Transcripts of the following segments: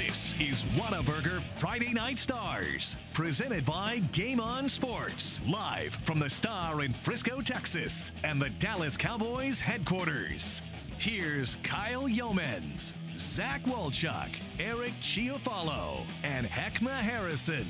This is Whataburger Friday Night Stars, presented by Game On Sports, live from the Star in Frisco, Texas, and the Dallas Cowboys headquarters. Here's Kyle Yeomans, Zach Wolchuk, Eric Chiafalo, and Heckma Harrison.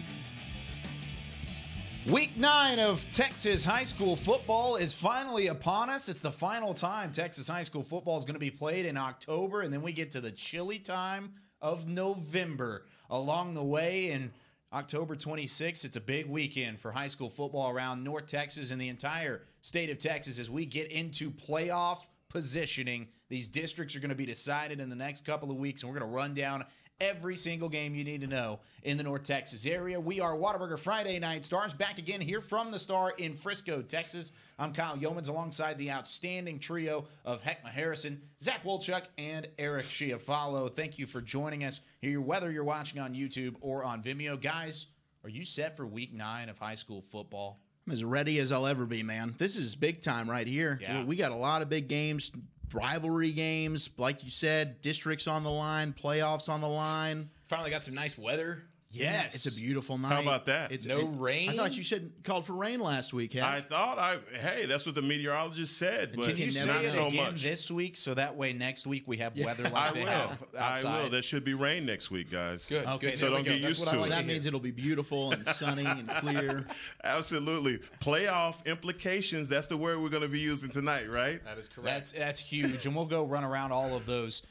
Week 9 of Texas high school football is finally upon us. It's the final time Texas high school football is going to be played in October, and then we get to the chilly time of November. Along the way, in October 26th, it's a big weekend for high school football around North Texas and the entire state of Texas as we get into playoff positioning. These districts are going to be decided in the next couple of weeks, and we're going to run down every single game you need to know in the North Texas area. We are Whataburger Friday Night Stars, back again here from the Star in Frisco, Texas. I'm Kyle Yeomans alongside the outstanding trio of Heckma Harrison, Zach Wolchuk, and Eric Chiafalo. Thank you for joining us here, whether you're watching on YouTube or on Vimeo. Guys, are you set for week 9 of high school football? I'm as ready as I'll ever be, man. This is big time right here. Yeah. We got a lot of big games, rivalry games, like you said, districts on the line, playoffs on the line. Finally got some nice weather. Yes. It's a beautiful night. How about that? It's No rain. I thought you said called for rain last week. I thought hey, that's what the meteorologist said, but Can you never say not it so again much. this week so that way next week we have weather like I they will. have I outside? will. There should be rain next week, guys. Good. Okay, Good. So there we don't go. get That's used what I to like it. that hear. means it'll be beautiful and sunny and clear. Absolutely. Playoff implications. That's the word we're going to be using tonight, right? That is correct. That's huge, and we'll go run around all of those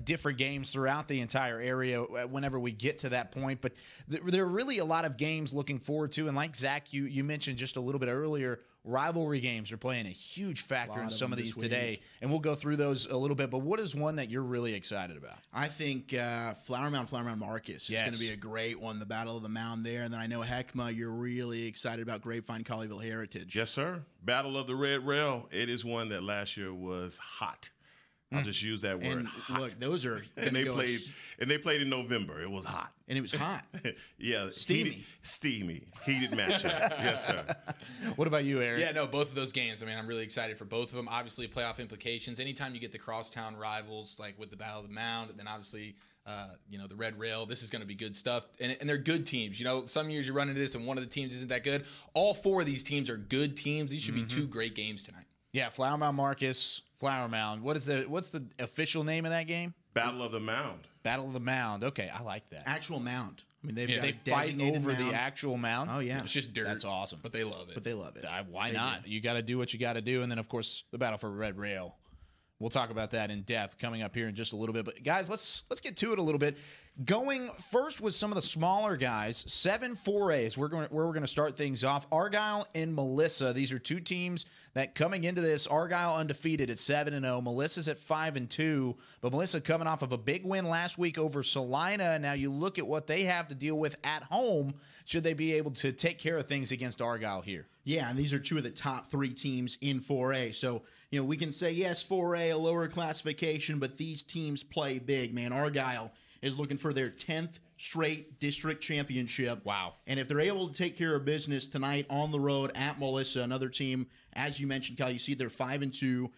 different games throughout the entire area whenever we get to that point. But there are really a lot of games looking forward to, and like Zach, you mentioned just a little bit earlier, rivalry games are playing a huge factor in some of these today, and we'll go through those a little bit. But what is one that you're really excited about? I think Flower Mound Marcus is going to be a great one, the Battle of the Mound there. And then I know, Heckma, you're really excited about Grapevine Colleyville Heritage. Yes, sir. Battle of the Red Rail. It is one that last year was hot. I'll just use that word. And Hot. look, those are and they played in November. It was hot. and it was hot. Yeah, Steamy. Steamy, heated matchup. Yes, sir. What about you, Eric? Yeah, no, both of those games. I mean, I'm really excited for both of them. Obviously, playoff implications. Anytime you get the crosstown rivals, like with the Battle of the Mound, and then obviously, the Red Rail, this is going to be good stuff. And they're good teams. You know, some years you run into this and one of the teams isn't that good. All 4 of these teams are good teams. These should be 2 great games tonight. Yeah, Flower Mound Marcus, Flower Mound. What's the official name of that game? Battle of the Mound. Battle of the Mound. Okay, I like that. Actual mound. I mean, they've got They a fight designated over mound. the actual mound. Oh, yeah. It's just dirt. That's awesome. But they love it. But they love it. Why They not? do. You got to do what you got to do. And then, of course, the battle for Red Rail. We'll talk about that in depth coming up here in just a little bit. But, guys, let's get to it a little bit. Going first with some of the smaller guys, 7 4As. We're going to start things off. Argyle and Melissa. These are 2 teams that coming into this, Argyle undefeated at 7-0. Melissa's at 5-2. But Melissa coming off of a big win last week over Salina. Now you look at what they have to deal with at home. Should they be able to take care of things against Argyle here? Yeah, and these are 2 of the top 3 teams in 4A. So, we can say, yes, 4A, a lower classification, but these teams play big, man. Argyle is looking for their 10th straight district championship. Wow. And if they're able to take care of business tonight on the road at Melissa, another team, as you mentioned, Kyle, you see they're 5-2.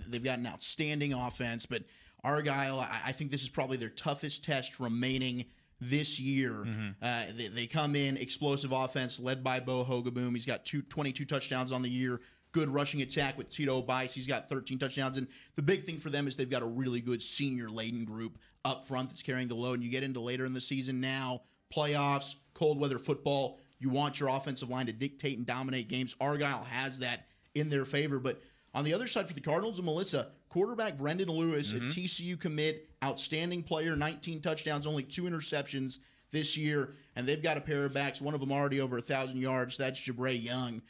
They've got an outstanding offense, but Argyle, I think this is probably their toughest test remaining this year. They come in, explosive offense led by Bo Hogaboom. He's got 22 touchdowns on the year. Good rushing attack with Tito Bice. He's got 13 touchdowns. And the big thing for them is they've got a really good senior-laden group up front that's carrying the load. And you get into later in the season now, playoffs, cold weather football, you want your offensive line to dictate and dominate games. Argyle has that in their favor. But on the other side for the Cardinals and Melissa, quarterback Brendan Lewis, a TCU commit, outstanding player, 19 touchdowns, only 2 interceptions this year. And they've got a pair of backs, one of them already over 1,000 yards. That's Jabray Young.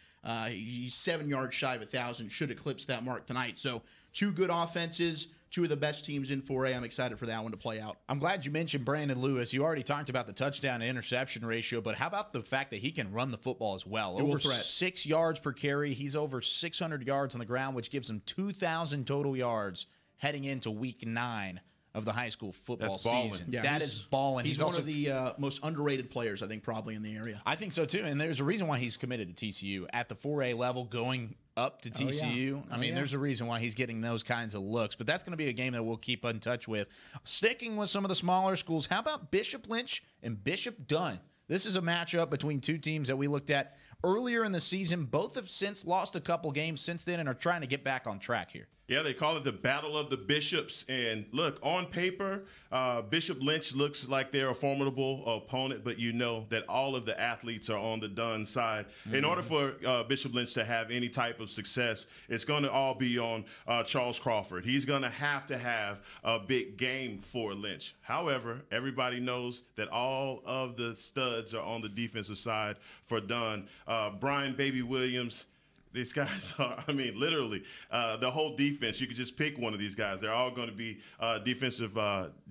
He's 7 yards shy of 1,000, should eclipse that mark tonight. So 2 good offenses, 2 of the best teams in 4A. I'm excited for that one to play out. I'm glad you mentioned Brandon Lewis. You already talked about the touchdown to interception ratio, but how about the fact that he can run the football as well? Over 6 yards per carry. He's over 600 yards on the ground, which gives him 2,000 total yards heading into week 9 of the high school football That's balling. season. Yeah, That he's- is balling. He's also one of the most underrated players, I think, probably in the area. I think so too, and there's a reason why he's committed to TCU at the 4A level, going up to TCU. I mean, there's a reason why he's getting those kinds of looks. But that's going to be a game that we'll keep in touch with. Sticking with some of the smaller schools, how about Bishop Lynch and Bishop Dunn? This is a matchup between two teams that we looked at earlier in the season. Both have since lost a couple games since then and are trying to get back on track here. Yeah, they call it the Battle of the Bishops. And look, on paper, Bishop Lynch looks like they're a formidable opponent, but you know that all of the athletes are on the Dunn side. In order for Bishop Lynch to have any type of success, it's going to all be on Charles Crawford. He's going to have a big game for Lynch. However, everybody knows that all of the studs are on the defensive side for Dunn. Brian Baby Williams. These guys are, I mean, literally, the whole defense, you could just pick one of these guys. They're all going to be defensive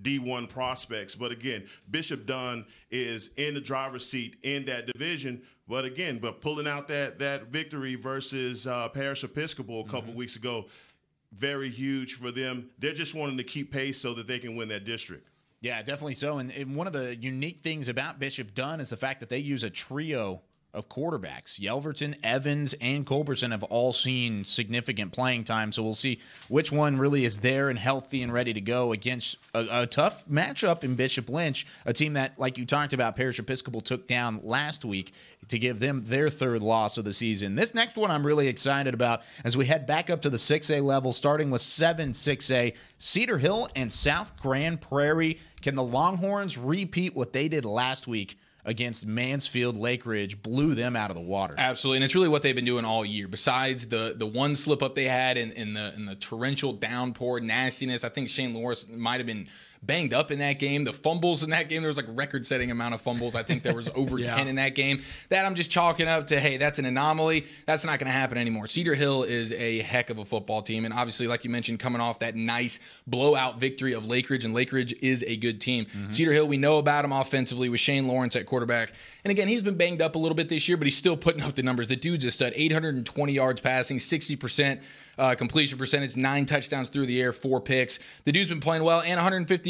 D1 prospects. But again, Bishop Dunn is in the driver's seat in that division. But pulling out that victory versus Parish Episcopal a couple weeks ago, very huge for them. They're just wanting to keep pace so that they can win that district. Yeah, definitely so. And one of the unique things about Bishop Dunn is the fact that they use a trio of quarterbacks. Yelverton, Evans, and Culberson have all seen significant playing time, so we'll see which one really is there and healthy and ready to go against a tough matchup in Bishop Lynch, a team that, like you talked about, Parish Episcopal took down last week to give them their third loss of the season. This next one I'm really excited about as we head back up to the 6A level, starting with 7-6A, Cedar Hill and South Grand Prairie. Can the Longhorns repeat what they did last week against Mansfield? Lake Ridge blew them out of the water. Absolutely, and it's really what they've been doing all year. Besides the one slip up they had in the torrential downpour nastiness, I think Shane Lawrence might have been banged up in that game. The fumbles in that game, there was like a record-setting amount of fumbles. I think there was over 10 in that game. That I'm just chalking up to, hey, that's an anomaly. That's not going to happen anymore. Cedar Hill is a heck of a football team, and obviously, like you mentioned, coming off that nice blowout victory of Lake Ridge, and Lake Ridge is a good team. Cedar Hill, we know about him offensively with Shane Lawrence at quarterback. And again, he's been banged up a little bit this year, but he's still putting up the numbers. The dude's a stud. 820 yards passing, 60% completion percentage, 9 touchdowns through the air, 4 picks. The dude's been playing well, and 150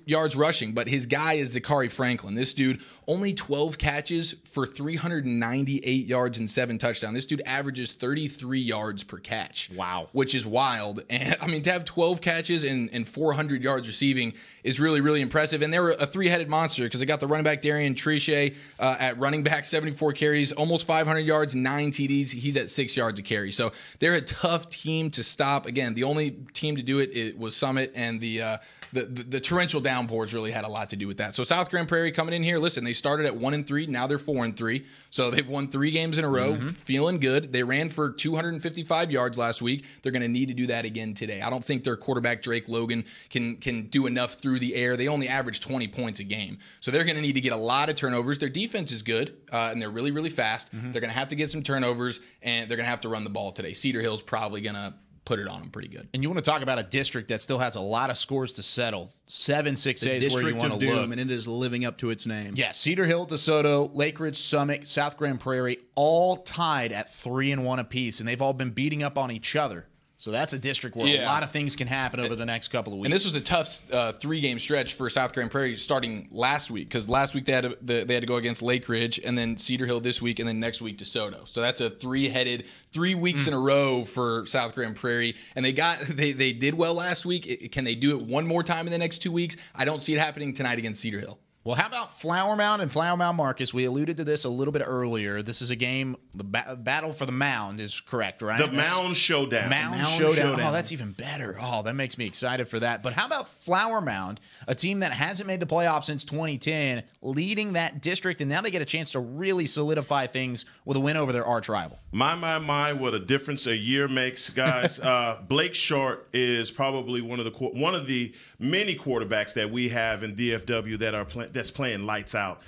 yards rushing, but his guy is Zachary Franklin. This dude, only 12 catches for 398 yards and 7 touchdowns. This dude averages 33 yards per catch. Wow. Which is wild. And I mean, to have 12 catches and 400 yards receiving is really, really impressive. And they were a 3-headed monster because they got the running back Darian Triche at running back, 74 carries, almost 500 yards, 9 TDs. He's at 6 yards a carry. So they're a tough team to stop. Again, the only team to do it was Summit, and the torrential downpours really had a lot to do with that. So South Grand Prairie coming in here, listen, they started at 1-3, now they're 4-3. So they've won 3 games in a row, feeling good. They ran for 255 yards last week. They're going to need to do that again today. I don't think their quarterback Drake Logan can do enough through the air. They only average 20 points a game. So they're going to need to get a lot of turnovers. Their defense is good, and they're really, really fast. They're going to have to get some turnovers, and they're going to have to run the ball today. Cedar Hill's probably going to put it on them pretty good. And you want to talk about a district that still has a lot of scores to settle. 7-6A is where you want to look. And it is living up to its name. Yeah, Cedar Hill, DeSoto, Lake Ridge, Summit, South Grand Prairie, all tied at 3-1 apiece, and they've all been beating up on each other. So that's a district where a lot of things can happen over the next couple of weeks. And this was a tough 3-game stretch for South Grand Prairie starting last week, because last week they had to go against Lake Ridge, and then Cedar Hill this week, and then next week DeSoto. So that's a 3-headed 3 weeks in a row for South Grand Prairie. And they did well last week. Can they do it one more time in the next 2 weeks? I don't see it happening tonight against Cedar Hill. Well, how about Flower Mound and Flower Mound Marcus? We alluded to this a little bit earlier. This is a game, the battle for the mound is correct, right? The Mound Showdown. Mound Showdown. Oh, that's even better. Oh, that makes me excited for that. But how about Flower Mound, a team that hasn't made the playoffs since 2010, leading that district, and now they get a chance to really solidify things with a win over their arch rival. My, what a difference a year makes, guys. Blake Short is probably one of the many quarterbacks that we have in DFW that's playing lights out.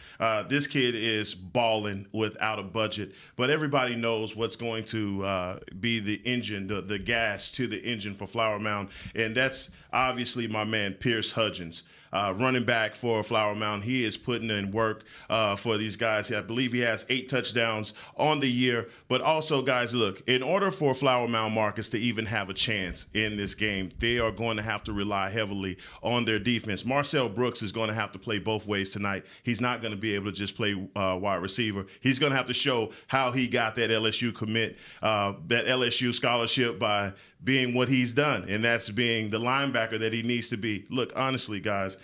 This kid is balling without a budget, but everybody knows what's going to be the engine, the gas to the engine for Flower Mound, and that's obviously my man Pierce Hudgens. running back for Flower Mound. He is putting in work for these guys. I believe he has 8 touchdowns on the year. But also, guys, look, in order for Flower Mound Marcus to even have a chance in this game, they are going to have to rely heavily on their defense. Marcel Brooks is going to have to play both ways tonight. He's not going to be able to just play wide receiver. He's going to have to show how he got that LSU commit, that LSU scholarship by being what he's done, and that's being the linebacker that he needs to be. Look, honestly, guys,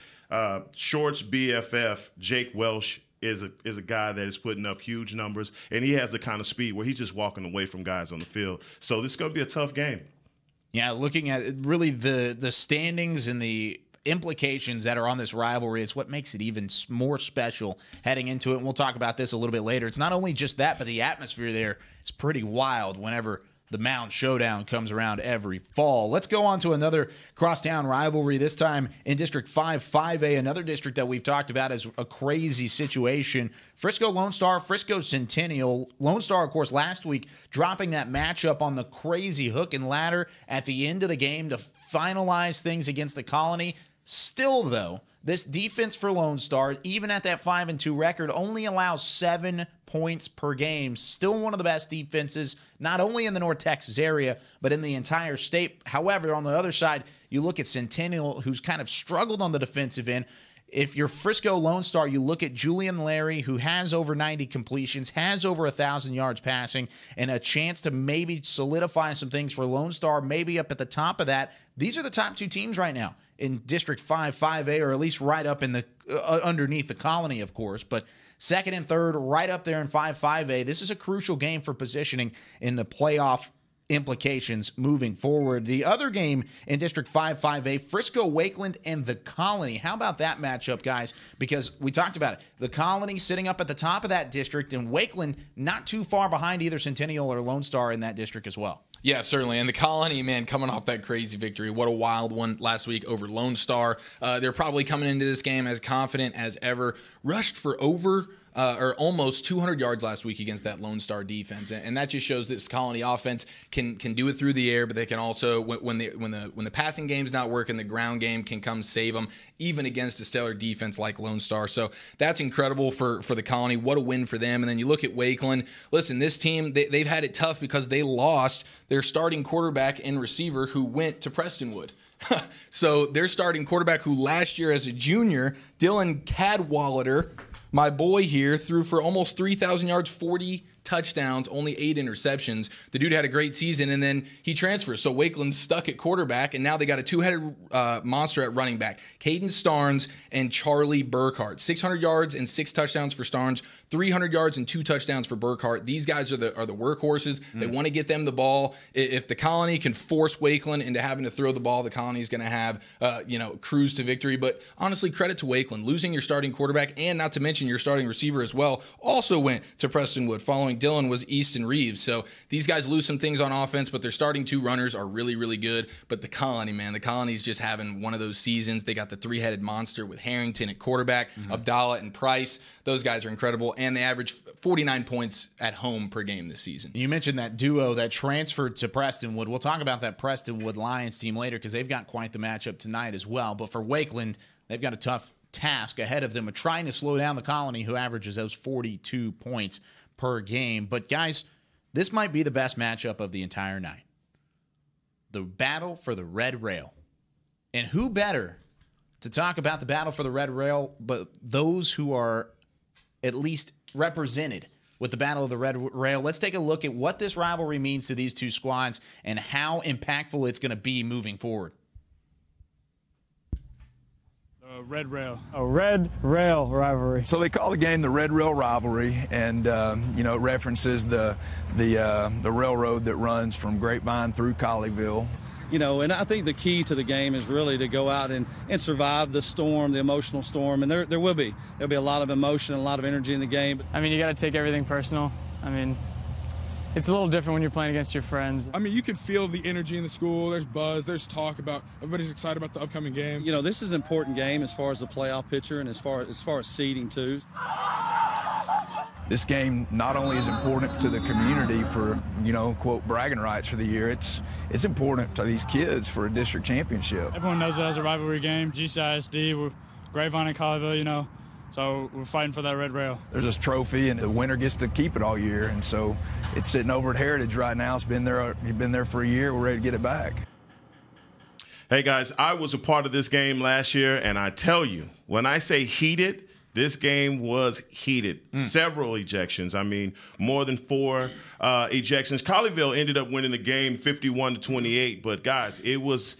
Shorts BFF, Jake Welsh, is a guy that is putting up huge numbers, and he has the kind of speed where he's just walking away from guys on the field. So this is going to be a tough game. Yeah, looking at really the standings and the implications that are on this rivalry is what makes it even more special heading into it. And we'll talk about this a little bit later. It's not only just that, but the atmosphere there is pretty wild whenever the Mound Showdown comes around every fall. Let's go on to another crosstown rivalry, this time in District 5, 5A, another district that we've talked about as a crazy situation. Frisco Lone Star, Frisco Centennial. Lone Star, of course, last week dropping that matchup on the crazy hook and ladder at the end of the game to finalize things against the Colony. Still, though, this defense for Lone Star, even at that 5-2 record, only allows 7 points per game. Still one of the best defenses, not only in the North Texas area, but in the entire state. However, on the other side, you look at Centennial, who's kind of struggled on the defensive end. If you're Frisco Lone Star, you look at Julian Larry, who has over 90 completions, has over 1,000 yards passing, and a chance to maybe solidify some things for Lone Star, maybe up at the top of that. These are the top 2 teams right now in District 5, 5A, or at least right up in the underneath the Colony, of course. But second and third, right up there in 5, 5A. This is a crucial game for positioning in the playoff implications moving forward. The other game in District 5, 5A, Frisco, Wakeland, and the Colony. How about that matchup, guys? Because we talked about it. The Colony sitting up at the top of that district, and Wakeland not too far behind either Centennial or Lone Star in that district as well. Yeah, certainly. And the Colony, man, coming off that crazy victory. What a wild one last week over Lone Star. They're probably coming into this game as confident as ever. Rushed for over or almost 200 yards last week against that Lone Star defense, and that just shows this Colony offense can do it through the air, but they can also, when the passing game's not working, the ground game can come save them, even against a stellar defense like Lone Star. So that's incredible for the Colony. What a win for them. And then you look at Wakeland. Listen, this team, they've had it tough because they lost their starting quarterback and receiver who went to Prestonwood. So their starting quarterback, who last year as a junior, Dylan Cadwallader, my boy here, threw for almost 3,000 yards, 40 touchdowns, only 8 interceptions. The dude had a great season, and then he transfers. So Wakeland's stuck at quarterback, and now they got a 2-headed monster at running back. Caden Starnes and Charlie Burkhart. 600 yards and 6 touchdowns for Starnes, 300 yards and 2 touchdowns for Burkhart. These guys are the workhorses. They want to get them the ball. If the Colony can force Wakeland into having to throw the ball, the Colony is going to have cruise to victory. But honestly, credit to Wakeland. Losing your starting quarterback, and not to mention your starting receiver as well, also went to Prestonwood. Following Dylan was Easton Reeves. So these guys lose some things on offense, but their starting 2 runners are really, really good. But the Colony, man, the Colony's just having one of those seasons. They got the 3-headed monster with Harrington at quarterback, Abdallah and Price. Those guys are incredible, and they average 49 points at home per game this season. You mentioned that duo that transferred to Prestonwood. We'll talk about that Prestonwood Lions team later because they've got quite the matchup tonight as well. But for Wakeland, they've got a tough task ahead of them of trying to slow down the Colony, who averages those 42 points per game. But guys, this might be the best matchup of the entire night. The battle for the Red Rail. And who better to talk about the battle for the Red Rail but those who are at least represented with the Battle of the Red Rail. Let's take a look at what this rivalry means to these two squads and how impactful it's going to be moving forward. Red Rail. A Red Rail rivalry. So they call the game the Red Rail rivalry, and it references the railroad that runs from Grapevine through Colleyville. And I think the key to the game is really to go out and survive the storm, the emotional storm, and there'll be a lot of emotion and a lot of energy in the game. I mean, you got to take everything personal. I mean, it's a little different when you're playing against your friends. I mean, you can feel the energy in the school. There's buzz. There's talk about everybody's excited about the upcoming game. This is an important game as far as the playoff picture and as far as seeding too. This game not only is important to the community for, quote, bragging rights for the year, it's important to these kids for a district championship. Everyone knows it as a rivalry game. GCISD, Grapevine and Colleyville, so we're fighting for that red rail. There's this trophy, and the winner gets to keep it all year, and so it's sitting over at Heritage right now. It's been there for a year. We're ready to get it back. Hey, guys, I was a part of this game last year, and I tell you, when I say heated, this game was heated. Several ejections. I mean, more than 4 ejections. Colleyville ended up winning the game 51-28, but, guys, it was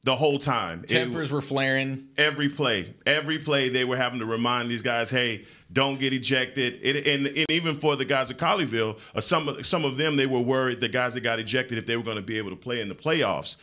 the whole time. Tempers were flaring. Every play, they were having to remind these guys, hey, don't get ejected. And even for the guys at Colleyville, some of them, they were worried, the guys that got ejected, if they were going to be able to play in the playoffs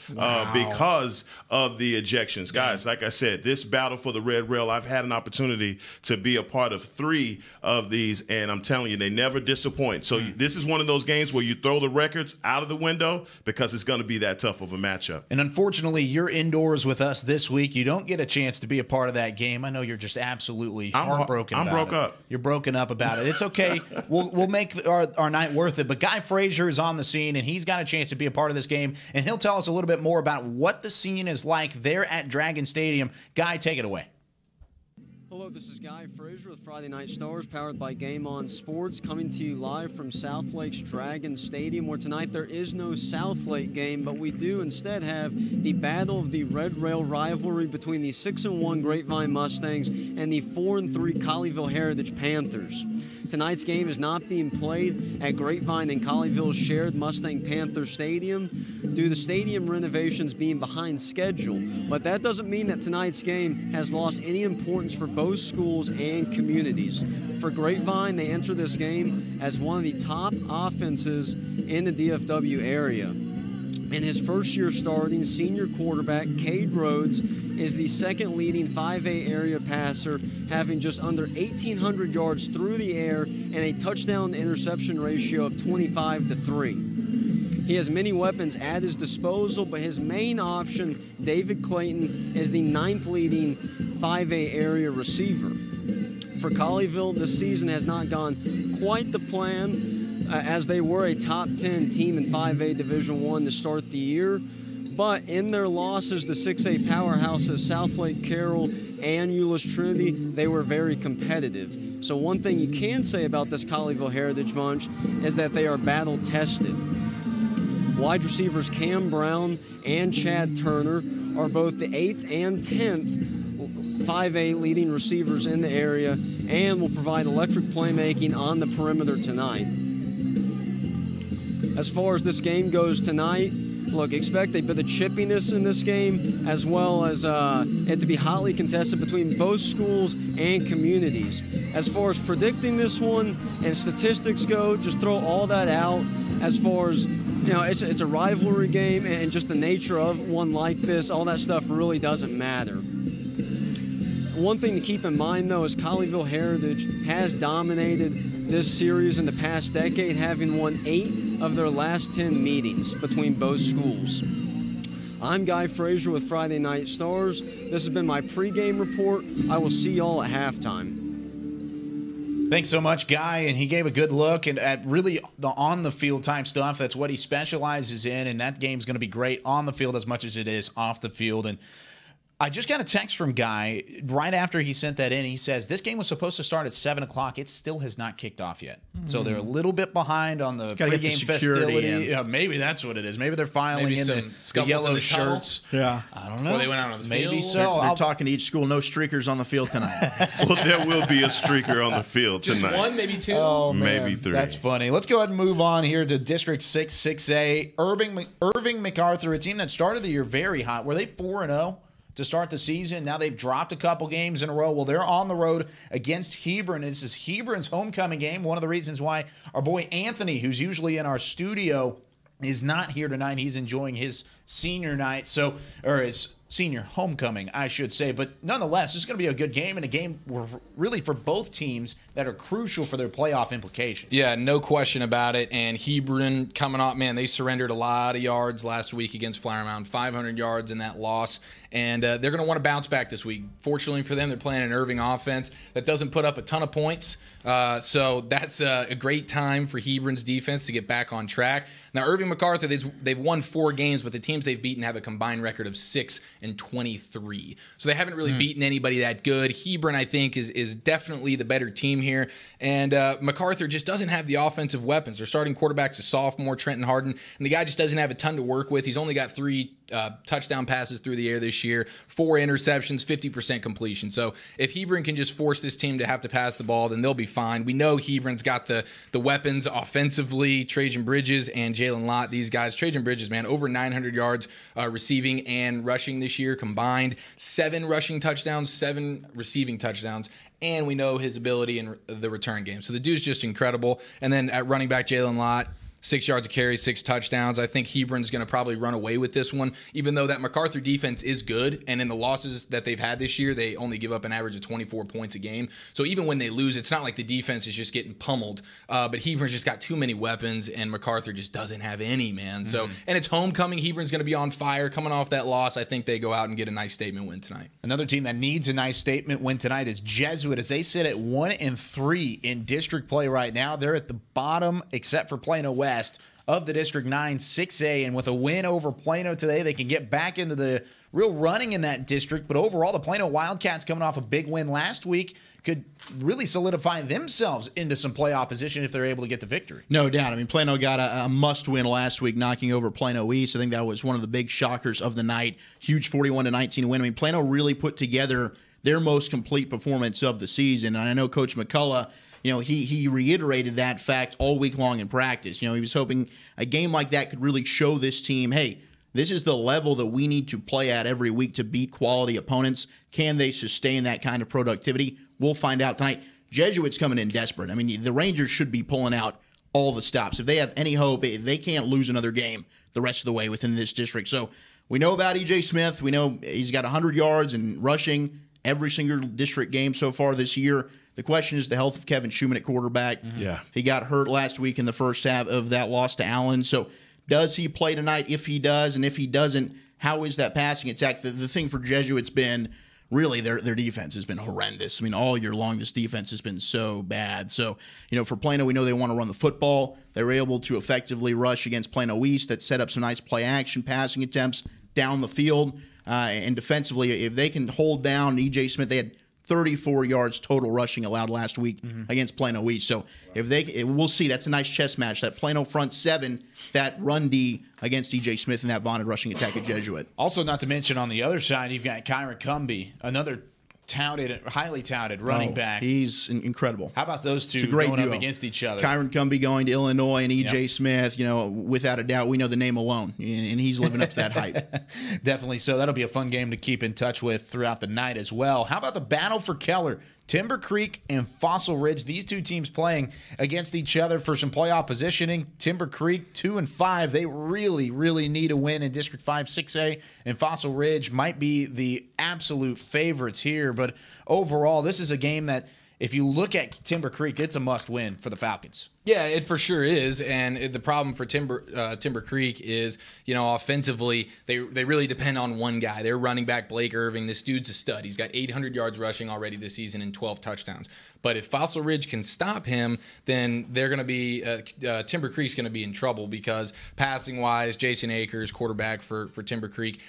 because of the ejections. Guys, like I said, this battle for the red rail, I've had an opportunity to be a part of 3 of these, and I'm telling you, they never disappoint. So this is one of those games where you throw the records out of the window because it's going to be that tough of a matchup. And unfortunately, you're indoors with us this week. You don't get a chance to be a part of that game. I know you're just absolutely heartbroken about it. I'm broke up. You're broken up about it. It's okay. We'll make our night worth it. But Guy Frazier is on the scene, and he's got a chance to be a part of this game. And he'll tell us a little bit more about what the scene is like there at Dragon Stadium. Guy, take it away. Hello, this is Guy Frazier with Friday Night Stars, powered by Game On Sports, coming to you live from South Lake's Dragon Stadium, where tonight there is no South Lake game, but we do instead have the battle of the Red Rail rivalry between the 6-1 Grapevine Mustangs and the 4-3 Colleyville Heritage Panthers. Tonight's game is not being played at Grapevine and Colleyville's shared Mustang-Panther Stadium due to stadium renovations being behind schedule. But that doesn't mean that tonight's game has lost any importance for both schools and communities. For Grapevine, they enter this game as one of the top offenses in the DFW area. In his first year starting, senior quarterback Cade Rhodes is the second leading 5A area passer, having just under 1,800 yards through the air and a touchdown-to-interception ratio of 25-3. He has many weapons at his disposal, but his main option, David Clayton, is the 9th leading 5A area receiver. For Colleyville, this season has not gone quite the plan, as they were a top 10 team in 5A Division I to start the year. But in their losses to 6A powerhouses South Lake Carroll and Euless Trinity, they were very competitive. So one thing you can say about this Colleyville Heritage bunch is that they are battle-tested. Wide receivers Cam Brown and Chad Turner are both the 8th and 10th 5A leading receivers in the area and will provide electric playmaking on the perimeter tonight. As far as this game goes tonight, look, expect a bit of chippiness in this game, as well as it to be hotly contested between both schools and communities. As far as predicting this one and statistics go, just throw all that out. As far as, it's a rivalry game, and just the nature of one like this, all that stuff really doesn't matter. One thing to keep in mind, though, is Colleyville Heritage has dominated this series in the past decade, having won 8 of their last 10 meetings between both schools. I'm Guy Frazier with Friday Night Stars. This has been my pregame report. I will see y'all at halftime. Thanks so much, Guy. And he gave a good look at really the on-the-field type stuff. That's what he specializes in, and that game's going to be great on the field as much as it is off the field. And I just got a text from Guy right after he sent that in. He says, this game was supposed to start at 7 o'clock. It still has not kicked off yet. So they're a little bit behind on the pregame festivity. Yeah, maybe that's what it is. Maybe they're filing in the yellow shirts. Yeah. I don't know. Before they went out on the field. Maybe so. They're talking to each school, no streakers on the field tonight. Well, there will be a streaker on the field tonight. Just one, maybe 2? Oh, man. Maybe 3. That's funny. Let's go ahead and move on here to District 6, 6A. Irving MacArthur, a team that started the year very hot. Were they 4-0? To start the season? Now they've dropped a couple games in a row. Well, they're on the road against Hebron. This is Hebron's homecoming game. One of the reasons why our boy Anthony, who's usually in our studio, is not here tonight. He's enjoying his senior night, or his senior homecoming, I should say. But nonetheless, it's going to be a good game, and a game really for both teams that are crucial for their playoff implications. Yeah, no question about it. And Hebron coming off, man, they surrendered a lot of yards last week against Flower Mound, 500 yards in that loss. And they're going to want to bounce back this week. Fortunately for them, they're playing an Irving offense that doesn't put up a ton of points. So that's a great time for Hebron's defense to get back on track. Now, Irving MacArthur, they've won 4 games, but the team's teams they've beaten have a combined record of 6-23. So they haven't really beaten anybody that good. Hebron, I think, is definitely the better team here. And MacArthur just doesn't have the offensive weapons. Their starting quarterback's a sophomore, Trenton Harden, and the guy just doesn't have a ton to work with. He's only got 3 touchdown passes through the air this year, 4 interceptions, 50% completion. So if Hebron can just force this team to have to pass the ball, then they'll be fine. We know Hebron's got the weapons offensively, Trajan Bridges and Jalen Lott. These guys, Trajan Bridges, man, over 900 yards receiving and rushing this year combined, 7 rushing touchdowns, 7 receiving touchdowns. And we know his ability in the return game. So the dude's just incredible. And then at running back, Jalen Lott, 6 yards of carry, 6 touchdowns. I think Hebron's going to probably run away with this one, even though that MacArthur defense is good. And in the losses that they've had this year, they only give up an average of 24 points a game. So even when they lose, it's not like the defense is just getting pummeled. But Hebron's just got too many weapons, and MacArthur just doesn't have any, man. So, and it's homecoming. Hebron's going to be on fire. Coming off that loss, I think they go out and get a nice statement win tonight. Another team that needs a nice statement win tonight is Jesuit, as they sit at 1-3 in district play right now. They're at the bottom, except for Plano West, of the District 9 6A, and with a win over Plano today, they can get back into the real running in that district. But overall, the Plano Wildcats, coming off a big win last week, could really solidify themselves into some playoff position if they're able to get the victory. No doubt. I mean, Plano got a must-win last week, knocking over Plano East. I think that was one of the big shockers of the night. Huge 41-19 win. I mean, Plano really put together their most complete performance of the season. And I know Coach McCullough, he reiterated that fact all week long in practice. He was hoping a game like that could really show this team, hey, this is the level that we need to play at every week to beat quality opponents. Can they sustain that kind of productivity? We'll find out tonight. Jesuit's coming in desperate. I mean, the Rangers should be pulling out all the stops. If they have any hope, they can't lose another game the rest of the way within this district. So we know about E.J. Smith. We know he's got 100 yards and rushing every single district game so far this year. The question is the health of Kevin Schumann at quarterback. Yeah. He got hurt last week in the first half of that loss to Allen. So does he play tonight? If he does, and if he doesn't, how is that passing attack? The thing for Jesuit's been really their defense has been horrendous. I mean, all year long, this defense has been so bad. So, for Plano, we know they want to run the football. They were able to effectively rush against Plano East. That set up some nice play action passing attempts down the field. And defensively, if they can hold down E.J. Smith, they had 34 yards total rushing allowed last week against Plano East. So we'll see. That's a nice chess match. That Plano front 7, that run D against E.J. Smith and that vaunted rushing attack at Jesuit. Also, not to mention on the other side, you've got Kyron Cumby, another highly touted running back. He's incredible. How about those two It's a great going duo. up against each other? Kyron Cumby going to Illinois and E.J. Smith, without a doubt, we know the name alone, and he's living up to that hype. Definitely so. That'll be a fun game to keep in touch with throughout the night as well. How about the battle for Keller? Timber Creek and Fossil Ridge, these two teams playing against each other for some playoff positioning. Timber Creek 2-5. They really, really need a win in District 5 6A, and Fossil Ridge might be the absolute favorites here. But overall, this is a game that, if you look at Timber Creek, it's a must-win for the Falcons. Yeah, it for sure is, and the problem for Timber Creek is, offensively they really depend on one guy. Their running back Blake Irving, this dude's a stud. He's got 800 yards rushing already this season and 12 touchdowns. But if Fossil Ridge can stop him, then they're going to be Timber Creek's going to be in trouble, because passing wise, Jason Akers, quarterback for Timber Creek,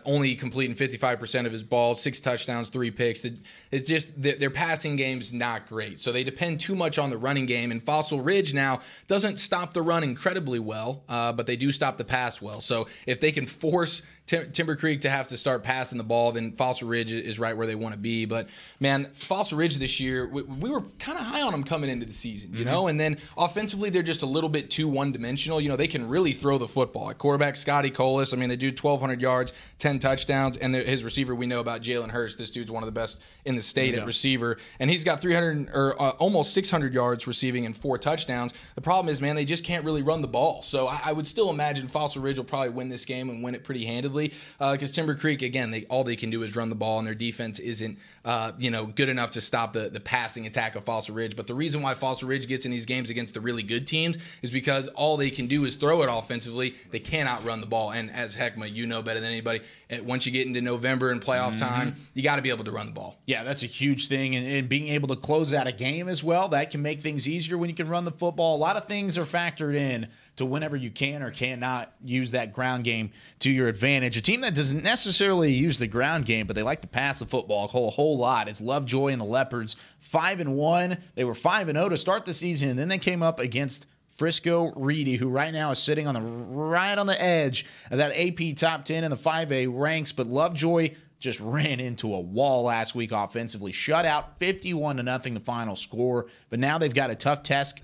only completing 55% of his balls, 6 touchdowns, 3 picks. It's just their passing game's not great, so they depend too much on the running game. And Fossil Ridge now doesn't stop the run incredibly well, but they do stop the pass well. So if they can force Timber Creek to have to start passing the ball, then Fossil Ridge is right where they want to be. But man, Fossil Ridge this year, we were kind of high on them coming into the season, and then offensively they're just a little bit too one-dimensional. They can really throw the football. At quarterback Scotty Colas, they do 1,200 yards, 10 touchdowns, and his receiver, we know about Jalen Hurst. This dude's one of the best in the state at receiver, and he's got 300 or almost 600 yards receiving and 4 touchdowns. The problem is, man, they just can't really run the ball. So I would still imagine Fossil Ridge will probably win this game and win it pretty handedly, because Timber Creek, again, all they can do is run the ball, and their defense isn't good enough to stop the passing attack of Fossil Ridge. But the reason why Fossil Ridge gets in these games against the really good teams is because all they can do is throw it offensively. They cannot run the ball. And as Heckma, you know better than anybody, once you get into November and playoff time, you got to be able to run the ball. Yeah, that's a huge thing. And being able to close out a game as well, that can make things easier when you can run the football. A lot of things are factored in to whenever you can or cannot use that ground game to your advantage. A team that doesn't necessarily use the ground game, but they like to pass the football a whole lot. It's Lovejoy and the Leopards, 5-1. They were 5-0 to start the season, and then they came up against Frisco Reedy, who right now is sitting right on the edge of that AP top 10 in the 5A ranks. But Lovejoy just ran into a wall last week offensively. Shut out 51-0 the final score. But now they've got a tough task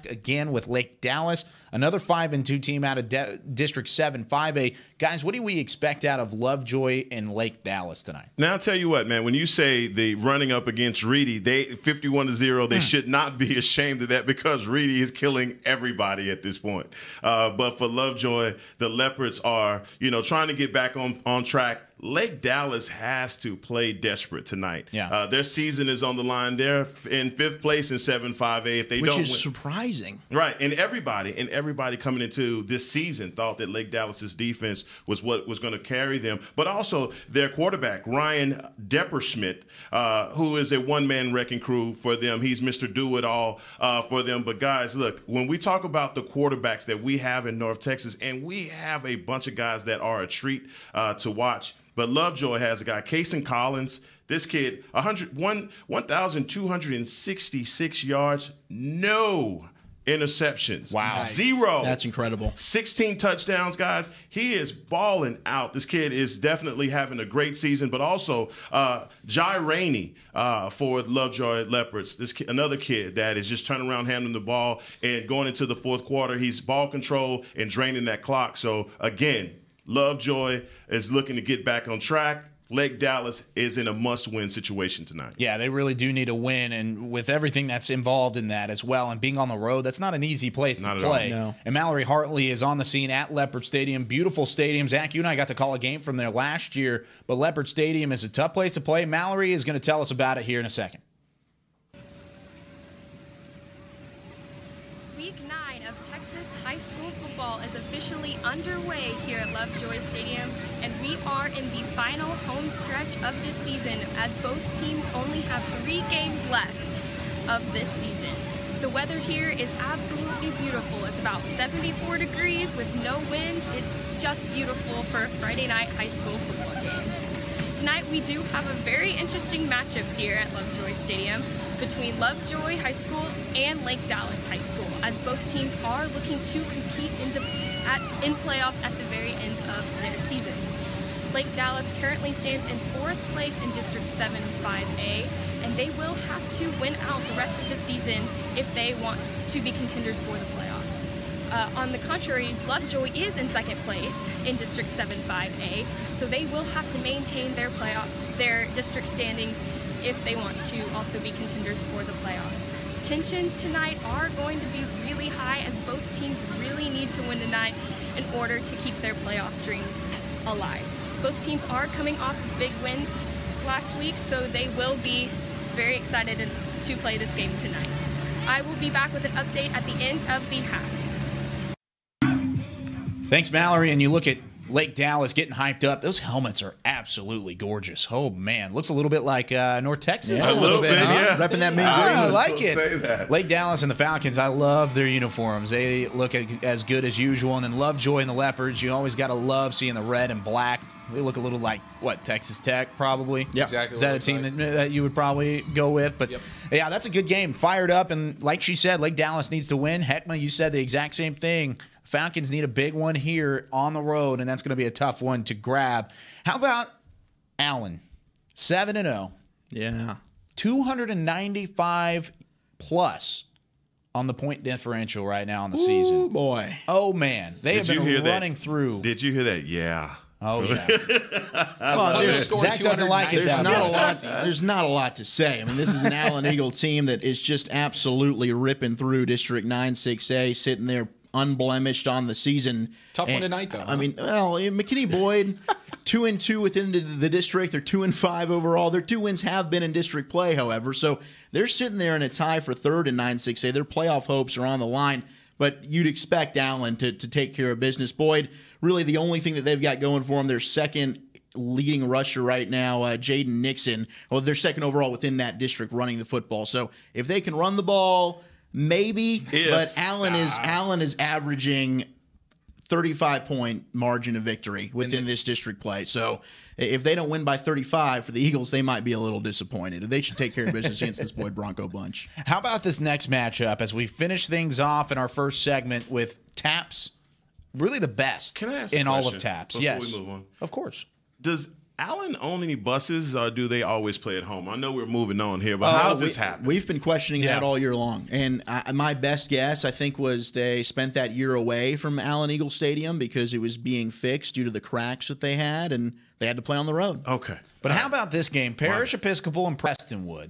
again with Lake Dallas, another 5-2 team out of District 7 5A. Guys, what do we expect out of Lovejoy and Lake Dallas tonight? Now, I'll tell you what, man, when you say the running up against Reedy, they 51-0, they should not be ashamed of that because Reedy is killing everybody at this point. But for Lovejoy, the Leopards are, trying to get back on track. Lake Dallas has to play desperate tonight. Yeah. Their season is on the line. They're in 5th place in 7-5A. If they don't win, which is surprising, right? And everybody coming into this season thought that Lake Dallas's defense was what was going to carry them, but also their quarterback Ryan Depperschmidt, who is a one-man wrecking crew for them. He's Mr. Do-It-All for them. But guys, look, when we talk about the quarterbacks that we have in North Texas, and we have a bunch of guys that are a treat to watch. But Lovejoy has a guy, Kason Collins. This kid, 1,266 yards, no interceptions. Wow. 0. That's incredible. 16 touchdowns, guys. He is balling out. This kid is definitely having a great season, but also Jai Rainey for Lovejoy Leopards. Another kid that is just turning around, handling the ball, and going into the fourth quarter, he's ball control and draining that clock. So, again, Lovejoy is looking to get back on track. Lake Dallas is in a must-win situation tonight. Yeah, they really do need a win, and with everything that's involved in that as well, and being on the road, that's not an easy place to play. No. And Mallory Hartley is on the scene at Leopard Stadium. Beautiful stadium. Zach, you and I got to call a game from there last year, but Leopard Stadium is a tough place to play. Mallory is going to tell us about it here in a second. Week 9 of Texas high school football is officially underway here at Lovejoy Stadium, and we are in the final home stretch of this season as both teams only have 3 games left of this season. The weather here is absolutely beautiful. It's about 74 degrees with no wind. It's just beautiful for a Friday night high school football game. Tonight we do have a very interesting matchup here at Lovejoy Stadium between Lovejoy High School and Lake Dallas High School, as both teams are looking to compete in playoffs at the very end of their seasons. Lake Dallas currently stands in 4th place in District 7 5A, and they will have to win out the rest of the season if they want to be contenders for the playoffs. On the contrary, Lovejoy is in 2nd place in District 7 5A, so they will have to maintain their district standings if they want to also be contenders for the playoffs. Tensions tonight are going to be really high as both teams really need to win tonight in order to keep their playoff dreams alive. Both teams are coming off of big wins last week, so they will be very excited to play this game tonight. I will be back with an update at the end of the half. Thanks, Mallory. And you look at Lake Dallas getting hyped up. Those helmets are absolutely gorgeous. Oh, man. Looks a little bit like North Texas. Yeah, a little bit, huh? yeah. Repping that main I green. like it. Say that. Lake Dallas and the Falcons, I love their uniforms. They look as good as usual. And then Lovejoy and the Leopards, you always got to love seeing the red and black. They look a little like, what, Texas Tech probably? Yeah, exactly. Is that a team that you would probably go with? But, yeah, that's a good game. Fired up. And like she said, Lake Dallas needs to win. Heckma, you said the exact same thing. Falcons need a big one here on the road, and that's going to be a tough one to grab. How about Allen? 7-0. Yeah. 295 plus on the point differential right now in the season. Oh, boy. Oh, man. They have been running through. Did you hear that? Yeah. Oh, yeah. Well, Zach doesn't like it that much. There's not a lot to say. I mean, this is an Allen Eagle team that is just absolutely ripping through District 9 6A, sitting there unblemished on the season. Tough one tonight, though. I mean, well, McKinney Boyd, 2-2 within the district. They're 2-5 overall. Their 2 wins have been in district play, however. So they're sitting there in a tie for third in 9-6A. Their playoff hopes are on the line. But you'd expect Allen to take care of business. Boyd, really the only thing that they've got going for them, their second leading rusher right now, Jaden Nixon. Well, they're second overall within that district running the football. So if they can run the ball, maybe. But Allen is averaging 35-point margin of victory within this district play. So if they don't win by 35 for the Eagles, they might be a little disappointed. They should take care of business against this Boyd Bronco bunch. How about this next matchup as we finish things off in our first segment with TAPS? Really the best Can I ask in a all of question TAPS. before Yes, we move on? of course. Does Allen own any buses, or do they always play at home? I know we're moving on here, but how's this happen? We've been questioning that all year long. And my best guess, I think, was they spent that year away from Allen Eagle Stadium because it was being fixed due to the cracks that they had, and they had to play on the road. Okay. But how about this game? Parish Episcopal and Prestonwood.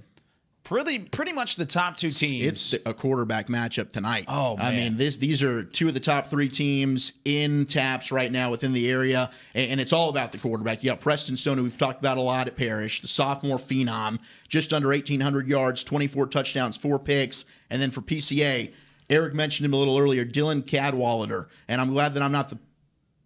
Pretty much the top 2 teams. It's a quarterback matchup tonight. Oh, man. I mean, these are 2 of the top 3 teams in TAPS right now within the area, and it's all about the quarterback. You got Preston Stone, who we've talked about a lot at Parish, the sophomore phenom, just under 1,800 yards, 24 touchdowns, 4 picks. And then for PCA, Eric mentioned him a little earlier, Dylan Cadwallader. And I'm glad that I'm not the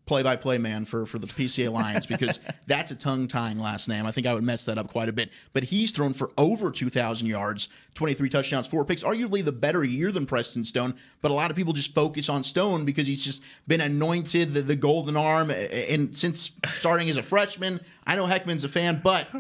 play-by-play man for the PCA Lions because that's a tongue-tying last name. I think I would mess that up quite a bit. But he's thrown for over 2,000 yards, 23 touchdowns, 4 picks, arguably the better year than Preston Stone. But a lot of people just focus on Stone because he's just been anointed the golden arm. And since starting as a freshman, I know Heckman's a fan, but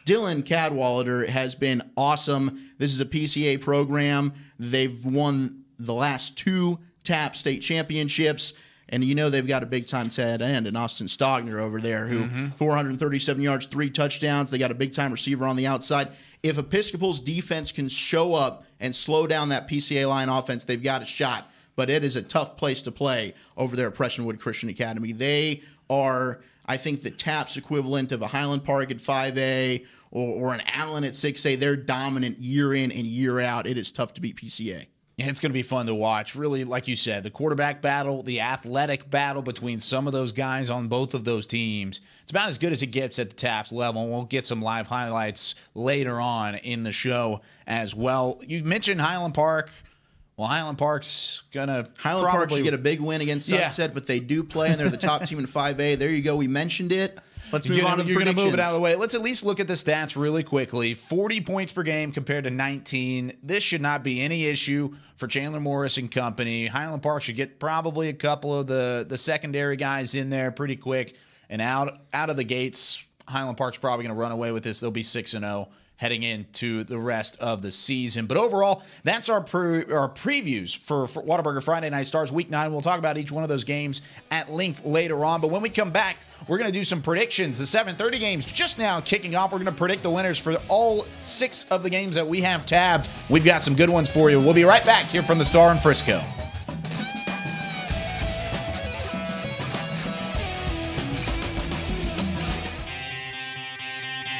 Dylan Cadwallader has been awesome. This is a PCA program. They've won the last 2 TAP state championships. And you know they've got a big-time tight end in Austin Stogner over there who 437 yards, 3 touchdowns. They got a big-time receiver on the outside. If Episcopal's defense can show up and slow down that PCA line offense, they've got a shot. But it is a tough place to play over there at Prestonwood Christian Academy. They are, I think, the TAPS equivalent of a Highland Park at 5A or an Allen at 6A. They're dominant year in and year out. It is tough to beat PCA. Yeah, it's going to be fun to watch. Really, like you said, the quarterback battle, the athletic battle between some of those guys on both of those teams. It's about as good as it gets at the TAPS level. And we'll get some live highlights later on in the show as well. You mentioned Highland Park. Well, Highland Park's going to Park should get a big win against Sunset, but they do play, and they're the top team in 5A. There you go. We mentioned it. Let's move on to the You're going to move it out of the predictions. way. Let's at least look at the stats really quickly. 40 points per game compared to 19. This should not be any issue for Chandler Morris and company. Highland Park should get probably a couple of the secondary guys in there pretty quick. And out of the gates, Highland Park's probably going to run away with this. They'll be 6-0 heading into the rest of the season. But overall, that's our previews for Whataburger Friday Night Stars Week 9. We'll talk about each one of those games at length later on. But when we come back, we're going to do some predictions. The 7:30 game's just now kicking off. We're going to predict the winners for all 6 of the games that we have tabbed. We've got some good ones for you. We'll be right back here from the Star in Frisco.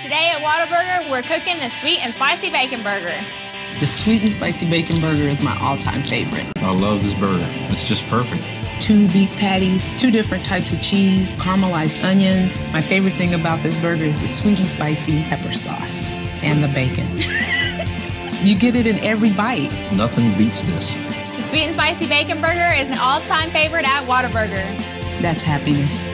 Today at Whataburger, we're cooking the sweet and spicy bacon burger. The sweet and spicy bacon burger is my all-time favorite. I love this burger. It's just perfect. 2 beef patties, 2 different types of cheese, caramelized onions. My favorite thing about this burger is the sweet and spicy pepper sauce and the bacon. You get it in every bite. Nothing beats this. The sweet and spicy bacon burger is an all-time favorite at Whataburger. That's happiness.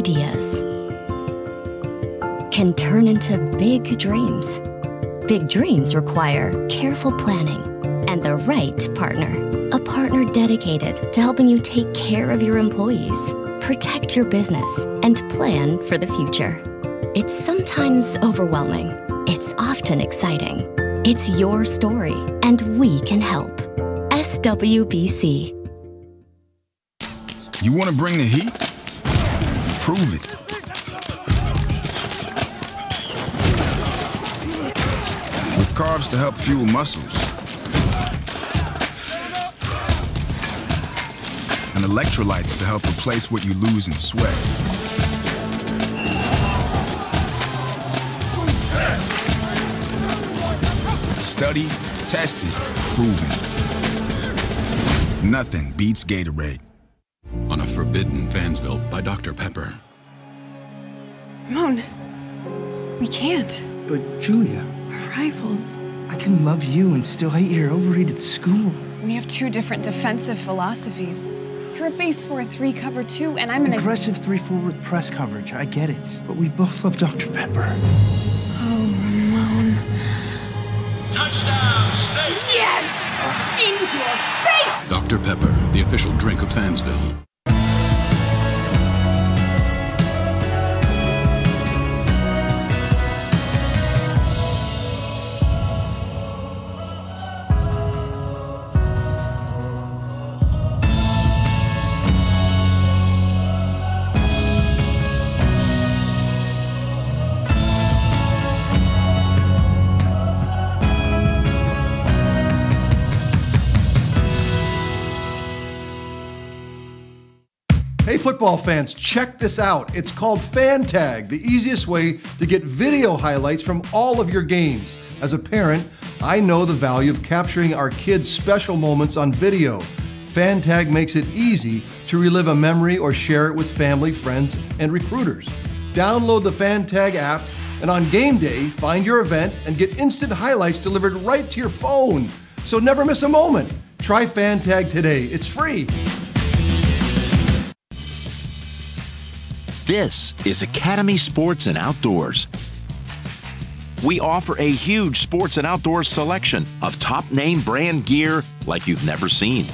ideas can turn into big dreams. Big dreams require careful planning and the right partner. A partner dedicated to helping you take care of your employees, protect your business, and plan for the future. It's sometimes overwhelming. It's often exciting. It's your story, and we can help. SWBC. You want to bring the heat? Prove it. With carbs to help fuel muscles. And electrolytes to help replace what you lose in sweat. Studied, tested, proven. Nothing beats Gatorade. On a forbidden Fansville by Dr. Pepper. Ramon, we can't. But Julia, We're rivals. I can love you and still hate your overrated school. We have two different defensive philosophies. You're a base 4-3 cover 2, and I'm an aggressive 3-4 with press coverage. I get it, but we both love Dr. Pepper. Oh, Ramon. Touchdown, State! Yes! In your face! Dr. Pepper, the official drink of Fansville. Hey football fans, check this out. It's called Fan Tag, the easiest way to get video highlights from all of your games. As a parent, I know the value of capturing our kids' special moments on video. Fan Tag makes it easy to relive a memory or share it with family, friends, and recruiters. Download the Fan Tag app, and on game day, find your event and get instant highlights delivered right to your phone. So never miss a moment. Try Fan Tag today. It's free. This is Academy Sports and Outdoors. We offer a huge sports and outdoors selection of top name brand gear like you've never seen.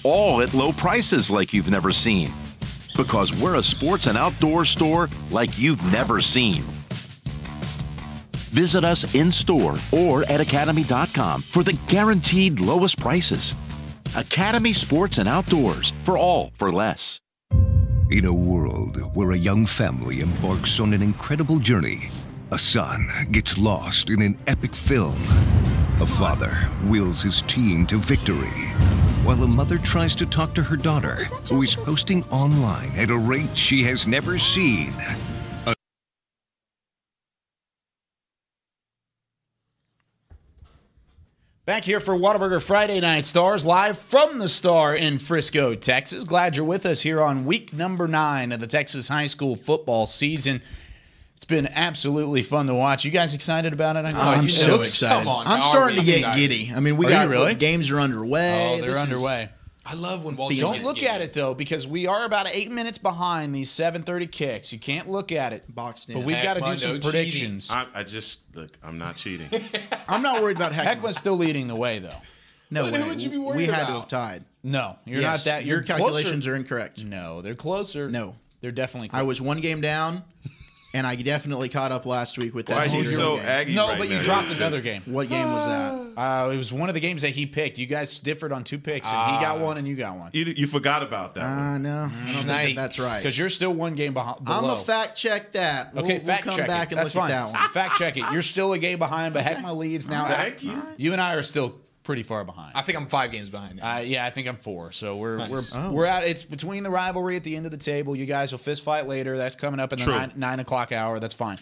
All at low prices like you've never seen. Because we're a sports and outdoor store like you've never seen. Visit us in store or at academy.com for the guaranteed lowest prices. Academy Sports and Outdoors, for all for less. In a world where a young family embarks on an incredible journey, a son gets lost in an epic film. A father wills his team to victory, while a mother tries to talk to her daughter, who is posting online at a rate she has never seen. Back here for Whataburger Friday Night Stars, live from the Star in Frisco, Texas. Glad you're with us here on week number 9 of the Texas high school football season. It's been absolutely fun to watch. You guys excited about it? I'm so excited. Come on, I'm starting to get giddy. I mean, games are underway. Oh, they're underway. I love when Walter Don't look at it, though, because we are about 8 minutes behind these 7:30 kicks. You can't look at it. Boxed in. But we've got to do some predictions. I'm not cheating. I'm not worried about Heckman. Heckman's still leading the way, though. No But way. who would you be worried we had about? to have tied. No, you're Yes, not that. Your You're calculations closer. are incorrect. No, they're closer. No. They're definitely closer. I was one game down, and I definitely caught up last week with that. Why are you Cedar so game. Aggie No, right but you now? dropped You're another just- game. What game was that? It was one of the games that he picked. You guys differed on 2 picks, and he got one and you got one. You forgot about that one. No, I don't think that's right. Because you're still one game below. I'm going to fact check that. Okay, we'll fact come check back it. and That's look fine. at that one. Fact check it. You're still a game behind, but Heckma leads now. Thank you. You and I are still pretty far behind. I think I'm 5 games behind now. Yeah, I think I'm 4. So we're Nice. we're at. It's between the rivalry at the end of the table. You guys will fist fight later. That's coming up in the True. 9 o'clock hour. That's fine.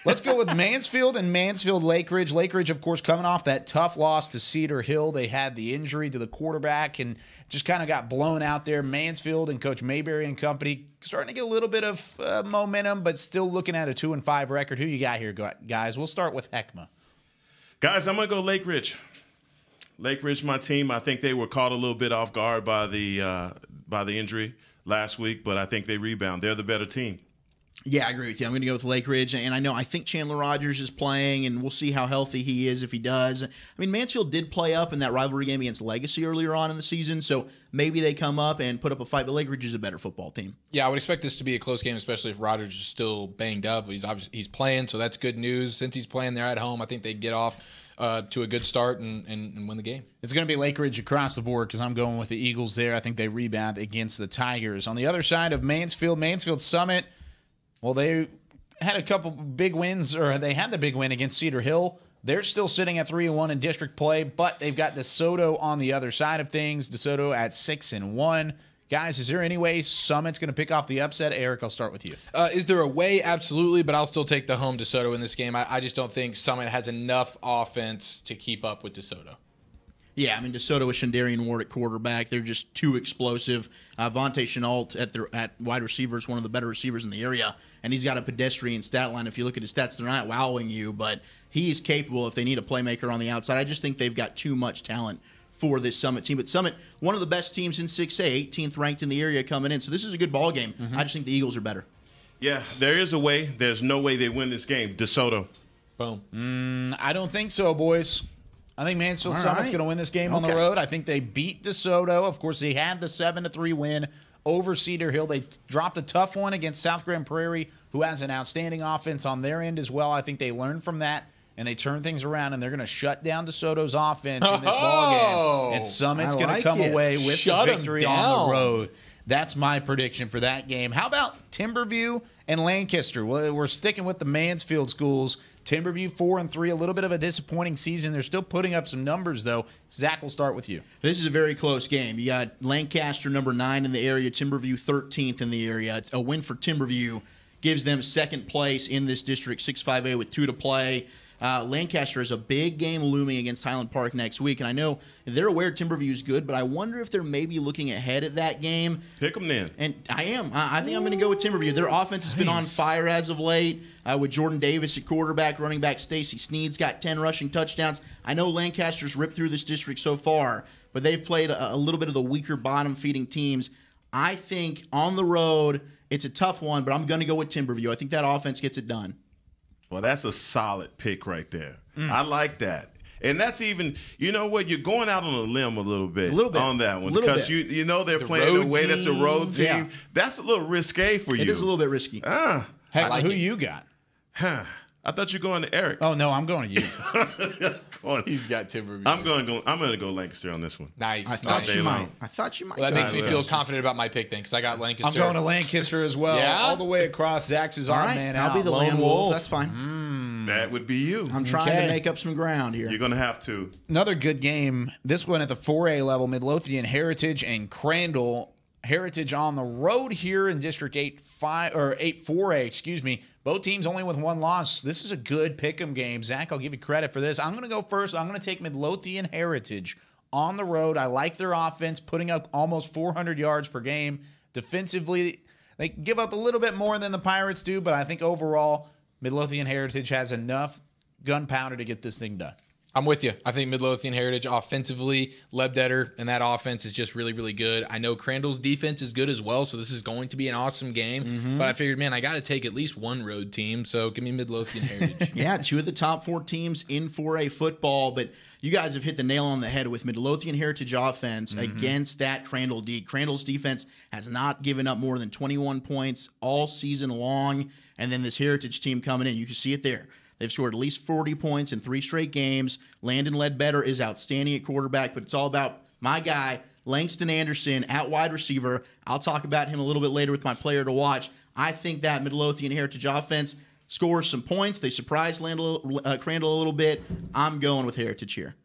Let's go with Mansfield and Mansfield Lake Ridge. Lake Ridge, of course, coming off that tough loss to Cedar Hill. They had the injury to the quarterback and just kind of got blown out there. Mansfield and Coach Mayberry and company starting to get a little bit of momentum, but still looking at a 2-5 record. Who you got here, guys? We'll start with Heckma. Guys, I'm going to go Lake Ridge. Lake Ridge, my team. I think they were caught a little bit off guard by the injury last week, but I think they rebound. They're the better team. Yeah, I agree with you. I'm going to go with Lake Ridge, and I think Chandler Rogers is playing, and we'll see how healthy he is if he does. I mean, Mansfield did play up in that rivalry game against Legacy earlier on in the season, so maybe they come up and put up a fight, but Lake Ridge is a better football team. Yeah, I would expect this to be a close game, especially if Rogers is still banged up. He's playing, so that's good news. Since he's playing there at home, I think they get off to a good start and win the game. It's going to be Lake Ridge across the board because I'm going with the Eagles there. I think they rebound against the Tigers. On the other side of Mansfield Summit, well, they had a couple big wins, or they had the big win against Cedar Hill. They're still sitting at 3-1 in district play, but they've got DeSoto on the other side of things. DeSoto at 6-1. Guys, is there any way Summit's going to pick off the upset? Eric, I'll start with you. Is there a way? Absolutely, but I'll still take the home DeSoto in this game. I just don't think Summit has enough offense to keep up with DeSoto. Yeah, I mean, DeSoto with Shandarian Ward at quarterback. They're just too explosive. Vontae Chenault at wide receiver is one of the better receivers in the area, and he's got a pedestrian stat line. If you look at his stats, they're not wowing you, but he's capable if they need a playmaker on the outside. I just think they've got too much talent for this Summit team. But Summit, one of the best teams in 6A, 18th ranked in the area coming in. So this is a good ball game. I just think the Eagles are better. Yeah, there is a way. There's no way they win this game. DeSoto. Boom. I don't think so, boys. I think Mansfield Summit's going to win this game on the road. I think they beat DeSoto. Of course, they had the 7-3 win over Cedar Hill. They dropped a tough one against South Grand Prairie, who has an outstanding offense on their end as well. I think they learned from that, and they turn things around, and they're going to shut down DeSoto's offense in this ballgame. And Summit's going to come away with the victory on the road. That's my prediction for that game. How about Timberview and Lancaster? Well, we're sticking with the Mansfield schools. Timberview 4-3, a little bit of a disappointing season. They're still putting up some numbers, though. Zach, we'll start with you. This is a very close game. You got Lancaster number 9 in the area, Timberview 13th in the area. It's a win for Timberview gives them second place in this district, 6-5A with 2 to play. Lancaster has a big game looming against Highland Park next week, and I know they're aware Timberview is good, but I wonder if they're maybe looking ahead at that game. Pick them then. And I am. I think I'm going to go with Timberview. Their offense has been on fire as of late, with Jordan Davis at quarterback, running back Stacy Sneed's got 10 rushing touchdowns. I know Lancaster's ripped through this district so far, but they've played a little bit of the weaker bottom-feeding teams. I think on the road, it's a tough one, but I'm going to go with Timberview. I think that offense gets it done. Well, that's a solid pick right there. I like that. And that's even, you know what, you're going out on a limb a little bit on that one. Because you know they're playing the way that's a road team. Yeah. That's a little risque for you. It is a little bit risky. Hey, who you got? I thought you were going to Eric. Oh, no, I'm going to you. He's got Timberview. I'm going to go Lancaster on this one. Nice. I thought you might. Well, that makes me feel confident about my pick then, because I got Lancaster. I'm going to Lancaster as well. Yeah? All the way across. Zach's is our man out. I'll be the Lone Land Wolf. That's fine. That would be you. I'm trying to make up some ground here. You're going to have to. Another good game. This one at the 4A level, Midlothian Heritage and Crandall. Heritage on the road here in District 8-4A, excuse me. Both teams only with one loss. This is a good pick'em game. Zach, I'll give you credit for this. I'm going to go first. I'm going to take Midlothian Heritage on the road. I like their offense, putting up almost 400 yards per game. Defensively, they give up a little bit more than the Pirates do, but I think overall, Midlothian Heritage has enough gunpowder to get this thing done. I'm with you. I think Midlothian Heritage offensively, Lebdetter and that offense is just really, really good. I know Crandall's defense is good as well, so this is going to be an awesome game. But I figured, man, I got to take at least one road team, so give me Midlothian Heritage. Yeah, 2 of the top 4 teams in 4A football, but you guys have hit the nail on the head with Midlothian Heritage offense against that Crandall D. Crandall's defense has not given up more than 21 points all season long, and then this Heritage team coming in, you can see it there. They've scored at least 40 points in 3 straight games. Landon Ledbetter is outstanding at quarterback, but it's all about my guy, Langston Anderson, at wide receiver. I'll talk about him a little bit later with my player to watch. I think that Midlothian Heritage offense scores some points. They surprised Crandall a little bit. I'm going with Heritage here.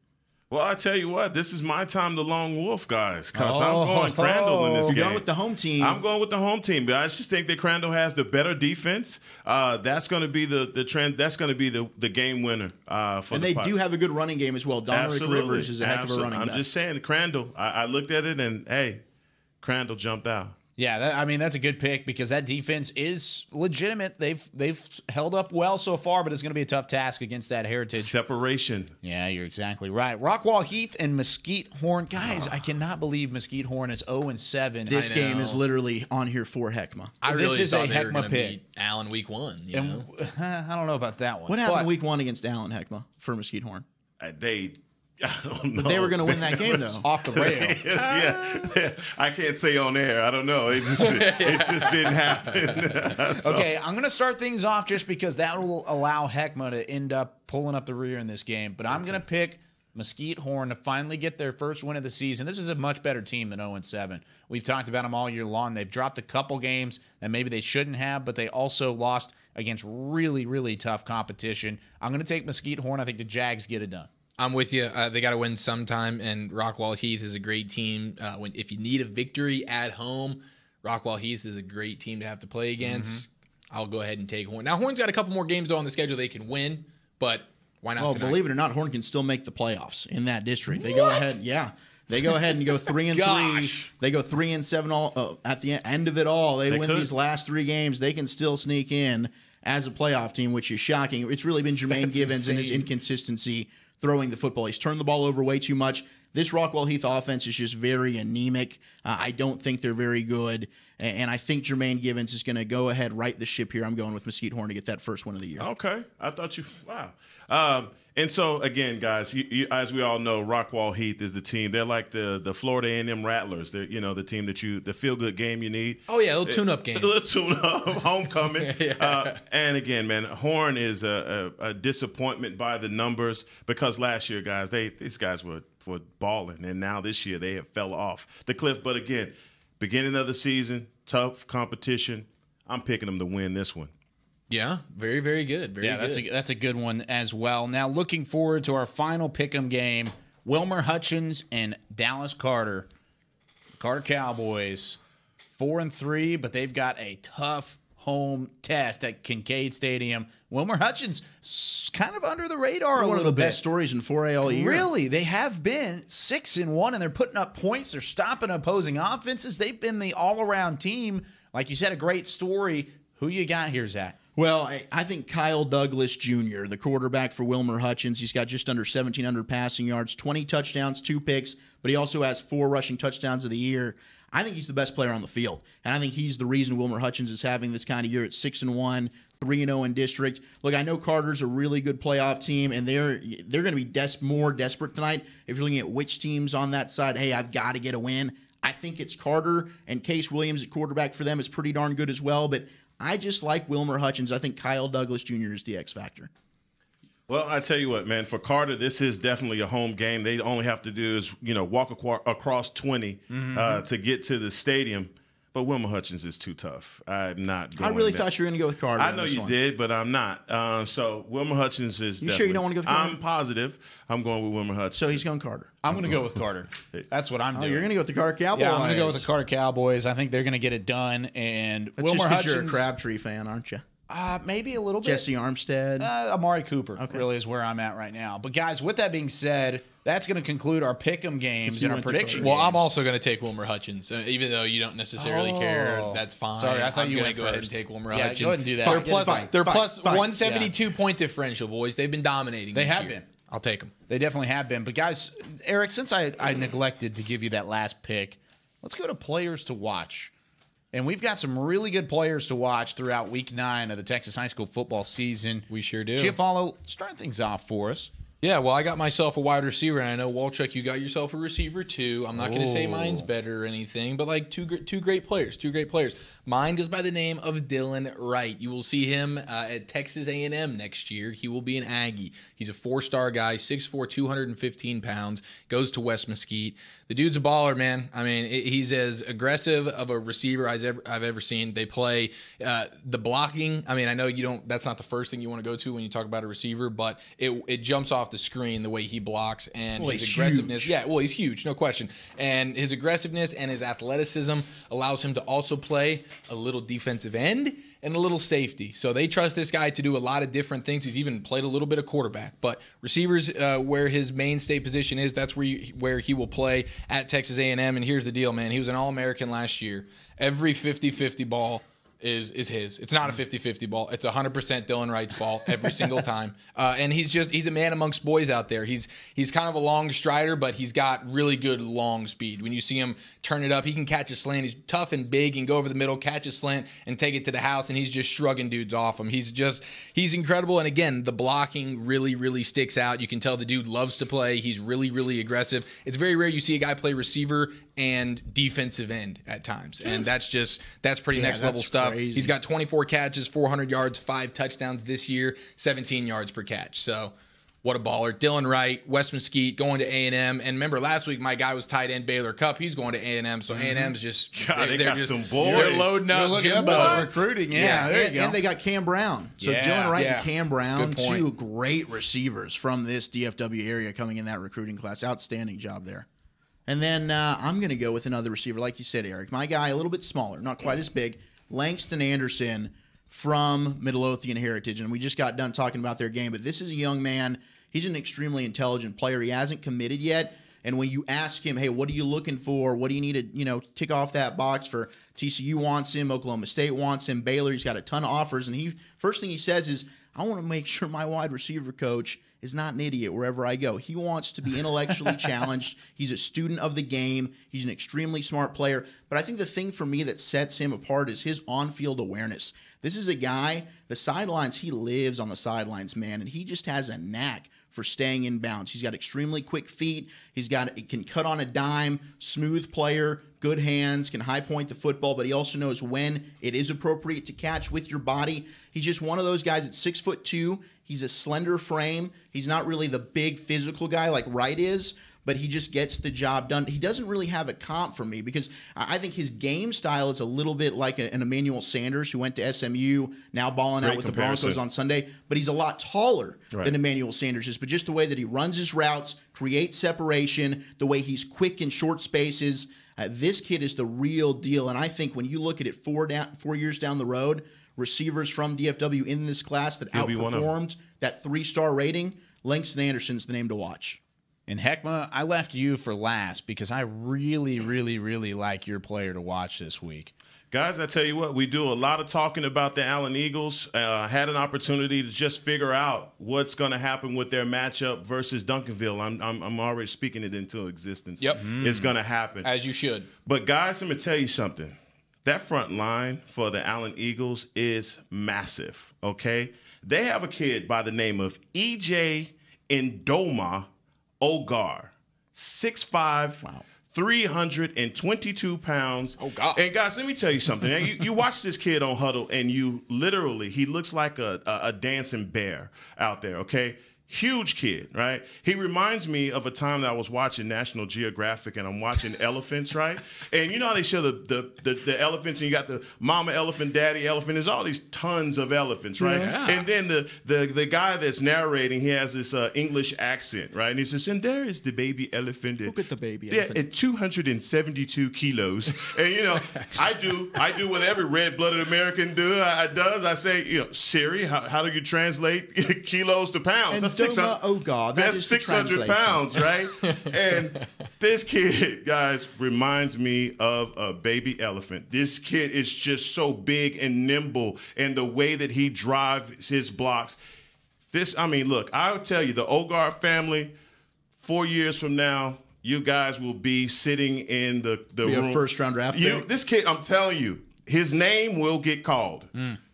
Well, I tell you what, this is my time, the Lone Wolf, guys, because I'm going Crandall in this game. You're going with the home team. I'm going with the home team, but I just think that Crandall has the better defense. That's going to be the trend. That's going to be the game winner for and the they Pirates. do have a good running game as well. Dominic Rivers is a heck of a running back. I'm just saying, Crandall, I looked at it, and, hey, Crandall jumped out. Yeah, I mean, that's a good pick because that defense is legitimate. They've held up well so far, but it's going to be a tough task against that Heritage. Separation. Yeah, you're exactly right. Rockwall Heath and Mesquite Horn. Guys, I cannot believe Mesquite Horn is 0-7. This game is literally on here for Heckma. This is a Heckma pick. Beat Allen week 1. You know? I don't know about that one. What happened week 1 against Allen Heckma for Mesquite Horn? I don't know. But they were going to win that game, though. Off the rail. yeah. I can't say on air. I don't know. It just didn't happen. So. Okay, I'm going to start things off just because that will allow Heckma to end up pulling up the rear in this game. But I'm going to pick Mesquite Horn to finally get their first win of the season. This is a much better team than 0-7. We've talked about them all year long. They've dropped a couple games that maybe they shouldn't have, but they also lost against really, really tough competition. I'm going to take Mesquite Horn. I think the Jags get it done. I'm with you. They got to win sometime, and Rockwall Heath is a great team. If you need a victory at home, Rockwall Heath is a great team to have to play against. I'll go ahead and take Horn. Now, Horn's got a couple more games though on the schedule they can win, but why not? Well, tonight? believe it or not, Horn can still make the playoffs in that district. They go ahead, They go ahead and go 3-3. They go 3-7 all at the end of it all. They win these last 3 games. They can still sneak in as a playoff team, which is shocking. It's really been Jermaine Givens and his inconsistency throwing the football. He's turned the ball over way too much. This Rockwall Heath offense is just very anemic. I don't think they're very good. And I think Jermaine Givens is going to go ahead, right the ship here. I'm going with Mesquite Horn to get that first win of the year. Okay. I thought you – wow. And so, again, guys, as we all know, Rockwall Heath is the team. They're like the Florida A&M Rattlers. They're, the team the feel-good game you need. Oh, yeah, a little tune-up game. A little tune-up, homecoming. And, again, man, Horn is a disappointment by the numbers because last year, guys, these guys were balling, and now this year they have fell off the cliff. But, again, beginning of the season, tough competition. I'm picking them to win this one. Yeah, very, very good. Very good. That's a good one as well. Now, looking forward to our final pick'em game, Wilmer Hutchins and Dallas Carter. Carter Cowboys, 4-3, but they've got a tough home test at Kincaid Stadium. Wilmer Hutchins kind of under the radar a little bit. One of the best stories in 4A all year. Really, they have been 6-1, and they're putting up points. They're stopping opposing offenses. They've been the all-around team. Like you said, a great story. Who you got here, Zach? Well, I think Kyle Douglas Jr., the quarterback for Wilmer Hutchins, he's got just under 1,700 passing yards, 20 touchdowns, 2 picks, but he also has 4 rushing touchdowns of the year. I think he's the best player on the field, and I think he's the reason Wilmer Hutchins is having this kind of year at 6-1, 3-0 in district. Look, I know Carter's a really good playoff team, and they're going to be more desperate tonight. If you're looking at which teams on that side, hey, I've got to get a win. I think it's Carter, and Case Williams at quarterback for them is pretty darn good as well, but I just like Wilmer Hutchins. I think Kyle Douglas Jr. is the X factor. Well, I tell you what, man, for Carter, this is definitely a home game. They only have to do is, walk across 20 to get to the stadium. But Wilmer Hutchins is too tough. I'm not going I really thought you were going to go with Carter. I know you did, but I'm not. So Wilmer Hutchins is You sure you don't want to go with Carter? I'm positive I'm going with Wilmer Hutchins. So he's going Carter. I'm going to go with Carter. That's what I'm doing. You're going to go with the Carter Cowboys. Yeah, I'm going to go with the Carter Cowboys. I think they're going to get it done. And That's Wilmer just Hutchins, you're a Crabtree fan, aren't you? Maybe a little bit. Jesse Armstead. Amari Cooper really is where I'm at right now. But, guys, with that being said, that's going to conclude our pick'em games and our prediction games. Well, I'm also going to take Wilmer Hutchins. Even though you don't necessarily care, that's fine. Sorry, I thought you went go first. ahead and take Wilmer Yeah, Hutchins. go ahead and do that. They're plus 172 point differential, boys. They've been dominating They this have year. been. I'll take them. They definitely have been. But, guys, Eric, since I neglected to give you that last pick, let's go to players to watch. And we've got some really good players to watch throughout Week 9 of the Texas high school football season. We sure do. Giafalo, start things off for us. Yeah, well, I got myself a wide receiver, and I know, Walchuk, you got yourself a receiver too. I'm not going to say mine's better or anything, but like two great players. Mine goes by the name of Dylan Wright. You will see him at Texas A&M next year. He will be an Aggie. He's a 4-star guy, 6'4", 215 pounds, goes to West Mesquite. The dude's a baller, man. I mean, he's as aggressive of a receiver I've ever seen. They play the blocking. I mean, I know you don't. That's not the first thing you want to go to when you talk about a receiver, but it jumps off the screen the way he blocks and Well, his he's aggressiveness. huge. Yeah, well, he's huge, no question. And his aggressiveness and his athleticism allows him to also play a little defensive end and a little safety. So they trust this guy to do a lot of different things. He's even played a little bit of quarterback. But receivers, where his mainstay position is, that's where he will play at Texas A&M. And here's the deal, man. He was an All-American last year. Every 50-50 ball is his. It's not a 50-50 ball. It's 100% Dylan Wright's ball every single time. And he's a man amongst boys out there. He's kind of a long strider, but he's got really good long speed. When you see him turn it up, he can catch a slant. He's tough and big and go over the middle, catch a slant, and take it to the house, and he's just shrugging dudes off him. He's incredible. And again, the blocking really, really sticks out. You can tell the dude loves to play. He's really, really aggressive. It's very rare you see a guy play receiver and defensive end at times. And that's pretty next level stuff. Crazy. He's got 24 catches, 400 yards, 5 touchdowns this year, 17 yards per catch. So what a baller. Dylan Wright, West Mesquite, going to A&M. And remember, last week my guy was tight end Baylor Cup. He's going to A&M. So A&M's just God, they got some boys. They're loading up Jimbo. Recruiting, and they got Cam Brown. So Dylan Wright and Cam Brown, Good point. 2 great receivers from this DFW area coming in that recruiting class. Outstanding job there. And then I'm going to go with another receiver, like you said, Eric. My guy, a little bit smaller, not quite as big, Langston Anderson from Midlothian Heritage. And we just got done talking about their game, but this is a young man. He's an extremely intelligent player. He hasn't committed yet. And when you ask him, hey, what are you looking for? What do you need to, tick off that box for? TCU wants him. Oklahoma State wants him. Baylor, he's got a ton of offers. And first thing he says is, I want to make sure my wide receiver coach is not an idiot wherever I go. He wants to be intellectually challenged. He's a student of the game. He's an extremely smart player. But I think the thing for me that sets him apart is his on-field awareness. This is a guy, the sidelines, he lives on the sidelines, man, and he just has a knack for staying in bounds. He's got extremely quick feet. He can cut on a dime, smooth player, good hands, can high point the football, but he also knows when it is appropriate to catch with your body. He's just one of those guys that's 6'2". He's a slender frame. He's not really the big physical guy like Wright is, but he just gets the job done. He doesn't really have a comp for me because I think his game style is a little bit like an Emmanuel Sanders who went to SMU, now balling out with the Broncos on Sunday, but he's a lot taller than Emmanuel Sanders is. But just the way that he runs his routes, creates separation, the way he's quick in short spaces, this kid is the real deal. And I think when you look at it 4 years down the road, receivers from DFW in this class that outperformed that 3-star rating, Langston Anderson's the name to watch. And Heckma, I left you for last because I really, really, really like your player to watch this week. Guys, I tell you what, we do a lot of talking about the Allen Eagles. Had an opportunity to just figure out what's going to happen with their matchup versus Duncanville. I'm already speaking it into existence. Yep. It's going to happen. As you should. But guys, I'm going to tell you something. That front line for the Allen Eagles is massive, okay? They have a kid by the name of E.J. Ndoma Ogar, 6'5", 322 pounds. Oh, God. And guys, let me tell you something. You watch this kid on Huddle, and he looks like a dancing bear out there, okay? Huge kid, right? He reminds me of a time that I was watching National Geographic and I'm watching elephants, right? And you know how they show the elephants and you got the mama elephant, daddy elephant. There's all these tons of elephants, right? Yeah. And then the guy that's narrating, he has this English accent, right? And he says, and there is the baby elephant. Look at the baby elephant. At 272 kilos. And, I do what every red-blooded American does. I say, Siri, how do you translate kilos to pounds? And 600. Oh God, that's 600 pounds, right? And this kid, guys, reminds me of a baby elephant. This kid is just so big and nimble, and the way that he drives his blocks. Look, I'll tell you, the Ogar family, 4 years from now, you guys will be sitting in the room. A first-round draft pick. This kid, I'm telling you, his name will get called.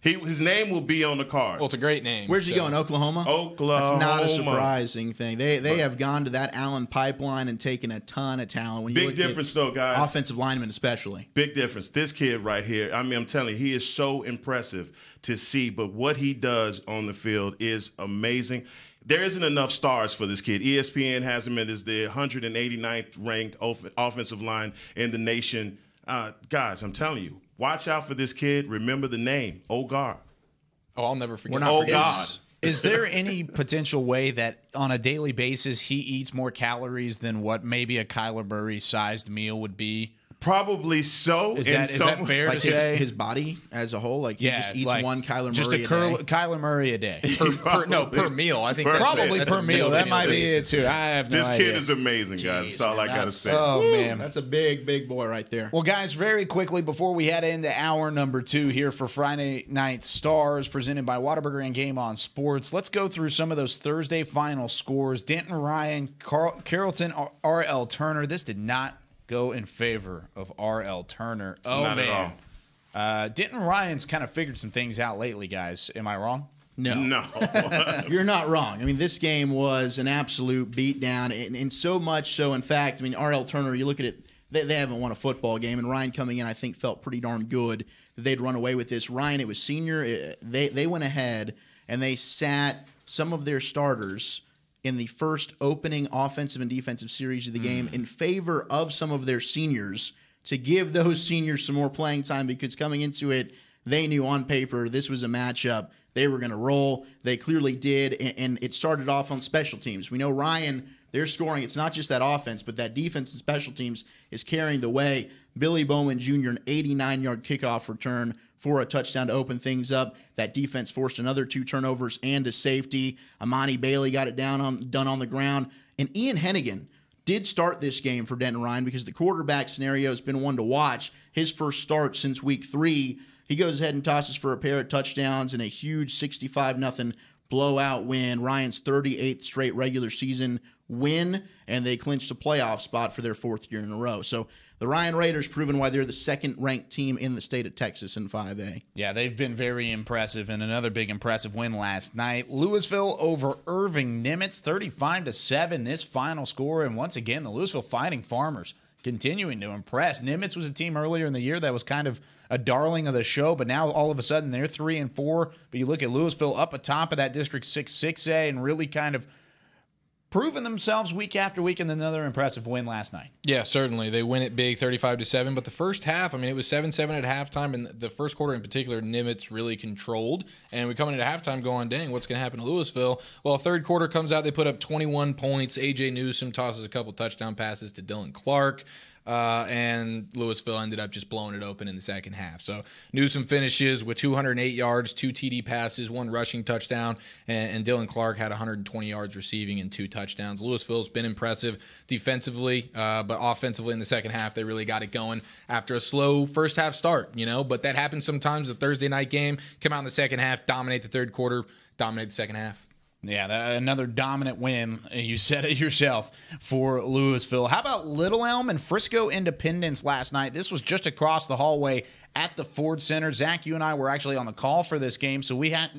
His name will be on the card. Well, it's a great name. Where's he going? Oklahoma? Oklahoma. That's not a surprising thing. They have gone to that Allen pipeline and taken a ton of talent. When you Big difference, though, guys. Offensive linemen especially. Big difference. This kid right here, I'm telling you, he is so impressive to see. But what he does on the field is amazing. There isn't enough stars for this kid. ESPN has him as the 189th ranked offensive line in the nation. Guys, I'm telling you, watch out for this kid. Remember the name, Ogar. Oh, I'll never forget. We're not forgetting. Is there any potential way that on a daily basis he eats more calories than what maybe a Kyler Murray-sized meal would be? Probably so. Is that fair like to say? His body as a whole, like he just eats like one Kyler Murray just a day. Kyler Murray a day. Per meal. I think probably per meal. That might be it too. I have no This idea. kid is amazing, guys. That's all I gotta say. Oh man, That's a big boy right there. Well, guys, very quickly before we head into hour number 2 here for Friday Night Stars, presented by Whataburger and Game On Sports, let's go through some of those Thursday final scores. Denton Ryan, Carrollton, R.L. Turner. This did not go in favor of R.L. Turner. Oh, Not man. at all. Denton Ryan's kind of figured some things out lately, guys. Am I wrong? No. You're not wrong. I mean, this game was an absolute beatdown, and so much so, in fact, I mean, R.L. Turner, you look at it, they haven't won a football game, and Ryan coming in, I think, felt pretty darn good that they'd run away with this. Ryan, it was senior. They went ahead, and they sat some of their starters in the first opening offensive and defensive series of the game in favor of some of their seniors to give those seniors some more playing time, because coming into it, they knew on paper this was a matchup they were going to roll. They clearly did, and it started off on special teams. We know Ryan, they're scoring. It's not just that offense, but that defense and special teams is carrying the way. Billy Bowman Jr., an 89-yard kickoff return for a touchdown to open things up. That defense forced another 2 turnovers and a safety. Amani Bailey got it done on the ground. And Ian Hennigan did start this game for Denton Ryan, because the quarterback scenario has been one to watch. His first start since week 3. He goes ahead and tosses for a pair of touchdowns and a huge 65-0 blowout win. Ryan's 38th straight regular season win, and they clinched a playoff spot for their 4th year in a row. So the Ryan Raiders proven why they're the second-ranked team in the state of Texas in 5A. Yeah, they've been very impressive, and another big impressive win last night. Louisville over Irving Nimitz, 35-7, this final score. And once again, the Louisville Fighting Farmers continuing to impress. Nimitz was a team earlier in the year that was kind of a darling of the show, but now all of a sudden they're 3-4. But you look at Louisville up atop of that District 6A and really kind of proving themselves week after week, and another impressive win last night. Yeah, certainly. They win it big, 35-7. But the first half, I mean, it was 7-7 at halftime, and the first quarter in particular, Nimitz really controlled. And we come into halftime going, dang, what's going to happen to Louisville? Well, third quarter comes out, they put up 21 points. A.J. Newsome tosses a couple touchdown passes to Dylan Clark. And Louisville ended up just blowing it open in the second half. So Newsome finishes with 208 yards, 2 TD passes, 1 rushing touchdown, and Dylan Clark had 120 yards receiving and 2 touchdowns. Louisville's been impressive defensively, but offensively in the second half, they really got it going after a slow first half start, but that happens sometimes. The Thursday night game, come out in the second half, dominate the third quarter, dominate the second half. Yeah, another dominant win. You said it yourself for Louisville. How about Little Elm and Frisco Independence last night? This was just across the hallway at the Ford Center. Zach, you and I were actually on the call for this game, so we had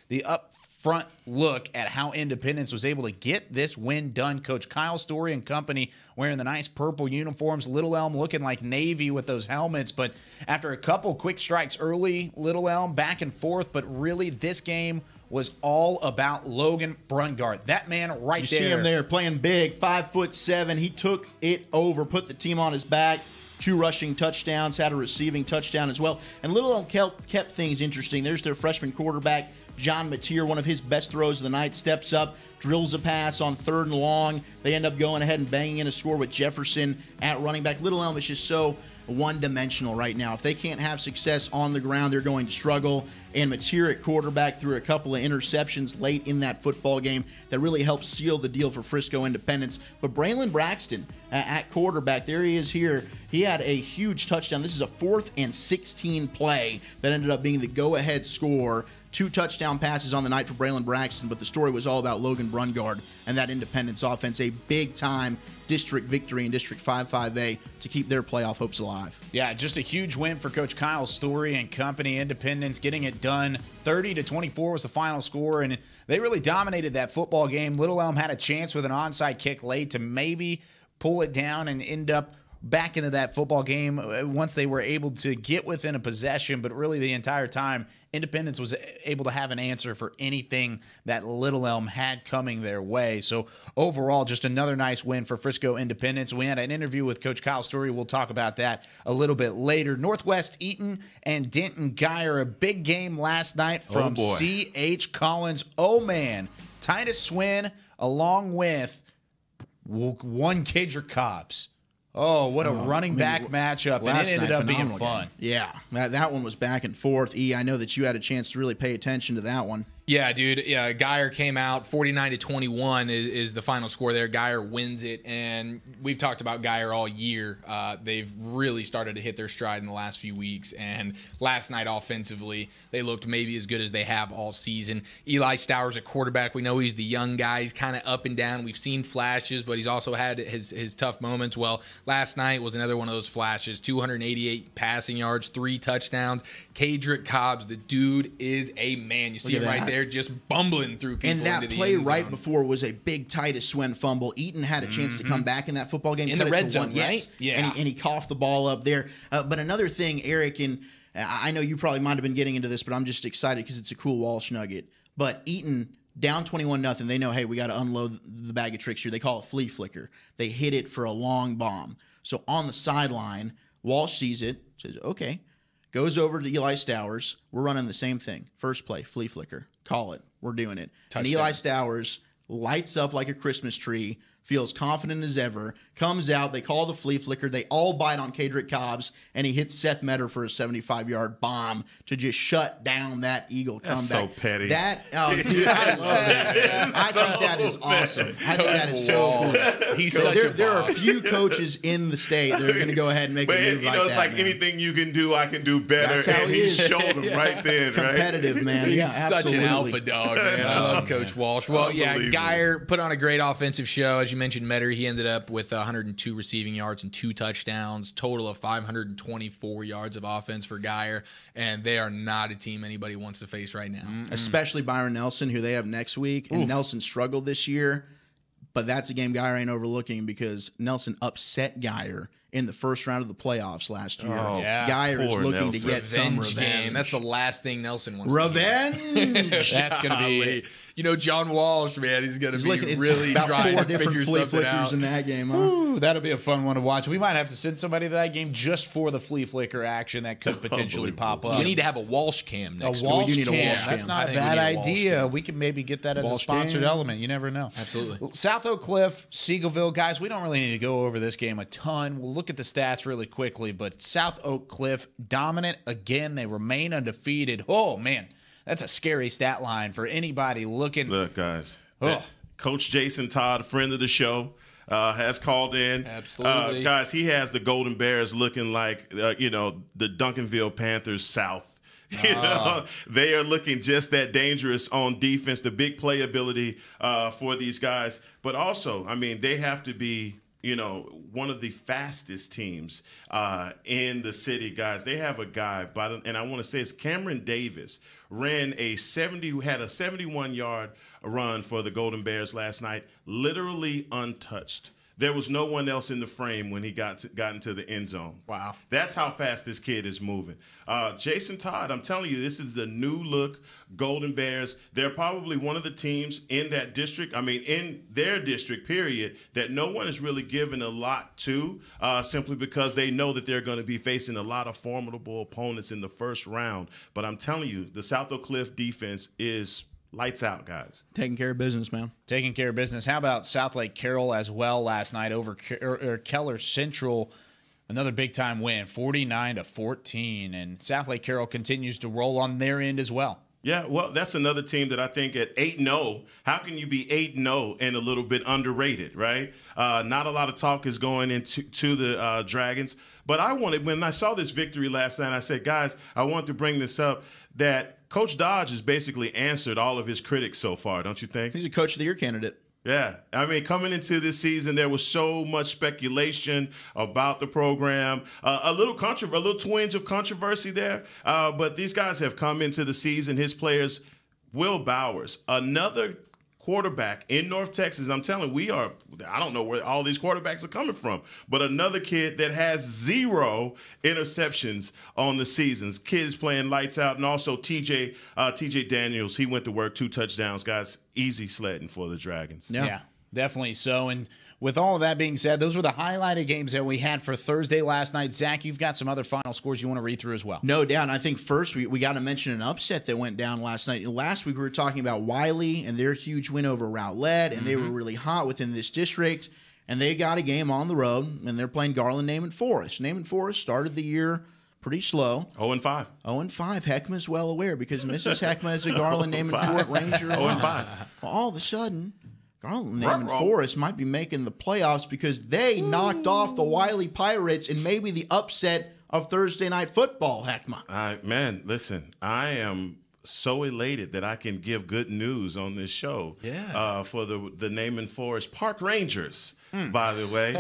the upfront look at how Independence was able to get this win done. Coach Kyle Story and company wearing the nice purple uniforms. Little Elm looking like Navy with those helmets. But after a couple quick strikes early, Little Elm back and forth. But really, this game was all about Logan Brungard. That man right there. You see him there playing big, 5'7". He took it over, put the team on his back. 2 rushing touchdowns, had a receiving touchdown as well. And Little Elm kept things interesting. There's their freshman quarterback, John Mateer, one of his best throws of the night, steps up, drills a pass on 3rd and long. They end up going ahead and banging in a score with Jefferson at running back. Little Elm is just so one-dimensional right now. If they can't have success on the ground, they're going to struggle. And Mateer at quarterback threw a couple of interceptions late in that football game that really helped seal the deal for Frisco Independence. But Braylon Braxton at quarterback, there he is here. He had a huge touchdown. This is a 4th and 16 play that ended up being the go-ahead score. 2 touchdown passes on the night for Braylon Braxton, but the story was all about Logan Brungard and that Independence offense. A big-time district victory in District 5A to keep their playoff hopes alive. Yeah, just a huge win for Coach Kyle Story and company. Independence getting it done. 30-24 was the final score, and they really dominated that football game. Little Elm had a chance with an onside kick late to maybe pull it down and end up back into that football game once they were able to get within a possession, but really the entire time, Independence was able to have an answer for anything that Little Elm had coming their way. So overall, just another nice win for Frisco Independence. We had an interview with Coach Kyle Story. We'll talk about that a little bit later. Northwest Eaton and Denton Geyer, a big game last night from C.H. Collins. Oh, man. Titus Swin along with one Cadre Cobbs. Oh, what a running back matchup, and it ended up being fun. Game. Yeah, that one was back and forth. I know that you had a chance to really pay attention to that one. Yeah, dude. Yeah, Geyer came out 49-21 is the final score there. Geyer wins it, and we've talked about Geyer all year. They've really started to hit their stride in the last few weeks, and last night offensively, they looked maybe as good as they have all season. Eli Stowers at quarterback. We know he's the young guy. He's kind of up and down. We've seen flashes, but he's also had his tough moments. Well, last night was another one of those flashes. 288 passing yards, 3 touchdowns. Cadrick Cobbs, the dude is a man. You see him right there. They're just bumbling through people. And that into the play end right zone. before was a big Titus Swin fumble. Eaton had a chance to come back in that football game. In the red zone, right? Yeah. And he coughed the ball up there. But another thing, Eric, and I know you probably might have been getting into this, but I'm just excited because it's a cool Walsh nugget. But Eaton down 21-0. They know, hey, we got to unload the bag of tricks here. They call it flea flicker. They hit it for a long bomb. So on the sideline, Walsh sees it, says, okay. Goes over to Eli Stowers. We're running the same thing. First play, flea flicker. Call it. We're doing it. Touchdown. And Eli Stowers lights up like a Christmas tree, feels confident as ever, comes out. They call the flea flicker. They all bite on Cadrick Cobbs, and he hits Seth Metter for a 75-yard bomb to just shut down that Eagle comeback. That's so petty. Dude, I love it. I think that is awesome. I think that is so cool. He's such a There are a few coaches in the state that are going to go ahead and make a move like that. It's like anything you can do, I can do better. That's how and he is. showed them right then, Competitive, man. He's Yeah, such an alpha dog, man. I love Coach Walsh. Well, yeah, Geyer put on a great offensive show. As you mentioned, Metter, he ended up with 102 receiving yards and 2 touchdowns, total of 524 yards of offense for Geyer, and they are not a team anybody wants to face right now. Especially Byron Nelson, who they have next week. And Nelson struggled this year, but that's a game Geyer ain't overlooking because Nelson upset Geyer in the first round of the playoffs last year. Oh, yeah. Geyer is looking to get some revenge. revenge. That's the last thing Nelson wants Revenge! to do. That's going to be, John Walsh, man, he's going to be really about trying 4 to different figure flea something flickers out. in that game, huh? Ooh, that'll be a fun one to watch. We might have to send somebody to that game just for the flea flicker action that could potentially pop up. We need to have a Walsh cam next week. Walsh we do need a cam. Walsh cam. That's not I a think we bad need a Walsh idea. cam. We can maybe get that as a Walsh sponsored cam. element. You never know. Absolutely. South Oak Cliff, Seagoville, guys, we don't really need to go over this game a ton. We'll look at the stats really quickly, but South Oak Cliff dominant again. They remain undefeated. Oh, man, that's a scary stat line for anybody looking. Look, guys. Coach Jason Todd, friend of the show, has called in. Absolutely. Guys, he has the Golden Bears looking like, the Duncanville Panthers South. They are looking just that dangerous on defense, the big playability for these guys. But also, I mean, they have to be one of the fastest teams in the city, guys. They have a guy, and I want to say it's Cameron Davis, had a 71-yard run for the Golden Bears last night, literally untouched. There was no one else in the frame when he got into the end zone. Wow. That's how fast this kid is moving. Jason Todd, I'm telling you, this is the new look Golden Bears. They're probably one of the teams in that district, in their district, period, that no one is really given a lot to simply because they know that they're going to be facing a lot of formidable opponents in the first round. But I'm telling you, the South Oak Cliff defense is lights out, guys. Taking care of business, man. Taking care of business. How about South Lake Carroll as well last night over Keller Central? Another big-time win, 49-14. And South Lake Carroll continues to roll on their end as well. Yeah, well, that's another team that I think at 8-0, how can you be 8-0 and a little bit underrated, right? Not a lot of talk is going into the Dragons. But when I saw this victory last night, I said, guys, I want to bring this up, that Coach Dodge has basically answered all of his critics so far, don't you think? He's a Coach of the Year candidate. Yeah. Coming into this season, there was so much speculation about the program, a little twinge of controversy there. But these guys have come into the season. His players, Will Bowers, another quarterback in North Texas. I'm telling you, I don't know where all these quarterbacks are coming from, but another kid that has 0 interceptions on the seasons. Kids playing lights out, and also TJ Daniels, he went to work, 2 touchdowns, guys. Easy sledding for the Dragons. Yeah, definitely so. And with all of that being said, those were the highlighted games that we had for Thursday last night. Zach, you've got some other final scores you want to read through as well. No doubt. I think first we got to mention an upset that went down last night. Last week we were talking about Wiley and their huge win over Rowlett, and they were really hot within this district. And they got a game on the road, and they're playing Garland Naaman Forest. Naaman Forest started the year pretty slow. 0-5. 0-5. Heckma's well aware because Mrs. Heckma is a Garland Naaman Fort Ranger. 0-5. Well, all of a sudden, Garland Naaman Forest might be making the playoffs because they knocked off the Wiley Pirates in maybe the upset of Thursday Night Football, Heckma. Man, listen, I am so elated that I can give good news on this show. For the Naaman Forest Park Rangers, by the way.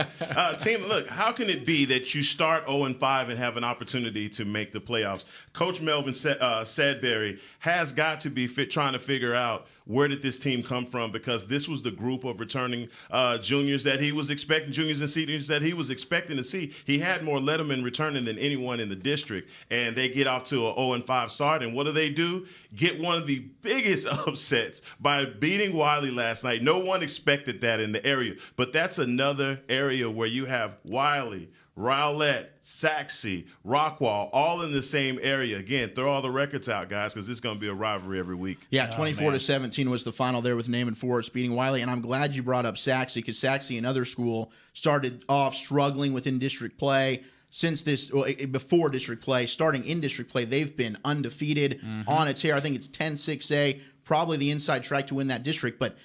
Team, look, how can it be that you start 0-5 and have an opportunity to make the playoffs? Coach Melvin Sadberry has got to be trying to figure out where did this team come from, because this was the group of returning juniors that he was expecting, juniors and seniors that he was expecting to see. He had more Letterman returning than anyone in the district, and they get off to a 0-5 start. And what do? Get one of the biggest upsets by beating Wiley last night. No one expected that in the area, but that's another area where you have Wiley, Rowlett, Saxe, Rockwall, all in the same area. Again, throw all the records out, guys, because it's going to be a rivalry every week. Yeah, 24-17 was the final there with Naaman Forest beating Wiley. And I'm glad you brought up Saxe, because Saxe, another school, started off struggling within district play. Before district play, starting in district play, they've been undefeated on a tear. I think it's 10-6A, probably the inside track to win that district. But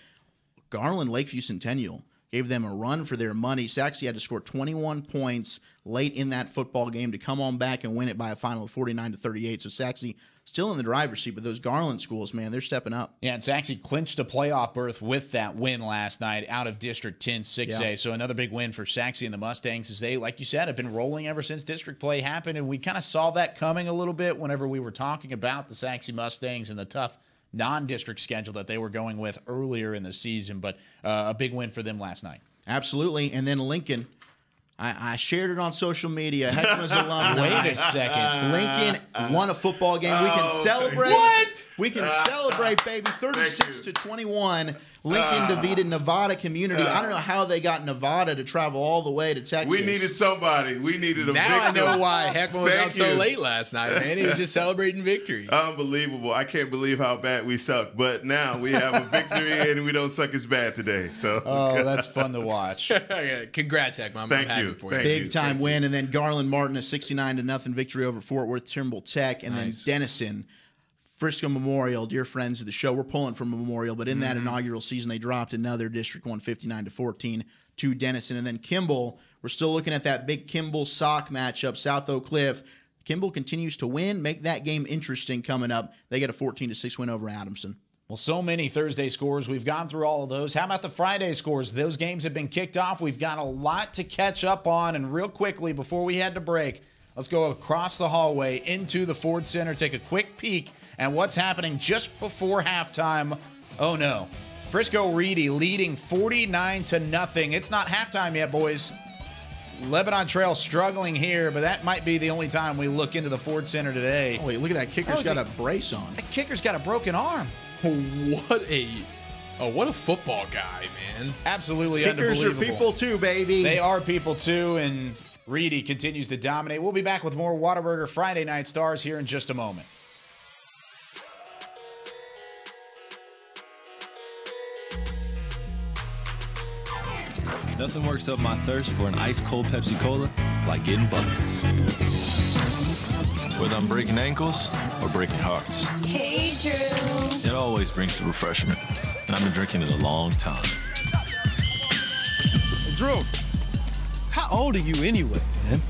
Garland Lakeview Centennial gave them a run for their money. Saxe had to score 21 points late in that football game to come on back and win it by a final of 49-38. So Saxe still in the driver's seat, but those Garland schools, man, they're stepping up. Yeah, and Saxe clinched a playoff berth with that win last night out of District 10-6A. Yeah. So another big win for Saxe and the Mustangs, as they, like you said, have been rolling ever since district play happened. And we kind of saw that coming a little bit whenever we were talking about the Saxe Mustangs and the tough non-district schedule that they were going with earlier in the season. But a big win for them last night. Absolutely. And then Lincoln, I shared it on social media. Heckma's alumni. Wait a second. Lincoln won a football game. We can celebrate. What? We can celebrate, baby. 36-21. Lincoln defeated Nevada Community. I don't know how they got Nevada to travel all the way to Texas. We needed somebody. We needed a now victim. I know why Heckma was out so late last night, man. He was just celebrating victory. Unbelievable. I can't believe how bad we suck. But now we have a victory, and we don't suck as bad today. So that's fun to watch. Congrats, Heckma. I'm happy for you. Big time win. And then Garland Martin, a 69-0 victory over Fort Worth Trimble Tech. And then Denison, Frisco Memorial, dear friends of the show. We're pulling from Memorial, but in that inaugural season, they dropped another District 1 59-14 to Denison. And then Kimball, we're still looking at that big Kimball-Sock matchup, South Oak Cliff. Kimball continues to win, make that game interesting coming up. They get a 14-6 win over Adamson. Well, so many Thursday scores. We've gone through all of those. How about the Friday scores? Those games have been kicked off. We've got a lot to catch up on. And real quickly, before we head to break, let's go across the hallway into the Ford Center, take a quick peek at what's happening just before halftime. Oh, no. Frisco Reedy leading 49-0. It's not halftime yet, boys. Lebanon Trail struggling here, but that might be the only time we look into the Ford Center today. Oh, wait, look at that. Kicker's got a brace on. That kicker's got a broken arm. What a football guy, man. Absolutely Kickers unbelievable. are people too, baby. They are people too, and Reedy continues to dominate. We'll be back with more Whataburger Friday Night Stars here in just a moment. Nothing works up my thirst for an ice-cold Pepsi Cola like getting buckets. Whether I'm breaking ankles or breaking hearts. Hey, Drew. It always brings the refreshment, and I've been drinking it a long time. Drew, how old are you anyway, man?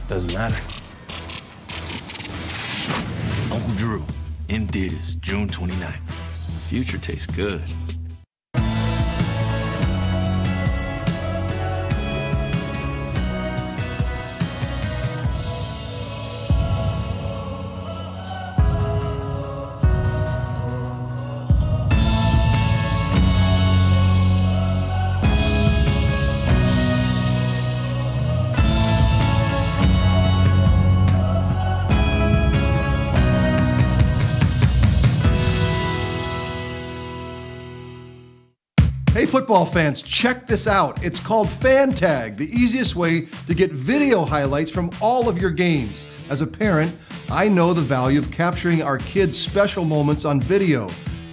Doesn't matter. Uncle Drew, in theaters, June 29th. Future tastes good. football fans, check this out. It's called FanTag, the easiest way to get video highlights from all of your games. As a parent, I know the value of capturing our kids' special moments on video.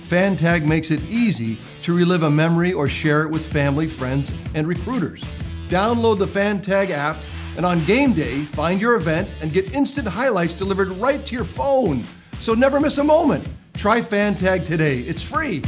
FanTag makes it easy to relive a memory or share it with family, friends, and recruiters. Download the FanTag app, and on game day, find your event and get instant highlights delivered right to your phone. So never miss a moment. Try FanTag today. It's free.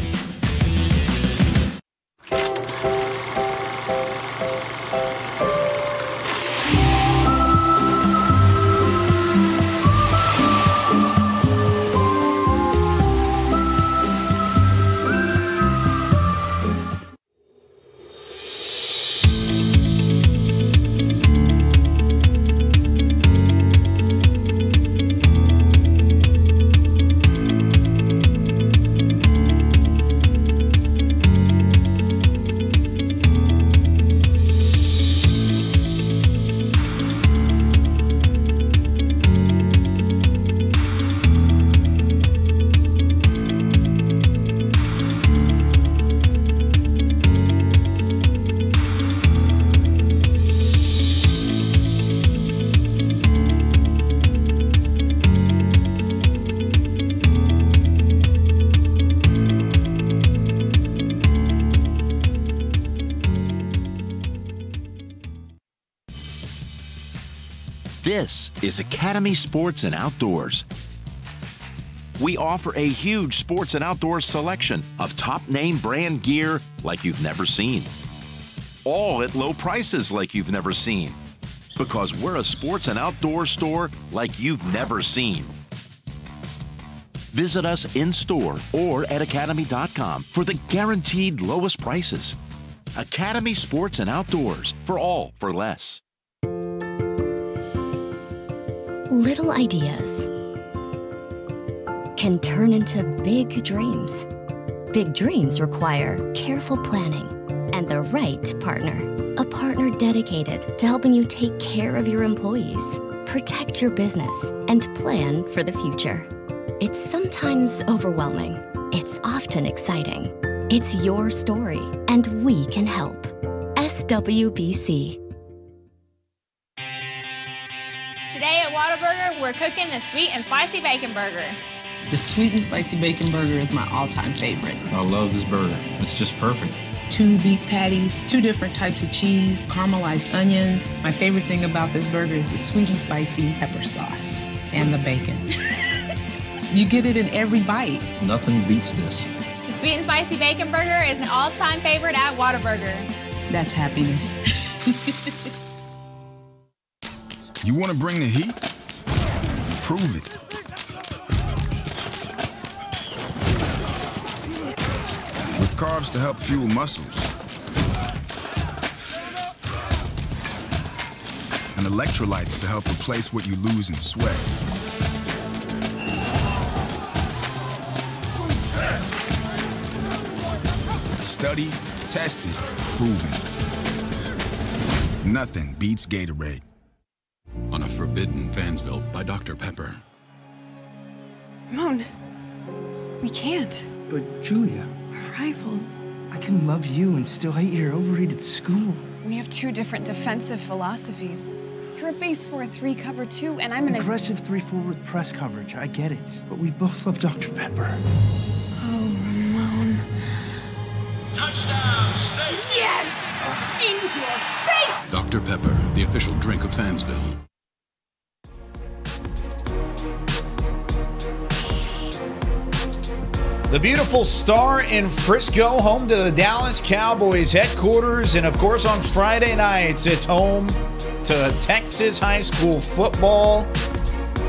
This is Academy Sports and Outdoors. We offer a huge sports and outdoors selection of top name brand gear like you've never seen. All at low prices like you've never seen. Because we're a sports and outdoor store like you've never seen. Visit us in store or at academy.com for the guaranteed lowest prices. Academy Sports and Outdoors, for all for less. Little ideas can turn into big dreams. Big dreams require careful planning and the right partner. A partner dedicated to helping you take care of your employees, protect your business, and plan for the future. It's sometimes overwhelming. It's often exciting. It's your story, and we can help. SWBC. Today at Whataburger, we're cooking the sweet and spicy bacon burger. The sweet and spicy bacon burger is my all-time favorite. I love this burger. It's just perfect. 2 beef patties, 2 different types of cheese, caramelized onions. My favorite thing about this burger is the sweet and spicy pepper sauce and the bacon. You get it in every bite. Nothing beats this. The sweet and spicy bacon burger is an all-time favorite at Whataburger. That's happiness. You want to bring the heat? Prove it. With carbs to help fuel muscles. And electrolytes to help replace what you lose in sweat. Studied, tested, proven. Nothing beats Gatorade. On a forbidden Fansville by Dr. Pepper. Ramon, we can't. But Julia, We're rivals. I can love you and still hate your overrated school. We have 2 different defensive philosophies. You're a base 4-3 cover 2, and I'm an aggressive 3-4 with press coverage. I get it, but we both love Dr. Pepper. Oh, Ramon. Touchdown, State! Yes! In your face! Dr. Pepper, the official drink of Fansville. The beautiful Star in Frisco, home to the Dallas Cowboys headquarters. And of course, on Friday nights, it's home to Texas high school football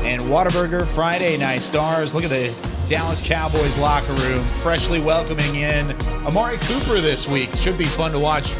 and Whataburger Friday night. Stars, look at the Dallas Cowboys locker room, freshly welcoming in Amari Cooper this week. Should be fun to watch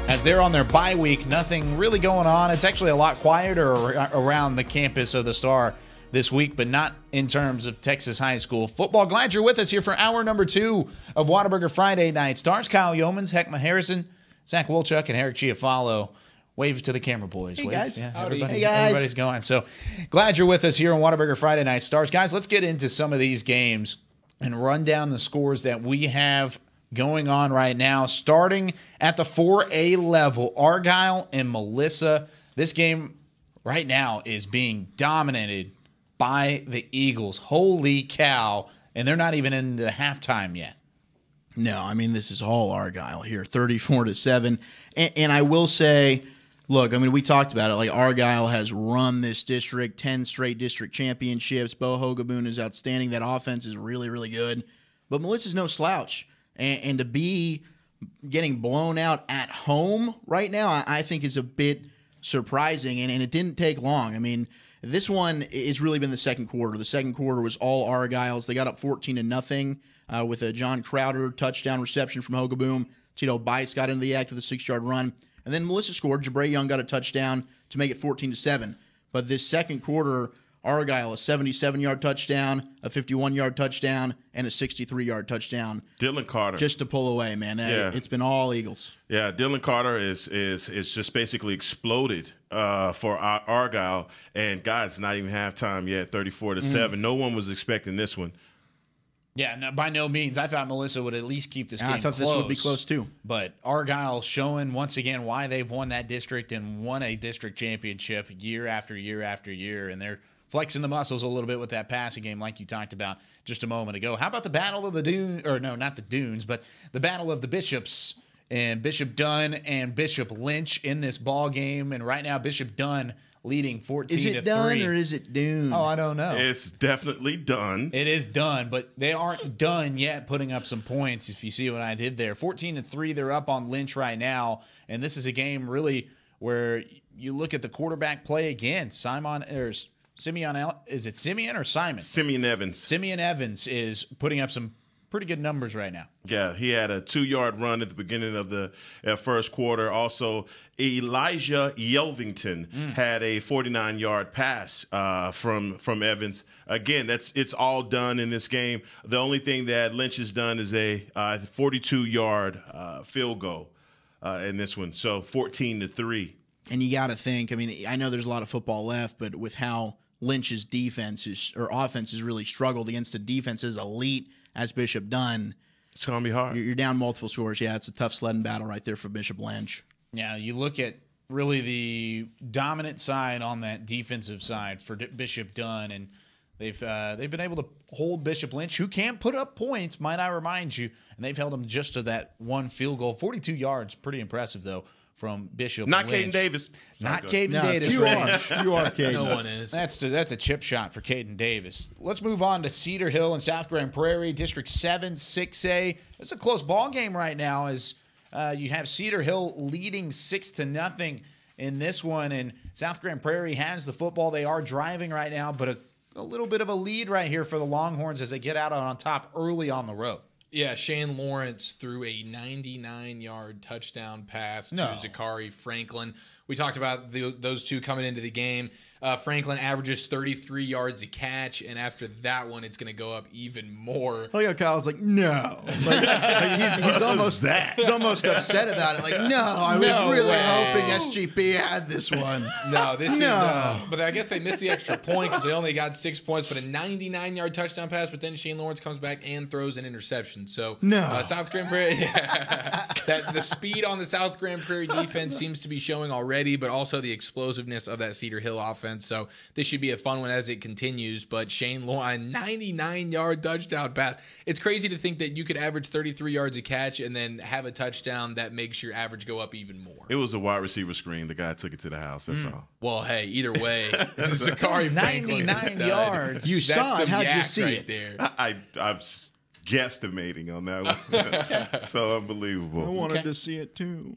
as they're on their bye week. Nothing really going on. It's actually a lot quieter around the campus of the Star this week, but not in terms of Texas high school football. Glad you're with us here for hour number 2 of Whataburger Friday Night Stars. Kyle Yeomans, Heckma Harrison, Zach Wolchuk, and Eric Chiafalo. Wave to the camera, boys. Hey, Wave. guys. Yeah, Howdy. everybody, Hey, guys. Everybody's going. So glad you're with us here on Whataburger Friday Night Stars. Guys, let's get into some of these games and run down the scores that we have going on right now. Starting at the 4A level, Argyle and Melissa. This game right now is being dominated by the Eagles. Holy cow. And they're not even in the halftime yet. No, I mean, this is all Argyle here, 34-7. And I will say, look, I mean, we talked about it. Like, Argyle has run this district, 10 straight district championships. Bo Hogaboon is outstanding. That offense is really, really good. But Melissa's no slouch. And to be getting blown out at home right now, I think is a bit surprising. And it didn't take long. I mean, this one has really been the second quarter. The second quarter was all Argyle's. They got up 14-0 with a John Crowder touchdown reception from Hogaboom. Tito Bice got into the act with a 6-yard run. And then Melissa scored. Jabray Young got a touchdown to make it 14-7. But this second quarter, Argyle, a 77-yard touchdown, a 51-yard touchdown, and a 63-yard touchdown. Dylan Carter. Just to pull away, man. It's been all Eagles. Yeah, Dylan Carter is just basically exploded for Argyle. And, guys, not even halftime yet, 34-7. No one was expecting this one. Yeah, no, by no means. I thought Melissa would at least keep this game close. I thought this would be close, too. But Argyle showing once again why they've won that district and won a district championship year after year after year. And they're flexing the muscles a little bit with that passing game like you talked about just a moment ago. How about the Battle of the Dunes? Or no, not the Dunes, but the Battle of the Bishops. And Bishop Dunn and Bishop Lynch in this ball game. And right now, Bishop Dunn leading 14-3. Is it Dunn or is it Dune? Oh, I don't know. It's definitely done. It is done, but they aren't done yet putting up some points, if you see what I did there. 14-3, they're up on Lynch right now, and this is a game really where you look at the quarterback play again. Simeon or is it Simeon or Simon? Simeon Evans. Simeon Evans is putting up some pretty good numbers right now. Yeah, he had a 2-yard run at the beginning of the first quarter. Also, Elijah Yelvington had a 49-yard pass from Evans. Again, it's all done in this game. The only thing that Lynch has done is a 42-yard field goal in this one. So 14-3. And you got to think, I mean, I know there's a lot of football left, but with how Lynch's offense has really struggled against a defense as elite as Bishop Dunn, it's going to be hard. You're down multiple scores. Yeah, it's a tough sledding battle right there for Bishop Lynch. Yeah, you look at really the dominant side on that defensive side for Bishop Dunn, and they've been able to hold Bishop Lynch, who can put up points, might I remind you, and they've held him just to that one field goal. 42 yards, pretty impressive, though, from Bishop Not Lynch. Caden Davis. Not Caden Davis. You are Caden. No one is. That's a chip shot for Caden Davis. Let's move on to Cedar Hill and South Grand Prairie, District 7, 6A. It's a close ball game right now as you have Cedar Hill leading 6-0 in this one, and South Grand Prairie has the football. They are driving right now, but a little bit of a lead right here for the Longhorns as they get out on top early on the road. Yeah, Shane Lawrence threw a 99-yard touchdown pass to Zachary Franklin. We talked about those two coming into the game. Franklin averages 33 yards a catch, and after that one, it's going to go up even more. Look how Kyle's like, no. He's almost upset about it. Like, no, I was really hoping SGP had this one. No, is. But I guess they missed the extra point because they only got 6 points. But a 99-yard touchdown pass. But then Shane Lawrence comes back and throws an interception. So South Grand Prairie, the speed on the South Grand Prairie defense seems to be showing already, but also the explosiveness of that Cedar Hill offense. So this should be a fun one as it continues. But Shane Lawrence, 99-yard touchdown pass. It's crazy to think that you could average 33 yards a catch and then have a touchdown that makes your average go up even more. It was a wide receiver screen. The guy took it to the house. That's all. Well, hey, either way, Zachary Franklin 99 yards. You saw it. How'd you see it? There. I'm guesstimating on that one. So unbelievable. I wanted to see it too.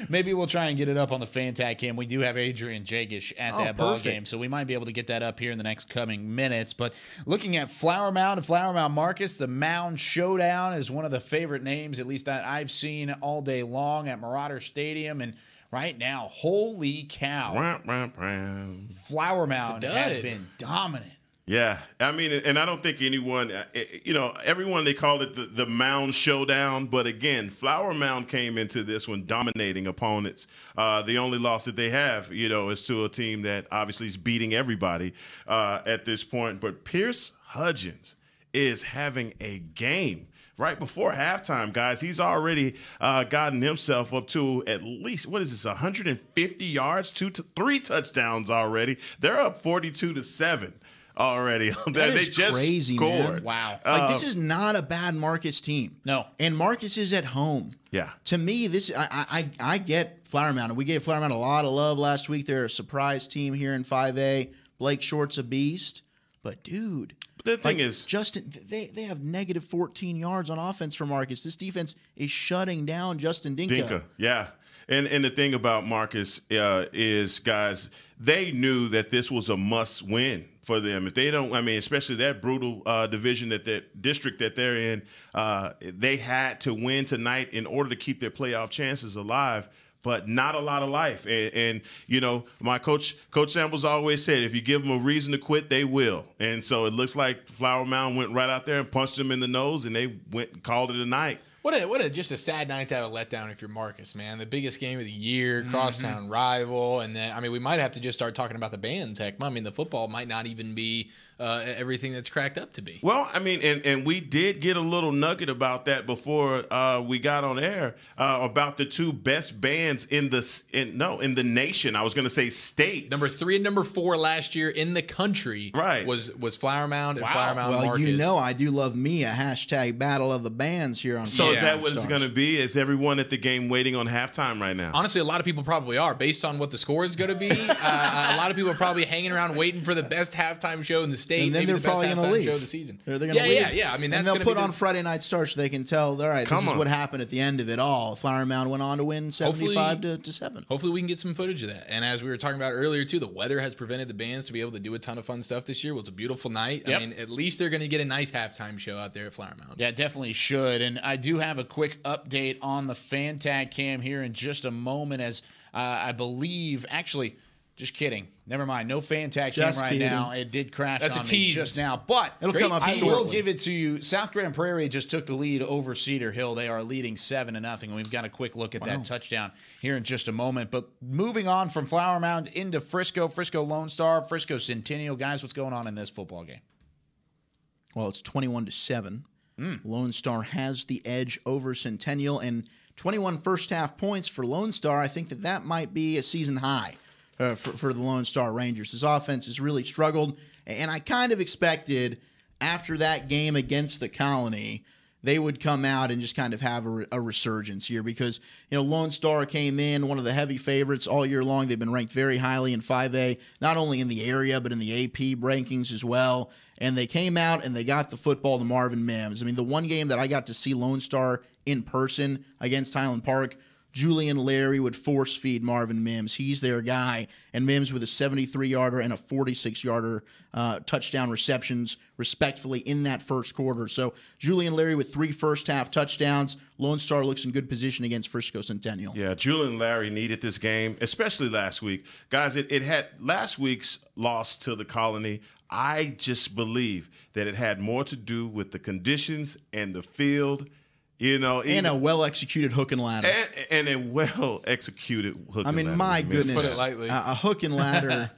Maybe we'll try and get it up on the Fantag cam. We do have Adrian Jagish at that ball game, so we might be able to get that up here in the next coming minutes. But looking at Flower Mound and Flower Mound Marcus, the Mound Showdown is one of the favorite names, at least that I've seen all day long at Marauder Stadium. And right now, holy cow, Flower Mound has been dominant. Yeah, I mean, and I don't think anyone, everyone, they call it the Mound Showdown. But again, Flower Mound came into this one dominating opponents. The only loss that they have, is to a team that obviously is beating everybody at this point. But Pierce Hudgens is having a game. Right before halftime, guys, he's already gotten himself up to at least, 150 yards, 3 touchdowns already. They're up 42-7 already. That they is just crazy, scored. man. Wow. Like, this is not a bad Marcus team. No. And Marcus is at home. Yeah. To me, I get Flower Mound. We gave Flower Mound a lot of love last week. They're a surprise team here in 5A. Blake Short's a beast. But, dude. The thing is, Justin, they have negative 14 yards on offense for Marcus. This defense is shutting down Justin Dinka. Yeah. And the thing about Marcus is, guys, they knew that this was a must win for them. If they don't, especially that brutal district that they're in, they had to win tonight in order to keep their playoff chances alive. But not a lot of life. And my coach Samples always said, if you give them a reason to quit, they will. And so it looks like Flower Mound went right out there and punched them in the nose, and they went and called it a night. Just a sad night to have a letdown if you're Marcus, man. The biggest game of the year, crosstown rival, and then we might have to just start talking about the bands. Heck, the football might not even be everything that's cracked up to be. Well, and we did get a little nugget about that before we got on air about the 2 best bands in the nation. I was going to say state. Number 3 and number 4 last year in the country. Right. Was Flower Mound and Flower Mound Marcus. I do love me a hashtag battle of the bands here on. So is that what it's going to be? Is everyone at the game waiting on halftime right now? Honestly, a lot of people probably are, based on what the score is going to be. A lot of people are probably hanging around waiting for the best halftime show in the state. And then maybe they're probably going to leave. Show of the season. They're going to leave. Yeah. That's and they'll put on Friday Night Stars so they can tell. All right, this is what happened at the end of it all. Flower Mound went on to win 75-7. Hopefully, we can get some footage of that. And as we were talking about earlier too, the weather has prevented the bands to be able to do a ton of fun stuff this year. Well, it's a beautiful night. Yep. At least they're going to get a nice halftime show out there at Flower Mound. Yeah, definitely should. And I do have a quick update on the fan tag cam here in just a moment, as I believe, actually, just kidding. Never mind. No fan tag cam right now. It did crash on me just now. But it'll come up shortly. I will give it to you. South Grand Prairie just took the lead over Cedar Hill. They are leading 7-0. We've got a quick look at that touchdown here in just a moment. But moving on from Flower Mound into Frisco Lone Star, Frisco Centennial. Guys, what's going on in this football game? Well, it's 21-7. Lone Star has the edge over Centennial, and 21 first-half points for Lone Star. I think that might be a season high for the Lone Star Rangers. This offense has really struggled, and I kind of expected after that game against the Colony they would come out and just kind of have a resurgence here because, Lone Star came in, one of the heavy favorites all year long. They've been ranked very highly in 5A, not only in the area, but in the AP rankings as well. And they came out and they got the football to Marvin Mims. The one game that I got to see Lone Star in person against Highland Park, Julian Larry would force feed Marvin Mims. He's their guy. And Mims with a 73-yarder and a 46-yarder touchdown receptions, respectively, in that first quarter. So Julian Larry with 3 first-half touchdowns. Lone Star looks in good position against Frisco Centennial. Yeah, Julian Larry needed this game, especially last week. Guys, it had last week's loss to the Colony. I just believe that it had more to do with the conditions and the field. And a well-executed hook and ladder. And a well-executed hook and ladder. My goodness. Put it lightly. A hook and ladder,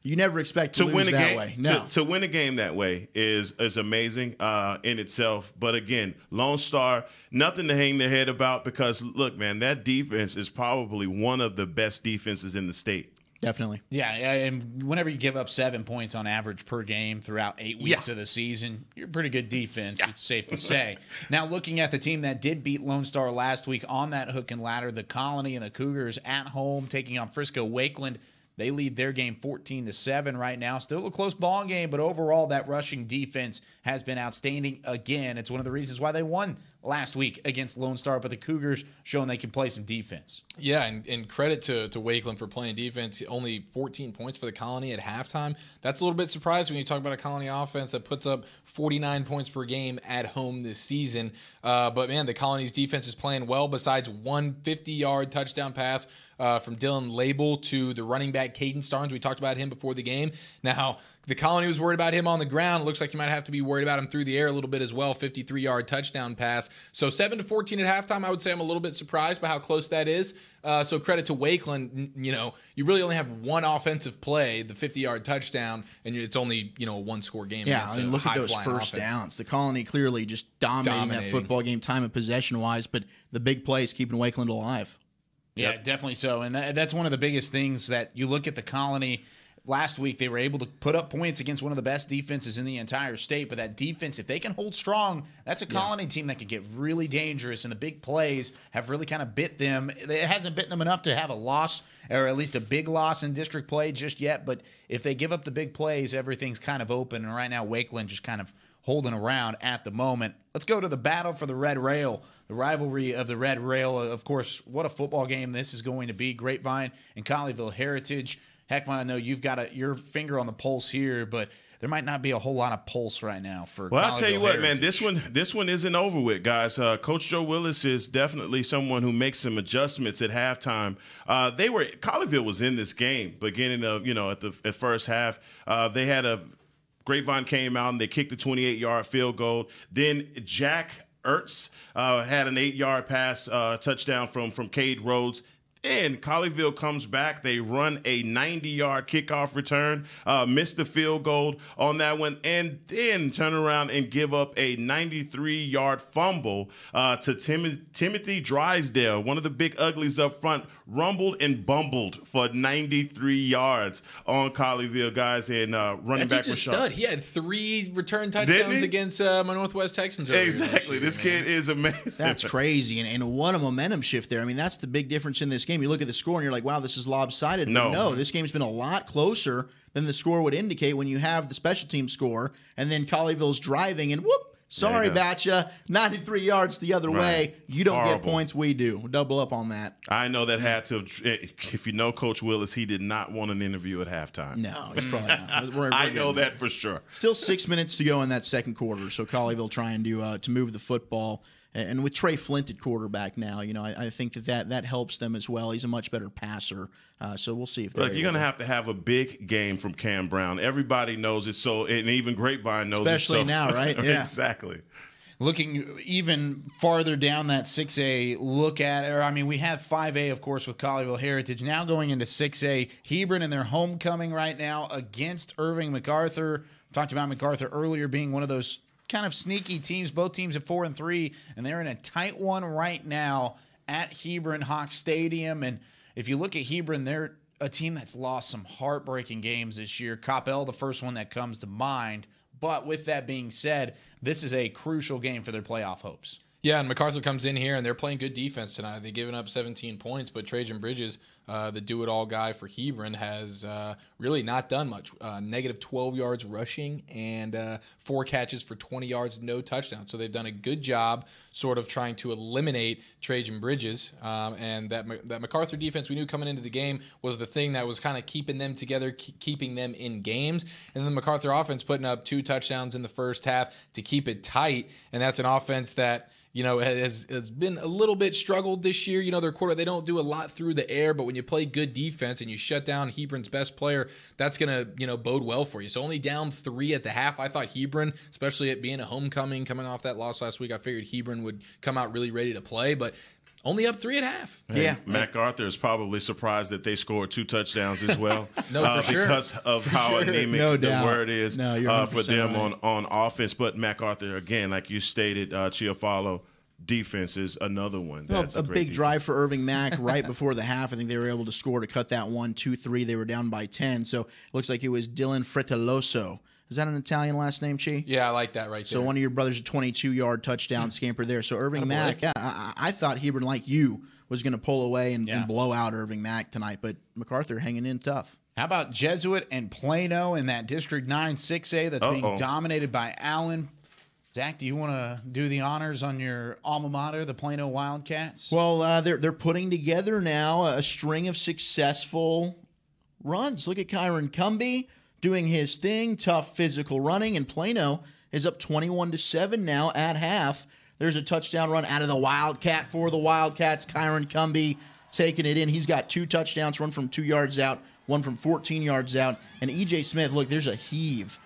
you never expect to lose win a that game, way. No. To win a game that way is amazing in itself. But again, Lone Star, nothing to hang their head about because, look, man, that defense is probably one of the best defenses in the state. Definitely. Yeah, and whenever you give up 7 points on average per game throughout 8 weeks of the season, you're a pretty good defense, it's safe to say. Now, looking at the team that did beat Lone Star last week on that hook and ladder, the Colony and the Cougars at home taking on Frisco Wakeland. They lead their game 14-7 right now. Still a close ball game, but overall that rushing defense has been outstanding again. It's one of the reasons why they won last week against Lone Star, but the Cougars showing they can play some defense. Yeah, and credit to Wakeland for playing defense. Only 14 points for the Colony at halftime. That's a little bit surprising when you talk about a Colony offense that puts up 49 points per game at home this season. But, man, the Colony's defense is playing well besides one 50-yard touchdown pass from Dylan Label to the running back that. Caden Starnes, we talked about him before the game. Now, the Colony was worried about him on the ground. Looks like you might have to be worried about him through the air a little bit as well. 53-yard touchdown pass. So 7-14 at halftime. I would say I'm a little bit surprised by how close that is. So credit to Wakeland. You really only have one offensive play, the 50-yard touchdown, and it's only a one-score game. Yeah, I mean, look at those first downs. The Colony clearly just dominating that football game, time and possession-wise, but the big plays keeping Wakeland alive. Yeah, definitely so. And that's one of the biggest things that you look at the Colony. Last week, they were able to put up points against one of the best defenses in the entire state. But that defense, if they can hold strong, that's a Colony team that can get really dangerous. And the big plays have really kind of bit them. It hasn't bitten them enough to have a loss, or at least a big loss in district play just yet. But if they give up the big plays, everything's kind of open. And right now, Wakeland just kind of holding around at the moment. Let's go to the battle for the Red Rail. The rivalry of the Red Rail, of course, what a football game this is going to be. Grapevine and Colleyville Heritage. Heck, I know you've got your finger on the pulse here, but there might not be a whole lot of pulse right now for. Well, I'll tell you what, Heritage. man, this one isn't over with, guys. Coach Joe Willis is definitely someone who makes some adjustments at halftime. Colleyville was in this game beginning of at first half. They had Grapevine came out and they kicked the 28-yard field goal. Then Jack Ertz had an 8-yard pass touchdown from Cade Rhodes. And Colleyville comes back. They run a 90-yard kickoff return, missed the field goal on that one, and then turn around and give up a 93-yard fumble to Timothy Drysdale, one of the big uglies up front, rumbled and bumbled for 93 yards on Colleyville, guys, and running back was stud. He had 3 return touchdowns against my Northwest Texans earlier Exactly. This kid is amazing. That's crazy, and what a momentum shift there. I mean, that's the big difference in this game. You look at the score and you're like, wow, this is lopsided. No, this game's been a lot closer than the score would indicate when you have the special team score and then Colleyville's driving and whoop, sorry about you, 93 yards the other way. You don't get points, we do. We'll double up on that. I know that had to, if you know Coach Willis, he did not want an interview at halftime. No, he's probably not. I know that for sure. Still 6 minutes to go in that second quarter, so Colleyville trying to move the football. And with Trey Flint at quarterback now, I think that helps them as well. He's a much better passer. So we'll see if they're you're going to have a big game from Cam Brown. Everybody knows it, and even Grapevine knows Especially it. Especially now, right? Yeah. Exactly. Looking even farther down that 6A, we have 5A, of course, with Colleyville Heritage. Now going into 6A, Hebron in their homecoming right now against Irving MacArthur. Talked about MacArthur earlier being one of those kind of sneaky teams. Both teams at 4-3, and they're in a tight one right now at Hebron Hawk Stadium. And if you look at Hebron, they're a team that's lost some heartbreaking games this year. Coppell, the first one that comes to mind. But with that being said, this is a crucial game for their playoff hopes. Yeah, and MacArthur comes in here, and they're playing good defense tonight. They've given up 17 points, but Trajan Bridges, the do-it-all guy for Hebron, has really not done much. Negative 12 yards rushing and 4 catches for 20 yards, no touchdowns. So they've done a good job sort of trying to eliminate Trajan Bridges. And that MacArthur defense we knew coming into the game was the thing that was kind of keeping them together, keeping them in games. And then the MacArthur offense putting up 2 touchdowns in the first half to keep it tight. And that's an offense that has been a little bit struggled this year. Their quarter, they don't do a lot through the air, but when you play good defense and you shut down Hebron's best player, that's going to, bode well for you. So only down 3 at the half. I thought Hebron, especially it being a homecoming coming off that loss last week, I figured Hebron would come out really ready to play, but only up 3 at half. Yeah. MacArthur is probably surprised that they scored 2 touchdowns as well. No, for sure. Because of how anemic the word is for them right. on offense. But MacArthur, again, like you stated, Chiafalo, defense is another one. That's a big drive for Irving Mack right before the half. I think they were able to score to cut that 1-2-3. They were down by 10. So it looks like it was Dylan Fratelloso. Is that an Italian last name, Chi? Yeah, I like that right there. So one of your brothers, a 22-yard touchdown scamper there. So Irving Mack, I thought Hebron, like you, was going to pull away and blow out Irving Mack tonight, but MacArthur hanging in tough. How about Jesuit and Plano in that District 9 6A that's being dominated by Allen? Zach, do you want to do the honors on your alma mater, the Plano Wildcats? Well, they're putting together now a string of successful runs. Look at Kyron Cumby doing his thing, tough physical running, and Plano is up 21-7 now at half. There's a touchdown run out of the Wildcat for the Wildcats. Kyron Cumby taking it in. He's got 2 touchdowns, run from 2 yards out, one from 14 yards out. And E.J. Smith, look, there's a heave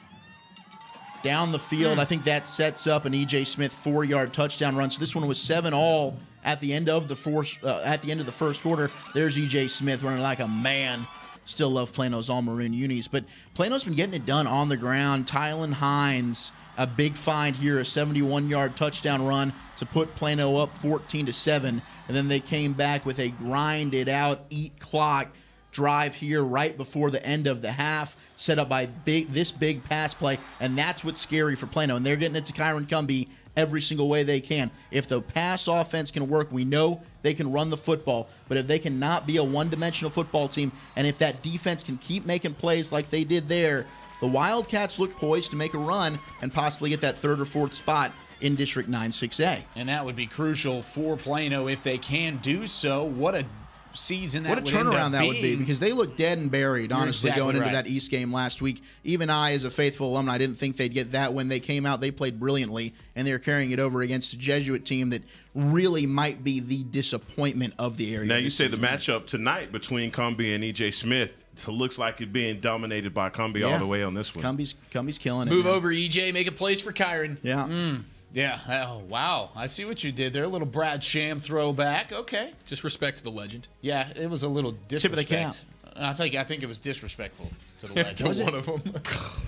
down the field. I think that sets up an E.J. Smith 4-yard touchdown run. So this one was 7-all at the end of the first quarter. There's E.J. Smith running like a man. Still love Plano's all-maroon unis. But Plano's been getting it done on the ground. Tylen Hines, a big find here, a 71-yard touchdown run to put Plano up 14-7. And then they came back with a grinded-out, eat-clock drive here right before the end of the half, set up by this big pass play. And that's what's scary for Plano. And they're getting it to Kyron Cumbie every single way they can. If the pass offense can work, we know they can run the football. But if they cannot be a one-dimensional football team, and if that defense can keep making plays like they did there, the Wildcats look poised to make a run and possibly get that third or fourth spot in District 9-6A. And that would be crucial for Plano if they can do so. What a season that would end up being. What a turnaround that would be, because they look dead and buried, honestly, going into that East game last week. Even I, as a faithful alumni, didn't think they'd get that. When they came out, they played brilliantly, and they're carrying it over against a Jesuit team that really might be the disappointment of the area. Now, you say the matchup tonight between Cumbie and E.J. Smith. It looks like it's being dominated by Cumbie all the way on this one. Cumbie's killing it. Move over, EJ. Make a place for Kyron. Yeah. Yeah. Oh, wow. I see what you did there. A little Brad Sham throwback. Okay. Just respect to the legend. Yeah, it was a little disrespect. Tip of the cap. I think it was disrespectful to the legend. To one of them.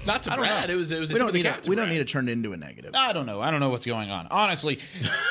Not to Brad. It was a we don't need to turn it into a negative. I don't know. I don't know what's going on. Honestly,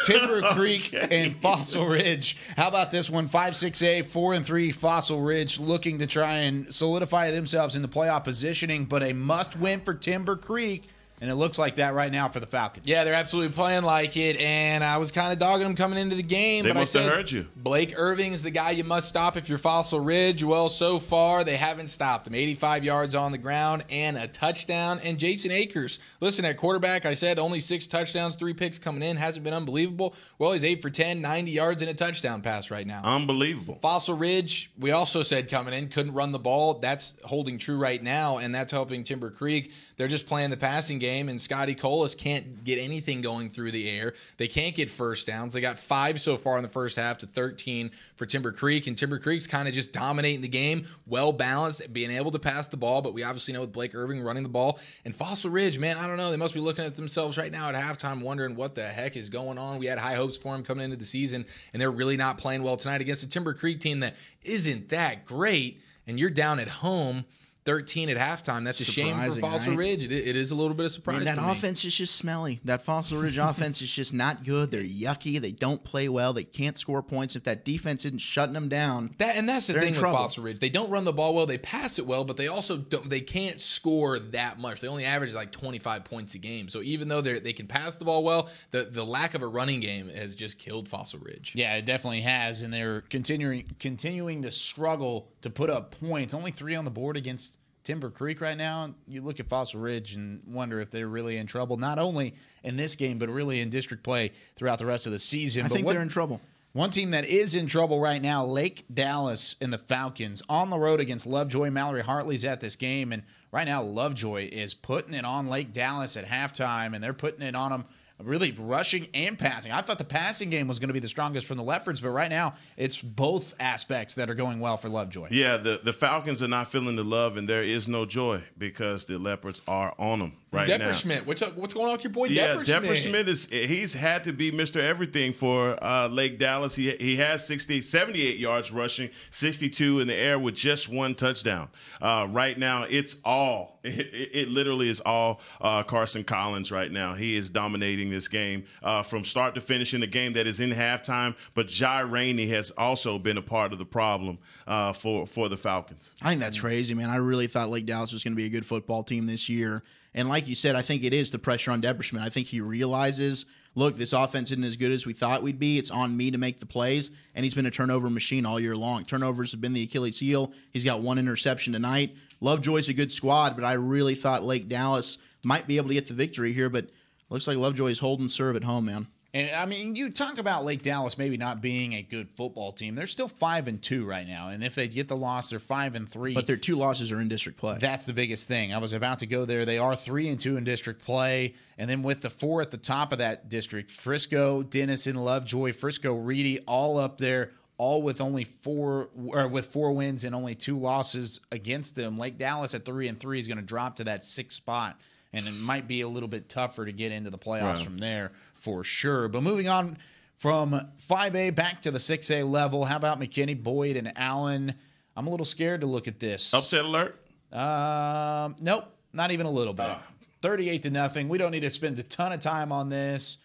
Timber Creek and Fossil Ridge. How about this one? 5-6A, 4-3 Fossil Ridge looking to try and solidify themselves in the playoff positioning, but a must-win for Timber Creek. And it looks like that right now for the Falcons. Yeah, they're absolutely playing like it, and I was kind of dogging them coming into the game. They but must have heard you. Blake Irving's the guy you must stop if you're Fossil Ridge. Well, so far, they haven't stopped him. 85 yards on the ground and a touchdown. And Jason Akers, listen, at quarterback, I said only 6 touchdowns, 3 picks coming in. Hasn't been unbelievable. Well, he's 8 for 10, 90 yards and a touchdown pass right now. Unbelievable. Fossil Ridge, we also said coming in, couldn't run the ball. That's holding true right now, and that's helping Timber Creek. They're just playing the passing game, and Scotty Colas can't get anything going through the air. They can't get first downs. They got 5 so far in the first half to 13 for Timber Creek, and Timber Creek's kind of just dominating the game, well-balanced, being able to pass the ball, but we obviously know with Blake Irving running the ball. And Fossil Ridge, man, I don't know. They must be looking at themselves right now at halftime wondering what the heck is going on. We had high hopes for them coming into the season, and they're really not playing well tonight against a Timber Creek team that isn't that great, and you're down at home 13 at halftime. That's a shame for Fossil Ridge. It is a little bit of surprise. Man, that offense is just smelly. That Fossil Ridge offense is just not good. They're yucky. They don't play well. They can't score points. If that defense isn't shutting them down, that's the thing with Fossil Ridge. They don't run the ball well. They pass it well, but they also they can't score that much. They only average like 25 points a game. So even though they can pass the ball well, the lack of a running game has just killed Fossil Ridge. Yeah, it definitely has, and they're continuing to struggle to put up points. Only 3 on the board against Timber Creek right now. You look at Fossil Ridge and wonder if they're really in trouble, not only in this game, but really in district play throughout the rest of the season. I think they're in trouble. One team that is in trouble right now, Lake Dallas and the Falcons, on the road against Lovejoy. Mallory Hartley's at this game, and right now Lovejoy is putting it on Lake Dallas at halftime, and they're putting it on them really rushing and passing. I thought the passing game was going to be the strongest from the Leopards, but right now it's both aspects that are going well for Lovejoy. Yeah, the Falcons are not feeling the love, and there is no joy because the Leopards are on them right now. Depperschmidt, what's going on with your boy Depperschmidt? Yeah, Depperschmidt he's had to be Mr. Everything for Lake Dallas. He has 78 yards rushing, 62 in the air with just 1 touchdown. Right now, it's all. It literally is all Carson Collins right now. He is dominating this game from start to finish in the game that is in halftime. But Jai Rainey has also been a part of the problem for the Falcons. I think that's crazy, man. I really thought Lake Dallas was going to be a good football team this year. And like you said, I think it is the pressure on Depperschmidt. I think he realizes, look, this offense isn't as good as we thought we'd be. It's on me to make the plays. And he's been a turnover machine all year long. Turnovers have been the Achilles heel. He's got 1 interception tonight. Lovejoy's a good squad, but I really thought Lake Dallas might be able to get the victory here. But looks like Lovejoy's holding serve at home, man. And I mean, you talk about Lake Dallas maybe not being a good football team. They're still 5-2 right now, and if they get the loss, they're 5-3. But their 2 losses are in district play. That's the biggest thing. I was about to go there. They are 3-2 in district play, and then with the 4 at the top of that district, Frisco, Denison, Lovejoy, Frisco, Reedy, all up there. all with only four wins and only 2 losses against them. Lake Dallas at 3-3 is going to drop to that 6th spot, and it might be a little bit tougher to get into the playoffs from there for sure. But moving on from 5A back to the 6A level, how about McKinney, Boyd, and Allen? I'm a little scared to look at this. Upset alert? Nope, not even a little bit. 38-0. We don't need to spend a ton of time on this.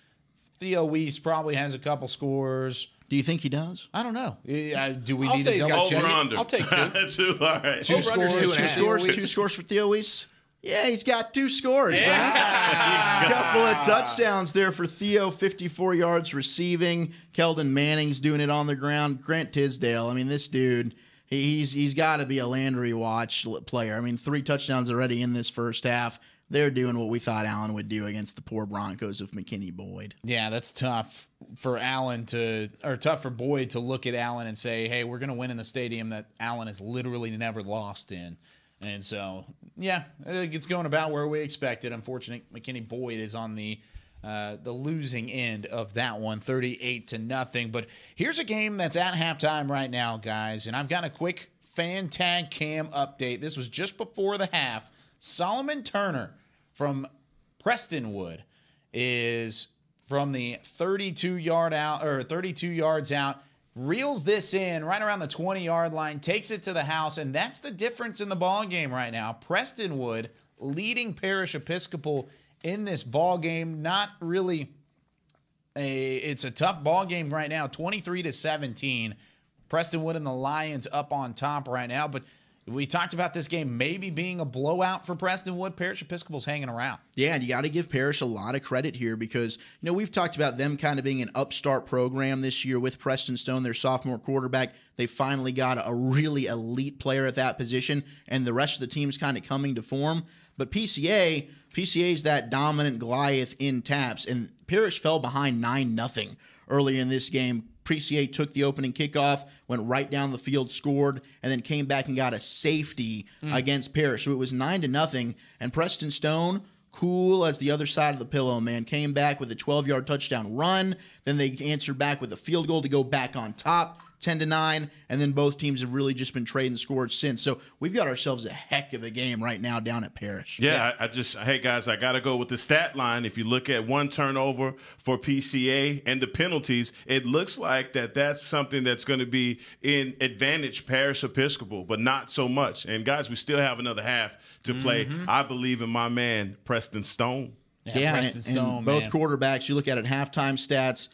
Theo Weiss probably has a couple scores. Do you think he does? I don't know. Do we I'll need say to he's got check? Over under. I'll take 2. 2, all right. 2 scores, 2 scores for Theo Weiss. Yeah, he's got 2 scores. A couple of touchdowns there for Theo, 54 yards receiving. Keldon Manning's doing it on the ground. Grant Tisdale, I mean, this dude, he's got to be a Landry watch player. I mean, 3 touchdowns already in this first half. They're doing what we thought Allen would do against the poor Broncos of McKinney Boyd. Yeah, that's tough for tough for Boyd to look at Allen and say, hey, we're going to win in the stadium that Allen has literally never lost in. And so, yeah, it's going about where we expected. Unfortunately, McKinney Boyd is on the losing end of that one, 38-0. But here's a game that's at halftime right now, guys, and I've got a quick fan tag cam update. This was just before the half. Solomon Turner from Prestonwood is from the 32 yards out, reels this in right around the 20-yard line, takes it to the house, and that's the difference in the ball game right now. Prestonwood leading Parish Episcopal in this ball game. Not really it's a tough ball game right now, 23-17. Prestonwood and the Lions up on top right now, but we talked about this game maybe being a blowout for Prestonwood. Parish Episcopal's hanging around. Yeah, and you got to give Parish a lot of credit here because, we've talked about them kind of being an upstart program this year with Preston Stone, their sophomore quarterback. They finally got a really elite player at that position, and the rest of the team's kind of coming to form. But PCA's that dominant Goliath in taps, and Parish fell behind 9-0 early in this game. PCA took the opening kickoff, went right down the field, scored, and then came back and got a safety against Parish. So it was 9-0, and Preston Stone, cool as the other side of the pillow, man, came back with a 12-yard touchdown run. Then they answered back with a field goal to go back on top, 10-9, and then both teams have really just been trading scores since. So we've got ourselves a heck of a game right now down at Parish. Yeah, hey guys, I got to go with the stat line. If you look at 1 turnover for PCA and the penalties, it looks like that's something that's going to be in advantage Parish Episcopal, but not so much. And guys, we still have another half to play. I believe in my man, Preston Stone. Yeah, Preston Stone, and both quarterbacks, you look at halftime stats,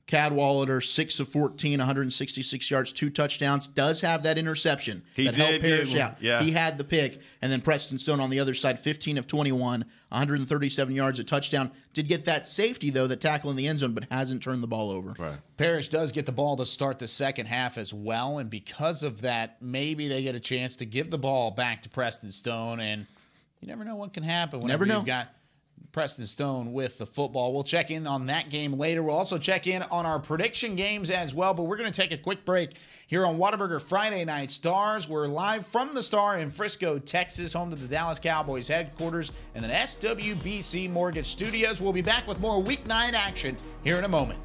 Cadwallader, 6 of 14, 166 yards, 2 touchdowns. Does have that interception that helped Parish out. Yeah. He had the pick. And then Preston Stone on the other side, 15 of 21, 137 yards, a touchdown. Did get that safety, though, that tackle in the end zone, but hasn't turned the ball over. Right. Parish does get the ball to start the second half as well, and because of that, maybe they get a chance to give the ball back to Preston Stone, and you never know what can happen whenever you've got Preston Stone with the football. We'll check in on that game later. We'll also check in on our prediction games as well, but we're going to take a quick break here on Whataburger Friday Night Stars. We're live from the Star in Frisco, Texas, home to the Dallas Cowboys headquarters and the SWBC Mortgage Studios. We'll be back with more weeknight action here in a moment.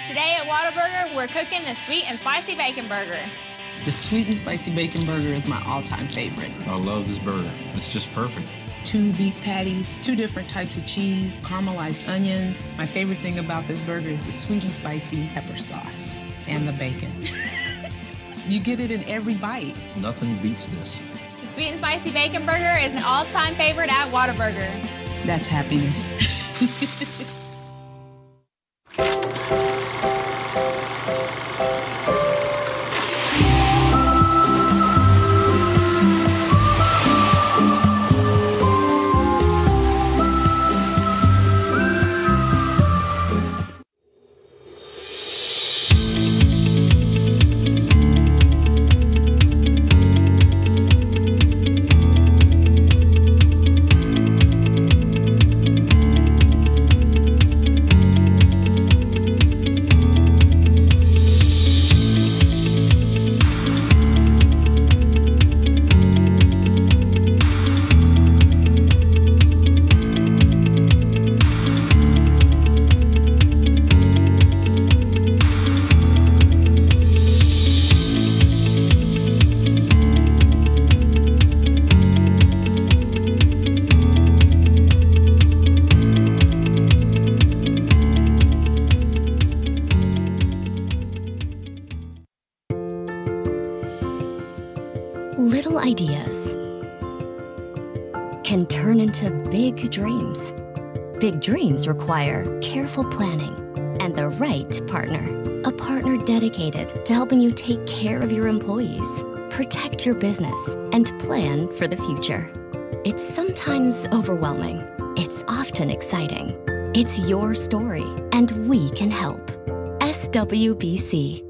Today at Whataburger, we're cooking the sweet and spicy bacon burger. The sweet and spicy bacon burger is my all-time favorite. I love this burger. It's just perfect. 2 beef patties, 2 different types of cheese, caramelized onions. My favorite thing about this burger is the sweet and spicy pepper sauce and the bacon. You get it in every bite. Nothing beats this. The sweet and spicy bacon burger is an all-time favorite at Whataburger. That's happiness. can turn into big dreams. Big dreams require careful planning and the right partner. A partner dedicated to helping you take care of your employees, protect your business, and plan for the future. It's sometimes overwhelming. It's often exciting. It's your story, and we can help. SWBC.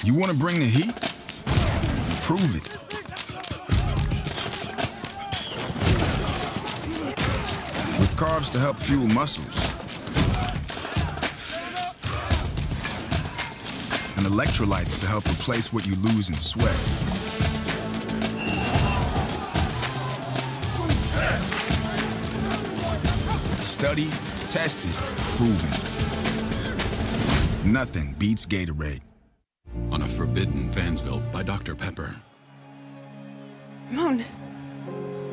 You want to bring the heat? Prove it. With carbs to help fuel muscles. And electrolytes to help replace what you lose in sweat. Studied, tested, proven. Nothing beats Gatorade. On a forbidden Fansville by Dr. Pepper. Ramon,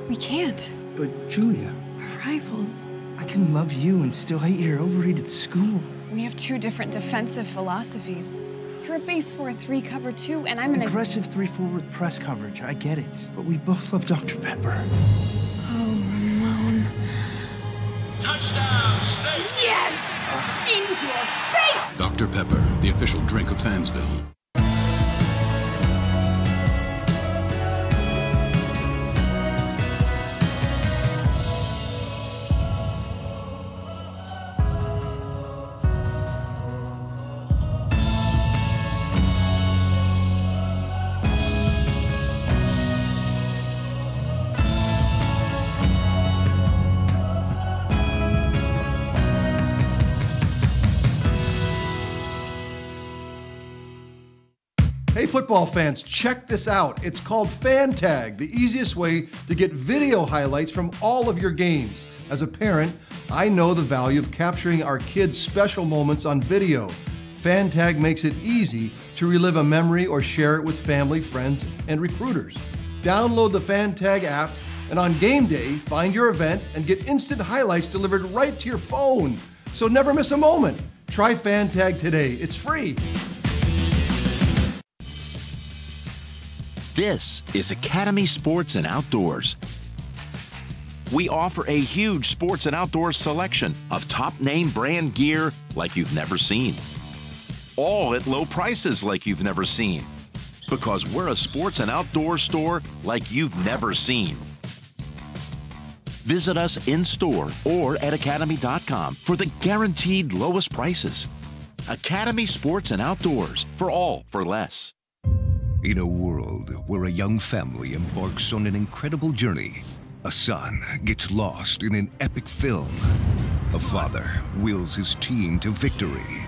we can't. But Julia, We're rivals. I can love you and still hate your overrated school. We have two different defensive philosophies. You're a base 4-3 cover 2, and I'm an aggressive 3-4 with press coverage. I get it, but we both love Dr. Pepper. Oh, Ramon. Touchdown, State! Yes! Into your face! Dr. Pepper, the official drink of Fansville. Hey football fans, check this out. It's called FanTag, the easiest way to get video highlights from all of your games. As a parent, I know the value of capturing our kids' special moments on video. FanTag makes it easy to relive a memory or share it with family, friends, and recruiters. Download the FanTag app, and on game day, find your event and get instant highlights delivered right to your phone. So never miss a moment. Try FanTag today. It's free. This is Academy Sports and Outdoors. We offer a huge sports and outdoors selection of top name brand gear like you've never seen. All at low prices like you've never seen. Because we're a sports and outdoor store like you've never seen. Visit us in store or at academy.com for the guaranteed lowest prices. Academy Sports and Outdoors, for all for less. In a world where a young family embarks on an incredible journey, a son gets lost in an epic film. A father wills his team to victory,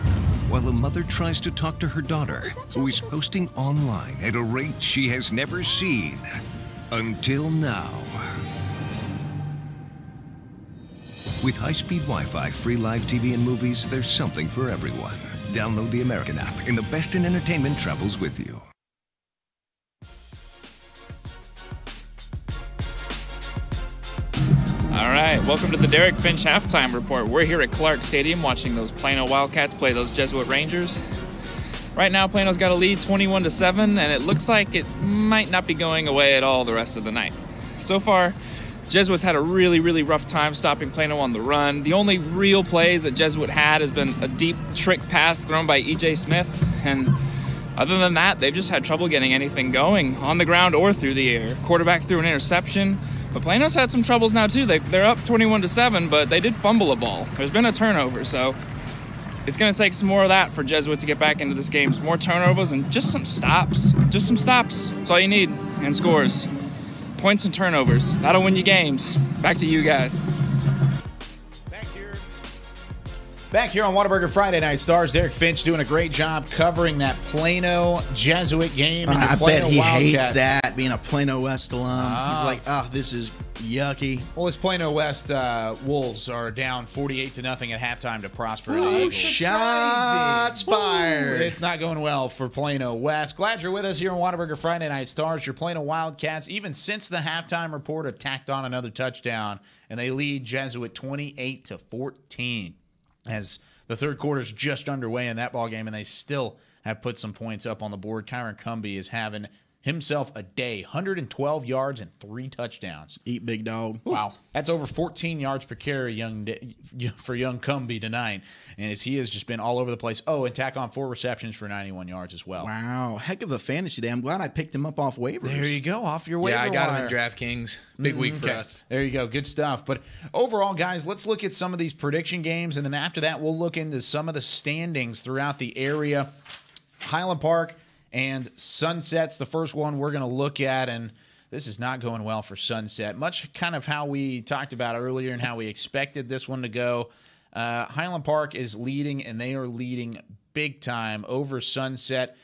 while a mother tries to talk to her daughter, who is posting online at a rate she has never seen until now. With high-speed Wi-Fi, free live TV and movies, there's something for everyone. Download the American app, and the best in entertainment travels with you. All right, welcome to the Derek Finch Halftime Report. We're here at Clark Stadium watching those Plano Wildcats play those Jesuit Rangers. Right now, Plano's got a lead 21-7, and it looks like it might not be going away at all the rest of the night. So far, Jesuits had a really, really rough time stopping Plano on the run. The only real play that Jesuit had has been a deep trick pass thrown by E.J. Smith, and other than that, they've just had trouble getting anything going on the ground or through the air. Quarterback threw an interception. But Plano's had some troubles now too. They're up 21-7, but they did fumble a ball. There's been a turnover, so it's going to take some more of that for Jesuit to get back into this game. Some more turnovers and just some stops. Just some stops. That's all you need. And scores. Points and turnovers. That'll win you games. Back to you guys. Back here on Whataburger Friday Night Stars, Derek Finch doing a great job covering that Plano Jesuit game. And I Plano bet he Wildcats. hates that, being a Plano West alum. He's like, oh, this is yucky. Well, his Plano West Wolves are down 48-0 at halftime to Prosperity Eagles. Shots fired. It's not going well for Plano West. Glad you're with us here on Whataburger Friday Night Stars. Your Plano Wildcats, even since the halftime report, have tacked on another touchdown, and they lead Jesuit 28-14. As the third quarter's just underway in that ball game, and they still have put some points up on the board. Kyron Cumby is having himself a day, 112 yards and 3 touchdowns. Eat big dog. Wow. That's over 14 yards per carry for young Cumbie tonight. And as he has just been all over the place. Oh, and tack on 4 receptions for 91 yards as well. Wow. Heck of a fantasy day. I'm glad I picked him up off waivers. There you go, off your waiver Yeah, I got wire. him in DraftKings. Big week for us. There you go. Good stuff. But overall, guys, let's look at some of these prediction games. And then after that, we'll look into some of the standings throughout the area. Highland Park and Sunset's the first one we're going to look at, and this is not going well for Sunset. Much kind of how we talked about earlier and how we expected this one to go. Highland Park is leading, and they are leading big time over Sunset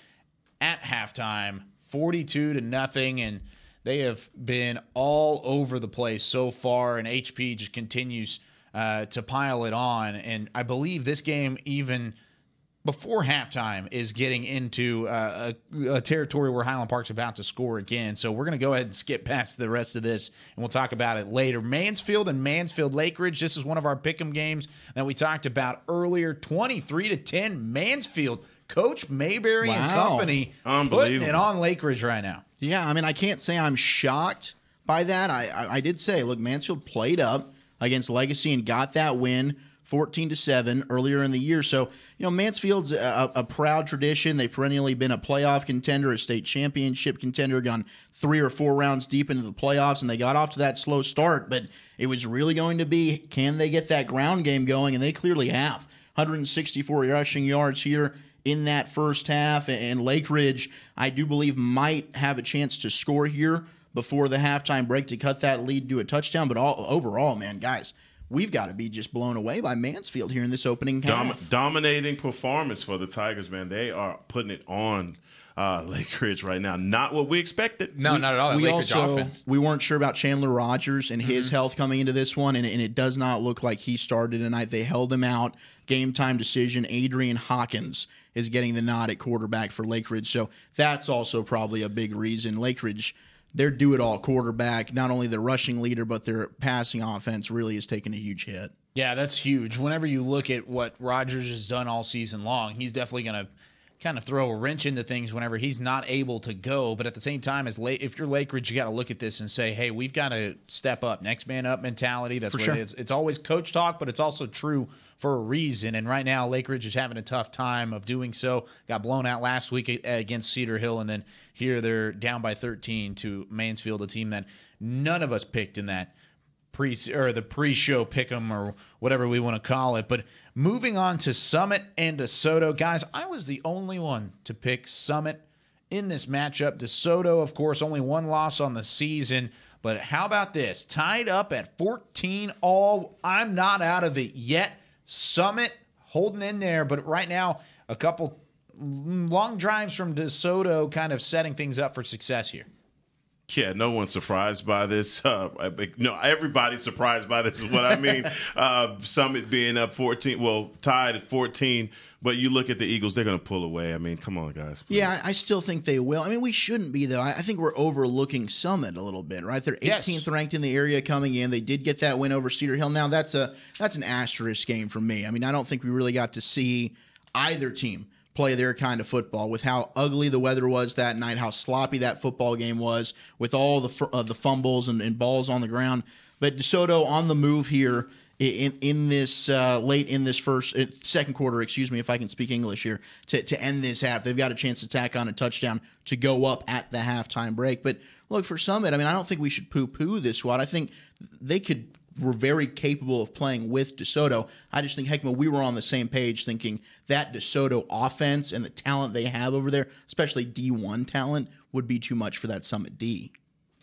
at halftime, 42-0, and they have been all over the place so far, and HP just continues to pile it on. And I believe this game even before halftime is getting into a territory where Highland Park's about to score again. So we're going to go ahead and skip past the rest of this, and we'll talk about it later. Mansfield and Mansfield Lake Ridge. This is one of our pick'em games that we talked about earlier. 23-10 Mansfield. Coach Mayberry and company putting it on Lake Ridge right now. Yeah, I mean, I can't say I'm shocked by that. I did say, look, Mansfield played up against Legacy and got that win 14-7 earlier in the year. So, Mansfield's a proud tradition. They've perennially been a playoff contender, a state championship contender, gone 3 or 4 rounds deep into the playoffs, and they got off to that slow start. But it was really going to be, can they get that ground game going? And they clearly have. 164 rushing yards here in that first half. And Lake Ridge, I do believe, might have a chance to score here before the halftime break to cut that lead to a touchdown. But overall, man, guys, we've got to be just blown away by Mansfield here in this opening half. Dominating performance for the Tigers, man. They are putting it on Lake Ridge right now. Not what we expected. No, not at all. We Lake Ridge offense. We weren't sure about Chandler Rogers and his health coming into this one, and it does not look like he started tonight. They held him out. Game time decision. Adrian Hawkins is getting the nod at quarterback for Lake Ridge. So that's also probably a big reason. Lake Ridge, their do-it-all quarterback, not only their rushing leader, but their passing offense really has taken a huge hit. Yeah, that's huge. Whenever you look at what Rogers has done all season long, he's definitely going to kind of throw a wrench into things whenever he's not able to go. But at the same time, if you're Lake Ridge, you got to look at this and say, hey, we've got to step up. Next man up mentality. That's what it is. It's always coach talk, but it's also true for a reason. And right now, Lake Ridge is having a tough time of doing so. Got blown out last week against Cedar Hill, and then here they're down by 13 to Mansfield, a team that none of us picked in that pre-show pick'em or whatever we want to call it. But moving on to Summit and DeSoto, guys, I was the only one to pick Summit in this matchup. DeSoto, of course, only 1 loss on the season. But how about this? Tied up at 14 all. I'm not out of it yet. Summit holding in there, but right now a couple long drives from DeSoto kind of setting things up for success here. Yeah, no one's surprised by this. No, everybody's surprised by this is what I mean. Summit being up 14, well, tied at 14, but you look at the Eagles, they're going to pull away. I mean, come on, guys. Please. Yeah, I still think they will. I mean, we shouldn't be, though. I think we're overlooking Summit a little bit, right? They're 18th ranked in the area coming in. They did get that win over Cedar Hill. Now, that's an asterisk game for me. I mean, I don't think we really got to see either team play their kind of football with how ugly the weather was that night, how sloppy that football game was with all the fumbles and balls on the ground. But DeSoto on the move here in this late in this second quarter, if I can speak English here, to end this half. They've got a chance to tack on a touchdown to go up at the halftime break. But look, for Summit, I mean, I don't think we should poo-poo this squad. I think were very capable of playing with DeSoto. I just think, Heckma, we were on the same page thinking that DeSoto offense and the talent they have over there, especially D1 talent, would be too much for that Summit D.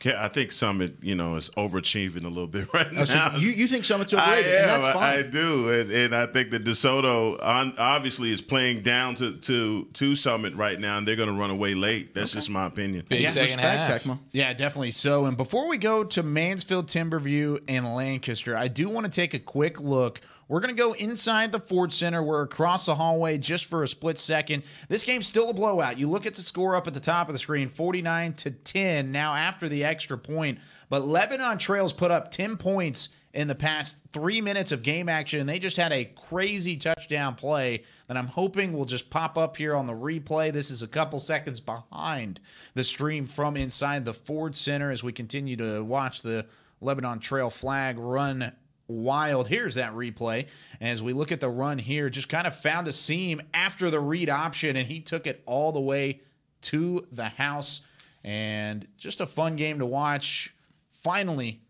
Yeah, I think Summit, is overachieving a little bit right now. So you think Summit's overrated, and that's fine. I do, and I think that DeSoto obviously is playing down to Summit right now, and they're going to run away late. That's just my opinion. Big second half. Heckma. Yeah, definitely so. And before we go to Mansfield, Timberview, and Lancaster, I do want to take a quick look. We're going to go inside the Ford Center. We're across the hallway just for a split second. This game's still a blowout. You look at the score up at the top of the screen, 49-10 now after the extra point. But Lebanon Trails put up 10 points in the past 3 minutes of game action, and they just had a crazy touchdown play that I'm hoping will just pop up here on the replay. This is a couple seconds behind the stream from inside the Ford Center as we continue to watch the Lebanon Trail flag run wild. Here's that replay. As we look at the run here, just kind of found a seam after the read option, and he took it all the way to the house. And just a fun game to watch. Finally,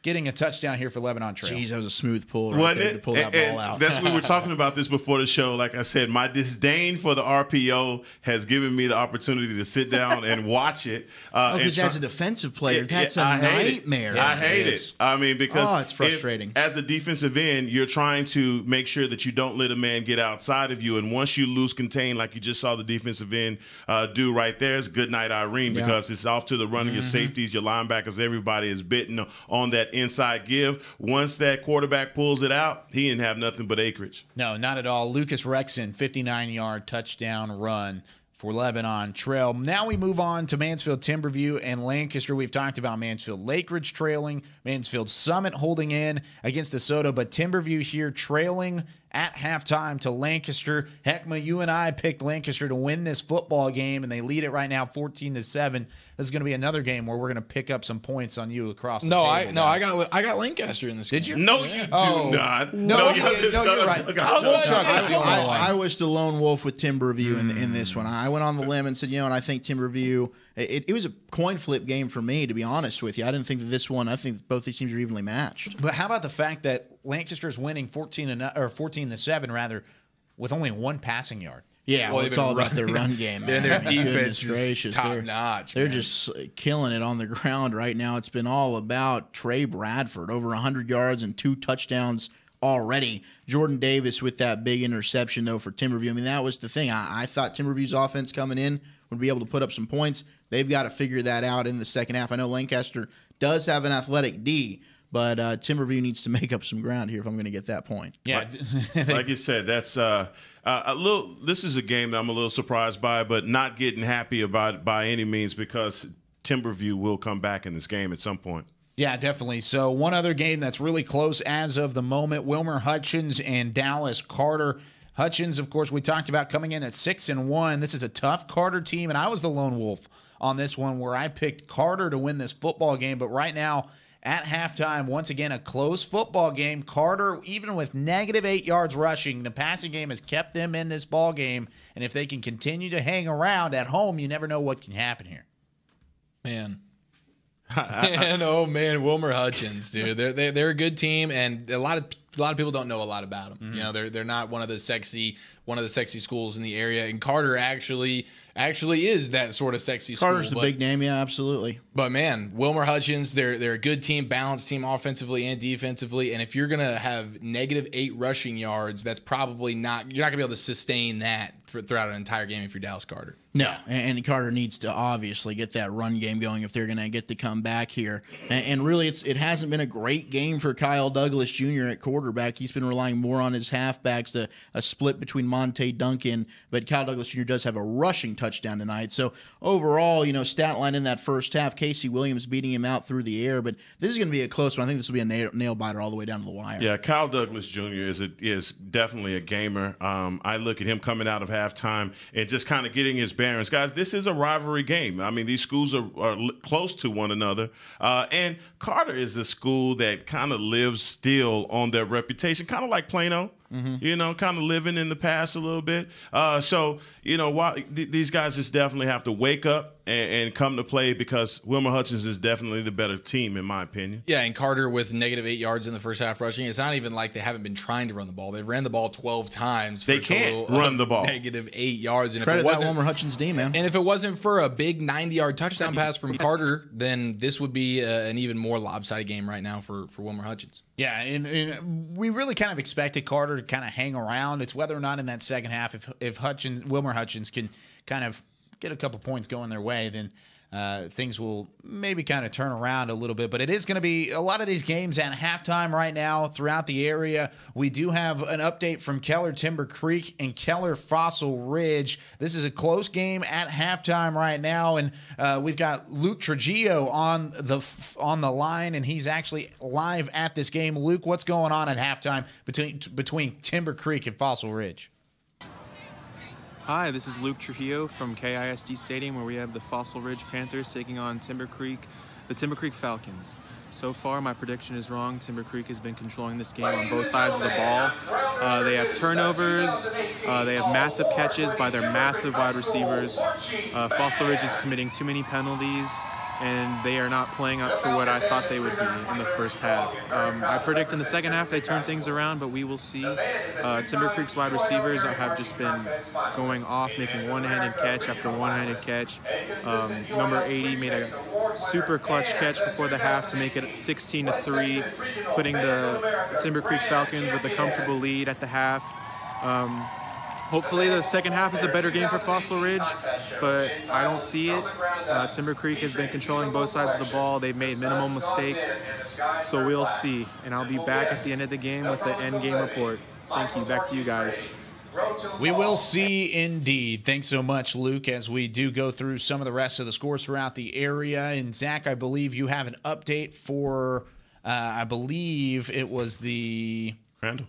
getting a touchdown here for Lebanon Trail. Jeez, that was a smooth pull Wasn't there it? to pull that ball out. That's we were talking about this before the show. Like I said, my disdain for the RPO has given me the opportunity to sit down and watch it. Because as a defensive player, that's a nightmare. I hate it. I mean, because it's frustrating. As a defensive end, you're trying to make sure that you don't let a man get outside of you. And once you lose contain, like you just saw the defensive end do right there, it's good night, Irene, because it's off to the run of your safeties, your linebackers, everybody is bitten on that inside give. Once that quarterback pulls it out, he didn't have nothing but acreage. No, not at all. Lucas Rexon, 59-yard touchdown run for Lebanon Trail. Now we move on to Mansfield Timberview and Lancaster. We've talked about Mansfield Lakeridge trailing, Mansfield Summit holding in against DeSoto, but Timberview here trailing at halftime to Lancaster. Heckma, you and I picked Lancaster to win this football game, and they lead it right now 14-7. This is going to be another game where we're going to pick up some points on you across the table. I got Lancaster in this game. Did you? No, you do not. No, you're right. I was the lone wolf with Timberview in this one. I went on the limb and said, and I think Timberview, it was a coin flip game for me, to be honest with you. I didn't think that this one, I think both these teams are evenly matched. But how about the fact that Lancaster's winning 14-7 rather, with only one passing yard? Yeah, well, it's all about their run game. And their defense is top notch. They're just killing it on the ground right now. It's been all about Trey Bradford, over 100 yards and 2 touchdowns already. Jordan Davis with that big interception, though, for Timberview. I mean, that was the thing. I thought Timberview's offense coming in would be able to put up some points. They've got to figure that out in the second half. I know Lancaster does have an athletic D, but Timberview needs to make up some ground here if I'm going to get that point. Yeah, like you said, that's a little. This is a game that I'm a little surprised by, but not getting happy about by any means, because Timberview will come back in this game at some point. Yeah, definitely. So one other game that's really close as of the moment: Wilmer Hutchins and Dallas Carter. Hutchins, of course, we talked about coming in at 6-1. This is a tough Carter team, and I was the lone wolf on this one where I picked Carter to win this football game. But right now, at halftime, once again, a close football game. Carter, even with -8 yards rushing, the passing game has kept them in this ball game. And if they can continue to hang around at home, you never know what can happen here. Man. Wilmer Hutchins, dude. They're a good team, and a lot of people don't know a lot about them. Mm-hmm. They're not one of the sexy schools in the area, and Carter actually is that sort of sexy school. Carter's the big name, yeah, absolutely. But man, Wilmer Hutchins, they're a good team, balanced team offensively and defensively. And if you're gonna have -8 rushing yards, that's probably you're not gonna be able to sustain that throughout an entire game if you're Dallas Carter. No, and Carter needs to obviously get that run game going if they're going to get to come back here. And really, it hasn't been a great game for Kyle Douglas Jr. at quarterback. He's been relying more on his halfbacks, a split between Monte Duncan, but Kyle Douglas Jr. does have a rushing touchdown tonight. So overall, stat line in that first half, Casey Williams beating him out through the air. But this is going to be a close one. I think this will be a nail biter all the way down to the wire. Yeah, Kyle Douglas Jr. is definitely a gamer. I look at him coming out of halftime and just kind of getting his bearings. Guys, this is a rivalry game. I mean, these schools are close to one another. And Carter is a school that kind of lives still on their reputation, kind of like Plano. Mm-hmm. Kind of living in the past a little bit. So, these guys just definitely have to wake up and come to play, because Wilmer Hutchins is definitely the better team, in my opinion. Yeah, and Carter with -8 yards in the first half rushing. It's not even like they haven't been trying to run the ball. They've ran the ball 12 times. They can't run the ball. -8 yards. And credit that Wilmer Hutchins D, man. And if it wasn't for a big 90-yard touchdown pass from Carter, then this would be an even more lopsided game right now for Wilmer Hutchins. Yeah, and we really kind of expected Carter to kind of hang around. It's whether or not in that second half, if Wilmer Hutchins can kind of get a couple points going their way, then things will maybe kind of turn around a little bit. But it is going to be a lot of these games at halftime right now throughout the area. We do have an update from Keller Timber Creek and Keller Fossil Ridge. This is a close game at halftime right now, and we've got Luke Trujillo on the line, and he's actually live at this game. Luke, what's going on at halftime between Timber Creek and Fossil Ridge? Hi, this is Luke Trujillo from KISD Stadium, where we have the Fossil Ridge Panthers taking on the Timber Creek Falcons. So far, my prediction is wrong. Timber Creek has been controlling this game on both sides of the ball. They have turnovers. They have massive catches by their massive wide receivers. Fossil Ridge is committing too many penalties, and they are not playing up to what I thought they would be in the first half. I predict in the second half they turn things around, but we will see. Timber Creek's wide receivers have just been going off, making one-handed catch after one-handed catch. Number 80 made a super clutch catch before the half to make it 16-3, putting the Timber Creek Falcons with a comfortable lead at the half. Hopefully the second half is a better game for Fossil Ridge, but I don't see it. Timber Creek has been controlling both sides of the ball. They've made minimal mistakes, so we'll see. And I'll be back at the end of the game with the end game report. Thank you. Back to you guys. We will see indeed. Thanks so much, Luke, as we do go through some of the rest of the scores throughout the area. And Zach, I believe you have an update for, I believe it was the Crandall.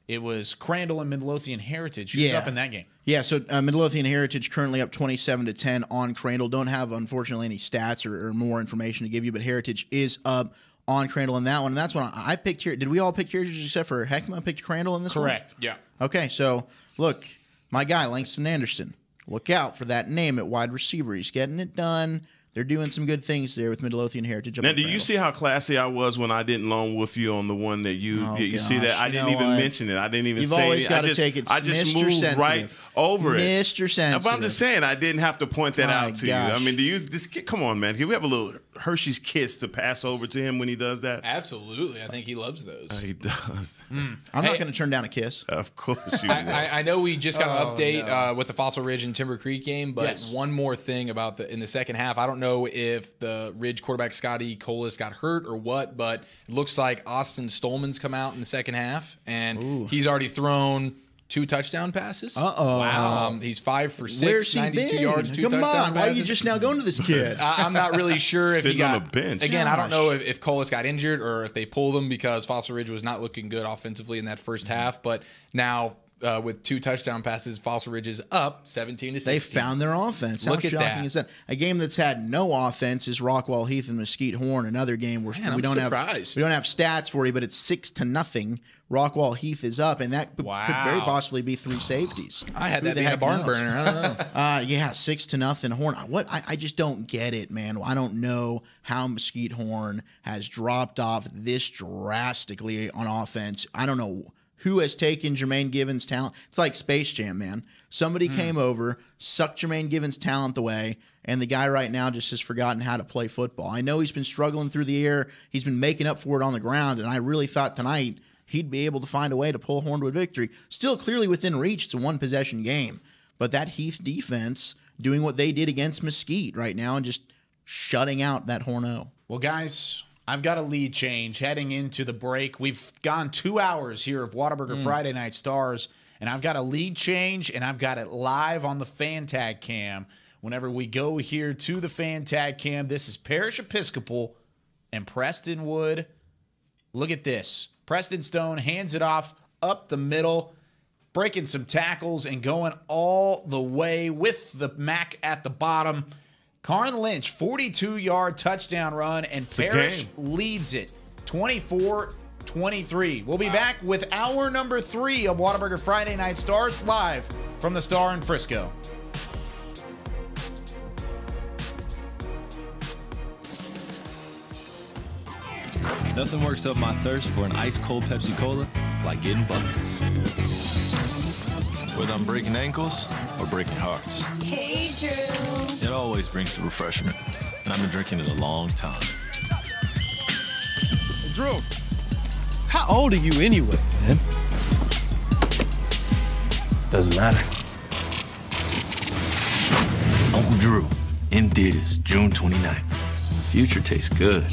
It was Crandall and Midlothian Heritage. Who's up in that game? Yeah, so Midlothian Heritage currently up 27-10 on Crandall. Don't have, unfortunately, any stats or more information to give you, but Heritage is up on Crandall in that one. And that's when I picked here. Did we all pick Heritage except for Heckma picked Crandall in this one? Correct. Yeah. Okay, so look, my guy, Langston Anderson, look out for that name at wide receiver. He's getting it done. They're doing some good things there with Midlothian Heritage. Now, do you see how classy I was when I didn't lone wolf you on the one that you see that I didn't even mention it. I didn't even say it. You've always got to take it. I just moved right over it. Mr. Sensitive. But I'm just saying I didn't have to point that out to you. I mean, do you come on, man. Can we have a little Hershey's Kiss to pass over to him when he does that? Absolutely. I think he loves those. He does. I'm not going to turn down a kiss. Of course you will. I know we just got an update with the Fossil Ridge and Timber Creek game, but one more thing about in the second half. I don't know if the Ridge quarterback Scotty Colas got hurt or what, but it looks like Austin Stolman's come out in the second half, and he's already thrown 2 touchdown passes. Wow. He's 5 for 6, Where's 92 he yards, 2 touchdown passes. Why are you passes. just now going to this kid? I'm not really sure if he got on the bench. Again, I don't know if Colas got injured or if they pulled him because Fossil Ridge was not looking good offensively in that first half. But now with 2 touchdown passes, Fossil Ridge is up 17-16. They found their offense. How shocking is that? A game that's had no offense is Rockwall Heath and Mesquite Horn. Another game where we don't have stats for you, but it's 6-0. Rockwall Heath is up, and that could very possibly be 3 safeties. I had that being a barn burner. I don't know. 6-0 Horn. I just don't get it, man. I don't know how Mesquite Horn has dropped off this drastically on offense. I don't know who has taken Jermaine Givens' talent. It's like Space Jam, man. Somebody came over, sucked Jermaine Givens' talent away, and the guy right now just has forgotten how to play football. I know he's been struggling through the air. He's been making up for it on the ground, and I really thought tonight he'd be able to find a way to pull Horn to a victory. Still clearly within reach. It's a 1-possession game. But that Heath defense doing what they did against Mesquite right now and just shutting out that Horno. Well, guys, I've got a lead change heading into the break. We've gone 2 hours here of Whataburger Friday Night Stars, and I've got a lead change, and I've got it live on the Fan Tag Cam. Whenever we go here to the Fan Tag Cam, this is Parish Episcopal and Prestonwood. Look at this. Preston Stone hands it off up the middle, breaking some tackles and going all the way with the Mac at the bottom. Karn Lynch, 42-yard touchdown run, and Parrish leads it 24-23. We'll be back with hour number 3 of Whataburger Friday Night Stars live from the Star in Frisco. Nothing works up my thirst for an ice-cold Pepsi Cola like getting buckets. Whether I'm breaking ankles or breaking hearts. Hey, Drew. It always brings the refreshment, and I've been drinking it a long time. Drew, how old are you anyway, man? Doesn't matter. Uncle Drew, in theaters June 29th. Future tastes good.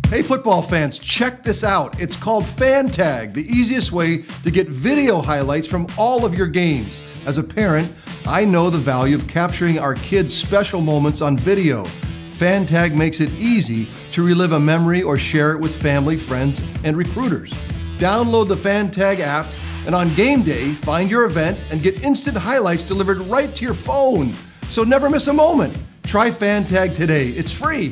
Hey football fans, check this out. It's called Fan Tag, the easiest way to get video highlights from all of your games. As a parent, I know the value of capturing our kids' special moments on video. Fan Tag makes it easy to relive a memory or share it with family, friends, and recruiters. Download the Fan Tag app, and on game day, find your event and get instant highlights delivered right to your phone. So never miss a moment. Try Fan Tag today. It's free.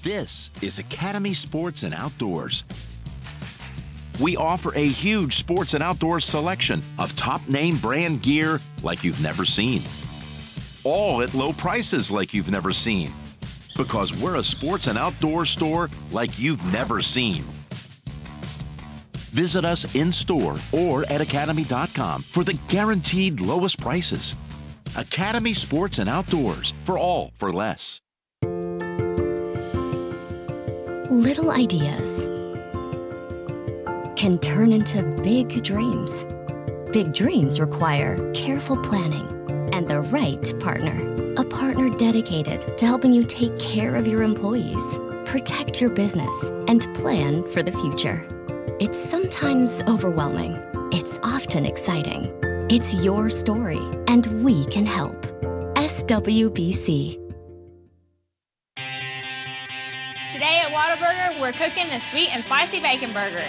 This is Academy Sports and Outdoors. We offer a huge sports and outdoors selection of top name brand gear like you've never seen. All at low prices like you've never seen. Because we're a sports and outdoor store like you've never seen. Visit us in store or at academy.com for the guaranteed lowest prices. Academy Sports and Outdoors, for all for less. Little ideas can turn into big dreams. Big dreams require careful planning and the right partner. A partner dedicated to helping you take care of your employees, protect your business, and plan for the future. It's sometimes overwhelming. It's often exciting. It's your story, and we can help. SWBC. Today at Whataburger, we're cooking the sweet and spicy bacon burger.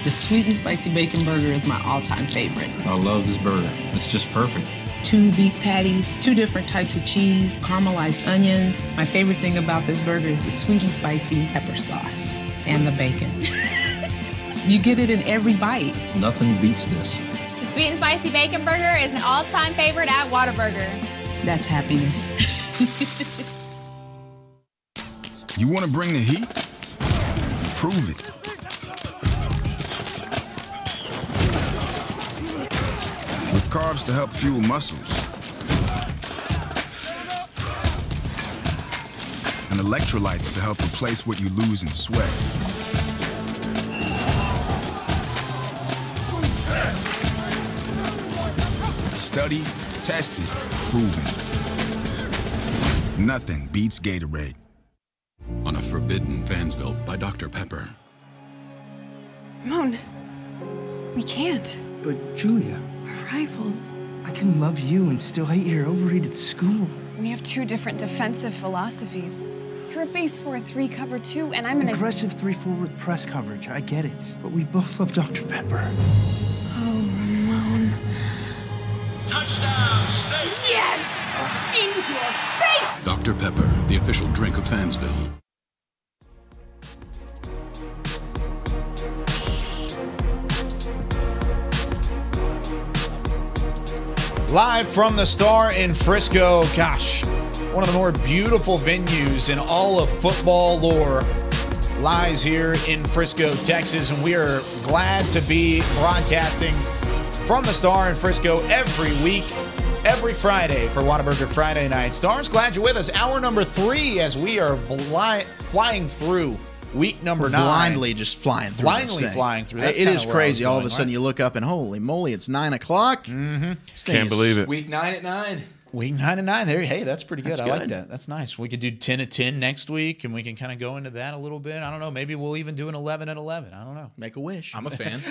The sweet and spicy bacon burger is my all-time favorite. I love this burger. It's just perfect. 2 beef patties, 2 different types of cheese, caramelized onions. My favorite thing about this burger is the sweet and spicy pepper sauce and the bacon. You get it in every bite. Nothing beats this. The sweet and spicy bacon burger is an all-time favorite at Whataburger. That's happiness. You want to bring the heat? Prove it. With carbs to help fuel muscles. And electrolytes to help replace what you lose in sweat. Studied, tested, proven. Nothing beats Gatorade. On a forbidden Fansville by Dr. Pepper. Ramon, we can't. But Julia, We're rivals. I can love you and still hate your overrated school. We have 2 different defensive philosophies. You're a base 4-3 cover 2, and I'm an aggressive 3-4 with press coverage. I get it, but we both love Dr. Pepper. Oh, Ramon. Touchdown, State! Yes! In your face! Dr. Pepper, the official drink of Fansville. Live from the Star in Frisco. Gosh, one of the more beautiful venues in all of football lore. lies here in Frisco, Texas, and we are glad to be broadcasting from the Star in Frisco every week, every Friday for Whataburger Friday Night Stars. Glad you're with us. Hour number 3 as we are flying through week number 9. Blindly just flying through. Blindly flying through. That's it is where crazy. All of a going, sudden right? you look up and holy moly, it's 9 o'clock. Mm-hmm. Can't believe it. Week 9 at 9. Week 9 and 9. There, hey, that's pretty good. That's I like good. that. That's nice. We could do 10 at 10 next week, and we can kind of go into that a little bit. I don't know. Maybe we'll even do an 11 at 11. I don't know. Make a wish. I'm a fan.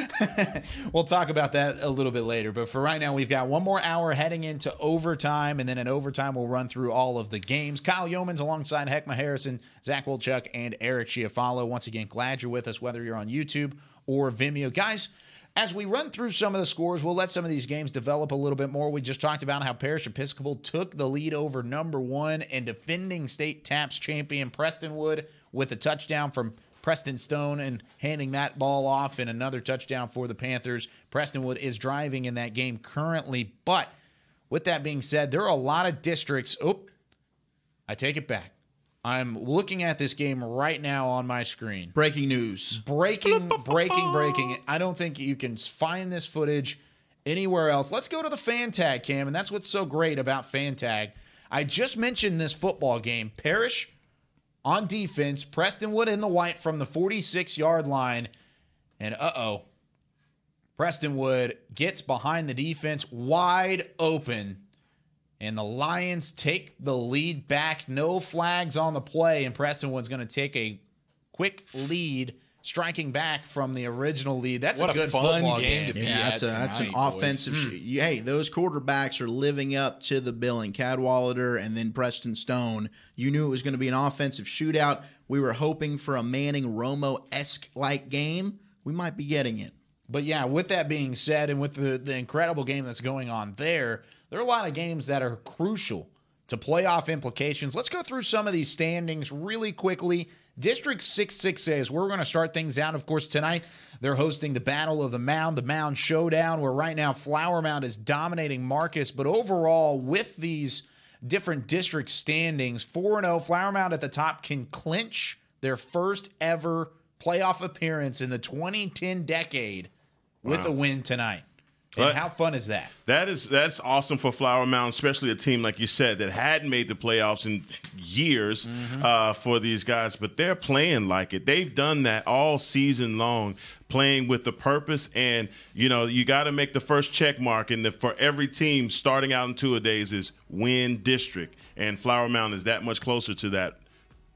We'll talk about that a little bit later. But for right now, we've got one more hour heading into overtime, and then in overtime, we'll run through all of the games. Kyle Yeomans alongside Heckma Harrison, Zach Wolchuk, and Eric Chiafalo. Once again, glad you're with us, whether you're on YouTube or Vimeo. Guys, as we run through some of the scores, we'll let some of these games develop a little bit more. We just talked about how Parish Episcopal took the lead over number 1 and defending state TAPS champion Prestonwood with a touchdown from Preston Stone and handing that ball off, and another touchdown for the Panthers. Prestonwood is driving in that game currently. But with that being said, there are a lot of districts. Oh, I take it back. I'm looking at this game right now on my screen. Breaking news. Breaking. I don't think you can find this footage anywhere else. Let's go to the fan tag cam, and that's what's so great about fan tag. I just mentioned this football game. Parish on defense, Prestonwood in the white from the 46-yard line, and Prestonwood gets behind the defense wide open. And the Lions take the lead back. No flags on the play. And Prestonwood's going to take a quick lead, striking back from the original lead. That's what a good fun football game game. to be Yeah, at that's an tonight, offensive. boys. Hey, those quarterbacks are living up to the billing. Cadwallader and then Preston Stone. You knew it was going to be an offensive shootout. We were hoping for a Manning-Romo-esque like game. We might be getting it. But yeah, with that being said, and with the incredible game that's going on there are a lot of games that are crucial to playoff implications. Let's go through some of these standings really quickly. District 6-6A is where we're going to start things out. Of course, tonight they're hosting the Battle of the Mound Showdown, where right now Flower Mound is dominating Marcus. But overall, with these different district standings, 4-0, Flower Mound at the top can clinch their first ever playoff appearance in the 2010 decade with a win tonight. And how fun is that? That's awesome for Flower Mound, especially a team, like you said, that hadn't made the playoffs in years for these guys. But they're playing like it. They've done that all season long, playing with the purpose. And, you got to make the first check mark. And for every team starting out in two-a-days is win district. And Flower Mound is that much closer to that.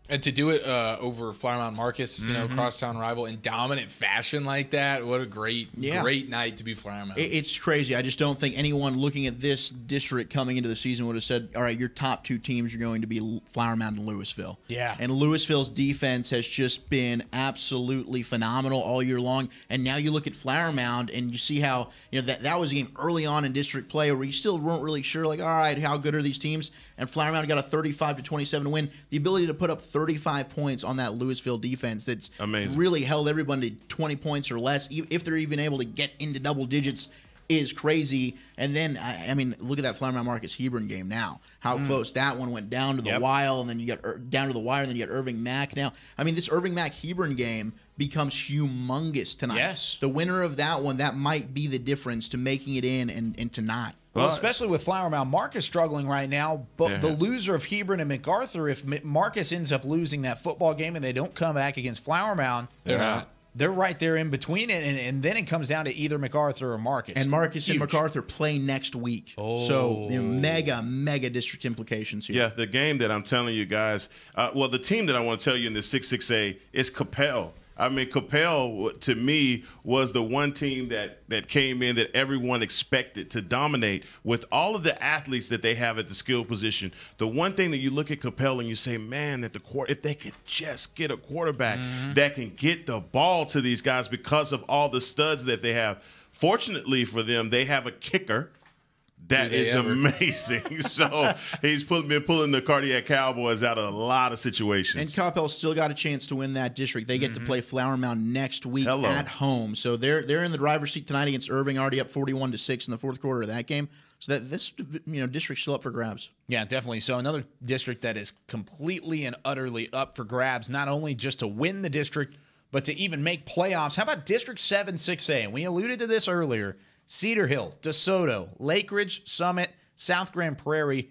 And to do it over Flower Mound Marcus, crosstown rival in dominant fashion like that, what a great night to be Flower Mound. It's crazy. I just don't think anyone looking at this district coming into the season would have said, all right, your top 2 teams are going to be Flower Mound and Louisville. Yeah. And Louisville's defense has just been absolutely phenomenal all year long. And now you look at Flower Mound and you see how, that was a game early on in district play where you still weren't really sure, like, all right, how good are these teams? And Flower Mound got a 35-27 win. The ability to put up 35 points on that Louisville defense that's amazing. Really held everyone to 20 points or less, if they're even able to get into double digits, is crazy. And then, I mean, look at that Flower Mound Marcus Hebron game now. How close that one went down to the wire, and then you got down to the wire, and then you got Irving Mack now. I mean, this Irving Mack Hebron game becomes humongous tonight. Yes. The winner of that one, that might be the difference to making it in and to not. Well, especially with Flower Mound, Marcus struggling right now. But the loser of Hebron and MacArthur, if Marcus ends up losing that football game and they don't come back against Flower Mound, they're not. They're right there in between it, and then it comes down to either MacArthur or Marcus. And Marcus and MacArthur play next week. So mega district implications here. Yeah, the game that I'm telling you guys, the team that I want to tell you in the 6-6A is Capel. I mean, Capel, to me, was the one team that came in that everyone expected to dominate with all of the athletes that they have at the skill position. The one thing that you look at Capel and you say, man, if they could just get a quarterback that can get the ball to these guys because of all the studs that they have. Fortunately for them, they have a kicker That is amazing. So he's been pulling the Cardiac Cowboys out of a lot of situations. And Coppell's still got a chance to win that district. They get to play Flower Mound next week at home. So they're in the driver's seat tonight against Irving, already up 41-6 in the fourth quarter of that game. So that this district's still up for grabs. Yeah, definitely. So another district that is completely and utterly up for grabs, not only just to win the district, but to even make playoffs. How about District 7 6A? And we alluded to this earlier. Cedar Hill, DeSoto, Lake Ridge, Summit, South Grand Prairie,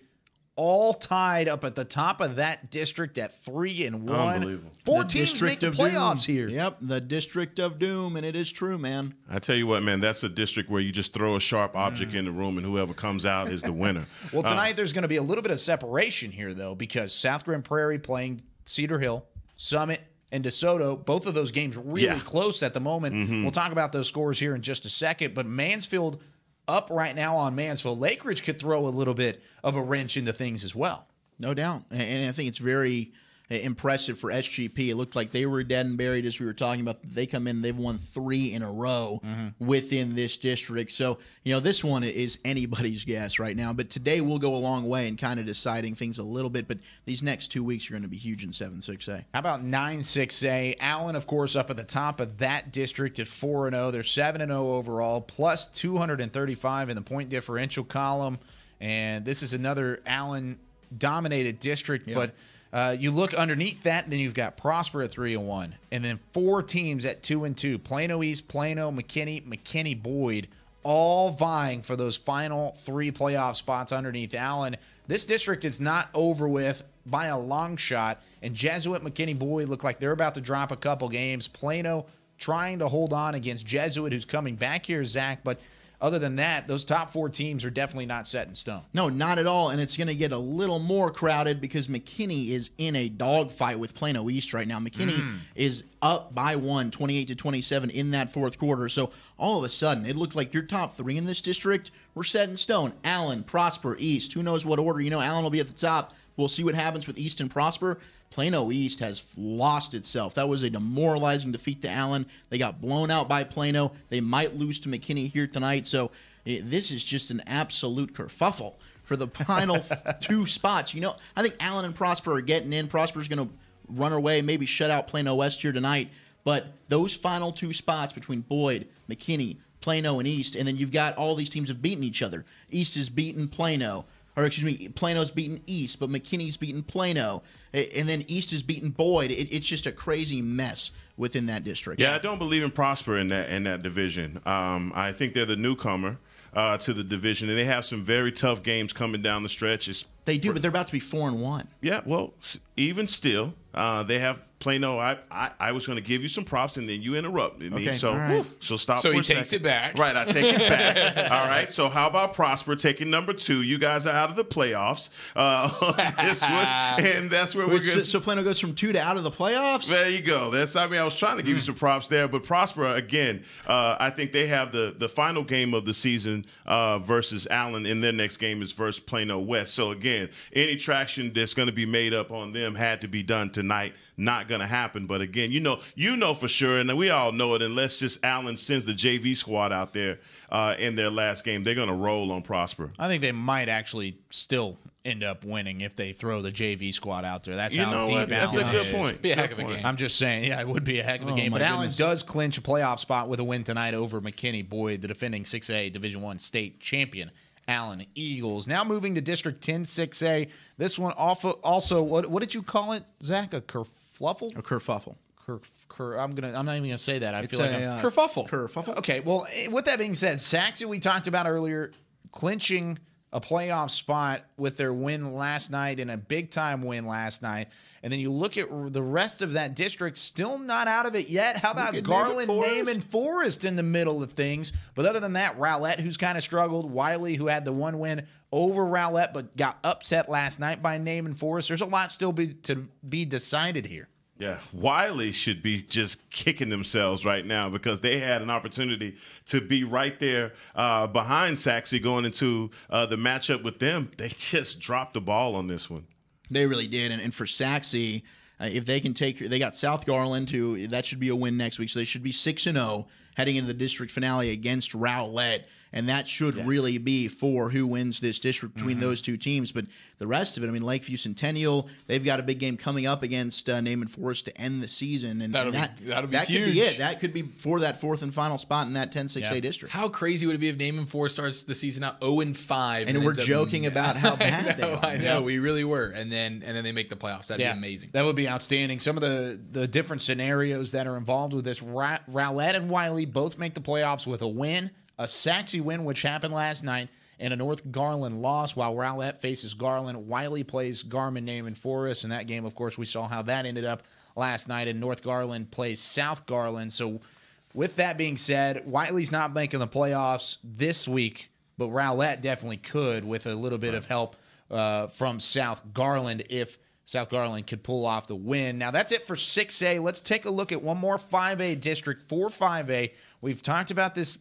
all tied up at the top of that district at 3-1. Unbelievable. 4 teams make the playoffs here. Yep, the District of Doom, and it is true, man. I tell you what, man, that's a district where you just throw a sharp object in the room, and whoever comes out is the winner. Well, tonight there's going to be a little bit of separation here, though, because South Grand Prairie playing Cedar Hill, Summit, and DeSoto, both of those games really close at the moment. We'll talk about those scores here in just a second, but Mansfield up right now on Mansfield. Lake Ridge could throw a little bit of a wrench into things as well. No doubt. And I think it's very impressive for SGP. It looked like they were dead and buried as we were talking about. They come in, they've won 3 in a row within this district. So, this one is anybody's guess right now. But today we'll go a long way in kind of deciding things a little bit. But these next 2 weeks are going to be huge in 7-6A. How about 9-6A? Allen, of course, up at the top of that district at 4-0. They're 7-0 overall, plus 235 in the point differential column. And this is another Allen-dominated district, but you look underneath that, and then you've got Prosper at 3-1, and then 4 teams at 2-2. Plano East, Plano, McKinney, Boyd, all vying for those final 3 playoff spots underneath Allen. This district is not over with by a long shot, and Jesuit, McKinney, Boyd look like they're about to drop a couple games. Plano trying to hold on against Jesuit, who's coming back here, Zach, but other than that, those top 4 teams are definitely not set in stone. No, not at all, and it's going to get a little more crowded because McKinney is in a dogfight with Plano East right now. McKinney is up by 1, 28-27 in that fourth quarter. So all of a sudden, it looked like your top 3 in this district were set in stone. Allen, Prosper, East. Who knows what order? Allen will be at the top. We'll see what happens with East and Prosper. Plano East has lost itself. That was a demoralizing defeat to Allen. They got blown out by Plano. They might lose to McKinney here tonight. So this is just an absolute kerfuffle for the final 2 spots. I think Allen and Prosper are getting in. Prosper's going to run away, maybe shut out Plano West here tonight. But those final 2 spots between Boyd, McKinney, Plano, and East, and then you've got all these teams have beaten each other. East has beaten Plano. Or, Plano's beaten East, but McKinney's beaten Plano. And then East has beaten Boyd. It's just a crazy mess within that district. Yeah, I don't believe in Prosper in that division. I think they're the newcomer to the division, and they have some very tough games coming down the stretch. They do, but they're about to be 4-1. Yeah, well, even still, they have Plano. I was going to give you some props, and then you interrupted me. Okay, so, right. So stop. So for he a second. takes it back. Right, I take it back. All right. So how about Prosper taking number 2? You guys are out of the playoffs. This one, and that's where we're going. So Plano goes from 2 to out of the playoffs. There you go. I was trying to give you some props there, but Prosper again. I think they have the final game of the season versus Allen, and their next game is versus Plano West. So again, any traction that's going to be made up on them had to be done tonight. Not going to happen. But again, you know for sure, and we all know it, unless just Allen sends the JV squad out there in their last game, they're going to roll on Prosper. I think they might actually still end up winning if they throw the JV squad out there. That's how deep Allen is. That's a good point. Be a heck of a game. I'm just saying, it would be a heck of a game. But Allen does clinch a playoff spot with a win tonight over McKinney Boyd, the defending 6A Division I state champion. Allen Eagles. Now moving to District 10 6A. This one also what did you call it, Zach? A kerfluffle? A kerfuffle. I'm not even gonna say that. I feel like kerfuffle. Kerfuffle. Okay. Well, with that being said, Saxon we talked about earlier, clinching a playoff spot with their win last night and a big time win last night. And then you look at the rest of that district, still not out of it yet. How about Garland, Naaman, Forest in the middle of things? But other than that, Rowlett, who's kind of struggled, Wiley, who had the one win over Rowlett but got upset last night by Naaman Forest. There's a lot still to be decided here. Yeah, Wiley should be just kicking themselves right now because they had an opportunity to be right there behind Saxey going into the matchup with them. They just dropped the ball on this one. They really did. And for Saxey, if they can they got South Garland, that should be a win next week. So they should be 6-0. heading into the district finale against Rowlett. And that should really be for who wins this district between those two teams. But the rest of it, I mean, Lakeview Centennial, they've got a big game coming up against Naaman Forest to end the season. And that'll be that huge. Could be it. That could be for that fourth and final spot in that 10-6A district. How crazy would it be if Naaman Forest starts the season out 0-5? And we're joking about how bad they are. I know, we really were. And then they make the playoffs. That'd be amazing. That would be outstanding. Some of the different scenarios that are involved with this, Rowlett and Wiley both make the playoffs with a win. A Saxe win, which happened last night, and a North Garland loss. While Rowlett faces Garland, Wiley plays Garmin Naaman Forest. In that game, of course, we saw how that ended up last night, and North Garland plays South Garland. So with that being said, Wiley's not making the playoffs this week, but Rowlett definitely could with a little bit of help from South Garland if South Garland could pull off the win. Now, that's it for 6A. Let's take a look at one more 5A district for 5A. We've talked about this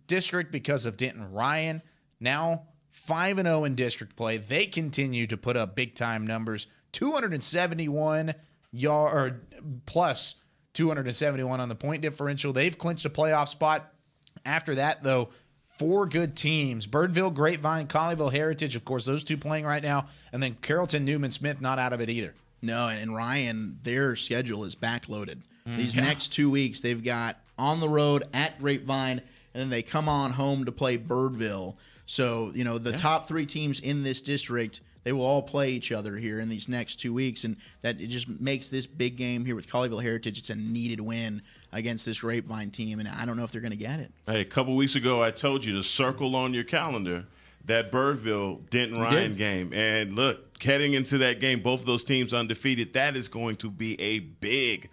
district because of Denton Ryan. Now 5-0 in district play. They continue to put up big time numbers. 271 plus 271 on the point differential. They've clinched a playoff spot. After that, though, 4 good teams. Birdville, Grapevine, Colleyville, Heritage, of course, those 2 playing right now. And then Carrollton, Newman, Smith not out of it either. No, and Ryan, their schedule is backloaded. These next 2 weeks, they've got on the road at Grapevine, and then they come on home to play Birdville. So, the top 3 teams in this district, they will all play each other here in these next 2 weeks, and that it just makes this big game here with Colleyville Heritage. It's a needed win against this Grapevine team, and I don't know if they're going to get it. Hey, a couple weeks ago, I told you to circle on your calendar that Birdville-Denton Ryan game. And look, heading into that game, both of those teams undefeated. That is going to be a big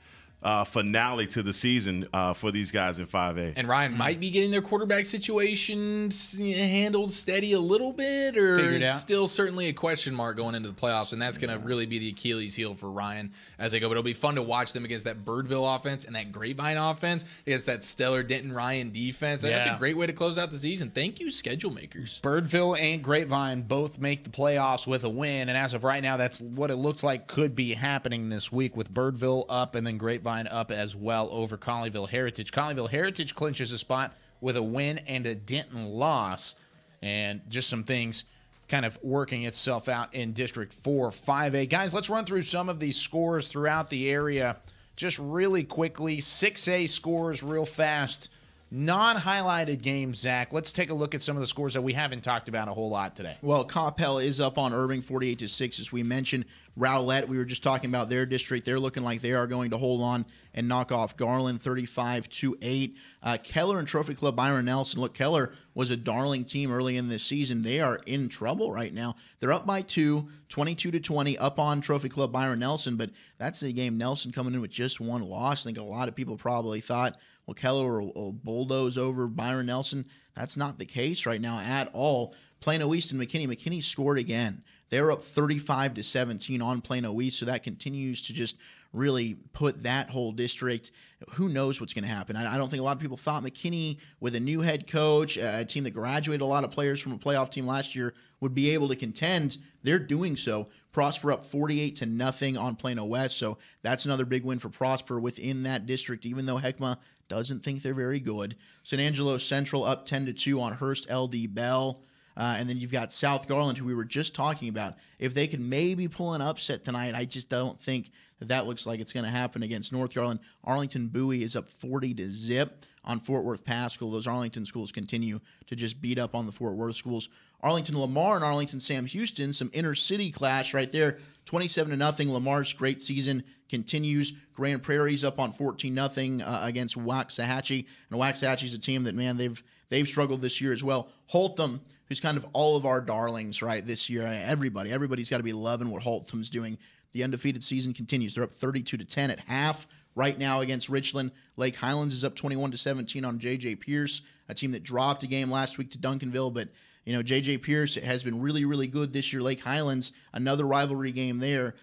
finale to the season for these guys in 5A. And Ryan might be getting their quarterback situation handled steady a little bit, or it's still certainly a question mark going into the playoffs, and that's going to really be the Achilles heel for Ryan as they go. But it'll be fun to watch them against that Birdville offense and that Grapevine offense against that stellar Denton Ryan defense. That's a great way to close out the season. Thank you, schedule makers. Birdville and Grapevine both make the playoffs with a win, and as of right now, that's what it looks like could be happening this week with Birdville up and then Grapevine up as well over Colleyville Heritage. Colleyville Heritage clinches a spot with a win and a Denton loss, and just some things kind of working itself out in District 4 5A. Guys, let's run through some of these scores throughout the area just really quickly. 6A scores real fast. Non-highlighted games, Zach. Let's take a look at some of the scores that we haven't talked about a whole lot today. Well, Coppell is up on Irving 48-6, as we mentioned. Rowlett, we were just talking about their district. They're looking like they are going to hold on and knock off Garland 35-8. Keller and Trophy Club Byron Nelson. Look, Keller was a darling team early in this season. They are in trouble right now. They're up by 2, 22-20, up on Trophy Club Byron Nelson, but that's a game. Nelson coming in with just 1 loss. I think a lot of people probably thought, well, Keller will bulldoze over Byron Nelson. That's not the case right now at all. Plano East and McKinney. McKinney scored again. They're up 35-17 on Plano East, so that continues to just really put that whole district. Who knows what's going to happen? I don't think a lot of people thought McKinney, with a new head coach, a team that graduated a lot of players from a playoff team last year, would be able to contend. They're doing so. Prosper up 48-0 on Plano West, so that's another big win for Prosper within that district, even though Heckma doesn't think they're very good. San Angelo Central up 10-2 on Hearst LD Bell. And then you've got South Garland, who we were just talking about. If they can maybe pull an upset tonight, I just don't think that looks like it's going to happen against North Garland. Arlington Bowie is up 40-0 on Fort Worth Pascal. Those Arlington schools continue to just beat up on the Fort Worth schools. Arlington Lamar and Arlington Sam Houston, some inner city clash right there. 27-0. Lamar's great season continues. Grand Prairie's up on 14-0 against Waxahachie. And Waxahachie's a team that, man, they've struggled this year as well. Holtham, who's kind of all of our darlings, right, this year. Everybody's got to be loving what Holtham's doing. The undefeated season continues. They're up 32-10 at half right now against Richland. Lake Highlands is up 21-17 on J.J. Pierce, a team that dropped a game last week to Duncanville, but J.J. Pierce has been really, really good this year. Lake Highlands, another rivalry game there,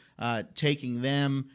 taking them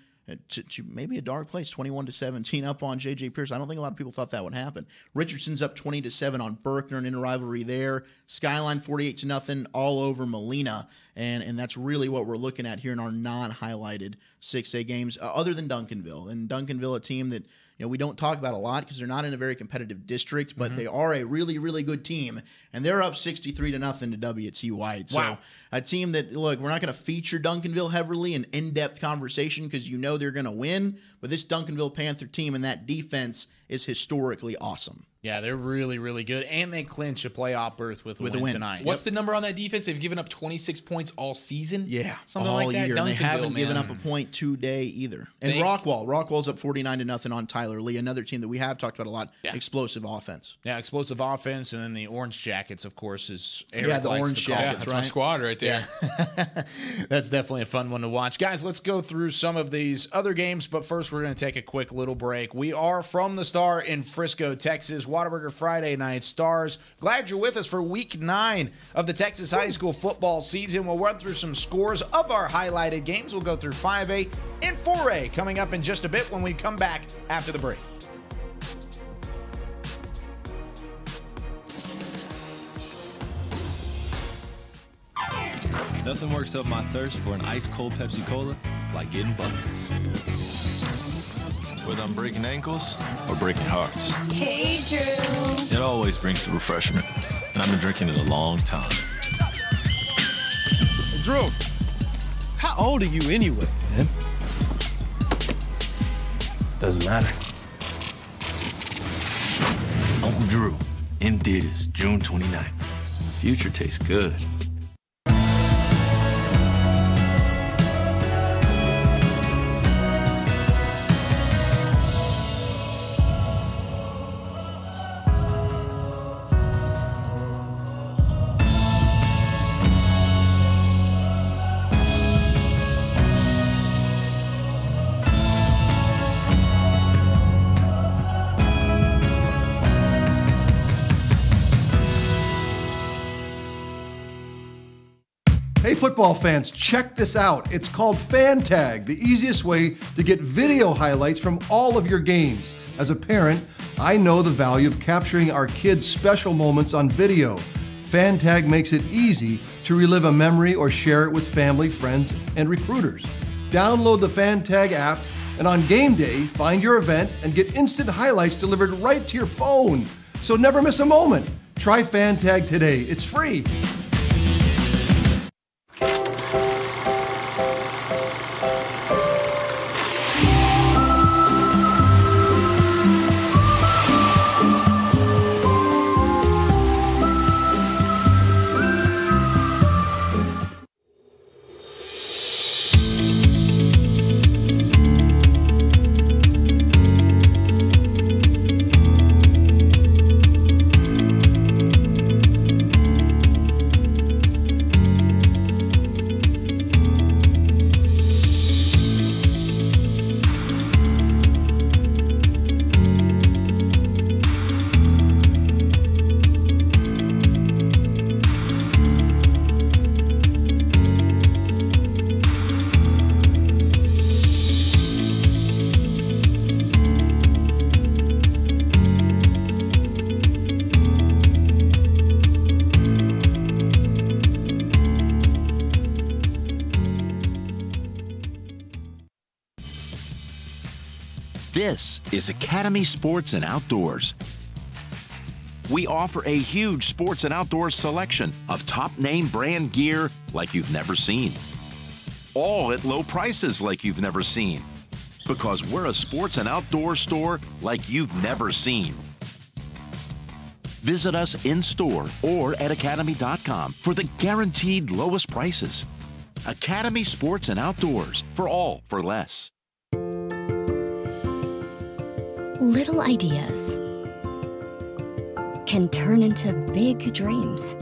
to maybe a dark place, 21-17 up on J.J. Pierce. I don't think a lot of people thought that would happen. Richardson's up 20-7 on Berkner, an inter-rivalry there. Skyline 48-0 all over Molina, and that's really what we're looking at here in our non-highlighted 6A games, other than Duncanville. And Duncanville, a team that we don't talk about a lot because they're not in a very competitive district, but they are a really, really good team, and they're up 63-0 to W.T. White. So a team that, look, we're not going to feature Duncanville heavily in in-depth conversation because they're going to win, but this Duncanville Panther team and that defense is historically awesome. Yeah, they're really, really good, and they clinch a playoff berth with a win tonight. What's the number on that defense? They've given up 26 points all season? Yeah, something all like that. year. And they haven't given man. up a point today either. And Rockwall's up 49-0 on Tyler Lee, another team that we have talked about a lot. Yeah. Explosive offense. Yeah, explosive offense, and then the Orange Jackets, of course, is Eric the Orange Jackets. That's my squad right there. Yeah. That's definitely a fun one to watch. Guys, let's go through some of these other games, but first we're going to take a quick little break. We are from the Star in Frisco, Texas. Whataburger Friday Night Stars. Glad you're with us for week 9 of the Texas high school football season. We'll run through some scores of our highlighted games. We'll go through 5A and 4A coming up in just a bit when we come back after the break. Nothing works up my thirst for an ice-cold Pepsi Cola like getting buckets. Whether I'm breaking ankles or breaking hearts. Hey, Drew. It always brings the refreshment, and I've been drinking it a long time. Drew, how old are you anyway? Man. Doesn't matter. Uncle Drew, in theaters, June 29th. Future tastes good. Hey football fans, check this out. It's called FanTag, the easiest way to get video highlights from all of your games. As a parent, I know the value of capturing our kids' special moments on video. FanTag makes it easy to relive a memory or share it with family, friends, and recruiters. Download the FanTag app, and on game day, find your event and get instant highlights delivered right to your phone. So never miss a moment. Try FanTag today. It's free. This is Academy Sports and Outdoors. We offer a huge sports and outdoors selection of top name brand gear like you've never seen. All at low prices like you've never seen. Because we're a sports and outdoor store like you've never seen. Visit us in store or at academy.com for the guaranteed lowest prices. Academy Sports and Outdoors, for all for less. Little ideas can turn into big dreams.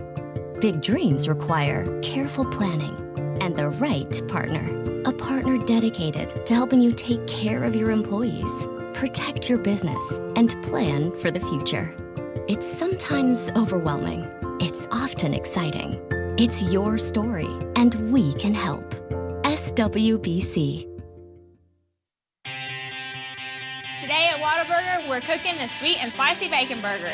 Big dreams require careful planning and the right partner. A partner dedicated to helping you take care of your employees, protect your business, and plan for the future. It's sometimes overwhelming. It's often exciting. It's your story, and we can help. SWBC. Today at Whataburger, we're cooking the sweet and spicy bacon burger.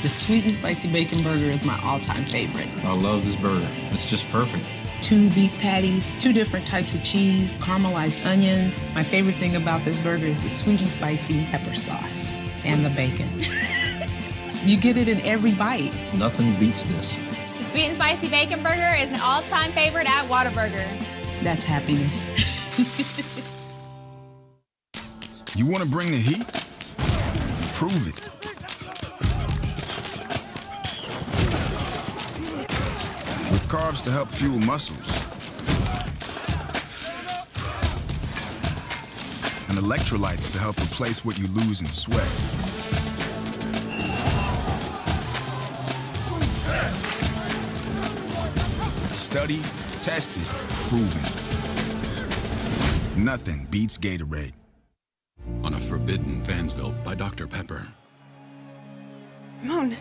The sweet and spicy bacon burger is my all-time favorite. I love this burger. It's just perfect. 2 beef patties, 2 different types of cheese, caramelized onions. My favorite thing about this burger is the sweet and spicy pepper sauce and the bacon. You get it in every bite. Nothing beats this. The sweet and spicy bacon burger is an all-time favorite at Whataburger. That's happiness. You want to bring the heat? Prove it. With carbs to help fuel muscles. And electrolytes to help replace what you lose in sweat. Studied, tested, proven. Nothing beats Gatorade. On a forbidden Fansville by Dr. Pepper. Ramon,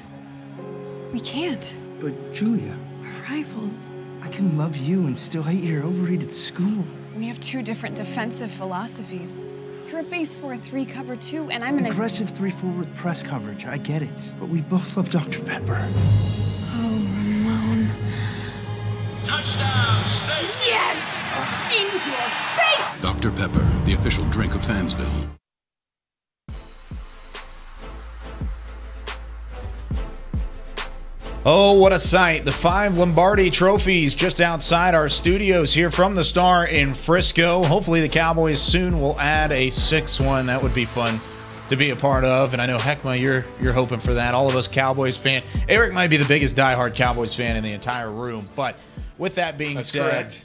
we can't. But Julia, We're rivals. I can love you and still hate your overrated school. We have 2 different defensive philosophies. You're a base 4-3 cover 2, and I'm an aggressive 3-4 with press coverage. I get it, but we both love Dr. Pepper. Oh, Ramon. Touchdown, State! Yes! In your face! Dr. Pepper, the official drink of Fansville. Oh, what a sight. The 5 Lombardi trophies just outside our studios here from the Star in Frisco. Hopefully the Cowboys soon will add a 6th one. That would be fun to be a part of. And I know, Heckma, you're hoping for that. All of us Cowboys fan. Eric might be the biggest diehard Cowboys fan in the entire room. But with that being said, correct.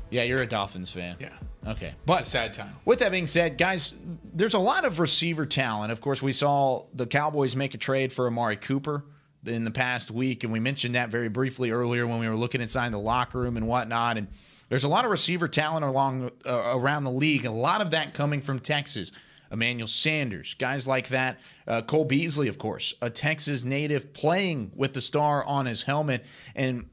Yeah, you're a Dolphins fan. Yeah. Okay. But it's a sad time. With that being said, guys, there's a lot of receiver talent. Of course, we saw the Cowboys make a trade for Amari Cooper in the past week, and we mentioned that very briefly earlier when we were looking inside the locker room and whatnot. And there's a lot of receiver talent around the league, a lot of that coming from Texas. Emmanuel Sanders, guys like that. Cole Beasley, of course, a Texas native playing with the Star on his helmet. And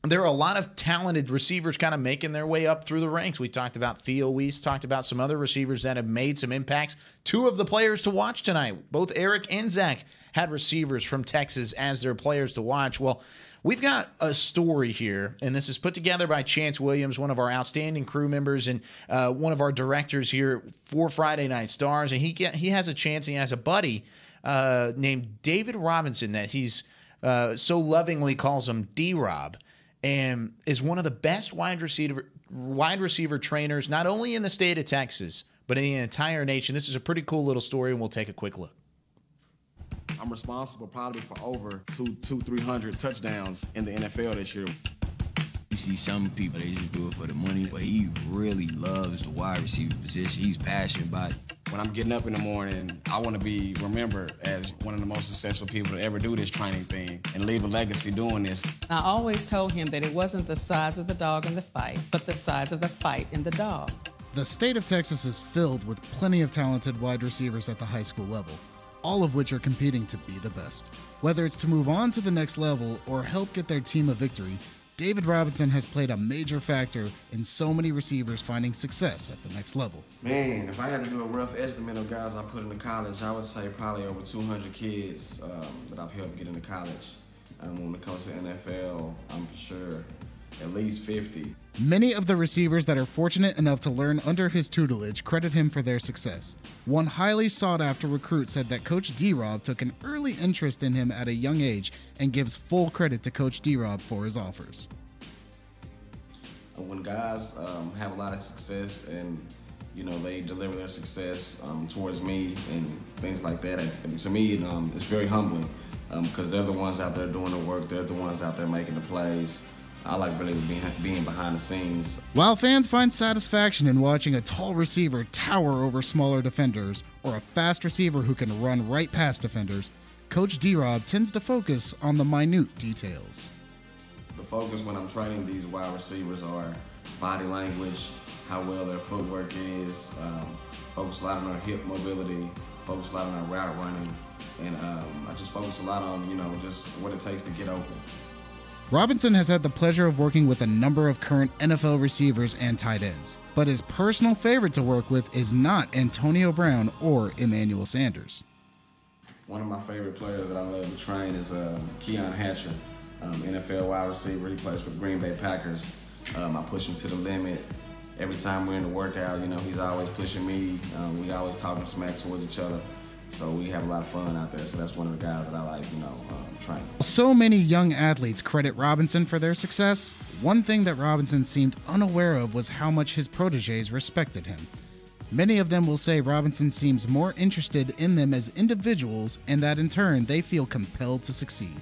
there are a lot of talented receivers kind of making their way up through the ranks. We talked about Theo Weiss, talked about some other receivers that have made some impacts. 2 of the players to watch tonight, both Eric and Zach, had receivers from Texas as their players to watch. Well, we've got a story here, and this is put together by Chance Williams, one of our outstanding crew members and one of our directors here for Friday Night Stars. And he has a chance, he has a buddy named David Robinson that he's so lovingly calls him D-Rob, and is one of the best wide receiver trainers, not only in the state of Texas, but in the entire nation. This is a pretty cool little story, and we'll take a quick look. I'm responsible probably for over 300 touchdowns in the NFL this year. You see some people, they just do it for the money, but he really loves the wide receiver position. He's passionate about it. When I'm getting up in the morning, I want to be remembered as one of the most successful people to ever do this training thing and leave a legacy doing this. I always told him that it wasn't the size of the dog in the fight, but the size of the fight in the dog. The state of Texas is filled with plenty of talented wide receivers at the high school level, all of which are competing to be the best. Whether it's to move on to the next level or help get their team a victory, David Robinson has played a major factor in so many receivers finding success at the next level. Man, if I had to do a rough estimate of guys I put into college, I would say probably over 200 kids that I've helped get into college. When it comes to NFL, I'm sure at least 50. Many of the receivers that are fortunate enough to learn under his tutelage credit him for their success. One highly sought-after recruit said that Coach D-Rob took an early interest in him at a young age and gives full credit to Coach D-Rob for his offers. When guys have a lot of success and they deliver their success towards me and things like that, and to me it's very humbling because they're the ones out there doing the work, they're the ones out there making the plays. I like really being behind the scenes. While fans find satisfaction in watching a tall receiver tower over smaller defenders or a fast receiver who can run right past defenders, Coach D-Rob tends to focus on the minute details. The focus when I'm training these wide receivers are body language, how well their footwork is, focus a lot on their hip mobility, focus a lot on their route running, and I just focus a lot on, just what it takes to get open. Robinson has had the pleasure of working with a number of current NFL receivers and tight ends, but his personal favorite to work with is not Antonio Brown or Emmanuel Sanders. One of my favorite players that I love to train is Keon Hatcher, NFL wide receiver. He plays for the Green Bay Packers. I push him to the limit. Every time we're in the workout, he's always pushing me. We always talking smack towards each other. So we have a lot of fun out there. So that's one of the guys that I like, training. So many young athletes credit Robinson for their success. One thing that Robinson seemed unaware of was how much his protégés respected him. Many of them will say Robinson seems more interested in them as individuals and that in turn they feel compelled to succeed.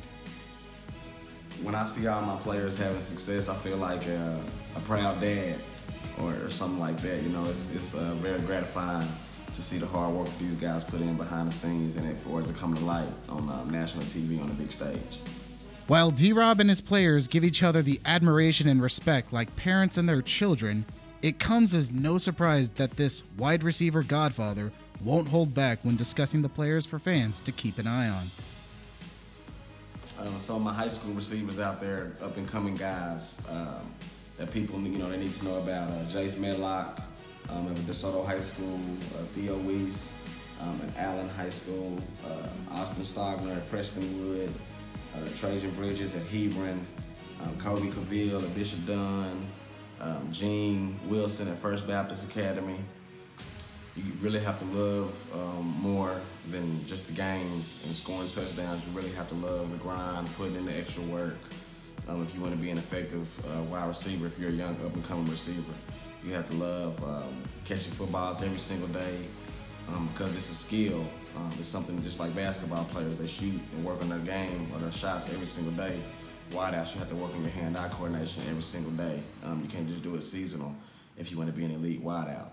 When I see all my players having success, I feel like a proud dad or something like that. It's very gratifying to see the hard work that these guys put in behind the scenes and for it to come to light on national TV on the big stage. While D-Rob and his players give each other the admiration and respect like parents and their children, it comes as no surprise that this wide receiver godfather won't hold back when discussing the players for fans to keep an eye on. Some of my high school receivers out there, up-and-coming guys that people they need to know about. Jace Medlock at DeSoto High School, Theo Weiss at Allen High School, Austin Stogner at Preston Wood, Trajan Bridges at Hebron, Kobe Cavill at Bishop Dunn, Gene Wilson at First Baptist Academy. You really have to love more than just the games and scoring touchdowns. You really have to love the grind, putting in the extra work. If you want to be an effective wide receiver, if you're a young up-and-coming receiver, you have to love catching footballs every single day because it's a skill. It's something just like basketball players. They shoot and work on their game or their shots every single day. Wideouts, you have to work on your hand-eye coordination every single day. You can't just do it seasonal if you want to be an elite wideout.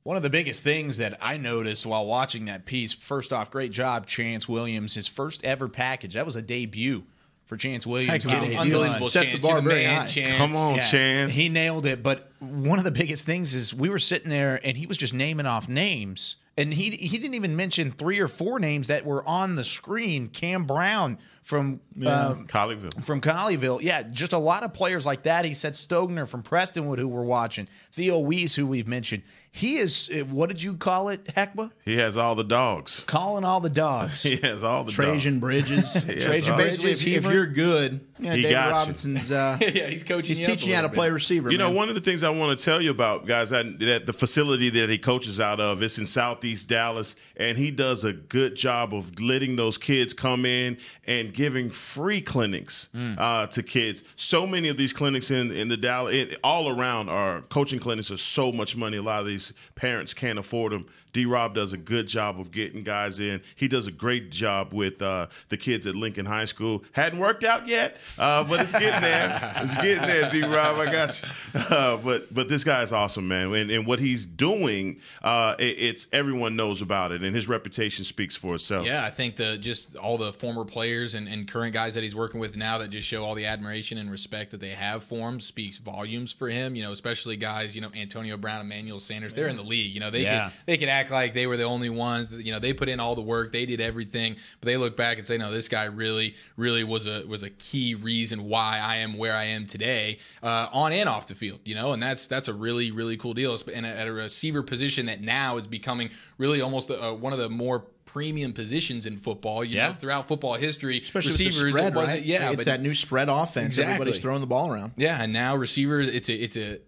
One of the biggest things that I noticed while watching that piece, first off, great job, Chance Williams. His first ever package. That was a debut for Chance Williams. Unbelievable. Set the bar very high. Chance. Come on, Chance. He nailed it. But one of the biggest things is we were sitting there and he was just naming off names. And he didn't even mention 3 or 4 names that were on the screen. Cam Brown from Colleyville. From Colleyville. Yeah, just a lot of players like that. He said Stogner from Prestonwood, who we're watching. Theo Weiss, who we've mentioned. He is, what did you call it, Heckma? He has all the dogs. Calling all the dogs. He has all the Trajan dogs. Bridges. Trajan Bridges. If you're good, David got you. Robinson's. He's coaching. He's teaching you how to play receiver. You know, one of the things I want to tell you about, guys, that the facility that he coaches out of is in Southeast Dallas, and he does a good job of letting those kids come in and giving free clinics to kids. So many of these clinics in the Dallas, all around, are coaching clinics are so much money. A lot of these parents can't afford them. D-Rob does a good job of getting guys in. He does a great job with the kids at Lincoln High School. Hadn't worked out yet, but it's getting there. It's getting there, D-Rob. I got you. But this guy is awesome, man. And what he's doing, it's everyone knows about it, and his reputation speaks for itself. Yeah, I think just all the former players and current guys that he's working with now that just show all the admiration and respect that they have for him speaks volumes for him. Especially guys, Antonio Brown, Emmanuel Sanders. They're in the league. They can act like they were the only ones. They put in all the work. They did everything. But they look back and say, no, this guy really was a key reason why I am where I am today, on and off the field. And that's a really, really cool deal. And at a receiver position that now is becoming really almost one of the more premium positions in football, throughout football history. Especially receivers, with the spread, it wasn't, right? yeah, It's that new spread offense. Exactly. Everybody's throwing the ball around. Yeah, and now receivers,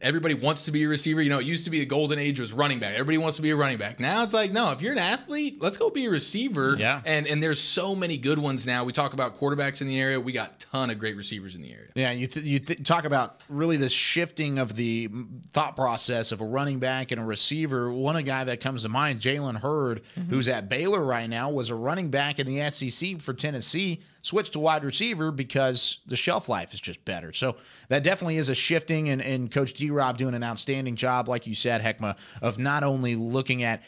everybody wants to be a receiver. It used to be the golden age was running back. Everybody wants to be a running back. Now it's like, no, if you're an athlete, let's go be a receiver. Yeah. And there's so many good ones now. We talk about quarterbacks in the area. We got a ton of great receivers in the area. Yeah, you talk about really this shifting of the thought process of a running back and a receiver. One guy that comes to mind, Jalen Hurd, who's at Baylor right now, was a running back in the SEC for Tennessee, switched to wide receiver because the shelf life is just better. So that definitely is a shifting, and Coach D-Rob doing an outstanding job, like you said, Heckma, of not only looking at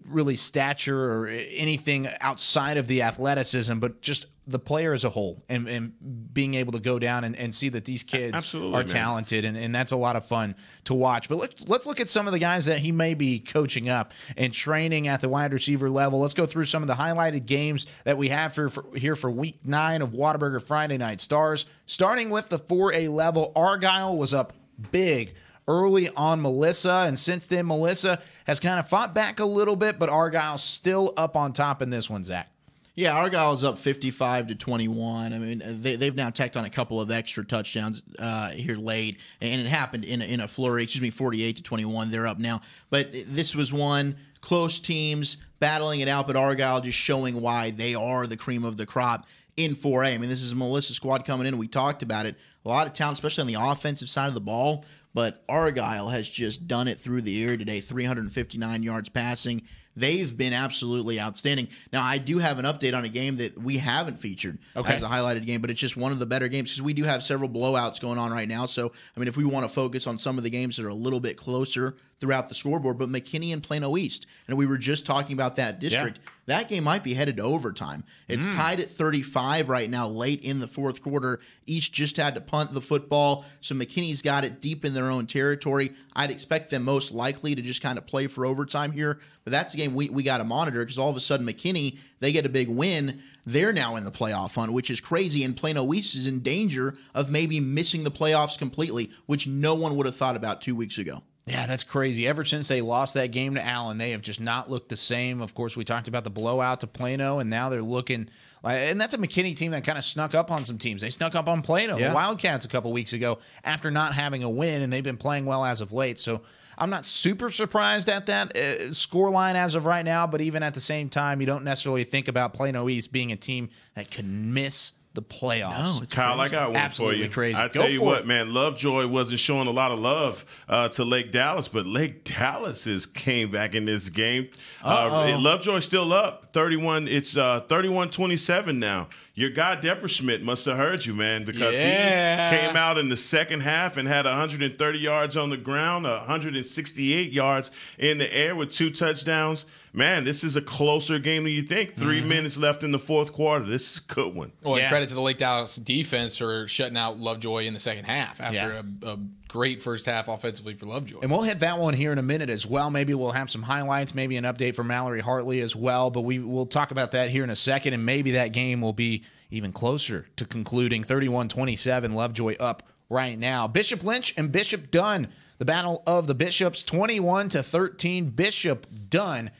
really stature or anything outside of the athleticism, but just the player as a whole, and being able to go down and see that these kids are talented, and that's a lot of fun to watch. But let's look at some of the guys that he may be coaching up and training at the wide receiver level. Let's go through some of the highlighted games that we have here for Week 9 of Whataburger Friday Night Stars. Starting with the 4A level, Argyle was up big early on Melissa, and since then Melissa has kind of fought back a little bit, but Argyle's still up on top in this one, Zach. Yeah, Argyle is up 55-21. I mean, they've now tacked on a couple of extra touchdowns here late, and it happened in a flurry. 48-21. They're up now, but this was one close teams battling it out, but Argyle just showing why they are the cream of the crop in 4A. I mean, this is Melissa's squad coming in. We talked about it. A lot of talent, especially on the offensive side of the ball, but Argyle has just done it through the air today. 359 yards passing. They've been absolutely outstanding. Now, I do have an update on a game that we haven't featured as a highlighted game, but it's just one of the better games because we do have several blowouts going on right now. So, I mean, if we want to focus on some of the games that are a little bit closer throughout the scoreboard, but McKinney and Plano East, and we were just talking about that district, that game might be headed to overtime. It's tied at 35 right now, late in the fourth quarter. East just had to punt the football, so McKinney's got it deep in their own territory. I'd expect them most likely to just kind of play for overtime here, but that's a game we got to monitor because all of a sudden McKinney, they get a big win. They're now in the playoff hunt, which is crazy, and Plano East is in danger of maybe missing the playoffs completely, which no one would have thought about 2 weeks ago. Yeah, that's crazy. Ever since they lost that game to Allen, they have just not looked the same. Of course, we talked about the blowout to Plano, and now they're looking like, and that's a McKinney team that kind of snuck up on some teams. They snuck up on Plano, the Wildcats, a couple weeks ago after not having a win, and they've been playing well as of late. So I'm not super surprised at that scoreline as of right now, but even at the same time, you don't necessarily think about Plano East being a team that can miss the playoffs. No, Kyle, I got one Absolutely for you. Crazy. I tell you what, man, Lovejoy wasn't showing a lot of love to Lake Dallas, but Lake Dallas came back in this game. Lovejoy's still up 31. It's 31-27 now. Your guy Depperschmidt must have heard you, man, because he came out in the second half and had 130 yards on the ground, 168 yards in the air with 2 touchdowns. Man, this is a closer game than you think. 3 minutes left in the fourth quarter. This is a good one. Well, and credit to the Lake Dallas defense for shutting out Lovejoy in the second half after a great first half offensively for Lovejoy. And we'll hit that one here in a minute as well. Maybe we'll have some highlights, maybe an update from Mallory Hartley as well, but we'll talk about that here in a second, and maybe that game will be even closer to concluding. 31-27, Lovejoy up right now. Bishop Lynch and Bishop Dunn, the battle of the Bishops, 21-13. Bishop Dunn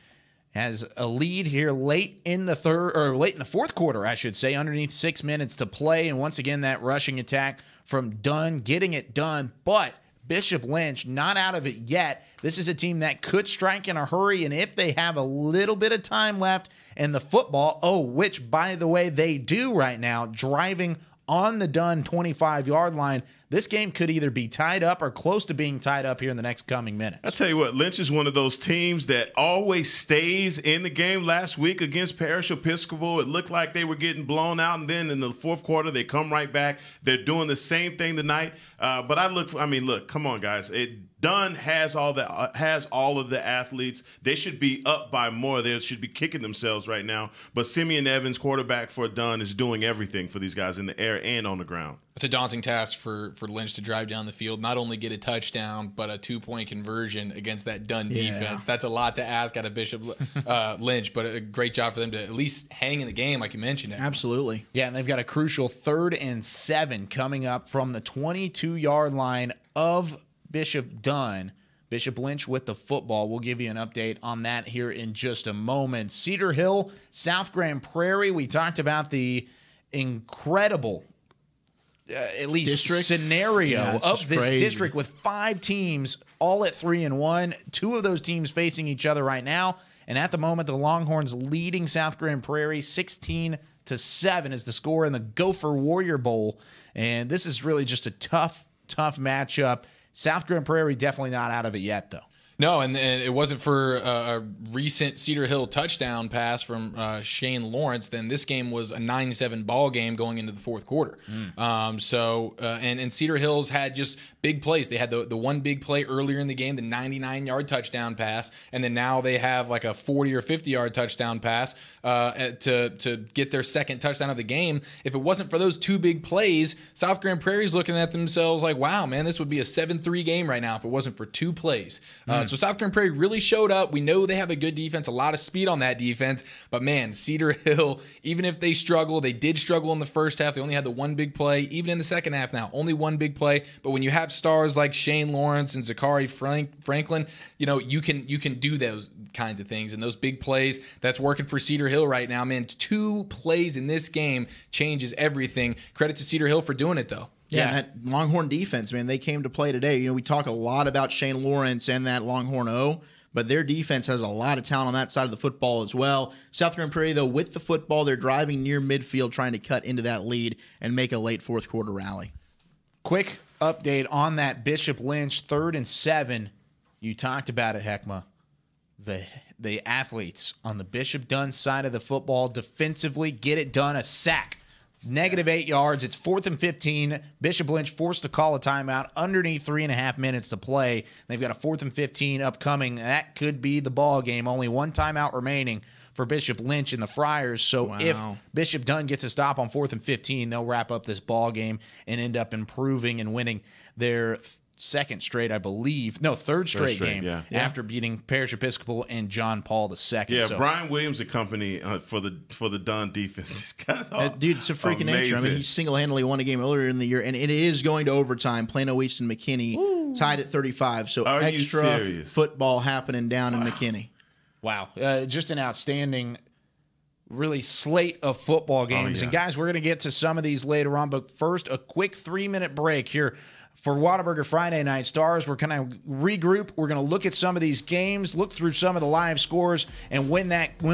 has a lead here late in the fourth quarter, I should say, underneath 6 minutes to play. And once again, that rushing attack from Dunn getting it done. But Bishop Lynch not out of it yet. This is a team that could strike in a hurry, and if they have a little bit of time left in the football, which, by the way, they do right now, driving on the Dunn 25-yard line, this game could either be tied up or close to being tied up here in the next coming minutes. I tell you what, Lynch is one of those teams that always stays in the game. Last week against Parish Episcopal, it looked like they were getting blown out, and then in the fourth quarter, they come right back. They're doing the same thing tonight. But look, come on, guys. Dunn has all of the athletes. They should be up by more. They should be kicking themselves right now. But Simeon Evans, quarterback for Dunn, is doing everything for these guys in the air and on the ground. It's a daunting task for Lynch to drive down the field, not only get a touchdown, but a 2-point conversion against that Dunn defense. That's a lot to ask out of Bishop Lynch, but a great job for them to at least hang in the game, like you mentioned. Absolutely. Yeah, and they've got a crucial 3rd and 7 coming up from the 22-yard line of Bishop Dunn. Bishop Lynch with the football. We'll give you an update on that here in just a moment. Cedar Hill, South Grand Prairie. We talked about the incredible at least district scenario of this district with 5 teams all at 3-1. 2 of those teams facing each other right now. And at the moment, the Longhorns leading South Grand Prairie 16-7 is the score in the Gopher Warrior Bowl. And this is really just a tough matchup. South Grand Prairie definitely not out of it yet, though. No, and it wasn't for a recent Cedar Hill touchdown pass from Shane Lawrence, then this game was a 9-7 ball game going into the fourth quarter. And Cedar Hills had just big plays. They had the one big play earlier in the game, the 99-yard touchdown pass, and then now they have like a 40 or 50-yard touchdown pass to get their second touchdown of the game. If it wasn't for those 2 big plays, South Grand Prairie's looking at themselves like, wow, man, this would be a 7-3 game right now if it wasn't for 2 plays. So South Grand Prairie really showed up. We know they have a good defense, a lot of speed on that defense. But, man, Cedar Hill, even if they struggle, they did struggle in the first half. They only had the one big play. Even in the second half now, only one big play. But when you have stars like Shane Lawrence and Zachary Franklin, you can do those kinds of things. And those big plays, that's working for Cedar Hill right now. Man, 2 plays in this game changes everything. Credit to Cedar Hill for doing it, though. Yeah, that Longhorn defense, man, they came to play today. We talk a lot about Shane Lawrence and that Longhorn O, but their defense has a lot of talent on that side of the football as well. South Grand Prairie, though, with the football, they're driving near midfield, trying to cut into that lead and make a late fourth quarter rally. Quick update on that Bishop Lynch 3rd and 7. You talked about it, Heckma. The athletes on the Bishop Dunn side of the football defensively get it done, a sack. -8 yards. It's 4th and 15. Bishop Lynch forced to call a timeout underneath 3.5 minutes to play. They've got a 4th and 15 upcoming. That could be the ball game. Only one timeout remaining for Bishop Lynch and the Friars. So if Bishop Dunn gets a stop on 4th and 15, they'll wrap up this ball game and end up improving and winning their third straight game after beating Parish Episcopal and John Paul II. Yeah, so Brian Williams and company for the Dunn defense. These guys dude, it's a freaking nature. I mean, he single-handedly won a game earlier in the year, and it is going to overtime. Plano East and McKinney tied at 35. So extra football happening down in McKinney. Wow, just an outstanding really slate of football games. And guys, we're going to get to some of these later on, but first a quick 3-minute break here. For Whataburger Friday Night Stars, we're going to regroup. We're going to look at some of these games, look through some of the live scores, and when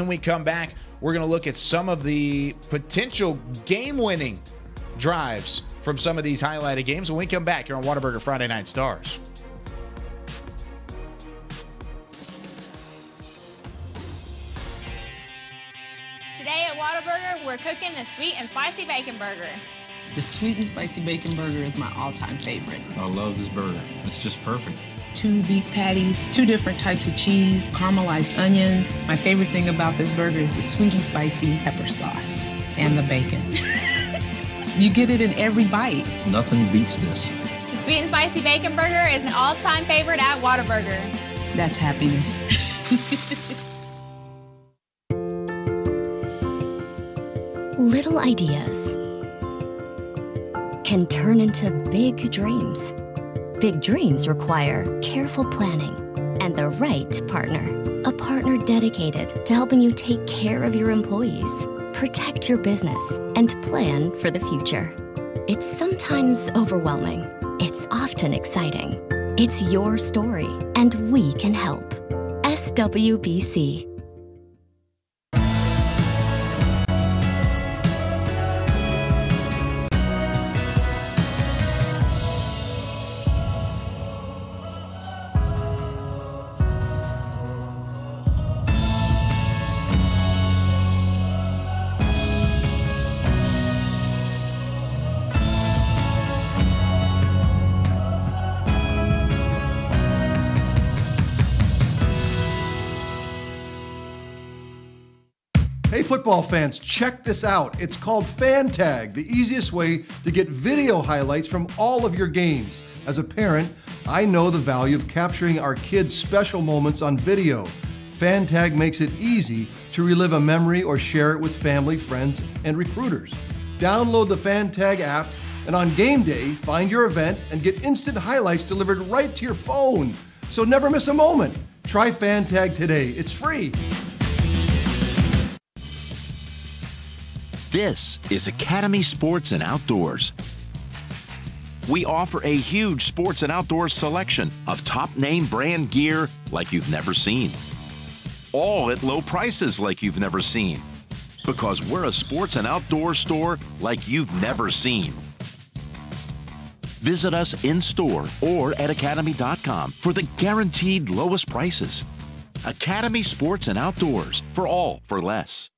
we come back, we're going to look at some of the potential game-winning drives from some of these highlighted games. When we come back here on Whataburger Friday Night Stars. Today at Whataburger, we're cooking the sweet and spicy bacon burger. The sweet and spicy bacon burger is my all-time favorite. I love this burger. It's just perfect. 2 beef patties, 2 different types of cheese, caramelized onions. My favorite thing about this burger is the sweet and spicy pepper sauce and the bacon. You get it in every bite. Nothing beats this. The sweet and spicy bacon burger is an all-time favorite at Whataburger. That's happiness. Little ideas can turn into big dreams. Big dreams require careful planning and the right partner. A partner dedicated to helping you take care of your employees, protect your business, and plan for the future. It's sometimes overwhelming. It's often exciting. It's your story, and we can help. SWBC. Hey football fans, check this out. It's called FanTag, the easiest way to get video highlights from all of your games. As a parent, I know the value of capturing our kids' special moments on video. FanTag makes it easy to relive a memory or share it with family, friends, and recruiters. Download the FanTag app, and on game day, find your event and get instant highlights delivered right to your phone. So never miss a moment. Try FanTag today. It's free. This is Academy Sports and Outdoors. We offer a huge sports and outdoors selection of top name brand gear like you've never seen. All at low prices like you've never seen. Because we're a sports and outdoor store like you've never seen. Visit us in store or at academy.com for the guaranteed lowest prices. Academy Sports and Outdoors, for all for less.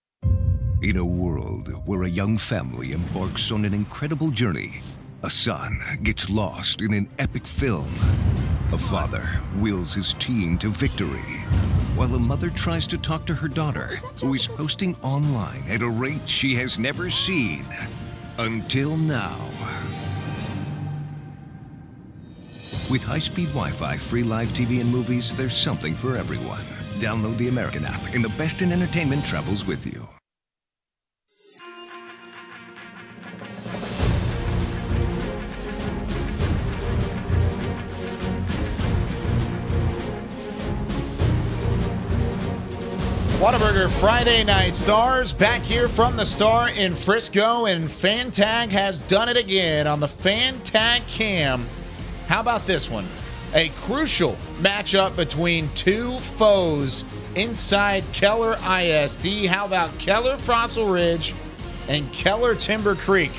In a world where a young family embarks on an incredible journey, a son gets lost in an epic film. A father wills his team to victory, while a mother tries to talk to her daughter, who is posting online at a rate she has never seen until now. With high-speed Wi-Fi, free live TV and movies, there's something for everyone. Download the American app, and the best in entertainment travels with you. Whataburger Friday Night Stars back here from the Star in Frisco, and FanTag has done it again on the FanTag Cam. How about this one? A crucial matchup between two foes inside Keller ISD. How about Keller Fossil Ridge and Keller Timber Creek?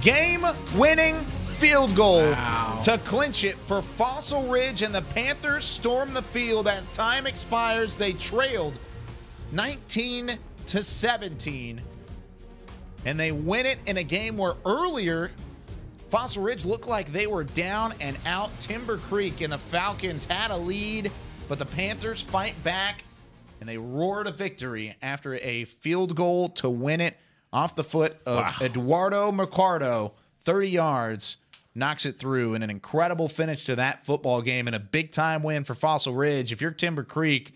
Game-winning field goal to clinch it for Fossil Ridge, and the Panthers storm the field as time expires. They trailed 19-17, and they win it in a game where earlier Fossil Ridge looked like they were down and out. Timber Creek and the Falcons had a lead, but the Panthers fight back, and they roar to victory after a field goal to win it off the foot of Eduardo Mercado. 30 yards, knocks it through, and an incredible finish to that football game, and a big-time win for Fossil Ridge. If you're Timber Creek,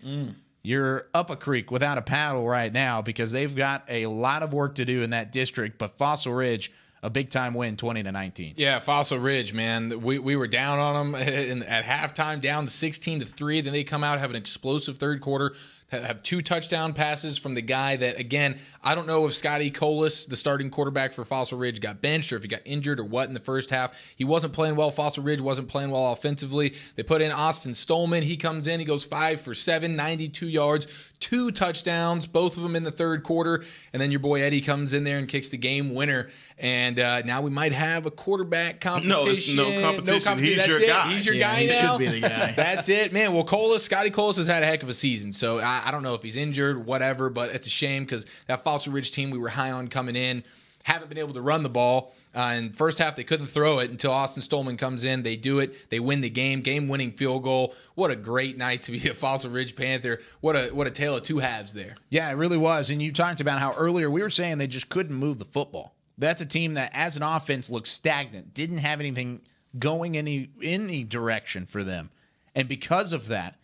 you're up a creek without a paddle right now, because they've got a lot of work to do in that district. But Fossil Ridge, a big-time win, 20-19. Yeah, Fossil Ridge, man. We were down on them at halftime, down to 16-3. Then they come out, have an explosive third quarter, have 2 touchdown passes from the guy that, again, I don't know if Scotty Colas, the starting quarterback for Fossil Ridge, got benched or if he got injured or what in the first half. He wasn't playing well. Fossil Ridge wasn't playing well offensively. They put in Austin Stolman. He comes in. He goes 5 for 7, 92 yards, 2 touchdowns, both of them in the third quarter. And then your boy Eddie comes in there and kicks the game winner. And now we might have a quarterback competition. No, it's no competition. He's your guy. He's your guy now. He should be the guy. That's it, man. Well, Scotty Colas has had a heck of a season. So I don't know if he's injured, whatever, but it's a shame because that Fossil Ridge team we were high on coming in haven't been able to run the ball. In first half, they couldn't throw it until Austin Stolman comes in. They do it. They win the game-winning field goal. What a great night to be a Fossil Ridge Panther. What a tale of two halves there. Yeah, it really was. And you talked about how earlier we were saying they just couldn't move the football. That's a team that, as an offense, looked stagnant, didn't have anything going in any direction for them. And because of that,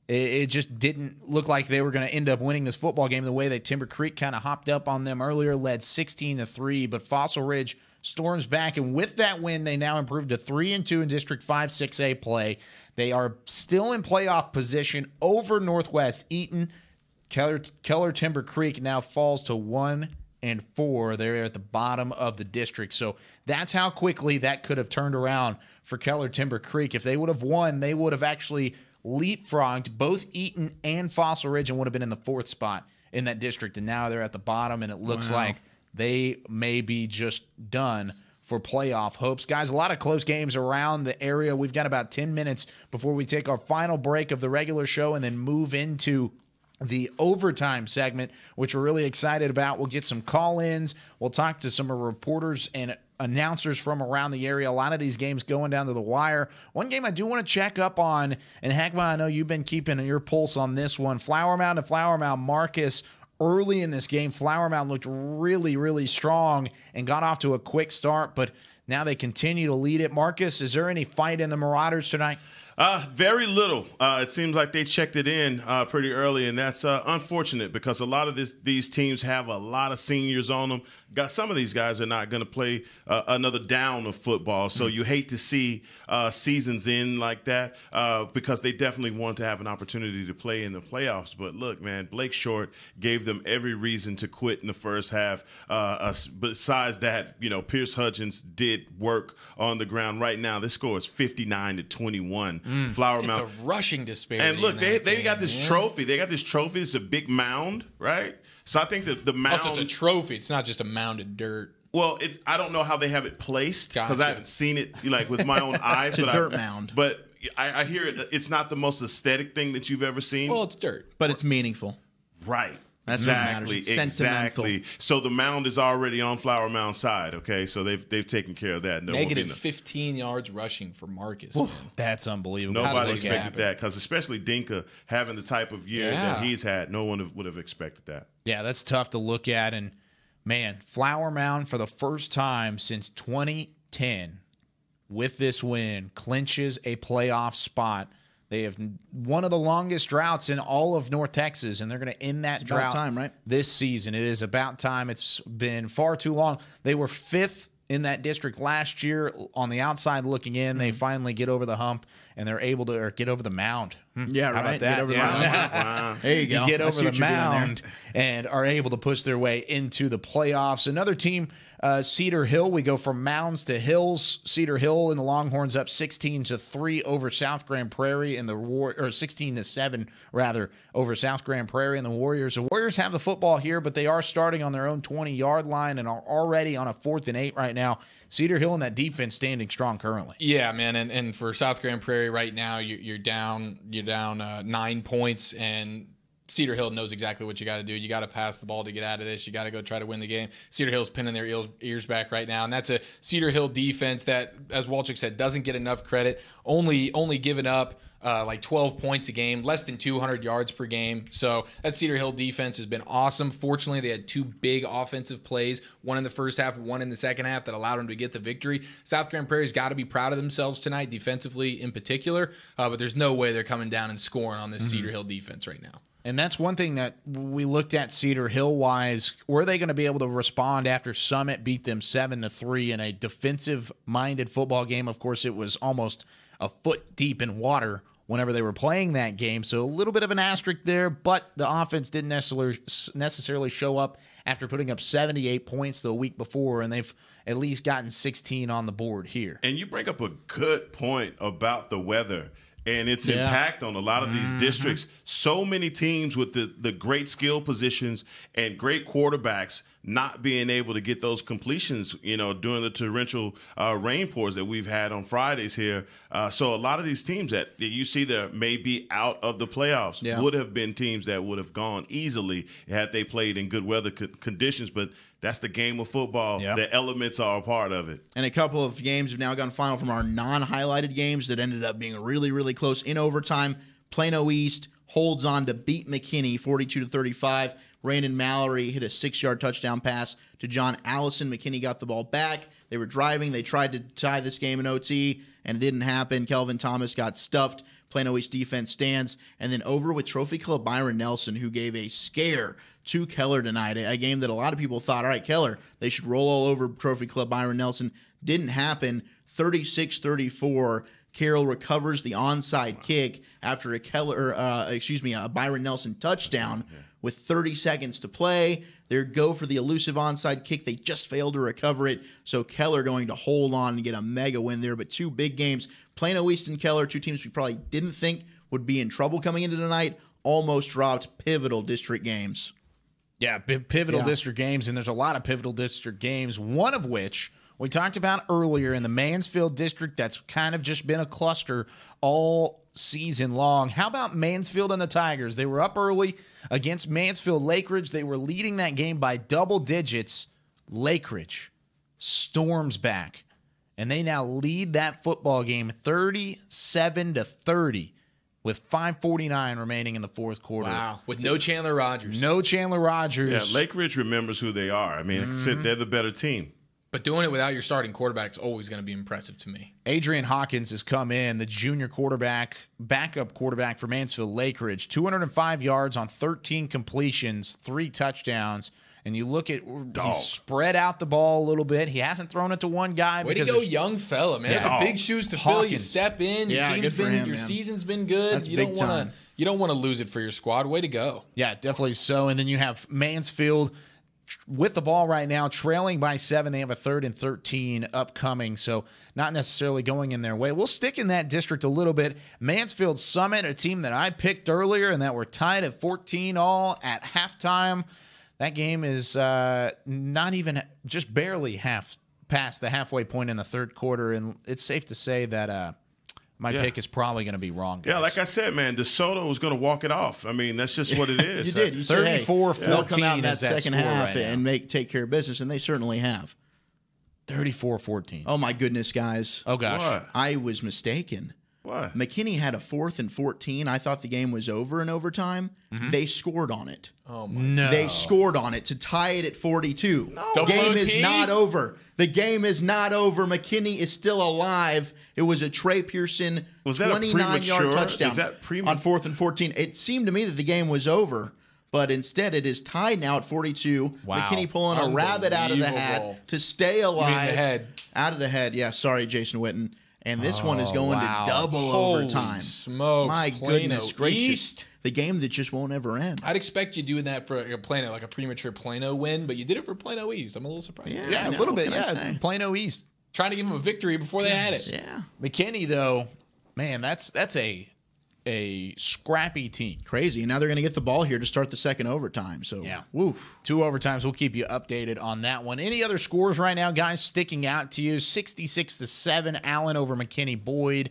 it just didn't look like they were going to end up winning this football game the way that Timber Creek kind of hopped up on them earlier, led 16-3. But Fossil Ridge storms back, and with that win, they now improved to 3-2 in District 5 6A play. They are still in playoff position over Northwest Eaton. Keller Timber Creek now falls to 1-4. They're at the bottom of the district. So that's how quickly that could have turned around for Keller Timber Creek. If they would have won, they would have actually leapfrogged both Eaton and Fossil Ridge and would have been in the 4th spot in that district. And now they're at the bottom, and it looks like they may be just done for playoff hopes. Guys, a lot of close games around the area. We've got about 10 minutes before we take our final break of the regular show and then move into the overtime segment, which we're really excited about. We'll get some call-ins. We'll talk to some reporters and announcers from around the area. A lot of these games going down to the wire. One game I do want to check up on, and Hagma, I know you've been keeping your pulse on this one. Flower Mound to Flower Mound. Marcus, early in this game, Flower Mound looked really, really strong and got off to a quick start, but now they continue to lead it. Marcus, is there any fight in the Marauders tonight? Very little. It seems like they checked it in pretty early, and that's unfortunate because a lot of these teams have a lot of seniors on them. Some of these guys are not going to play another down of football, so you hate to see seasons end like that because they definitely want to have an opportunity to play in the playoffs. But look, man, Blake Short gave them every reason to quit in the first half. Besides that, Pierce Hudgens did work on the ground. Right now, this score is 59-21. Flower Mound. The rushing disparity. And look, they got this trophy. They got this trophy. It's a big mound, right? So I think that the mound. Also, it's a trophy. It's not just a mound of dirt. Well, I don't know how they have it placed because I haven't seen it with my own eyes. It's a dirt mound. But I hear it's not the most aesthetic thing that you've ever seen. Well, it's dirt, but it's meaningful. Right. That's what matters. It's exactly. So the mound is already on Flower Mound side. Okay, so they've taken care of that. Negative 15 yards rushing for Marcus. That's unbelievable. Nobody expected that because especially Dinka having the type of year that he's had, no one would have expected that. Yeah, that's tough to look at. And man, Flower Mound for the first time since 2010 with this win, clinches a playoff spot. They have one of the longest droughts in all of North Texas, and they're going to end that drought time, right? This season. It is about time. It's been far too long. They were 5th in that district last year on the outside looking in. They finally get over the hump, and they're able to get over the mound. Yeah, How right. about that? Get over the mound. Wow. There you go. You get I over see the what you're doing there. mound and are able to push their way into the playoffs. Another team, Cedar Hill. We go from mounds to hills. Cedar Hill and the Longhorns up 16-3 over South Grand Prairie and the or 16-7 rather over South Grand Prairie and the Warriors. The Warriors have the football here, but they are starting on their own 20-yard line and are already on a 4th and 8 right now. Cedar Hill and that defense standing strong currently. Yeah, man, and for South Grand Prairie right now, you're down 9 points, and Cedar Hill knows exactly what you got to do. You got to pass the ball to get out of this. You got to go try to win the game. Cedar Hill's pinning their ears back right now, and that's a Cedar Hill defense that, as Walchuk said, doesn't get enough credit. Only giving up like 12 points a game, less than 200 yards per game. So that Cedar Hill defense has been awesome. Fortunately, they had 2 big offensive plays, one in the first half, one in the second half, that allowed them to get the victory. South Grand Prairie's got to be proud of themselves tonight, defensively in particular, but there's no way they're coming down and scoring on this Cedar Hill defense right now. And that's one thing that we looked at Cedar Hill-wise. Were they going to be able to respond after Summit beat them 7-3 in a defensive-minded football game? Of course, it was almost a foot deep in water whenever they were playing that game. So a little bit of an asterisk there, but the offense didn't necessarily show up after putting up 78 points the week before, and they've at least gotten 16 on the board here. And you bring up a good point about the weather and its impact on a lot of these districts. So many teams with the great skill positions and great quarterbacks not being able to get those completions, during the torrential rain pours that we've had on Fridays here. So a lot of these teams that you see that may be out of the playoffs would have been teams that would have gone easily had they played in good weather conditions. But that's the game of football. Yep. The elements are a part of it. And a couple of games have now gone final from our non-highlighted games that ended up being really, really close in overtime. Plano East holds on to beat McKinney 42-35. Brandon Mallory hit a 6-yard touchdown pass to John Allison. McKinney got the ball back. They were driving. They tried to tie this game in OT, and it didn't happen. Kelvin Thomas got stuffed. Plano East defense stands. And then over with Trophy Club Byron Nelson, who gave a scare to Keller tonight, a game that a lot of people thought, all right, Keller, they should roll all over Trophy Club Byron Nelson. Didn't happen. 36-34. Carroll recovers the onside kick after a Byron Nelson touchdown with 30 seconds to play. They go for the elusive onside kick. They just failed to recover it. So Keller going to hold on and get a mega win there. But 2 big games. Plano East and Keller, 2 teams we probably didn't think would be in trouble coming into tonight, almost dropped pivotal district games. Yeah, pivotal district games, and there's a lot of pivotal district games, one of which we talked about earlier in the Mansfield district. That's kind of just been a cluster all season long. How about Mansfield and the Tigers? They were up early against Mansfield Lake Ridge. They were leading that game by double digits. Lake Ridge storms back, and they now lead that football game 37-30 with 5:49 remaining in the fourth quarter. Wow, with no Chandler Rogers. No Chandler Rogers. Yeah, Lake Ridge remembers who they are. I mean, they're the better team. But doing it without your starting quarterback is always going to be impressive to me. Adrian Hawkins has come in, the junior backup quarterback for Mansfield Lake Ridge. 205 yards on 13 completions, 3 touchdowns. And you look at, he's spread out the ball a little bit. He hasn't thrown it to one guy. Way to go, young fella, man. Those are big shoes to fill. You step in, your team's been, your season's been good. That's you don't want to lose it for your squad. Way to go. Yeah, definitely so. And then you have Mansfield with the ball right now, trailing by 7. They have a 3rd and 13 upcoming, so not necessarily going in their way. We'll stick in that district a little bit. Mansfield Summit, a team that I picked earlier and that were tied at 14 all at halftime. That game is not even just barely past the halfway point in the third quarter, and it's safe to say that my pick is probably going to be wrong, guys. Yeah, like I said, man, DeSoto was going to walk it off. I mean, that's just what it is. You did. You said, 34-14 they'll come out in that second half and take care of business, and they certainly have. 34-14. Oh, my goodness, guys. Oh, gosh. What? I was mistaken. What? McKinney had a 4th and 14. I thought the game was over in overtime. They scored on it. Oh my! No. They scored on it to tie it at 42. No. The game Double is OT? not over. The game is not over. McKinney is still alive. It was a Trey Pearson Was that a 29-yard premature? touchdown Is that on 4th and 14. It seemed to me that the game was over, but instead it is tied now at 42. Wow. McKinney pulling a rabbit out of the Unbelievable. hat to stay alive. You mean the head? Out of the head. Yeah, sorry, Jason Witten. And this one is going wow. to double Holy overtime. smokes, My Plano goodness gracious. East. The game that just won't ever end. I'd expect you doing that for a Plano, like a premature Plano win, but you did it for Plano East. I'm a little surprised. Yeah, a little bit. Yeah, Plano East. Trying to give them a victory before they had it. Yeah. McKinney, though, man, that's a scrappy team. Crazy. Now they're going to get the ball here to start the second overtime. So, Yeah. woof. 2 overtimes. We'll keep you updated on that one. Any other scores right now, guys, sticking out to you? 66-7, Allen over McKinney Boyd.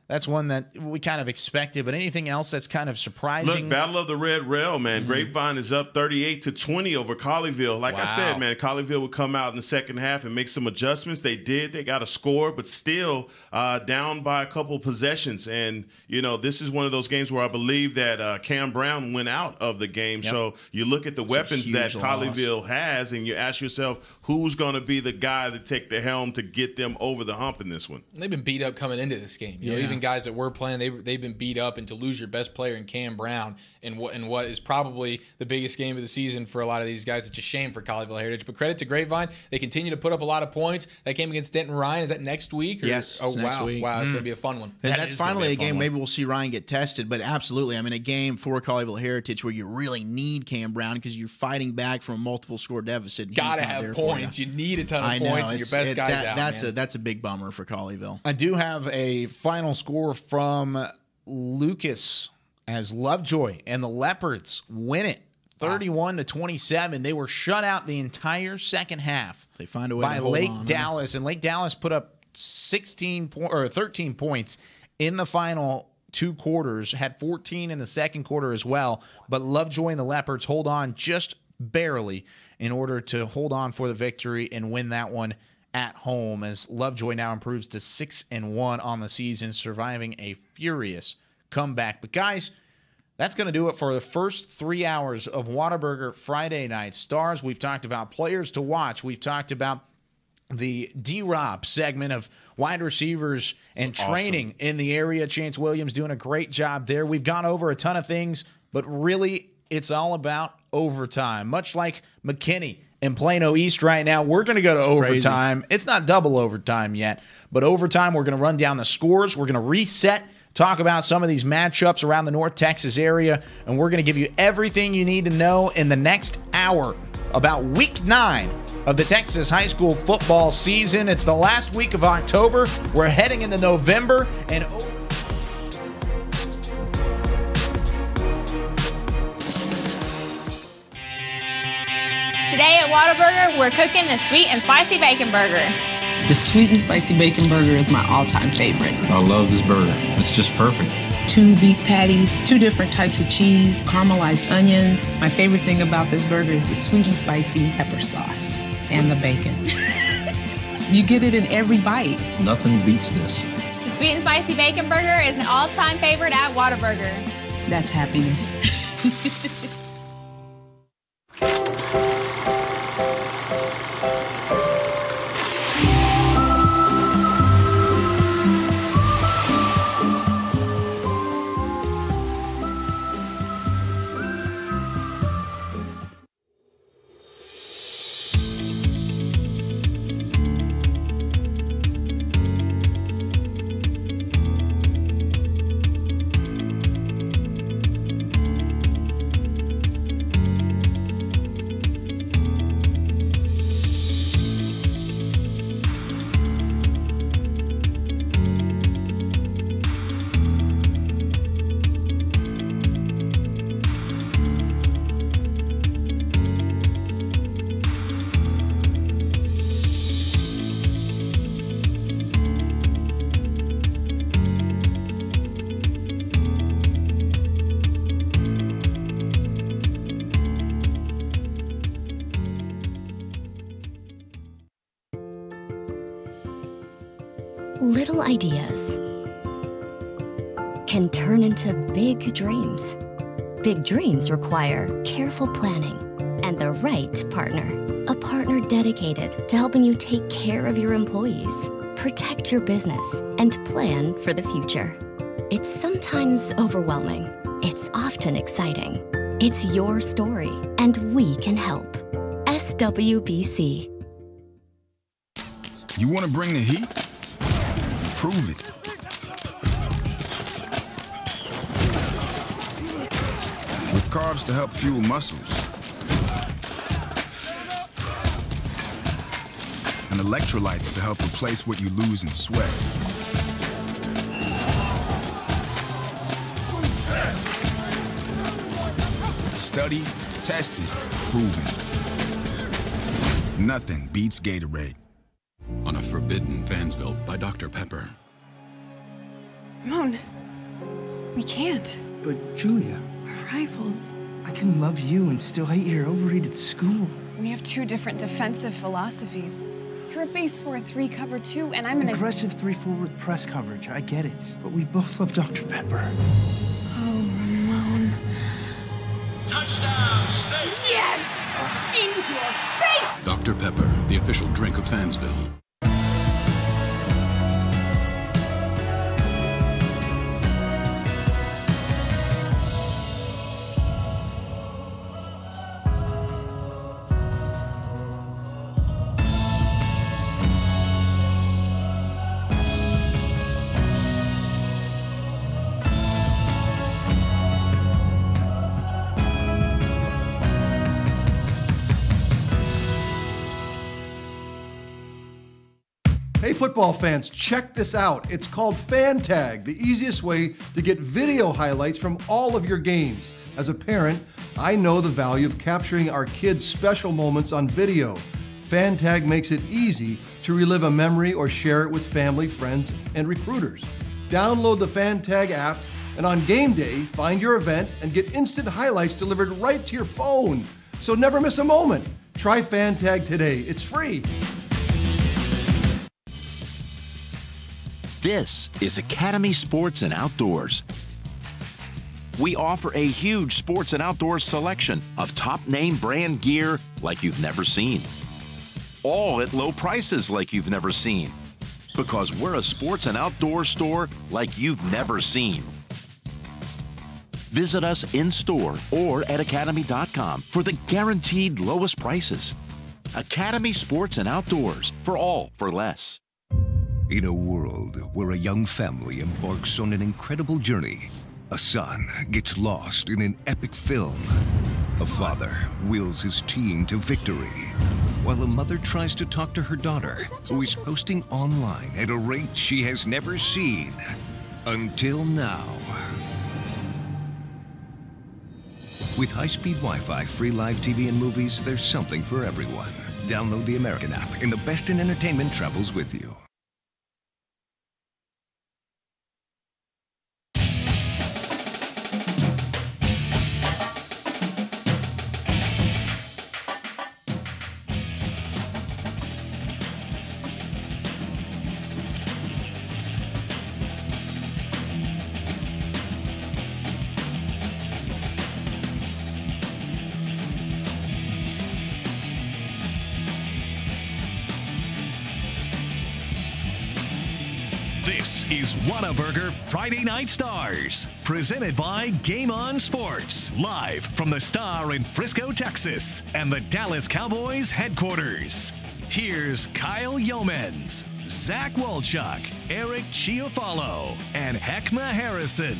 That's one that we kind of expected, but anything else that's kind of surprising? Look, Battle of the Red Rail, man. Grapevine is up 38-20 over Colleyville. Like I said, man, Colleyville would come out in the second half and make some adjustments. They did. They got a score, but still down by a couple possessions. And, you know, this is one of those games where I believe that Cam Brown went out of the game. Yep. So you look at the weapons that Colleyville has, and you ask yourself, who's going to be the guy to take the helm to get them over the hump in this one? They've been beat up coming into this game. You know, even guys that were playing, they've been beat up, and to lose your best player in Cam Brown in what is probably the biggest game of the season for a lot of these guys, it's a shame for Colleyville Heritage. But credit to Grapevine, they continue to put up a lot of points. That game against Denton Ryan, is that next week? Or? Yes, Oh it's next week. wow, it's going to be a fun one. And that's is gonna finally be a a fun game. one. Maybe we'll see Ryan get tested, but absolutely. I mean, a game for Colleyville Heritage where you really need Cam Brown because you're fighting back from a multiple score deficit. and he's Got to not have there for points. You need a ton of I know. points, and your best guys out. That's a big bummer for Colleyville. I do have a final score from Lucas as Lovejoy and the Leopards win it 31-27. They were shut out the entire second half. They find a way by to hold Lake on, Dallas, and Lake Dallas put up 13 points in the final 2 quarters, had 14 in the second quarter as well. But Lovejoy and the Leopards hold on just barely in order to hold on for the victory and win that one at home, as Lovejoy now improves to 6-1 on the season, surviving a furious comeback. But guys, that's going to do it for the first 3 hours of Whataburger Friday Night Stars. We've talked about players to watch. We've talked about the D-Rob segment of wide receivers and training in the area. Chance Williams doing a great job there. We've gone over a ton of things, but really it's all about overtime. Much like McKinney in Plano East right now, we're going to go to overtime. Crazy. It's not double overtime yet, but overtime, we're going to run down the scores. We're going to reset, talk about some of these matchups around the North Texas area, and we're going to give you everything you need to know in the next hour about Week 9 of the Texas high school football season. It's the last week of October. We're heading into November, and Today at Whataburger, we're cooking the sweet and spicy bacon burger. The sweet and spicy bacon burger is my all-time favorite. I love this burger. It's just perfect. 2 beef patties, 2 different types of cheese, caramelized onions. My favorite thing about this burger is the sweet and spicy pepper sauce and the bacon. You get it in every bite. Nothing beats this. The sweet and spicy bacon burger is an all-time favorite at Whataburger. That's happiness. Little ideas, can turn into big dreams. Big dreams require careful planning and the right partner. A partner dedicated to helping you take care of your employees, protect your business, and plan for the future. It's sometimes overwhelming. It's often exciting. It's your story, and we can help. SWBC. You want to bring the heat? Prove it. With carbs to help fuel muscles. And electrolytes to help replace what you lose in sweat. Studied, tested, proven. Nothing beats Gatorade. On a forbidden Fansville by Dr. Pepper. Ramon, we can't. But Julia, We're rivals. I can love you and still hate your overrated school. We have two different defensive philosophies. You're a base 4-3 cover 2, and I'm an aggressive 3-4 with press coverage. I get it, but we both love Dr. Pepper. Oh, Ramon. Touchdown, State! Yes! In your face! Dr. Pepper, the official drink of Fansville. Hey football fans, check this out. It's called FanTag, the easiest way to get video highlights from all of your games. As a parent, I know the value of capturing our kids' special moments on video. FanTag makes it easy to relive a memory or share it with family, friends, and recruiters. Download the FanTag app, and on game day, find your event and get instant highlights delivered right to your phone. So never miss a moment. Try FanTag today. It's free. This is Academy Sports and Outdoors. We offer a huge sports and outdoors selection of top name brand gear like you've never seen. All at low prices like you've never seen. Because we're a sports and outdoor store like you've never seen. Visit us in store or at academy.com for the guaranteed lowest prices. Academy Sports and Outdoors, for all for less. In a world where a young family embarks on an incredible journey, a son gets lost in an epic film. A father wills his team to victory, while a mother tries to talk to her daughter, who is posting online at a rate she has never seen until now. With high-speed Wi-Fi, free live TV and movies, there's something for everyone. Download the American app, and the best in entertainment travels with you. This is Whataburger Friday Night Stars, presented by Game On Sports, live from the Star in Frisco, Texas, and the Dallas Cowboys headquarters. Here's Kyle Yeomans, Zach Walchuk, Eric Chiafalo, and Heckma Harrison.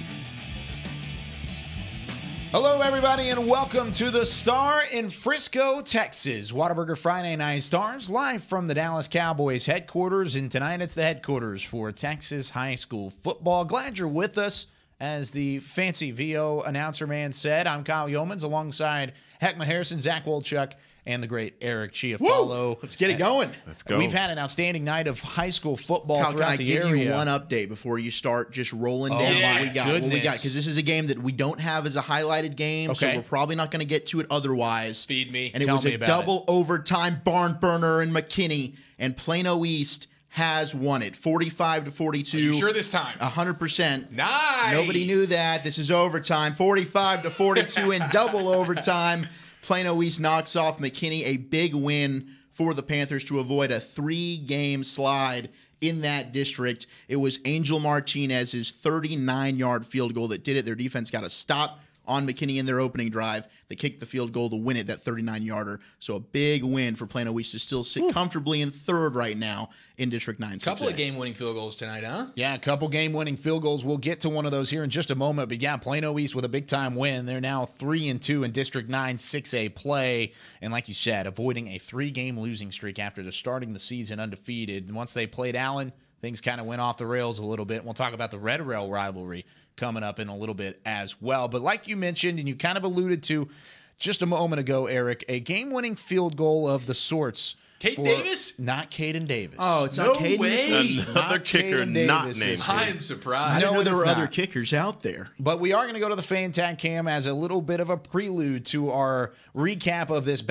Hello, everybody, and welcome to the Star in Frisco, Texas. Whataburger Friday Night Stars, live from the Dallas Cowboys headquarters. And tonight it's the headquarters for Texas high school football. Glad you're with us. As the fancy VO announcer man said, I'm Kyle Yeomans alongside Heckma Harrison, Zach Walchuk, and the great Eric Chiafalo. Let's get it going. Let's go. We've had an outstanding night of high school football Kyle, throughout the area. Can I give you one update before you start just rolling down what we got? Because this is a game that we don't have as a highlighted game, so we're probably not going to get to it otherwise. Feed me. And it was a double overtime barn burner in McKinney, and Plano East has won it, 45-42. Are you sure this time? 100%. Nice. Nobody knew that. This is overtime, 45-42 in double overtime. Plano East knocks off McKinney. A big win for the Panthers to avoid a 3-game slide in that district. It was Angel Martinez's 39-yard field goal that did it. Their defense got a stop on McKinney in their opening drive. They kicked the field goal to win it, that 39-yarder. So a big win for Plano East to still sit comfortably in third right now in District 9. Couple of game-winning field goals tonight, huh? Yeah, a couple game-winning field goals. We'll get to one of those here in just a moment. But yeah, Plano East with a big-time win. They're now 3-2 in District 9 6A play. And like you said, avoiding a 3-game losing streak after starting the season undefeated. And once they played Allen, things kind of went off the rails a little bit. We'll talk about the Red Rail rivalry coming up in a little bit as well. But like you mentioned, and you kind of alluded to just a moment ago, Eric, a game-winning field goal of the sorts. Caden Davis? Not Caden Davis. Oh, it's not Caden Davis. Another kicker not named. I am surprised. I didn't know there were other kickers out there. But we are going to go to the Fan Tag Cam as a little bit of a prelude to our recap of this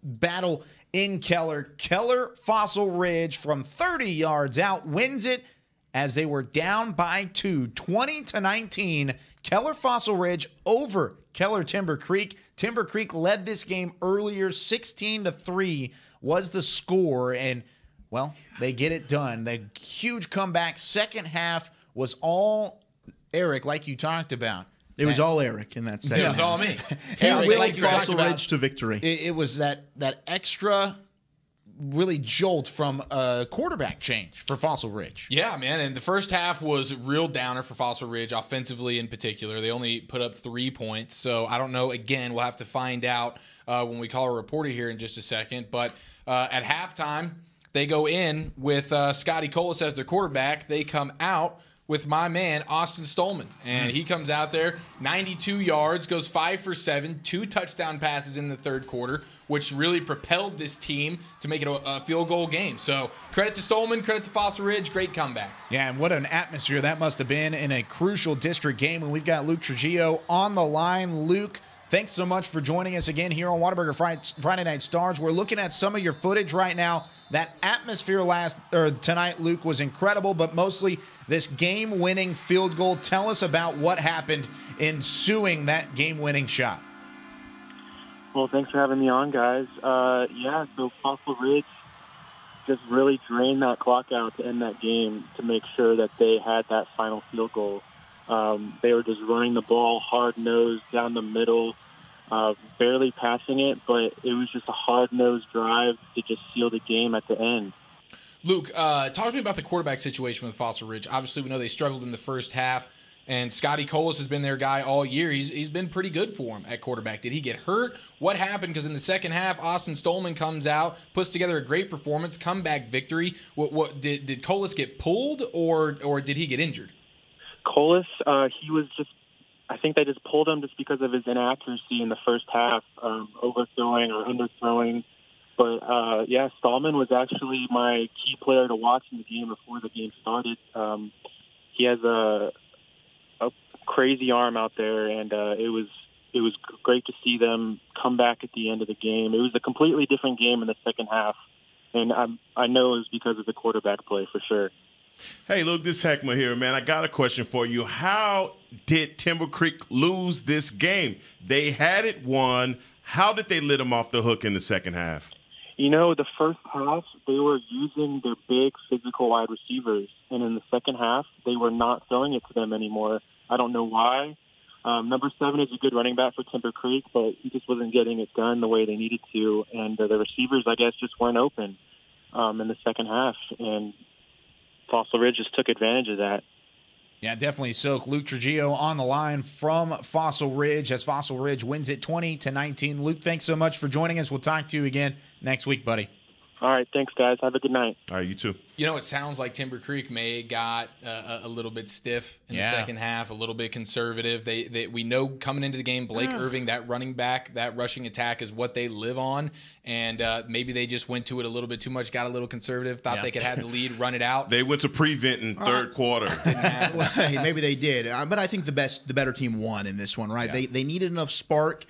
battle in Keller. Keller Fossil Ridge from 30 yards out wins it as they were down by 2, 20-19. Keller Fossil Ridge over Keller Timber Creek. Timber Creek led this game earlier, 16-3 was the score, and well, they get it done. The huge comeback. Second half was all Eric, like you talked about. It was all Eric in that second. It was all me. He willed Fossil Ridge to victory. It was that extra really jolt from a quarterback change for Fossil Ridge. Yeah, man, and the first half was real downer for Fossil Ridge, offensively in particular. They only put up 3 points, so I don't know. Again, we'll have to find out when we call a reporter here in just a second. But at halftime, they go in with Scotty Colas as their quarterback. They come out with my man, Austin Stolman. And he comes out there, 92 yards, goes 5 for 7, 2 touchdown passes in the third quarter, which really propelled this team to make it a field goal game. So credit to Stolman, credit to Fossil Ridge, great comeback. Yeah, and what an atmosphere that must have been in a crucial district game. And we've got Luke Trujillo on the line. Luke, thanks so much for joining us again here on Whataburger Friday Night Stars. We're looking at some of your footage right now. That atmosphere tonight, Luke, was incredible, but mostly this game-winning field goal. Tell us about what happened ensuing that game-winning shot. Well, thanks for having me on, guys. Yeah, so Fossil Ridge just really drained that clock out to end that game to make sure that they had that final field goal. They were just running the ball hard-nosed down the middle, barely passing it, but it was just a hard-nosed drive to just seal the game at the end. Luke, talk to me about the quarterback situation with Fossil Ridge. Obviously, we know they struggled in the first half, and Scotty Colas has been their guy all year. He's been pretty good for him at quarterback. Did he get hurt? What happened? Because in the second half, Austin Stolman comes out, puts together a great performance, comeback victory. What did Colas get pulled, or did he get injured? Colas, he was just, I think they just pulled him just because of his inaccuracy in the first half, overthrowing or underthrowing. But, yeah, Stallman was actually my key player to watch in the game before the game started. He has a crazy arm out there, and it was great to see them come back at the end of the game. It was a completely different game in the second half, and I know it was because of the quarterback play for sure. Hey, Luke, this is Heckma here, man. I got a question for you. How did Timber Creek lose this game? They had it won. How did they let them off the hook in the second half? You know, the first half, they were using their big physical wide receivers. And in the second half, they were not throwing it to them anymore. I don't know why. Number 7 is a good running back for Timber Creek, but he just wasn't getting it done the way they needed to. And the receivers, I guess, just weren't open in the second half. And Fossil Ridge just took advantage of that. Yeah, definitely. So Luke Trujillo on the line from Fossil Ridge as Fossil Ridge wins it 20-19. Luke, thanks so much for joining us. We'll talk to you again next week, buddy. All right, thanks, guys. Have a good night. All right, you too. You know, it sounds like Timber Creek may got a little bit stiff in the second half, a little bit conservative. We know coming into the game, Blake Irving, that running back, that rushing attack is what they live on, and maybe they just went to it a little bit too much, got a little conservative, thought they could have the lead, run it out. They went to prevent in third quarter. Didn't happen. Well, hey, maybe they did, but I think the better team won in this one, right? Yeah. They needed enough spark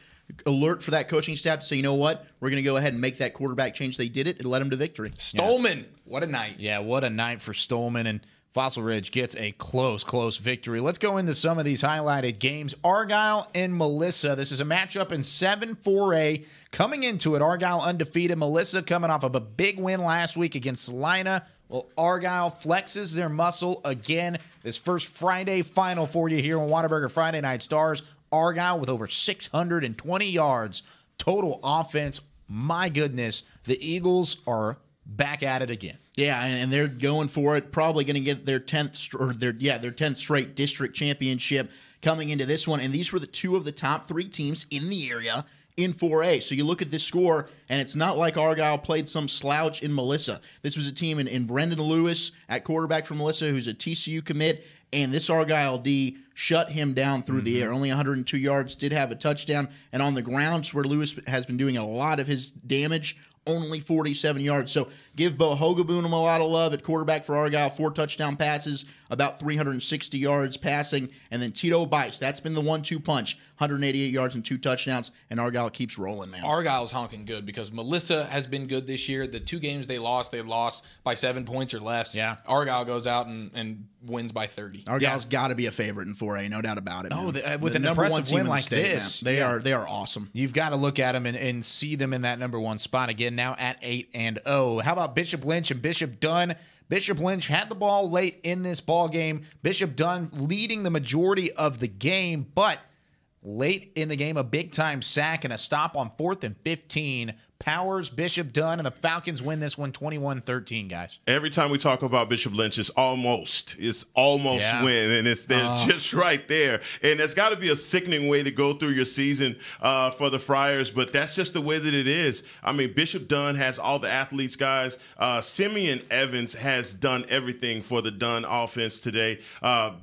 alert for that coaching staff to say, you know what, we're going to go ahead and make that quarterback change. They did it. It led them to victory. Stolman, what a night. Yeah, what a night for Stolman, and Fossil Ridge gets a close victory. Let's go into some of these highlighted games. Argyle and Melissa. This is a matchup in 7-4A. Coming into it, Argyle undefeated. Melissa coming off of a big win last week against Salina. Well, Argyle flexes their muscle again. This first Friday final for you here on Whataburger Friday Night Stars. Argyle with over 620 yards total offense. My goodness, the Eagles are back at it again. Yeah, and they're going for it. Probably going to get their 10th straight district championship coming into this one. And these were the two of the top 3 teams in the area in 4A. So you look at this score, and it's not like Argyle played some slouch in Melissa. This was a team in Brendan Lewis at quarterback for Melissa, who's a TCU commit, and this Argyle D shut him down through the air. Only 102 yards, did have a touchdown, and on the grounds where Lewis has been doing a lot of his damage, only 47 yards. So give Bo Hogaboon a lot of love at quarterback for Argyle. 4 touchdown passes, about 360 yards passing. And then Tito Bice, that's been the 1-2 punch. 188 yards and 2 touchdowns, and Argyle keeps rolling, man. Argyle's honking good because Melissa has been good this year. The 2 games they lost by 7 points or less. Yeah. Argyle goes out and wins by 30. Argyle's got to be a favorite in 4A, no doubt about it. Oh, with an impressive win like this. They are awesome. You've got to look at them and see them in that number 1 spot again, now at 8-0. How about Bishop Lynch and Bishop Dunn? Bishop Lynch had the ball late in this ball game. Bishop Dunn leading the majority of the game, but late in the game, a big-time sack and a stop on 4th and 15 powers Bishop Dunn, and the Falcons win this one 21-13, guys. Every time we talk about Bishop Lynch, it's almost win, and they're just right there. And it's got to be a sickening way to go through your season for the Friars, but that's just the way that it is. I mean, Bishop Dunn has all the athletes, guys. Simeon Evans has done everything for the Dunn offense today,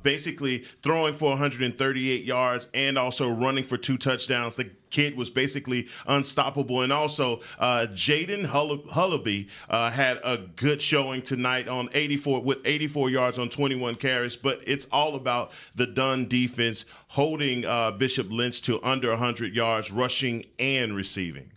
basically throwing for 138 yards and also running for 2 touchdowns. The kid was basically unstoppable. And also Jaden Hullaby had a good showing tonight on 84 yards on 21 carries. But it's all about the Dunn defense holding Bishop Lynch to under 100 yards rushing and receiving.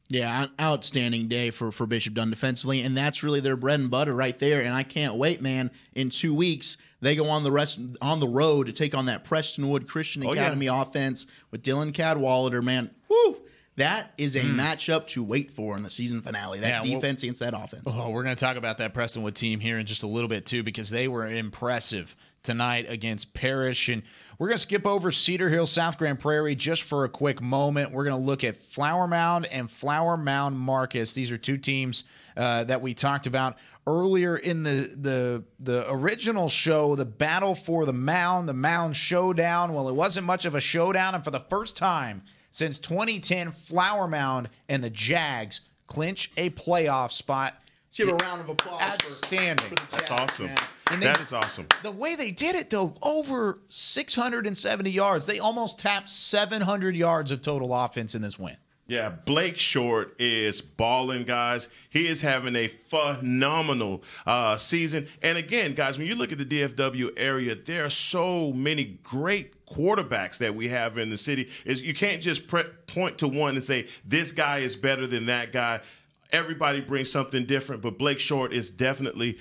Yeah, outstanding day for Bishop Dunn defensively, and that's really their bread and butter right there. And I can't wait, man. In 2 weeks, they go on the road to take on that Prestonwood Christian Academy offense with Dylan Cadwallader, man. Woo! That is a matchup to wait for in the season finale. That defense against that offense. Oh, we're going to talk about that Prestonwood team here in just a little bit, too, because they were impressive tonight against Parrish. And we're going to skip over Cedar Hill, South Grand Prairie just for a quick moment. We're going to look at Flower Mound and Flower Mound Marcus. These are 2 teams that we talked about earlier in the original show, the battle for the Mound Showdown. Well, it wasn't much of a showdown, and for the first time since 2010, Flower Mound and the Jags clinch a playoff spot. Let's give a round of applause. Outstanding. For the Jags, That's awesome. Man. That is awesome. The way they did it, though, over 670 yards. They almost tapped 700 yards of total offense in this win. Yeah, Blake Short is balling, guys. He is having a phenomenal season. And again, guys, when you look at the DFW area, there are so many great quarterbacks that we have in the city. You can't just point to one and say, this guy is better than that guy. Everybody brings something different, but Blake Short is definitely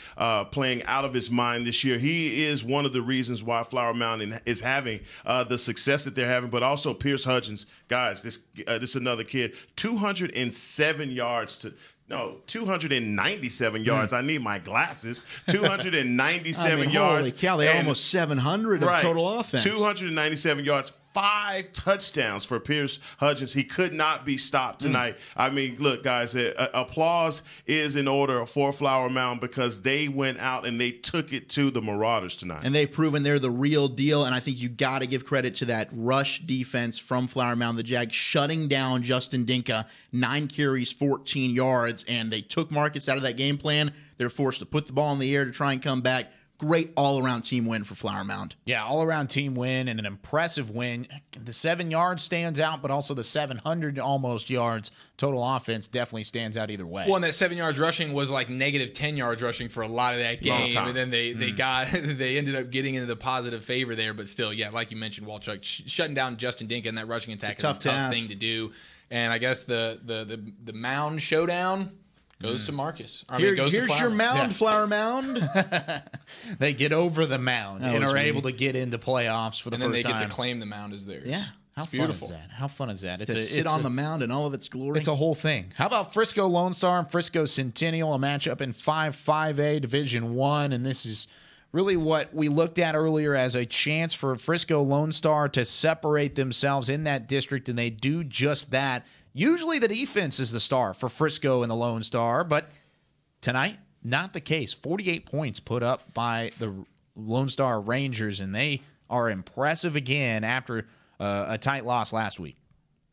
playing out of his mind this year. He is one of the reasons why Flower Mound is having the success that they're having, but also Pierce Hudgens. Guys, this is another kid, 297 yards 297 yards. I need my glasses. 297 yards. Holy cow, they almost 700 of total offense. 297 yards. 5 touchdowns for Pierce Hudgens. He could not be stopped tonight. I mean, look, guys, applause is in order for Flower Mound because they went out and they took it to the Marauders tonight. And they've proven they're the real deal, and I think you got to give credit to that rush defense from Flower Mound. The Jags shutting down Justin Dinka, 9 carries, 14 yards, and they took Marcus out of that game plan. They're forced to put the ball in the air to try and come back. great all-around team win for Flower Mound. Yeah, all-around team win and an impressive win. The 7 yards stands out, but also the 700 almost yards total offense definitely stands out either way. Well, and that 7 yards rushing was like negative 10 yards rushing for a lot of that game, and then they ended up getting into the positive favor there. But still, yeah, like you mentioned, Walchuk shutting down Justin Dinkin in that rushing attack is a tough thing to do. And I guess the mound showdown goes to Marcus. Here's your mound, Flower Mound. They get over the mound and are able to get into playoffs for the first time. And then they get to claim the mound as theirs. Yeah. How fun is that? How fun is that? To sit on the mound in all of its glory. It's a whole thing. How about Frisco Lone Star and Frisco Centennial, a matchup in 5A Division I, and this is really what we looked at earlier as a chance for Frisco Lone Star to separate themselves in that district, and they do just that. Usually the defense is the star for Frisco and the Lone Star, but tonight, not the case. 48 points put up by the Lone Star Rangers, and they are impressive again after a tight loss last week.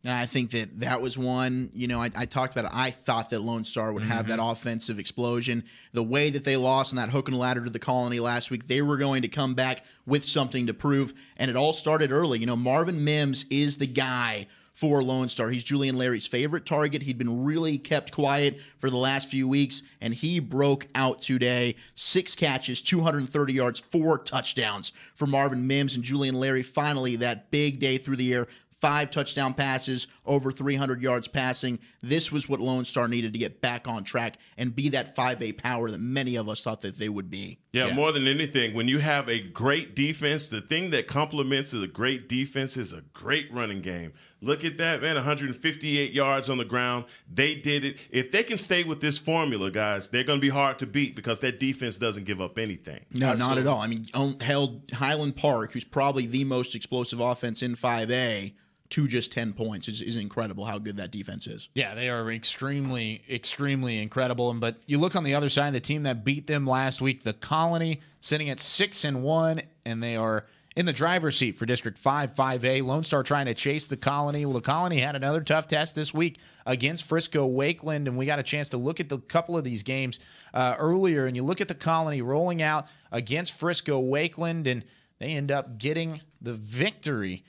And I think that was one, I talked about it. I thought that Lone Star would have that offensive explosion. The way that they lost on that hook and ladder to the Colony last week, they were going to come back with something to prove. And it all started early. Marvin Mims is the guy for Lone Star. He's Julian Larry's favorite target. He'd been really kept quiet for the last few weeks, and he broke out today. 6 catches, 230 yards, 4 touchdowns for Marvin Mims and Julian Larry. Finally, that big day through the air. 5 touchdown passes, over 300 yards passing. This was what Lone Star needed to get back on track and be that 5A power that many of us thought that they would be. Yeah, more than anything, when you have a great defense, the thing that complements a great defense is a great running game. Look at that, man, 158 yards on the ground. They did it. If they can stay with this formula, guys, they're going to be hard to beat because that defense doesn't give up anything. No, not at all. I mean, held Highland Park, who's probably the most explosive offense in 5A, to just 10 points. Is incredible how good that defense is. Yeah, they are extremely, extremely incredible. But you look on the other side, the team that beat them last week, the Colony, sitting at 6-1, and they are in the driver's seat for District 5A. Lone Star trying to chase the Colony. Well, the Colony had another tough test this week against Frisco Wakeland, and we got a chance to look at the couple of these games earlier, and you look at the Colony rolling out against Frisco Wakeland, and they end up getting the victory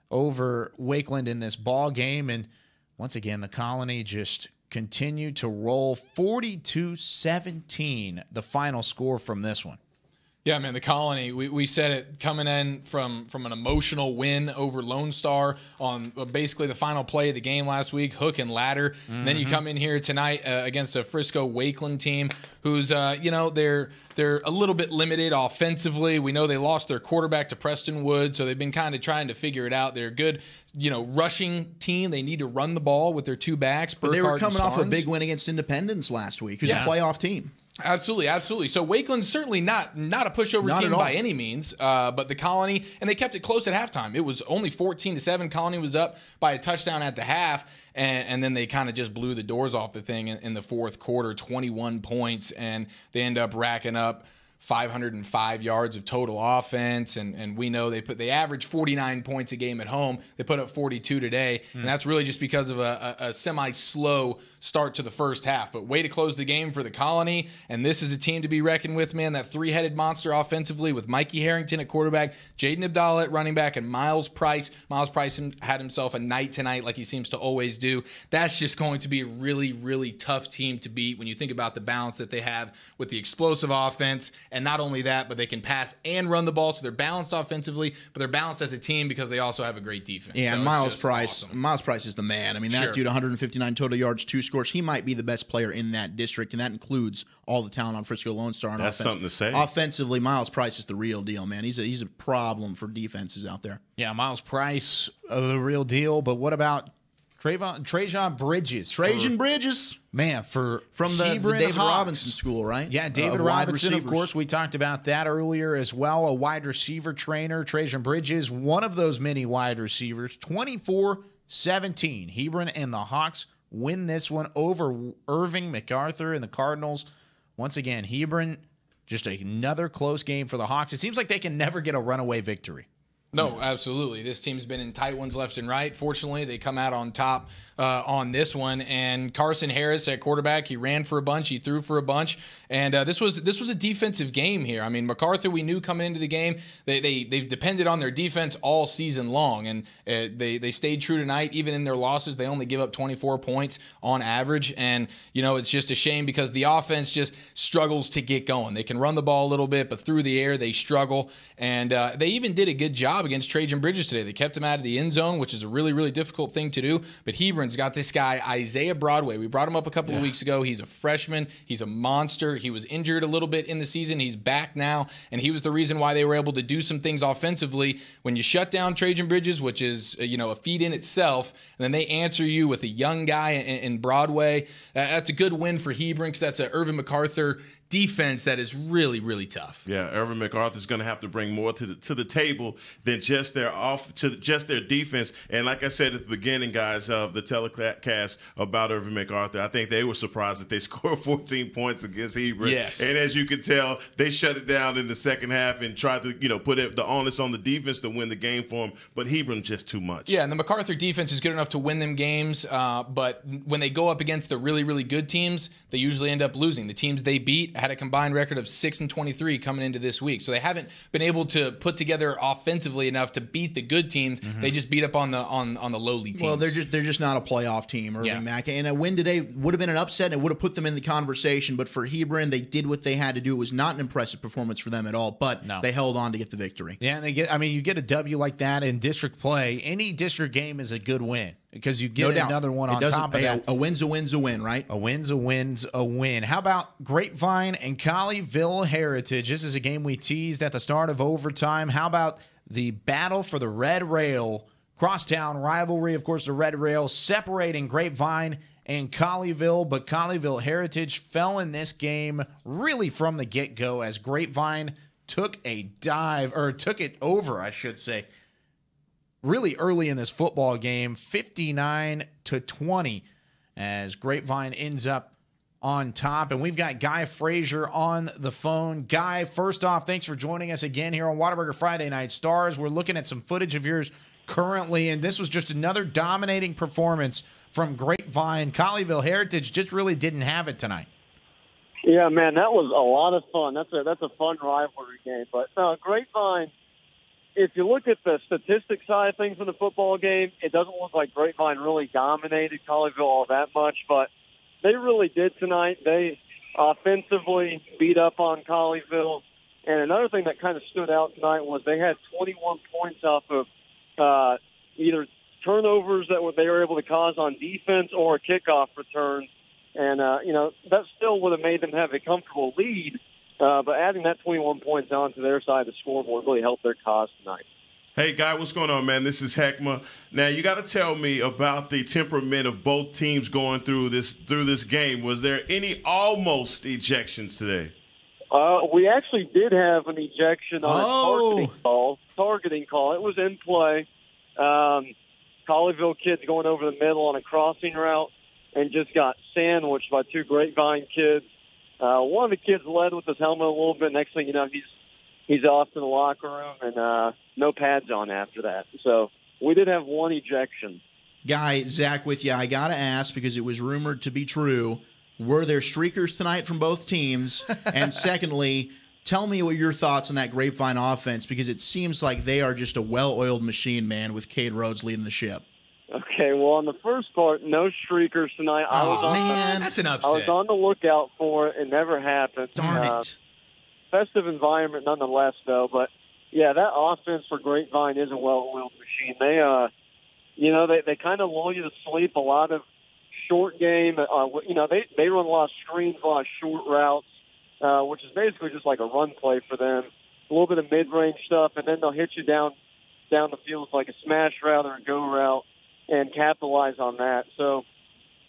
over Wakeland in this ball game. And once again, the Colony just continued to roll. 42-17, the final score from this one. Yeah, man, the Colony, we said it coming in from an emotional win over Lone Star on basically the final play of the game last week, hook and ladder. And then you come in here tonight against a Frisco Wakeland team who's, they're a little bit limited offensively. We know they lost their quarterback to Preston Wood, so they've been kind of trying to figure it out. They're a good, rushing team. They need to run the ball with their 2 backs. But they were coming off a big win against Independence last week, who's a playoff team. Absolutely. So Wakeland's certainly not a pushover team by any means, but the Colony, and they kept it close at halftime. It was only 14-7. Colony was up by a touchdown at the half, and then they kind of just blew the doors off the thing in the fourth quarter, 21 points, and they end up racking up 505 yards of total offense, and we know they average 49 points a game at home. They put up 42 today, and that's really just because of a semi-slow start to the first half. But way to close the game for the Colony, and this is a team to be reckoned with, man. That 3-headed monster offensively with Mikey Harrington at quarterback, Jaden Abdallah at running back, and Miles Price. Miles Price had himself a night tonight like he seems to always do. That's just going to be a really, really tough team to beat when you think about the balance that they have with the explosive offense. And not only that, but they can pass and run the ball, so they're balanced offensively, but they're balanced as a team because they also have a great defense. Yeah, so and Miles Price is the man. I mean, that dude, 159 total yards, 2 scores. He might be the best player in that district, and that includes all the talent on Frisco Lone Star. That's something to say. Offensively, Miles Price is the real deal, man. He's a problem for defenses out there. Yeah, Miles Price, the real deal. But what about Trajan Bridges? Bridges. Man, from the David Robinson school, right? Yeah, David Robinson, of course. We talked about that earlier as well. A wide receiver trainer, Trajan Bridges, one of those many wide receivers. 24-17. Hebron and the Hawks win this one over Irving, MacArthur, and the Cardinals. Once again, Hebron, just another close game for the Hawks. It seems like they can never get a runaway victory. No, absolutely. This team's been in tight ones left and right. Fortunately, they come out on top on this one. And Carson Harris at quarterback, he ran for a bunch, he threw for a bunch, and this was a defensive game here. I mean, MacArthur, we knew coming into the game, they've depended on their defense all season long, and they stayed true tonight. Even in their losses, they only give up 24 points on average, and it's just a shame because the offense just struggles to get going. They can run the ball a little bit, but through the air they struggle, and they even did a good job against Trajan Bridges today. They kept him out of the end zone, which is a really, really difficult thing to do. But Hebron's got this guy, Isaiah Broadway. We brought him up a couple of weeks ago. He's a freshman. He's a monster. He was injured a little bit in the season. He's back now, and he was the reason why they were able to do some things offensively. When you shut down Trajan Bridges, which is a feat in itself, and then they answer you with a young guy in Broadway, that's a good win for Hebron because that's a Irvin MacArthur defense that is really, really tough. Yeah, Irvin MacArthur's going to have to bring more to the table than just their defense. And like I said at the beginning, guys, of the telecast about Irvin MacArthur, I think they were surprised that they scored 14 points against Hebron. Yes. And as you can tell, they shut it down in the second half and tried to put the onus on the defense to win the game for them. But Hebron just too much. Yeah, and the MacArthur defense is good enough to win them games, but when they go up against the really, really good teams, they usually end up losing. The teams they beat had a combined record of 6-23 coming into this week. So they haven't been able to put together offensively enough to beat the good teams. Mm-hmm. They just beat up on the lowly teams. Well, they're just not a playoff team, Irving Mack. And a win today would have been an upset and it would have put them in the conversation. But for Hebron, they did what they had to do. It was not an impressive performance for them at all, but they held on to get the victory. Yeah, and you get a W like that in district play. Any district game is a good win, because you get another one on top of that. A win's a win's a win, right? A win's a win's a win. How about Grapevine and Colleyville Heritage? This is a game we teased at the start of overtime. How about the battle for the Red Rail? Crosstown rivalry, of course, the Red Rail separating Grapevine and Colleyville, but Colleyville Heritage fell in this game really from the get-go as Grapevine took it over, I should say, really early in this football game, 59-20, as Grapevine ends up on top. And we've got Guy Frazier on the phone. Guy, first off, thanks for joining us again here on Whataburger Friday Night Stars. We're looking at some footage of yours currently, and this was just another dominating performance from Grapevine. Colleyville Heritage just really didn't have it tonight. Yeah, man, that was a lot of fun. That's a fun rivalry game. But Grapevine, if you look at the statistics side of things in the football game, it doesn't look like Grapevine really dominated Colleyville all that much, but they really did tonight. They offensively beat up on Colleyville. And another thing that kind of stood out tonight was they had 21 points off of either turnovers that they were able to cause on defense or a kickoff return. And, that still would have made them have a comfortable lead. But adding that 21 points onto their side of the scoreboard really helped their cause tonight. Hey, Guy, what's going on, man? This is Heckma. Now, you got to tell me about the temperament of both teams going through this game. Was there any almost ejections today? We actually did have an ejection on a targeting call. It was in play. Colleyville kids going over the middle on a crossing route and just got sandwiched by two Grapevine kids. One of the kids led with his helmet a little bit. Next thing you know, he's off to the locker room and no pads on after that. So we did have one ejection. Guy, Zach with you. I got to ask, because it was rumored to be true, were there streakers tonight from both teams? And secondly, tell me what your thoughts on that Grapevine offense, because it seems like they are just a well-oiled machine, man, with Cade Rhodes leading the ship. Okay, well, on the first part, no streakers tonight. That's an upset. I was on the lookout for it. It never happened. Darn it. Festive environment nonetheless, though. But, yeah, that offense for Grapevine is a well-oiled machine. They kind of lull you to sleep. A lot of short game. They run a lot of screens, a lot of short routes, which is basically just like a run play for them. A little bit of mid-range stuff, and then they'll hit you down the field like a smash route or a go route and capitalize on that. So,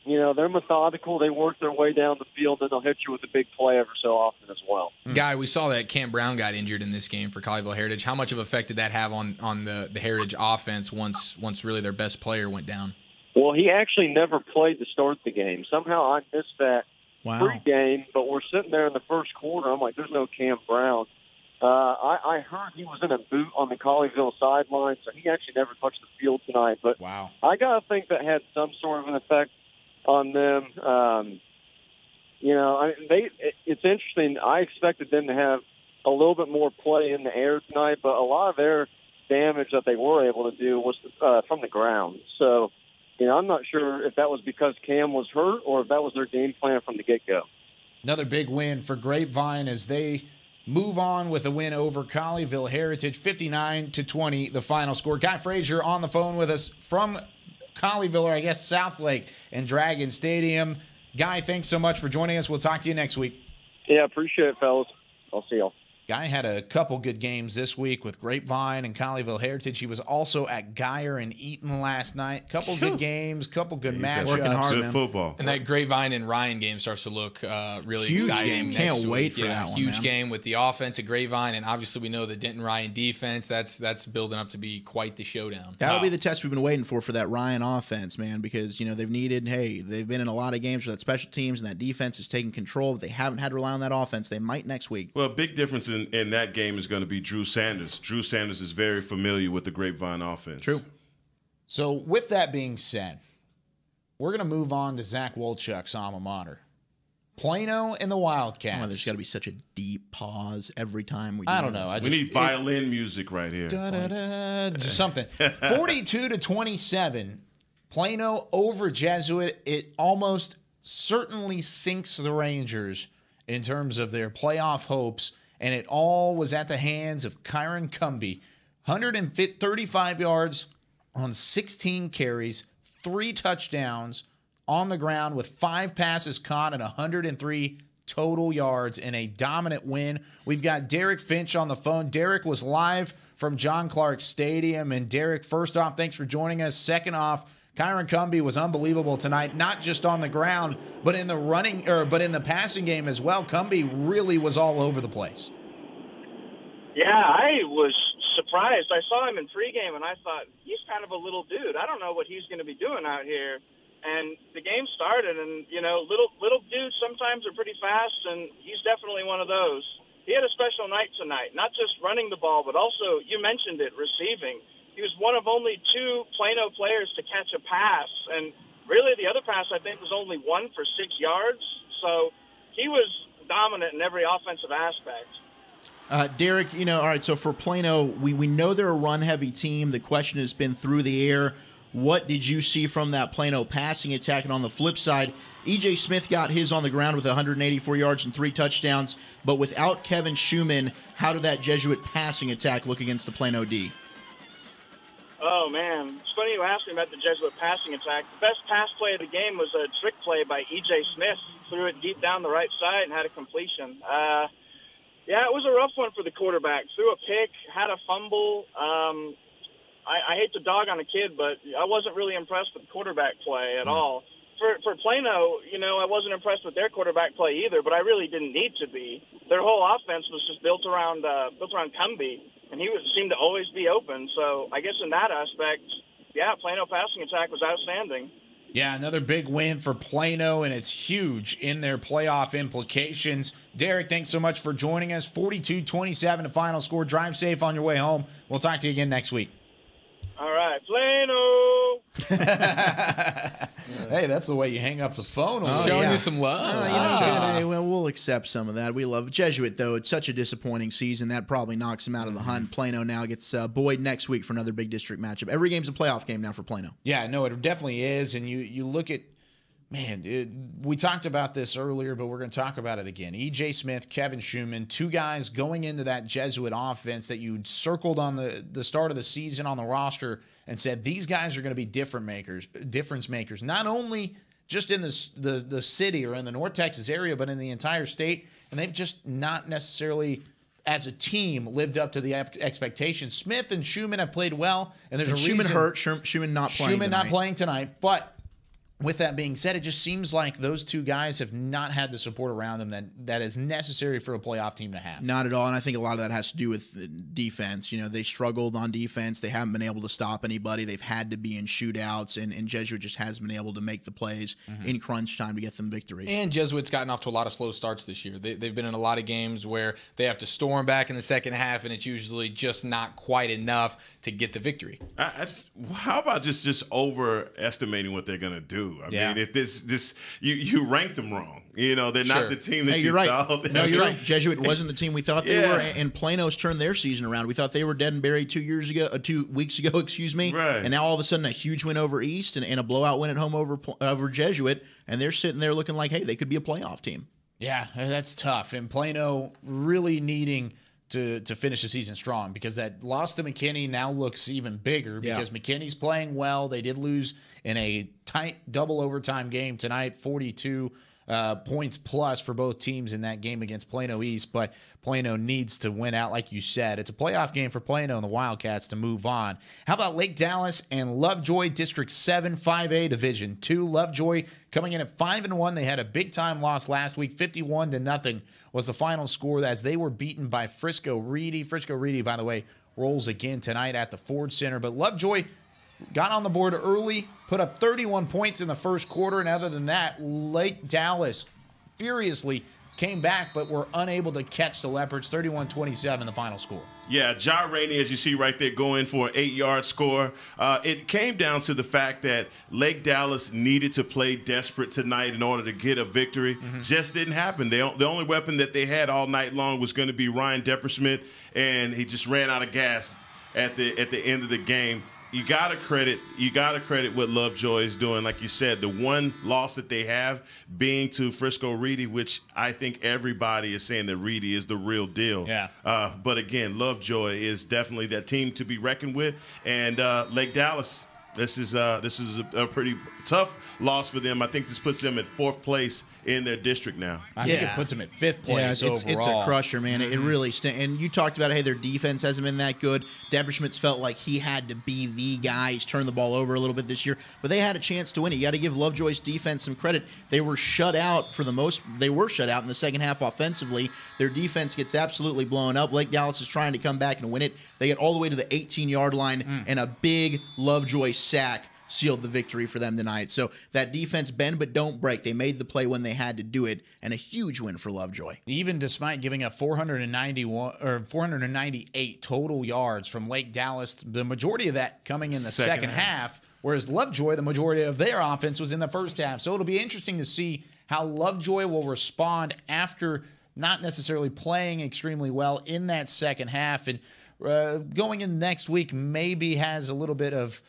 they're methodical. They work their way down the field, and they'll hit you with a big play every so often as well. Guy, we saw that Cam Brown got injured in this game for Colleyville Heritage. How much of an effect did that have on the Heritage offense once really their best player went down? Well, he actually never played to start the game. Somehow I missed that Wow. pre-game, but we're sitting there in the first quarter. I'm like, there's no Cam Brown. I heard he was in a boot on the Colleyville sideline, so he actually never touched the field tonight. But wow, I got to think that had some sort of an effect on them. It's interesting. I expected them to have a little bit more play in the air tonight, but a lot of their damage that they were able to do was from the ground. So, I'm not sure if that was because Cam was hurt or if that was their game plan from the get-go. Another big win for Grapevine as they move on with a win over Colleyville Heritage, 59-20, the final score. Guy Frazier on the phone with us from Colleyville, or I guess Southlake and Dragon Stadium. Guy, thanks so much for joining us. We'll talk to you next week. Yeah, appreciate it, fellas. I'll see y'all. Guy had a couple good games this week with Grapevine and Colleyville Heritage. He was also at Geyer and Eaton last night. Couple good games, couple good matchups. Working hard, Good man. football. And that Grapevine and Ryan game starts to look really Huge exciting. game. next Can't week. wait for that one, Huge man. game with the offense at Grapevine, and obviously we know the Denton Ryan defense. That's building up to be quite the showdown. That'll be the test we've been waiting for that Ryan offense, man, because, they've been in a lot of games where that special teams and that defense is taking control, but they haven't had to rely on that offense. They might next week. Well, a big difference in that game is going to be Drew Sanders. Drew Sanders is very familiar with the Grapevine offense. True. So with that being said, we're going to move on to Zach Wolchuk's alma mater. Plano and the Wildcats. Oh, there's got to be such a deep pause every time we do I don't know. We need violin music right here. Just something. 42-27, Plano over Jesuit. It almost certainly sinks the Rangers in terms of their playoff hopes, and it all was at the hands of Kyron Cumby. 135 yards on 16 carries, 3 touchdowns on the ground with 5 passes caught and 103 total yards in a dominant win. We've got Derek Finch on the phone. Derek was live from John Clark Stadium. And Derek, first off, thanks for joining us. Second off, Kyron Cumby was unbelievable tonight, not just on the ground, but in the passing game as well. Cumby really was all over the place. Yeah, I was surprised. I saw him in pregame, and I thought, he's kind of a little dude. I don't know what he's going to be doing out here. And the game started, and, little dudes sometimes are pretty fast, and he's definitely one of those. He had a special night tonight, not just running the ball, but also, you mentioned it, receiving. He was one of only 2 Plano players to catch a pass, and really the other pass, I think, was only 1 for 6 yards. So he was dominant in every offensive aspect. Derek, all right, so for Plano, we know they're a run-heavy team. The question has been through the air. What did you see from that Plano passing attack? And on the flip side, E.J. Smith got his on the ground with 184 yards and 3 touchdowns. But without Kevin Schumann, how did that Jesuit passing attack look against the Plano D? Oh, man. It's funny you asked me about the Jesuit passing attack. The best pass play of the game was a trick play by E.J. Smith. Threw it deep down the right side and had a completion. Yeah, it was a rough one for the quarterback. Threw a pick, had a fumble. I hate to dog on a kid, but I wasn't really impressed with quarterback play at all. For Plano, I wasn't impressed with their quarterback play either, but I really didn't need to be. Their whole offense was just built around Cumby, and he seemed to always be open. So I guess in that aspect, yeah, Plano passing attack was outstanding. Yeah, another big win for Plano, and it's huge in their playoff implications. Derek, thanks so much for joining us. 42-27 the final score. Drive safe on your way home. We'll talk to you again next week. All right, Plano. Hey, that's the way you hang up the phone. Showing you some love. Hey, well, we'll accept some of that. We love Jesuit, though. It's such a disappointing season. That probably knocks him out of the hunt. Plano now gets Boyd next week for another big district matchup. Every game's a playoff game now for Plano. Yeah, no, it definitely is. And you look at, we talked about this earlier, but we're going to talk about it again. E.J. Smith, Kevin Schumann, 2 guys going into that Jesuit offense that you circled on the start of the season on the roster and said these guys are going to be difference makers, not only just in the city or in the North Texas area, but in the entire state. And they've just not necessarily, as a team, lived up to the expectations. Smith and Schumann have played well, and there's a reason. Schumann hurt. Schumann not playing tonight. But with that being said, it just seems like those two guys have not had the support around them that is necessary for a playoff team to have. Not at all, and I think a lot of that has to do with the defense. You know, they struggled on defense. They haven't been able to stop anybody. They've had to be in shootouts, and Jesuit just hasn't been able to make the plays in crunch time to get them victory. And Jesuit's gotten off to a lot of slow starts this year. They've been in a lot of games where they have to storm back in the second half, and it's usually just not quite enough to get the victory. How about just overestimating what they're going to do? I mean, if you ranked them wrong. You know, they're not the team that you thought. No, you're right. Jesuit wasn't the team we thought they were, and Plano's turned their season around. We thought they were dead and buried 2 weeks ago, excuse me. Right. And now all of a sudden a huge win over East and a blowout win at home over Jesuit, and they're sitting there looking like, hey, they could be a playoff team. Yeah, that's tough. And Plano really needing to finish the season strong, because that loss to McKinney now looks even bigger because McKinney's playing well. They did lose in a tight double overtime game tonight, 42 points plus for both teams in that game against Plano East, but Plano needs to win out, like you said. It's a playoff game for Plano and the Wildcats to move on. How about Lake Dallas and Lovejoy, District 7 5A Division 2? Lovejoy coming in at 5-1. They had a big-time loss last week. 51-0 was the final score as they were beaten by Frisco Reedy. Frisco Reedy, by the way, rolls again tonight at the Ford Center. But Lovejoy got on the board early, put up 31 points in the first quarter, and other than that, Lake Dallas furiously came back but were unable to catch the Leopards. 31-27 the final score. Yeah, Ja Rainey, as you see right there, going for an 8-yard score. It came down to the fact that Lake Dallas needed to play desperate tonight in order to get a victory. Just didn't happen. The only weapon that they had all night long was going to be Ryan Deppersmith, and he just ran out of gas at the end of the game. You gotta credit what Lovejoy is doing. Like you said, the one loss that they have being to Frisco Reedy, which I think everybody is saying that Reedy is the real deal. Yeah. But again, Lovejoy is definitely that team to be reckoned with. And Lake Dallas, this is a pretty tough loss for them. I think this puts them at 4th place in their district now. I think it puts them at 5th place overall. It's a crusher, man. It really and you talked about, hey, their defense hasn't been that good. Depperschmidt's felt like he had to be the guy. He's turned the ball over a little bit this year, but they had a chance to win it. You got to give Lovejoy's defense some credit. They were shut out They were shut out in the second half offensively. Their defense gets absolutely blown up. Lake Dallas is trying to come back and win it. They get all the way to the 18-yard line, and a big Lovejoy sack sealed the victory for them tonight. So that defense, bend but don't break. They made the play when they had to do it, and a huge win for Lovejoy. Even despite giving up 498 total yards from Lake Dallas, the majority of that coming in the second half, whereas Lovejoy, the majority of their offense was in the first half. So it'll be interesting to see how Lovejoy will respond after not necessarily playing extremely well in that second half. And going in next week maybe has a little bit of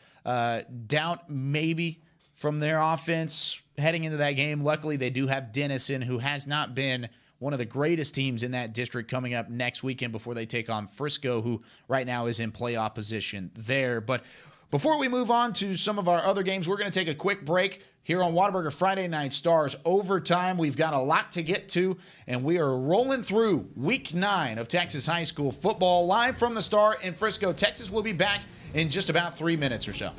doubt maybe from their offense heading into that game. Luckily, they do have Denison, who has not been one of the greatest teams in that district, coming up next weekend before they take on Frisco, who right now is in playoff position there. But before we move on to some of our other games, we're going to take a quick break here on Whataburger Friday Night Stars Overtime. We've got a lot to get to, and we are rolling through Week 9 of Texas High School football live from the Star in Frisco, Texas. We'll be back in just about 3 minutes or so.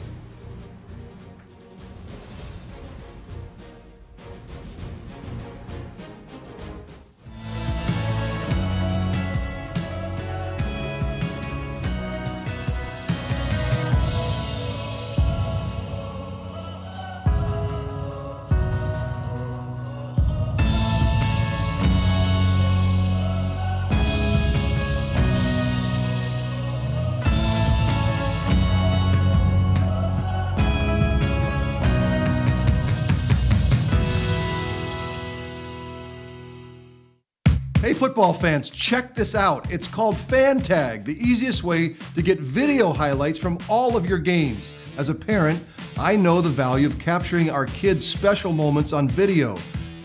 Hey football fans, check this out. It's called Fan Tag, the easiest way to get video highlights from all of your games. As a parent, I know the value of capturing our kids' special moments on video.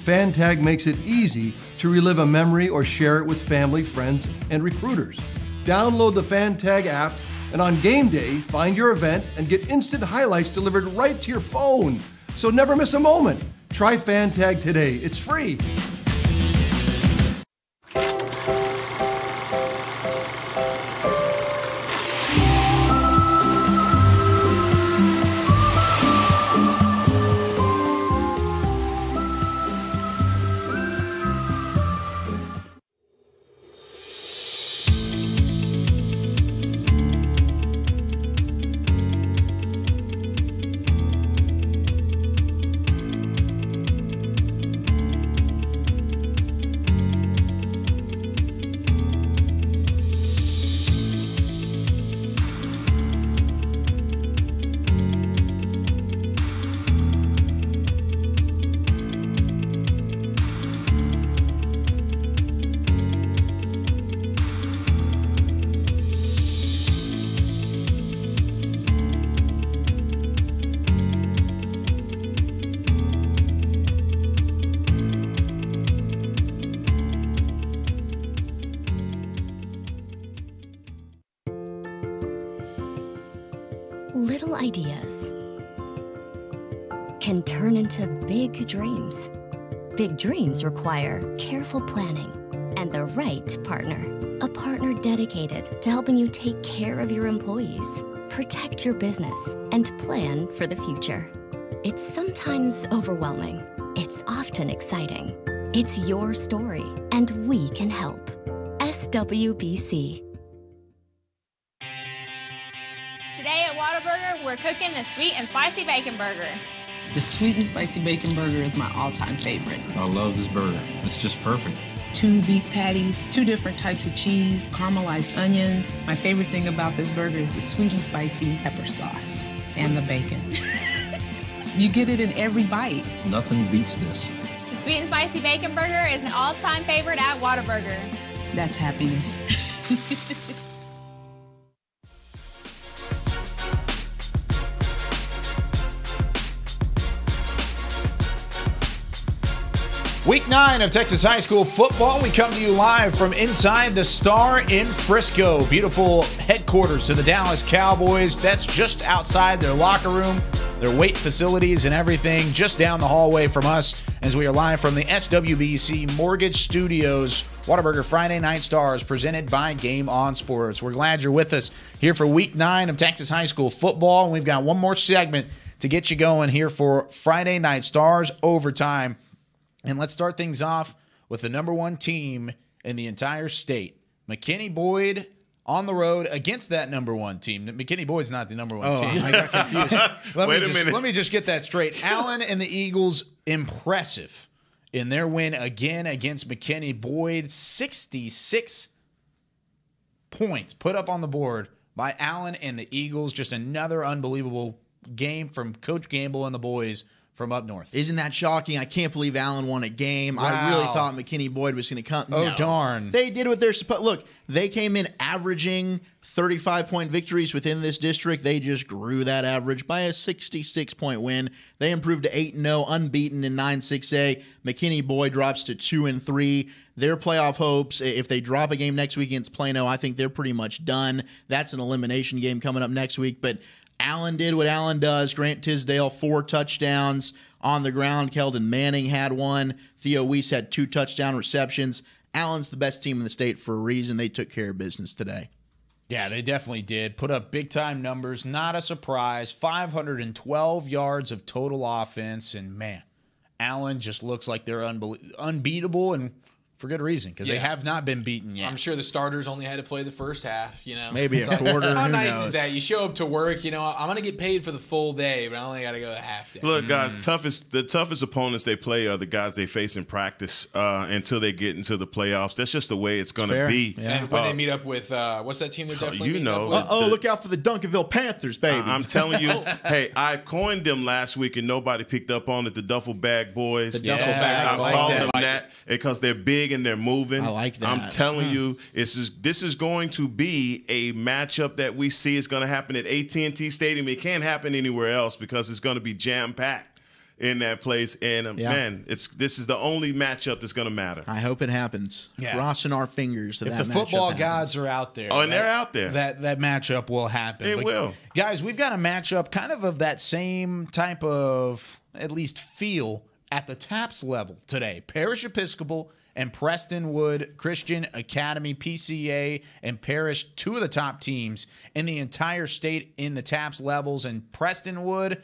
Fan Tag makes it easy to relive a memory or share it with family, friends, and recruiters. Download the Fan Tag app, and on game day, find your event and get instant highlights delivered right to your phone. So never miss a moment. Try Fan Tag today. It's free. little ideas can turn into big dreams. Big dreams require careful planning and the right partner. A partner dedicated to helping you take care of your employees, protect your business, and plan for the future. It's sometimes overwhelming. It's often exciting. It's your story, and we can help. SWBC. Today at Whataburger, we're cooking the sweet and spicy bacon burger. The sweet and spicy bacon burger is my all-time favorite. I love this burger. It's just perfect. 2 beef patties, 2 different types of cheese, caramelized onions. My favorite thing about this burger is the sweet and spicy pepper sauce and the bacon. You get it in every bite. Nothing beats this. The sweet and spicy bacon burger is an all-time favorite at Whataburger. That's happiness. Week 9 of Texas high school football. We come to you live from inside the Star in Frisco. Beautiful headquarters to the Dallas Cowboys. That's just outside their locker room, their weight facilities and everything, just down the hallway from us as we are live from the SWBC Mortgage Studios. Whataburger Friday Night Stars presented by Game On Sports. We're glad you're with us here for Week 9 of Texas high school football. And we've got one more segment to get you going here for Friday Night Stars Overtime. And let's start things off with the number 1 team in the entire state. McKinney Boyd on the road against that number 1 team. McKinney Boyd's not the number 1 team. I got confused. Let me just get that straight. Allen and the Eagles, impressive in their win again against McKinney Boyd. 66 points put up on the board by Allen and the Eagles. Just another unbelievable game from Coach Gamble and the boys from up north. Isn't that shocking? I can't believe Allen won a game. Wow. I really thought McKinney Boyd was going to come. Oh, darn. They did what they're supposed. Look, they came in averaging 35-point victories within this district. They just grew that average by a 66-point win. They improved to 8-0, unbeaten in 9-6A. McKinney Boyd drops to 2-3. Their playoff hopes, if they drop a game next week against Plano, I think they're pretty much done. That's an elimination game coming up next week. But Allen did what Allen does. Grant Tisdale, 4 touchdowns on the ground. Keldon Manning had 1. Theo Weiss had 2 touchdown receptions. Allen's the best team in the state for a reason. They took care of business today. Yeah, they definitely did. Put up big-time numbers. Not a surprise. 512 yards of total offense. And, man, Allen just looks like they're unbeatable, and for good reason, because they have not been beaten yet. I'm sure the starters only had to play the first half, Maybe a quarter. How who nice knows? is that? You show up to work, I'm going to get paid for the full day, but I only got to go a half day. Look, guys, the toughest opponents they play are the guys they face in practice until they get into the playoffs. That's just the way it's going to be. Yeah. And when they meet up with, what's that team they're definitely meeting up with? Look out for the Duncanville Panthers, baby. I'm telling you, hey, I coined them last week and nobody picked up on it, the Duffel Bag Boys. The Duffel Bag. I'm calling them that because they're big and they're moving. I like that. I'm telling you, this is going to be a matchup that we see is going to happen at AT&T Stadium. It can't happen anywhere else because it's going to be jam-packed in that place. And, man, this is the only matchup that's going to matter. I hope it happens. Yeah. Crossing our fingers that if that the football matchup gods are out there. Oh, and they're out there. That matchup will happen. It will. Guys, we've got a matchup kind of that same type of, at least, feel at the TAPS level today. Parish Episcopal and Prestonwood Christian Academy, PCA, and Parish, 2 of the top teams in the entire state in the TAPS levels. And Prestonwood,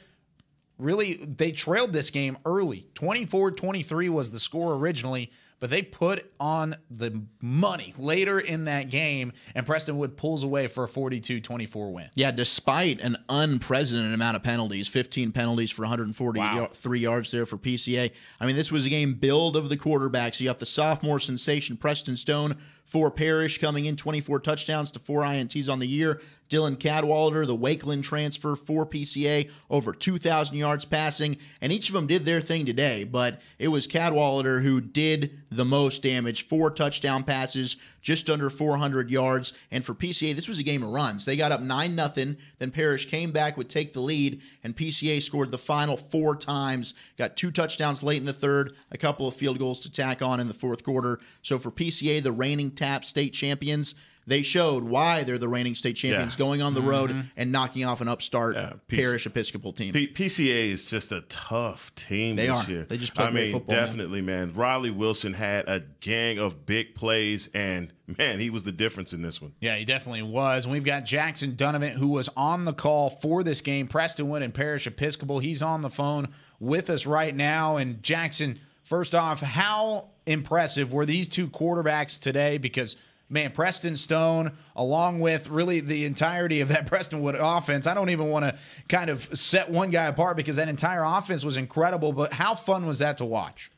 really, they trailed this game early. 24-23 was the score originally, but they put on the money later in that game, and Prestonwood pulls away for a 42-24 win. Yeah, despite an unprecedented amount of penalties, 15 penalties for 143 yards there for PCA. I mean, this was a game build of the quarterbacks. You got the sophomore sensation, Preston Stone, for Parish, coming in 24 touchdowns to 4 INTs on the year. Dylan Cadwalder, the Wakeland transfer for PCA, over 2,000 yards passing, and each of them did their thing today, but it was Cadwalder who did the most damage, 4 touchdown passes, just under 400 yards, and for PCA, this was a game of runs. They got up 9-0, then Parish came back, would take the lead, and PCA scored the final 4 times, got 2 touchdowns late in the third, a couple of field goals to tack on in the fourth quarter. So for PCA, the reigning TAP state champions, they showed why they're the reigning state champions, going on the road and knocking off an upstart parish Episcopal team. PCA is just a tough team this year. They just play great football. Definitely, man. Riley Wilson had a gang of big plays, and, man, he was the difference in this one. Yeah, he definitely was. And we've got Jackson Donovan, who was on the call for this game. Prestonwood and Parish Episcopal. He's on the phone with us right now. And, Jackson, first off, how impressive were these two quarterbacks today? Because, man, Preston Stone, along with really the entirety of that Prestonwood offense, I don't even want to kind of set one guy apart because that entire offense was incredible. But how fun was that to watch?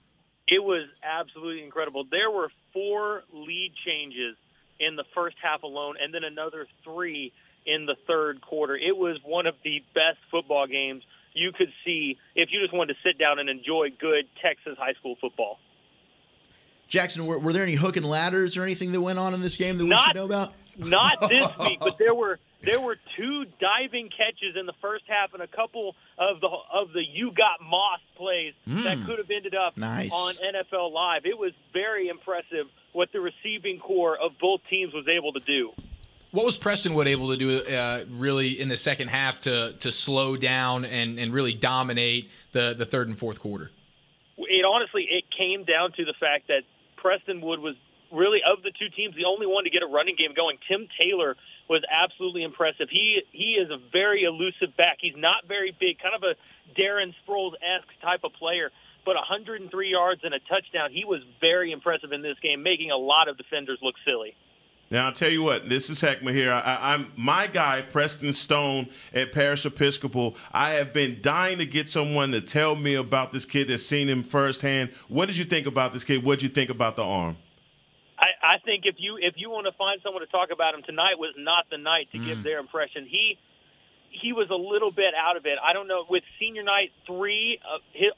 It was absolutely incredible. There were 4 lead changes in the first half alone and then another 3 in the third quarter. It was one of the best football games you could see if you just wanted to sit down and enjoy good Texas high school football. Jackson, were there any hook and ladders or anything that went on in this game that we should know about? Not this week, but there were 2 diving catches in the first half and a couple of the you got moss plays that could have ended up on NFL Live. It was very impressive what the receiving core of both teams was able to do. What was Prestonwood able to do really in the second half to slow down and really dominate the third and fourth quarter? It came down to the fact that Prestonwood was really, of the 2 teams, the only one to get a running game going. Tim Taylor was absolutely impressive. He is a very elusive back. He's not very big, kind of a Darren Sproles-esque type of player, but 103 yards and a touchdown. He was very impressive in this game, making a lot of defenders look silly. Now, I'll tell you what, this is Heckma here. I'm my guy, Preston Stone at Parish Episcopal. I have been dying to get someone to tell me about this kid that's seen him firsthand. What did you think about this kid? What did you think about the arm? I think if you want to find someone to talk about him, tonight was not the night to give their impression. He was a little bit out of it. I don't know. With senior night,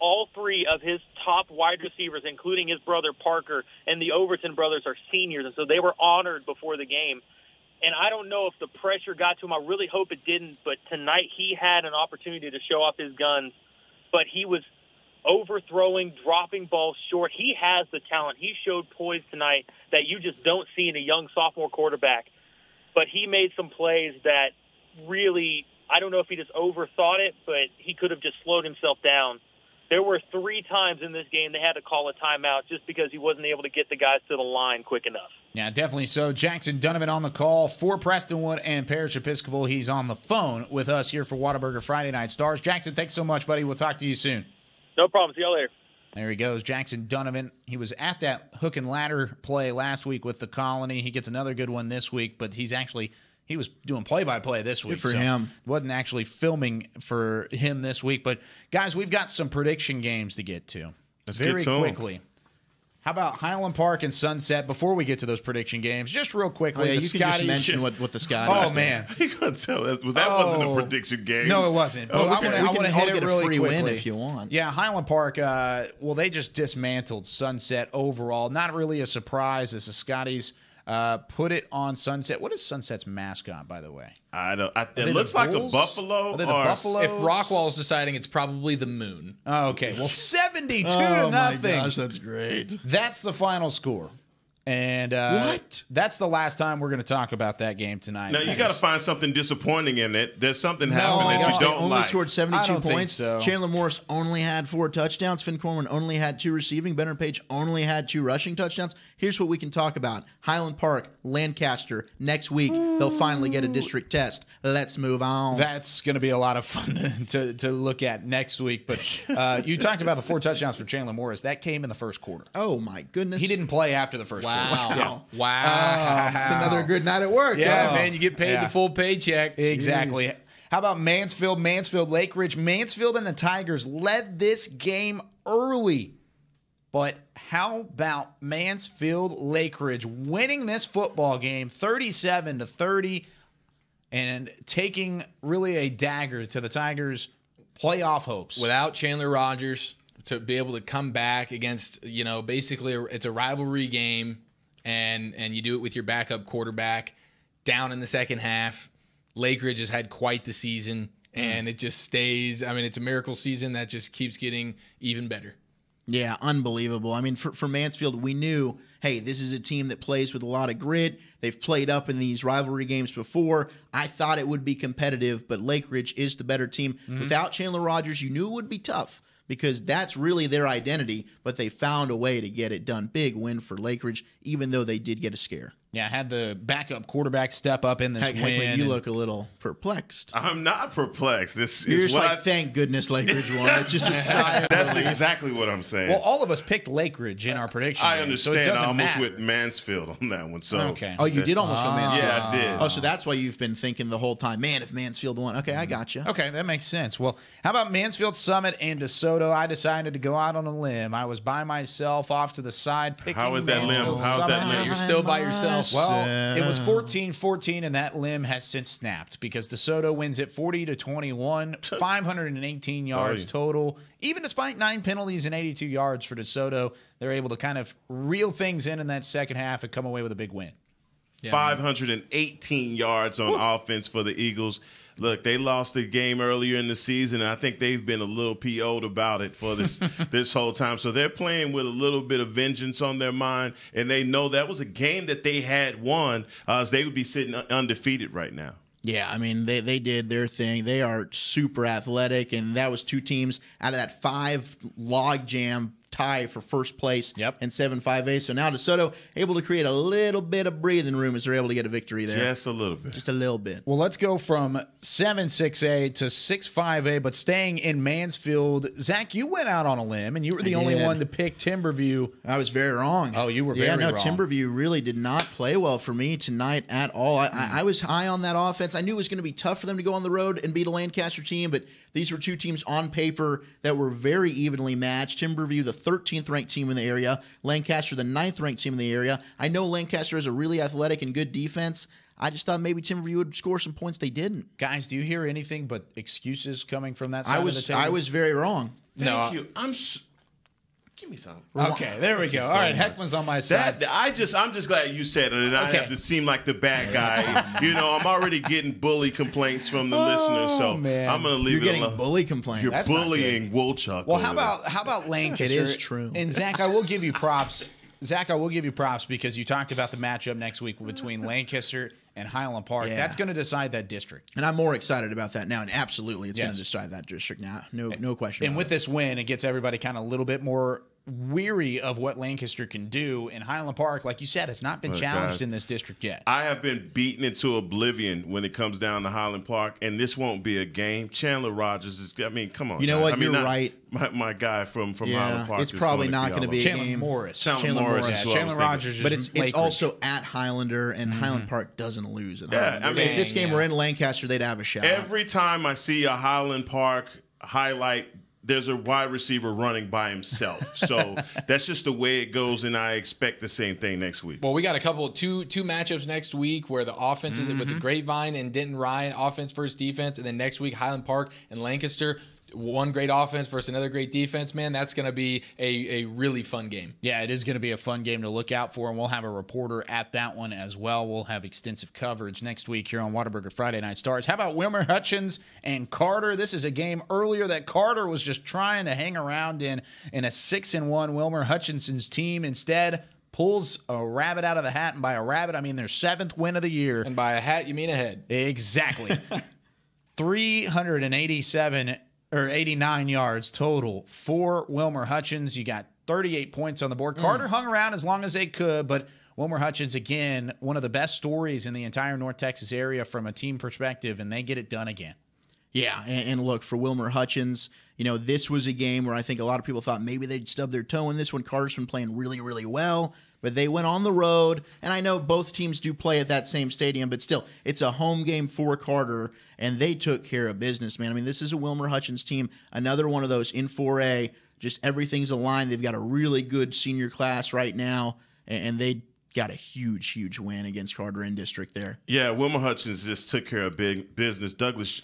all 3 of his top wide receivers, including his brother Parker and the Overton brothers, are seniors, and so they were honored before the game. And I don't know if the pressure got to him. I really hope it didn't. But tonight he had an opportunity to show off his guns, but he was overthrowing, dropping balls short. He has the talent. He showed poise tonight that you just don't see in a young sophomore quarterback. But he made some plays that really, I don't know if he just overthought it, but he could have just slowed himself down. There were 3 times in this game they had to call a timeout just because he wasn't able to get the guys to the line quick enough. Yeah, definitely so. Jackson Donovan on the call for Prestonwood and Parish Episcopal. He's on the phone with us here for Whataburger Friday Night Stars. Jackson, thanks so much, buddy. We'll talk to you soon. No problem. See y'all later. There he goes, Jackson Donovan. He was at that hook and ladder play last week with the Colony. He gets another good one this week, but he was doing play-by-play this week. Good for him. Wasn't actually filming for him this week. But, guys, we've got some prediction games to get to. Very quickly. How about Highland Park and Sunset before we get to those prediction games? Just real quickly. You can just mention what the Scotties Oh, man. You got to tell us. That wasn't a prediction game. No, it wasn't. But I want to hit it really quickly. Win if you want. Yeah, Highland Park, they just dismantled Sunset overall. Not really a surprise as the Scotties put it on Sunset. What is Sunset's mascot, by the way? I don't. It looks like a buffalo. Are they the Buffaloes? If Rockwall's deciding, it's probably the moon. Oh, okay. Well, 72 to nothing. My gosh, that's great. That's the final score. And what? That's the last time we're going to talk about that game tonight. Now, you got to find something disappointing in it. There's something happening that you don't only like. Scored 72 points. So. Chandler Morris only had 4 touchdowns. Finn Corman only had 2 receiving. Benner Page only had 2 rushing touchdowns. Here's what we can talk about. Highland Park, Lancaster. Next week, they'll finally get a district test. Let's move on. That's going to be a lot of fun to look at next week. But you talked about the 4 touchdowns for Chandler Morris. That came in the first quarter. Oh, my goodness. He didn't play after the first quarter. Wow. It's another good night at work. Yeah, man. You get paid the full paycheck. Exactly. Jeez. How about Mansfield, Lake Ridge? Mansfield and the Tigers led this game early. But how about Mansfield, Lake Ridge winning this football game 37-30 and taking really a dagger to the Tigers' playoff hopes? Without Chandler Rogers to be able to come back against, basically it's a rivalry game. And you do it with your backup quarterback down in the second half. Lake Ridge has had quite the season, and it just stays. I mean, it's a miracle season that just keeps getting even better. Yeah, unbelievable. I mean, for Mansfield, we knew, hey, this is a team that plays with a lot of grit. They've played up in these rivalry games before. I thought it would be competitive, but Lake Ridge is the better team. Without Chandler Rogers, you knew it would be tough because that's really their identity, but they found a way to get it done. Big win for Lake Ridge, even though they did get a scare. Yeah, had the backup quarterback step up in this win. Heckman, you look a little perplexed. I'm not perplexed. You're just like, thank goodness Lake Ridge won. It's just a sigh. That's exactly what I'm saying. Well, all of us picked Lake Ridge in our prediction. I game, understand. So it doesn't I almost matter. went Mansfield on that one. So okay. Oh, you did almost go Mansfield. Yeah, I did. Oh, so that's why you've been thinking the whole time, man, if Mansfield won. Okay, I got you. Okay, that makes sense. Well, how about Mansfield Summit and DeSoto? I decided to go out on a limb. I was by myself off to the side picking How is that limb? Mansfield How's that Summit. limb? You're still by yourself. Well, it was 14-14, and that limb has since snapped because DeSoto wins it 40-21, 518 yards total. Even despite 9 penalties and 82 yards for DeSoto, they're able to kind of reel things in that second half and come away with a big win. Yeah, 518 yards on offense for the Eagles. Look, they lost the game earlier in the season, and I think they've been a little PO'd about it for this whole time. So they're playing with a little bit of vengeance on their mind, and they know that was a game that they had won, as they would be sitting undefeated right now. Yeah, I mean, they did their thing. They are super athletic, and that was 2 teams out of that 5 log jam tie for first place in 7-5A. So now DeSoto able to create a little bit of breathing room as they're able to get a victory there. Just a little bit. Just a little bit. Well, let's go from 7-6A to 6-5A, but staying in Mansfield. Zach, you went out on a limb, and you were the only one to pick Timberview. I was very wrong. Oh, you were very wrong. Timberview really did not play well for me tonight at all. I was high on that offense. I knew it was going to be tough for them to go on the road and beat a Lancaster team, but these were 2 teams on paper that were very evenly matched. Timberview, the 13th ranked team in the area. Lancaster, the 9th ranked team in the area. I know Lancaster has a really athletic and good defense. I just thought maybe Timberview would score some points. They didn't. Guys, do you hear anything but excuses coming from that side of the table? I was very wrong. Thank you. Give me some. Okay, there we go. All right, Heckman's on my side. I'm just glad you said it, and I have to seem like the bad guy. I'm already getting bully complaints from the listeners, so man. I'm going to leave You're it alone. getting bully complaints. You're bullying Woolchuck. Well, how about Lancaster? It is true. And Zach, I will give you props. Because you talked about the matchup next week between Lancaster and Highland Park. Yeah. That's going to decide that district. And I'm more excited about that now. And absolutely, it's going to decide that district now. No question. And with this win, it gets everybody kind of a little bit more weary of what Lancaster can do. In Highland Park, like you said, it's not been challenged in this district yet. I have been beaten into oblivion when it comes down to Highland Park, and this won't be a game. Chandler Rogers is, come on. You know guys. what? You're right. My guy from Highland Park. It's probably not going to be a Chandler game. Morris. Chandler Morris. Chandler Rogers. But it's also at Highlander, and Highland Park doesn't lose at Highlander. I mean, if this game were in Lancaster, they'd have a shot. Every time I see a Highland Park highlight, there's a wide receiver running by himself. So that's just the way it goes, and I expect the same thing next week. Well, we got two matchups next week where the offense is with the Grapevine and Denton Ryan, offense versus defense, and then next week Highland Park and Lancaster. One great offense versus another great defense, man. That's going to be a really fun game. Yeah, it is going to be a fun game to look out for, and we'll have a reporter at that one as well. We'll have extensive coverage next week here on Whataburger Friday Night Stars. How about Wilmer Hutchins and Carter? This is a game earlier that Carter was just trying to hang around in a 6-1 Wilmer Hutchinson's team. Instead, pulls a rabbit out of the hat, and by a rabbit, I mean their 7th win of the year. And by a hat, you mean a head. Exactly. 89 yards total for Wilmer Hutchins. You got 38 points on the board. Carter hung around as long as they could, but Wilmer Hutchins, again, one of the best stories in the entire North Texas area from a team perspective, and they get it done again. Yeah, and look, for Wilmer Hutchins, this was a game where I think a lot of people thought maybe they'd stub their toe in this one. Carter's been playing really, really well, but they went on the road, and I know both teams do play at that same stadium, but still, it's a home game for Carter, and they took care of business, man. I mean, this is a Wilmer Hutchins team, another one of those in 4A, just everything's aligned. They've got a really good senior class right now, and they got a huge win against Carter in district there. Yeah, Wilmer Hutchins just took care of big business. Douglas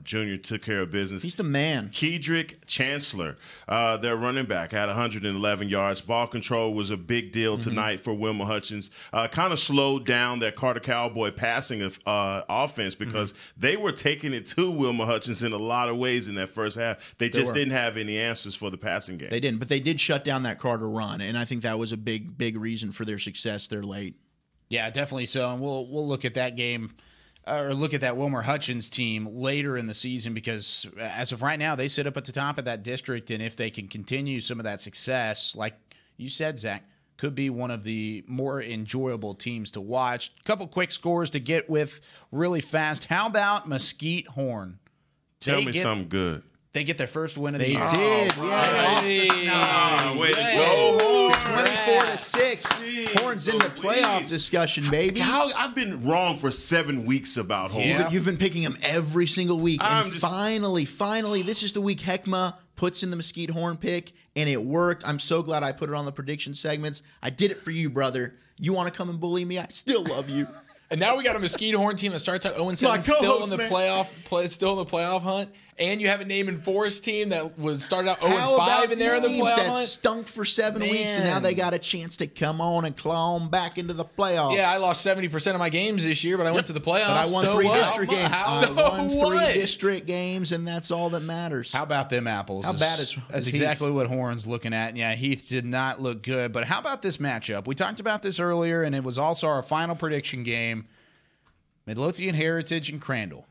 Jr. took care of business. He's the man. Kedrick Chancellor, their running back, had 111 yards. Ball control was a big deal tonight for Wilmer Hutchins. Kind of slowed down that Carter Cowboy passing offense because they were taking it to Wilmer Hutchins in a lot of ways in that first half. They just didn't have any answers for the passing game. They didn't, but they did shut down that Carter run, and I think that was a big reason for their success there late. Yeah, definitely so. And we'll look at that game or look at that Wilmer Hutchins team later in the season because as of right now, they sit up at the top of that district. And if they can continue some of that success, like you said, Zach, could be one of the more enjoyable teams to watch. A couple quick scores to get with really fast. How about Mesquite Horn? Tell me something good. They get their first win of the year. They did, yeah. Way to go, 24-6. Horns in the playoff discussion, baby. I've been wrong for 7 weeks about Horn. Yeah. You've been picking him every single week. And finally, this is the week Heckma puts in the Mesquite Horn pick, and it worked. I'm so glad I put it on the prediction segments. I did it for you, brother. You want to come and bully me? I still love you. And now we got a Mesquite Horn team that starts at 0-7, still in the playoff hunt. And you have a Naaman Forest team that was started out 0-5 in there in the playoff that hunt. Stunk for 7 weeks, and now they got a chance to come on and claw them back into the playoffs. Yeah, I lost 70% of my games this year, but I went to the playoffs. But I won 3 district games. I won 3 district games, and that's all that matters. How about them apples? How bad is That's exactly what Horn's looking at. And yeah, Heath did not look good. But how about this matchup? We talked about this earlier, and it was also our final prediction game. Midlothian Heritage and Crandall.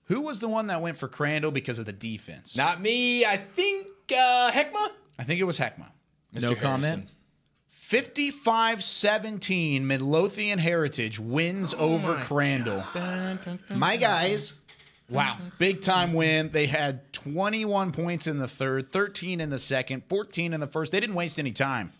Who was the one that went for Crandall because of the defense? Not me. I think Heckma? I think it was Heckma. No comment? 55-17, Midlothian Heritage wins over Crandall. My guys. Wow. Big time win. They had 21 points in the third, 13 in the second, 14 in the first. They didn't waste any time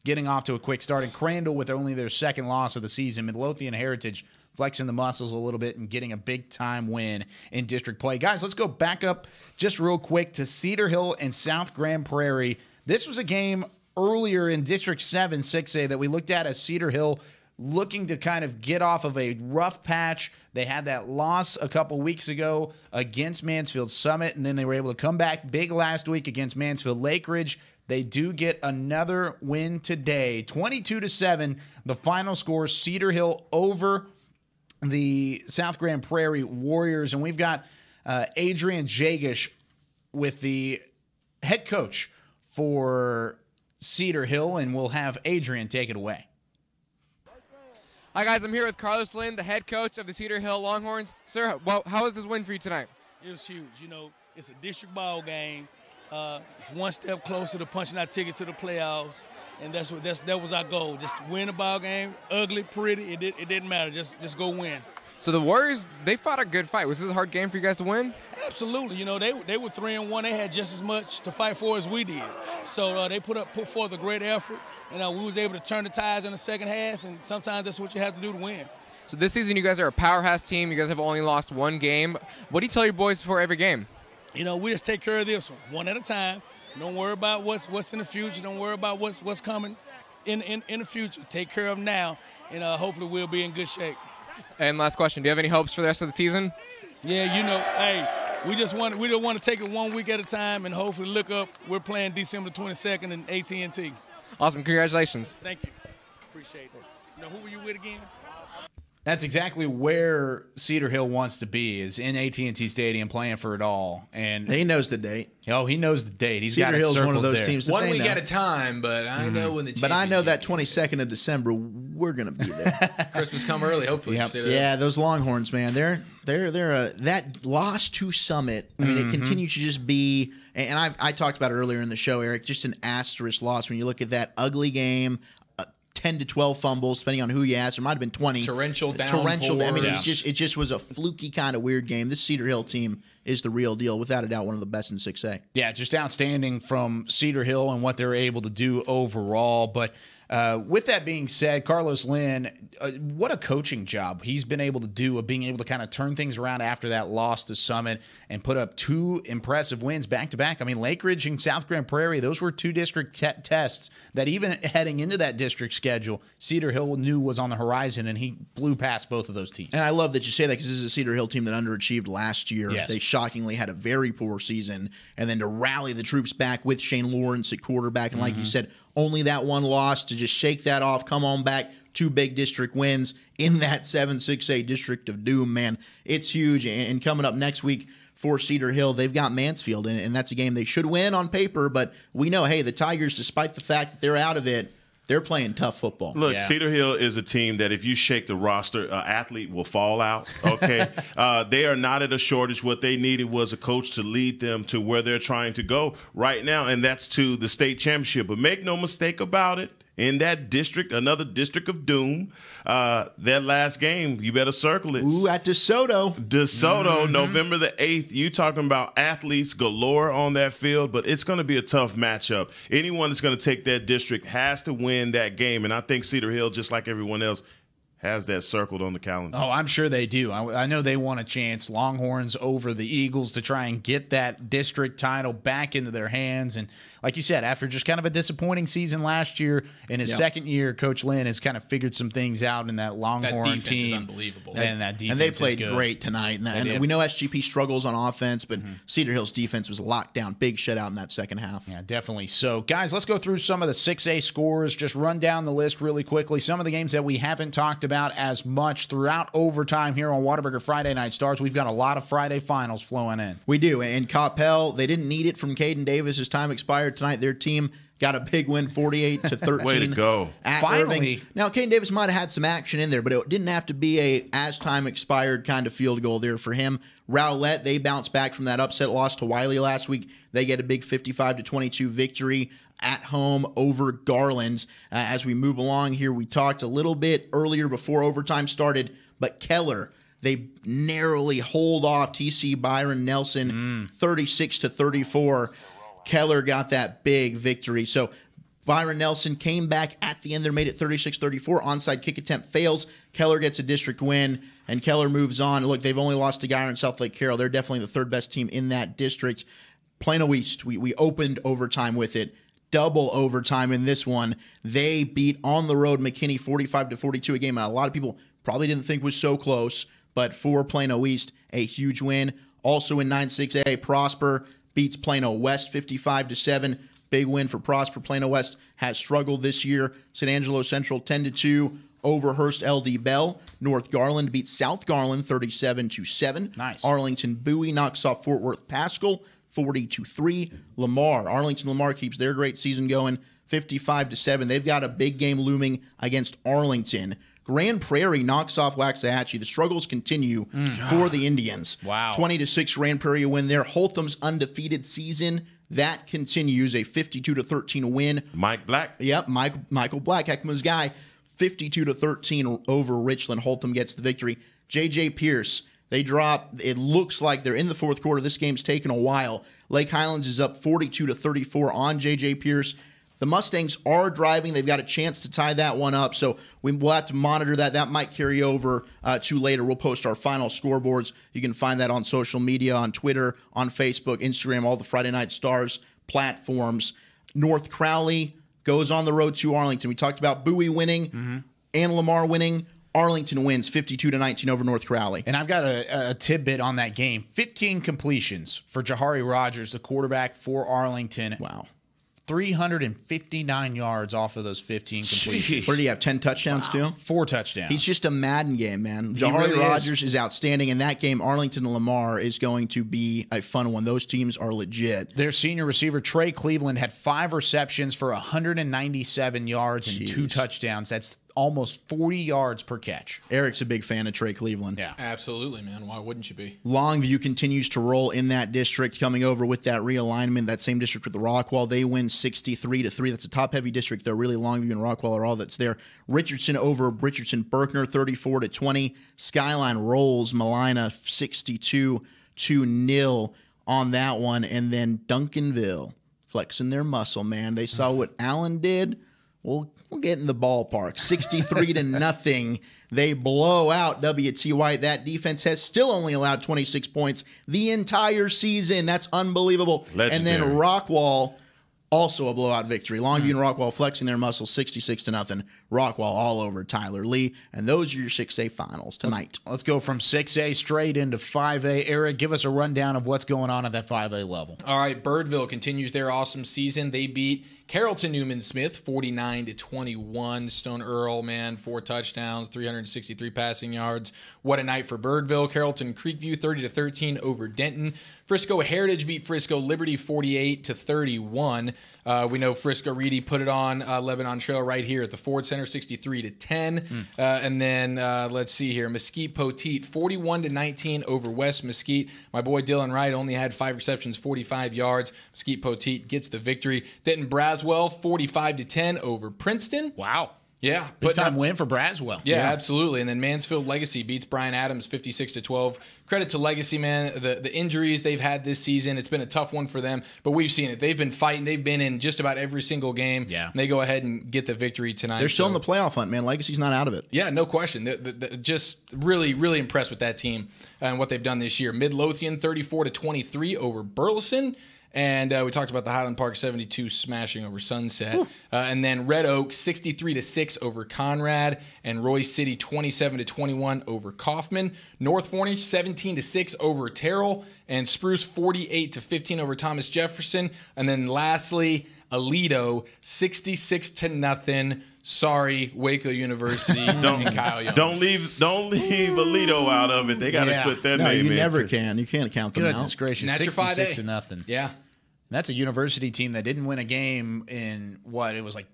getting off to a quick start. And Crandall with only their second loss of the season. Midlothian Heritage flexing the muscles a little bit and getting a big-time win in district play. Guys, let's go back up just real quick to Cedar Hill and South Grand Prairie. This was a game earlier in District 7 6A that we looked at as Cedar Hill looking to kind of get off of a rough patch. They had that loss a couple weeks ago against Mansfield Summit, and then they were able to come back big last week against Mansfield Lake Ridge. They do get another win today. 22-7, the final score, Cedar Hill over the South Grand Prairie Warriors. And we've got Adrian Jagish with the head coach for Cedar Hill, and we'll have Adrian take it away. Hi, guys. I'm here with Carlos Lynn, the head coach of the Cedar Hill Longhorns. Sir, how was this win for you tonight? It was huge. You know, it's a district ball game. It's one step closer to punching our ticket to the playoffs. And that was our goal. Just win the ball game, ugly, pretty. It didn't matter. Just go win. So the Warriors, they fought a good fight. Was this a hard game for you guys to win? Absolutely. You know, they were 3-1. They had just as much to fight for as we did. So they put forth a great effort, and we was able to turn the tides in the second half. And sometimes that's what you have to do to win. So this season, you guys are a powerhouse team. You guys have only lost 1 game. What do you tell your boys before every game? You know, we just take care of this one at a time. Don't worry about what's in the future. Don't worry about what's coming in the future. Take care of now, and hopefully we'll be in good shape. And last question, do you have any hopes for the rest of the season? Yeah, you know, hey, we just want to take it 1 week at a time and hopefully look up. We're playing December 22nd in AT&T. Awesome, congratulations. Thank you. Appreciate it. You know, who were you with again? That's exactly where Cedar Hill wants to be, is in AT&T Stadium playing for it all. And he knows the date. Oh, he knows the date. He's Cedar got it Hill's circled one of those there. teams that 1 they week know. at a time, but I know when the But I know that 22nd of December, we're going to be there. Christmas come early, hopefully. Yep. Yeah, those Longhorns, man, they're that loss to Summit. I mean, it continues to just be, and I talked about it earlier in the show, Eric, just an asterisk loss when you look at that ugly game. 10 to 12 fumbles, depending on who you ask. It might have been 20. Torrential downpour. I mean, it just was a fluky kind of weird game. This Cedar Hill team is the real deal, without a doubt, one of the best in 6A. Yeah, just outstanding from Cedar Hill and what they're able to do overall. But With that being said, Carlos Lynn, what a coaching job he's been able to do of being able to kind of turn things around after that loss to Summit and put up 2 impressive wins back-to-back. I mean, Lake Ridge and South Grand Prairie, those were 2 district tests that even heading into that district schedule, Cedar Hill knew was on the horizon, and he blew past both of those teams. And I love that you say that because this is a Cedar Hill team that underachieved last year. Yes. They shockingly had a very poor season. And then to rally the troops back with Shane Lawrence at quarterback, and like you said, only that one loss to just shake that off, come on back, 2 big district wins in that 7-6A District of Doom, man. It's huge. And coming up next week for Cedar Hill, they've got Mansfield, and that's a game they should win on paper, but we know, hey, the Tigers, despite the fact that they're out of it, they're playing tough football. Look, Cedar Hill is a team that if you shake the roster, athlete will fall out, okay? They are not at a shortage. What they needed was a coach to lead them to where they're trying to go right now, and that's to the state championship. But make no mistake about it, in that district, another district of doom, that last game, you better circle it. Ooh, at DeSoto. DeSoto, November the 8th. You talking about athletes galore on that field, but it's going to be a tough matchup. Anyone that's going to take that district has to win that game, and I think Cedar Hill, just like everyone else, has that circled on the calendar. Oh, I'm sure they do. I know they want a chance, Longhorns over the Eagles, to try and get that district title back into their hands. And like you said, after just kind of a disappointing season last year, in his second year, Coach Lynn has kind of figured some things out in that Longhorn that defense team. Is unbelievable. And that defense and they played is good. great tonight. And we know SGP struggles on offense, but Cedar Hill's defense was locked down. Big shutout in that second half. Yeah, definitely. So, guys, let's go through some of the 6A scores. Just run down the list really quickly. Some of the games that we haven't talked about as much throughout overtime here on Whataburger Friday Night Stars. We've got a lot of Friday finals flowing in. We do. And Coppell, they didn't need it from Caden Davis. His time expired tonight. Their team got a big win, 48-13. Way to go. Finally. Irving. Now, Caden Davis might have had some action in there, but it didn't have to be a as time expired kind of field goal there for him. Rowlett, they bounced back from that upset loss to Wiley last week. They get a big 55-22 victory at home over Garland's. As we move along here, we talked a little bit earlier before overtime started, but Keller, they narrowly hold off TC Byron Nelson 36-34. Keller got that big victory. So Byron Nelson came back at the end there, made it 36-34. Onside kick attempt fails. Keller gets a district win, and Keller moves on. Look, they've only lost to Guyer and South Lake Carroll. They're definitely the third best team in that district. Plano East, we opened overtime with it. Double overtime in this one. They beat on the road McKinney 45-42, a game that a lot of people probably didn't think was so close, but for Plano East, a huge win. Also in 9-6A, Prosper beats Plano West 55-7. Big win for Prosper. Plano West has struggled this year. San Angelo Central 10-2 over Hearst LD Bell. North Garland beats South Garland 37-7. Nice. Arlington Bowie knocks off Fort Worth Paschal 40-3. Arlington Lamar keeps their great season going 55-7. They've got a big game looming against Arlington. Grand Prairie knocks off Waxahachie. The struggles continue for the Indians. Wow. 20-6 Grand Prairie win there. Holtham's undefeated season, that continues, a 52-13 win. Mike Black. Yep, Michael Black, Heckma's guy. 52-13 over Richland. Holtham gets the victory. J.J. Pierce, they drop. It looks like they're in the fourth quarter. This game's taken a while. Lake Highlands is up 42-34 on J.J. Pierce. The Mustangs are driving. They've got a chance to tie that one up, so we'll have to monitor that. That might carry over to later. We'll post our final scoreboards. You can find that on social media, on Twitter, on Facebook, Instagram, all the Friday Night Stars platforms. North Crowley goes on the road to Arlington. We talked about Bowie winning and Lamar winning. Arlington wins 52-19 over North Crowley. And I've got a tidbit on that game. 15 completions for Jahari Rogers, the quarterback for Arlington. Wow. 359 yards off of those 15 completions. What did he have, 10 touchdowns too? 4 touchdowns. He's just a Madden game, man. Jahari Rogers is outstanding. In that game, Arlington and Lamar is going to be a fun one. Those teams are legit. Their senior receiver, Trey Cleveland, had 5 receptions for 197 yards and 2 touchdowns. That's almost 40 yards per catch. Eric's a big fan of Trey Cleveland. Yeah. Absolutely, man. Why wouldn't you be? Longview continues to roll in that district, coming over with that realignment, that same district with the Rockwall. They win 63-3. That's a top-heavy district, though. Really, Longview and Rockwall are all that's there. Richardson over Richardson-Berkner, 34-20. Skyline rolls Malina 62-0 on that one. And then Duncanville flexing their muscle, man. They saw what Allen did. We'll get in the ballpark. 63-0. They blow out W.T. White. That defense has still only allowed 26 points the entire season. That's unbelievable. Legendary. And then Rockwall, also a blowout victory. Longview and Rockwall flexing their muscles 66-0. Rockwall all over Tyler Lee. And those are your 6A finals tonight. Let's go from 6A straight into 5A. Eric, give us a rundown of what's going on at that 5A level. All right, Birdville continues their awesome season. They beat Carrollton Newman Smith 49-21. Stone Earl, man, 4 touchdowns, 363 passing yards. What a night for Birdville. Carrollton Creekview 30-13 over Denton. Frisco Heritage beat Frisco Liberty 48-31. We know Frisco Reedy put it on Lebanon Trail right here at the Ford Center, 63-10. And then let's see here, Mesquite Poteet 41-19 over West Mesquite. My boy Dylan Wright only had 5 receptions, 45 yards. Mesquite Poteet gets the victory. Denton Braswell 45-10 over Princeton. Wow. Yeah, big time win for Braswell. Yeah, absolutely. And then Mansfield Legacy beats Bryan Adams 56-12. Credit to Legacy, man. The injuries they've had this season, it's been a tough one for them, but we've seen it. They've been fighting. They've been in just about every single game. Yeah. And they go ahead and get the victory tonight. They're still in the playoff hunt, man. Legacy's not out of it. Yeah, no question. Just really, really impressed with that team and what they've done this year. Midlothian 34-23 over Burleson. And we talked about the Highland Park 72 smashing over Sunset. And then Red Oak 63-6 over Conrad. And Royce City 27-21 over Kaufman. North Forney 17-6 over Terrell. And Spruce 48-15 over Thomas Jefferson. And then lastly, Aledo 66-0. Sorry, Waco University and Kyle Young. Don't leave Aledo out of it. They got to put their name in. You never can. You can't count them out. Goodness gracious, 66-0. Yeah. And that's a university team that didn't win a game in what? It was like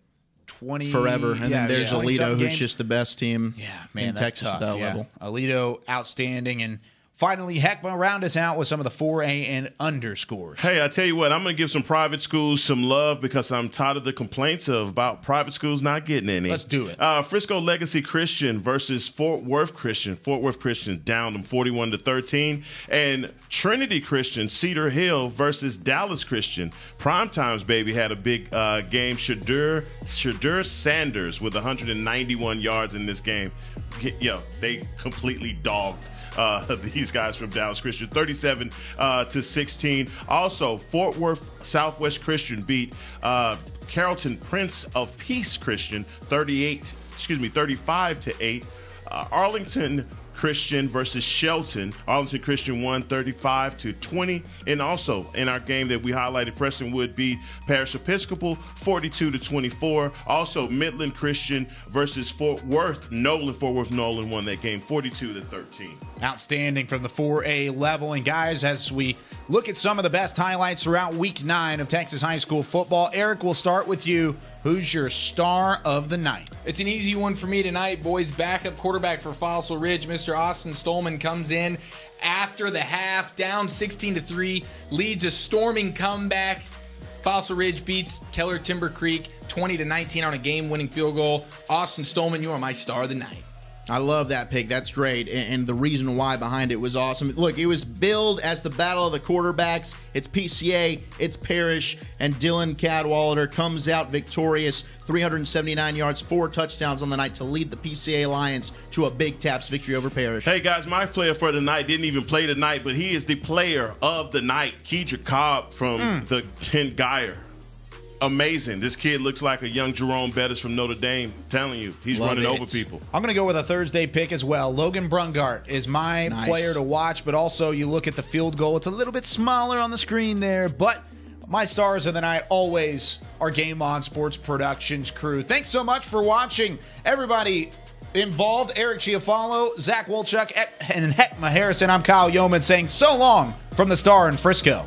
20 forever. And then there's Aledo, who's just the best team. Yeah, man, in that's Texas tough. at that Yeah. level. Aledo, outstanding. And finally, Heckma, round us out with some of the 4A and under scores. Hey, I tell you what, I'm going to give some private schools some love because I'm tired of the complaints about private schools not getting any. Let's do it. Frisco Legacy Christian versus Fort Worth Christian. Fort Worth Christian down them 41-13. And Trinity Christian, Cedar Hill versus Dallas Christian. Primetimes, baby, had a big game. Shadur Sanders with 191 yards in this game. Yo, they completely dogged these guys from Dallas Christian, 37-16. Also, Fort Worth Southwest Christian beat Carrollton Prince of Peace Christian, 35-8. Arlington Christian versus Shelton. Arlington Christian won 35-20. And also in our game that we highlighted, Prestonwood beat Parish Episcopal 42-24. Also Midland Christian versus Fort Worth Nolan. Fort Worth Nolan won that game 42-13. Outstanding from the 4A level. And guys, as we look at some of the best highlights throughout week 9 of Texas high school football, Eric, we'll start with you. Who's your star of the night? It's an easy one for me tonight, boys. Backup quarterback for Fossil Ridge, Mr. Austin Stolman, comes in after the half, down 16-3, leads a storming comeback. Fossil Ridge beats Keller Timber Creek 20-19 on a game-winning field goal. Austin Stolman, you are my star of the night. I love that pick. That's great. And the reason why behind it was awesome. Look, it was billed as the battle of the quarterbacks. It's PCA, it's Parrish, and Dylan Cadwallader comes out victorious. 379 yards, 4 touchdowns on the night to lead the PCA Lions to a Big Taps victory over Parrish. Hey, guys, my player for the night didn't even play tonight, but he is the player of the night. Keidra Cobb from the Ken Geyer. Amazing. This kid looks like a young Jerome Bettis from Notre Dame. I'm telling you, he's running over people. I'm going to go with a Thursday pick as well. Logan Brungart is my player to watch, but also you look at the field goal. It's a little bit smaller on the screen there, but my stars of the night always are Game On Sports Productions crew. Thanks so much for watching. Everybody involved, Eric Chiafalo, Zach Wolchuk, and Heckma Harrison. I'm Kyle Yeoman saying so long from the Star in Frisco.